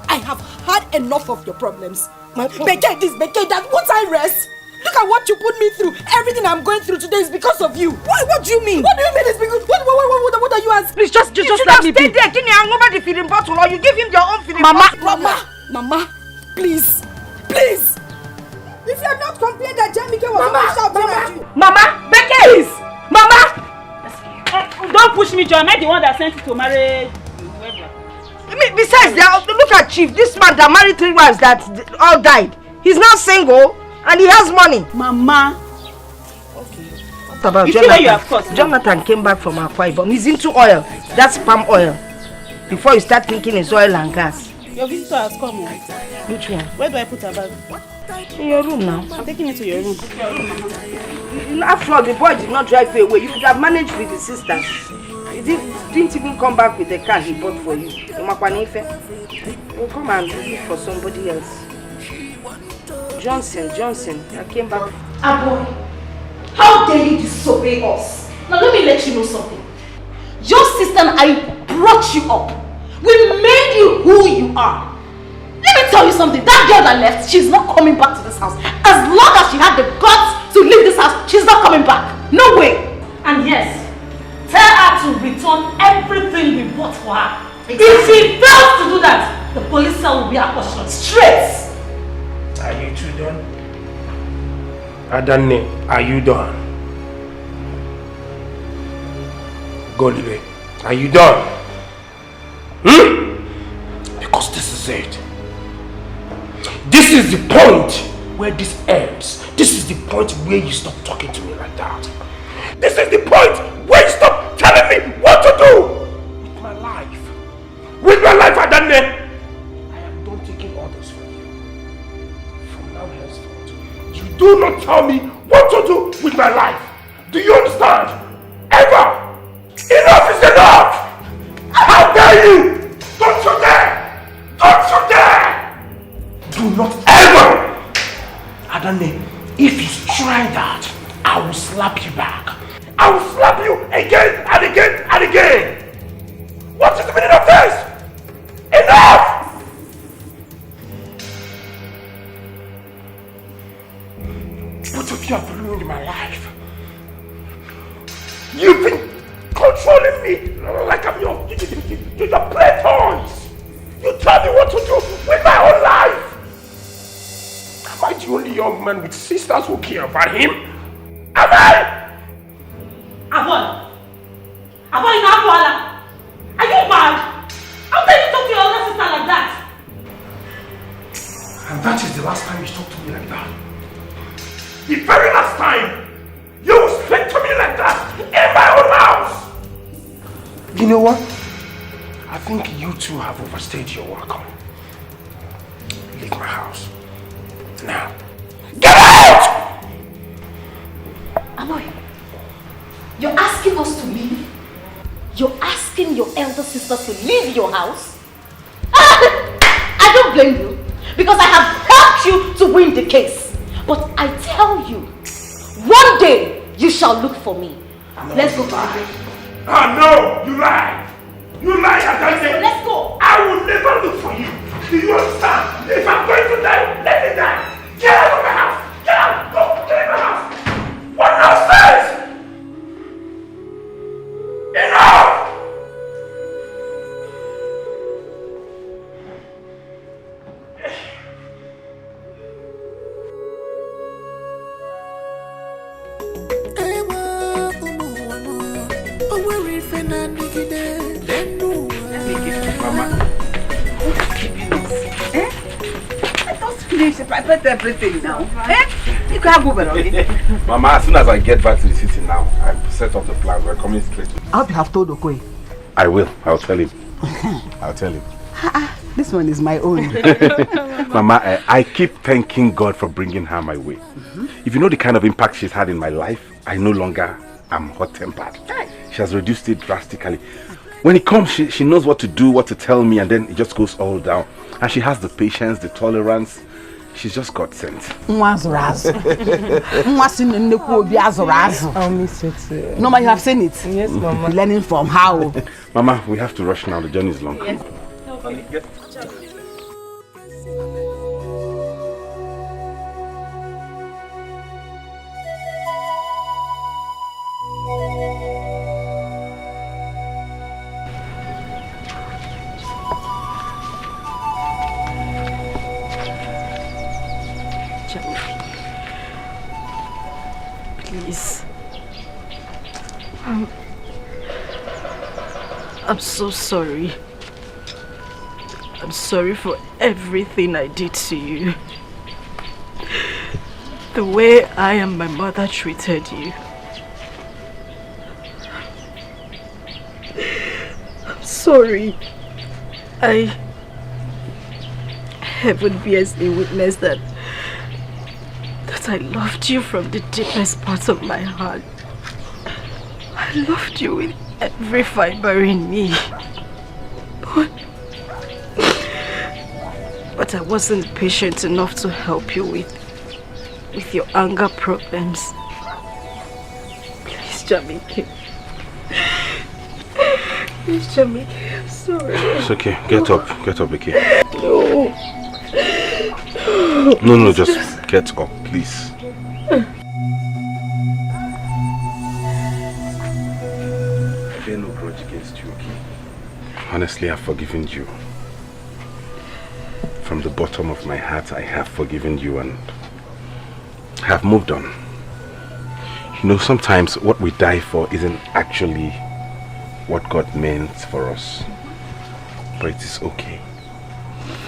I have had enough of your problems. Beke this, Beke that. Won't I rest? Look at what you put me through. Everything I'm going through today is because of you. What do you mean? What do you mean it's because... What are you asking? Please, just let me be. There, give me nobody feeding bottle, or you give him your own feeding bottle. Mama, please. If you are not complaining that Jamike was always shouting at you. Mama, Beke is! Mama! Don't push me, John. I'm the one that sent you to marry. Besides, look at Chief. This man that married 3 wives that all died. He's now single and he has money. Mama. Okay. What about you Jonathan? You have course, Jonathan came back from Akwa Ibom. He's into oil. That's palm oil. Before you start thinking it's oil and gas. Your visitor has come. Which one? Where do I put her bag? In your room now. I'm taking it to your room. After all, the boy did not drive you away. You could have managed with the sisters. He didn't even come back with the car he bought for you. You'll come and look for somebody else. Johnson, I came back. Aboy, how dare you disobey us? Now let me let you know something. Your sister and I brought you up. We made you who you are. Let me tell you something. That girl that left, she's not coming back to this house. As long as she had the guts to leave this house, she's not coming back. No way. And yes, tell her to return everything we bought for her. Exactly. If she fails to do that, the police cell will be her portion. Straight. Are you two done? Adane, are you done? Golibe, are you done? Because this is it. This is the point where this ends. This is the point where you stop talking to me like that. This is the point where you stop telling me what to do with my life. With my life, Adane. I am done taking orders from you. From now henceforth, you do not tell me what to do with my life. Do you understand? Ever! Enough is enough! How dare you! Don't you dare! Don't you dare! Do not ever! Adane, if you try that, I will slap you back. I will slap you again and again and again! What is the meaning of this? Enough! Both of you have ruined my life. You've been controlling me like I'm your play toys. You tell me what to do with my whole life. Am I the only young man with sisters who care about him? Am I? Aboy, Nabuala, are you mad? How can you talk to your older sister like that? And that is the last time you talk to me like that. The very last time you will speak to me like that in my own house. You know what? I think you two have overstayed your welcome. Leave my house. Now. Get out! Aboy, you're asking us to leave? You're asking your elder sister to leave your house? I don't blame you, because I have helped you to win the case. But I tell you, one day you shall look for me. No, let's go to the bridge. Ah, no! You lie! You lie, Adane! Let's go! I will never look for you! Do you understand? If I'm going to die, Mama. Eh? I thought finish. I prepared everything now. Eh? You can't move it already. Mama, as soon as I get back to the city now, I've set up the plan. We're coming straight. I hope you have told Okoli. I will. I'll tell him. I'll tell him. This one is my own. Mama, I keep thanking God for bringing her my way. If you know the kind of impact she's had in my life, I no longer am hot-tempered. She has reduced it drastically. When it comes, she knows what to do, what to tell me, and then it just goes all down. And she has the patience, the tolerance. She's just God sent. I'll miss it. No, you have seen it. Yes, Mama. Learning from how. Mama, we have to rush now. The journey is long. Yes. Please. I'm so sorry. I'm sorry for everything I did to you. The way I and my mother treated you. I'm sorry. Heaven bears a witness that I loved you from the deepest parts of my heart. I loved you with every fiber in me. But I wasn't patient enough to help you with your anger problems. Please, Jamike. Please, Jamike, I'm sorry. It's okay. Get up, Vicky. No. No, just get up, please. I bear no grudge against you, okay? Honestly, I've forgiven you. From the bottom of my heart, I have forgiven you and I have moved on. You know, sometimes what we die for isn't actually what God meant for us. But it is okay.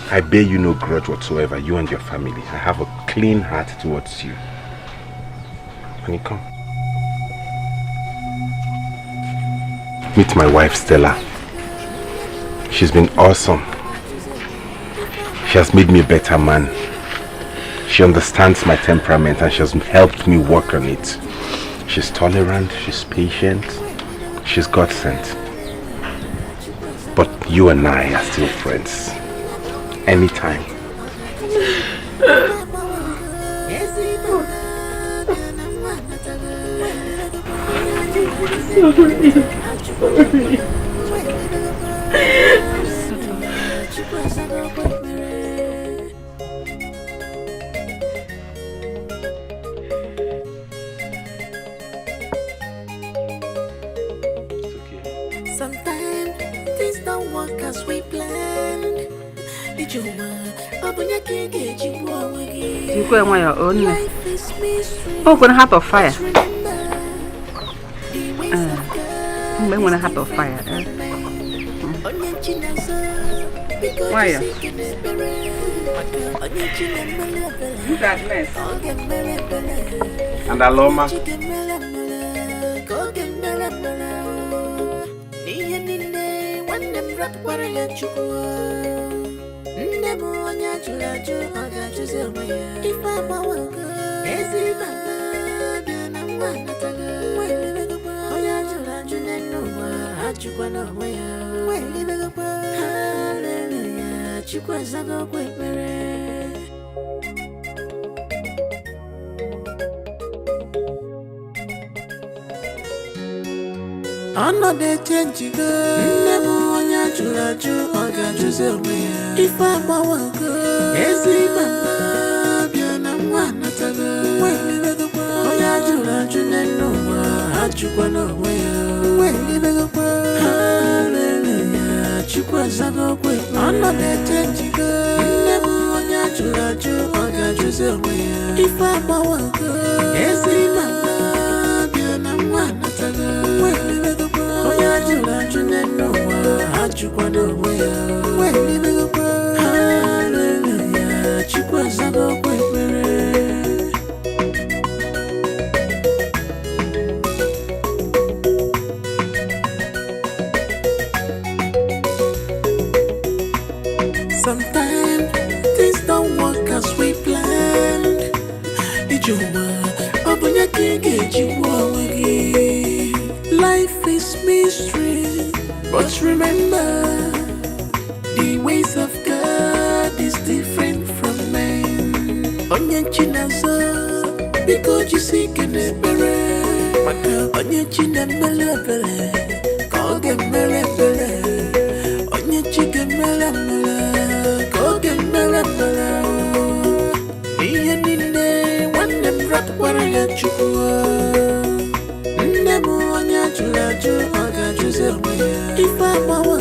I bear you no grudge whatsoever, you and your family. I have a clean heart towards you. Honey, come. Meet my wife, Stella. She's been awesome. She has made me a better man. She understands my temperament and she has helped me work on it. She's tolerant, she's patient, she's God sent. But you and I are still friends. Anytime. Sometimes things don't work as we planned. You go on your own. Open a heart of fire. I'm going to heart of fire. Why? Look at this. And Aloma. Another change, never on your chulaju, or got you so if I'm a worker, is it Mama? Biana one at a girl. Well, live a boy, you know, I you wanna wear. Well, live a boy, hallelujah, Chukwasago quick. Another change, never on your chulaju, or got you so if I'm a worker, is it Mama? Biana one at a girl. Well, live a boy, Sometimes things don't work as we planned. Life is mystery, but remember, the ways of God is different from mine. Onye chinazo, because you seek an ebere. Onye chinemele bele, koge mele bele. Onye chigemele mele, koge mele bele. Iye nine, one dem rat waraya chukua. Nemu onye chulaju, oga juze mwe. Ifa mawa.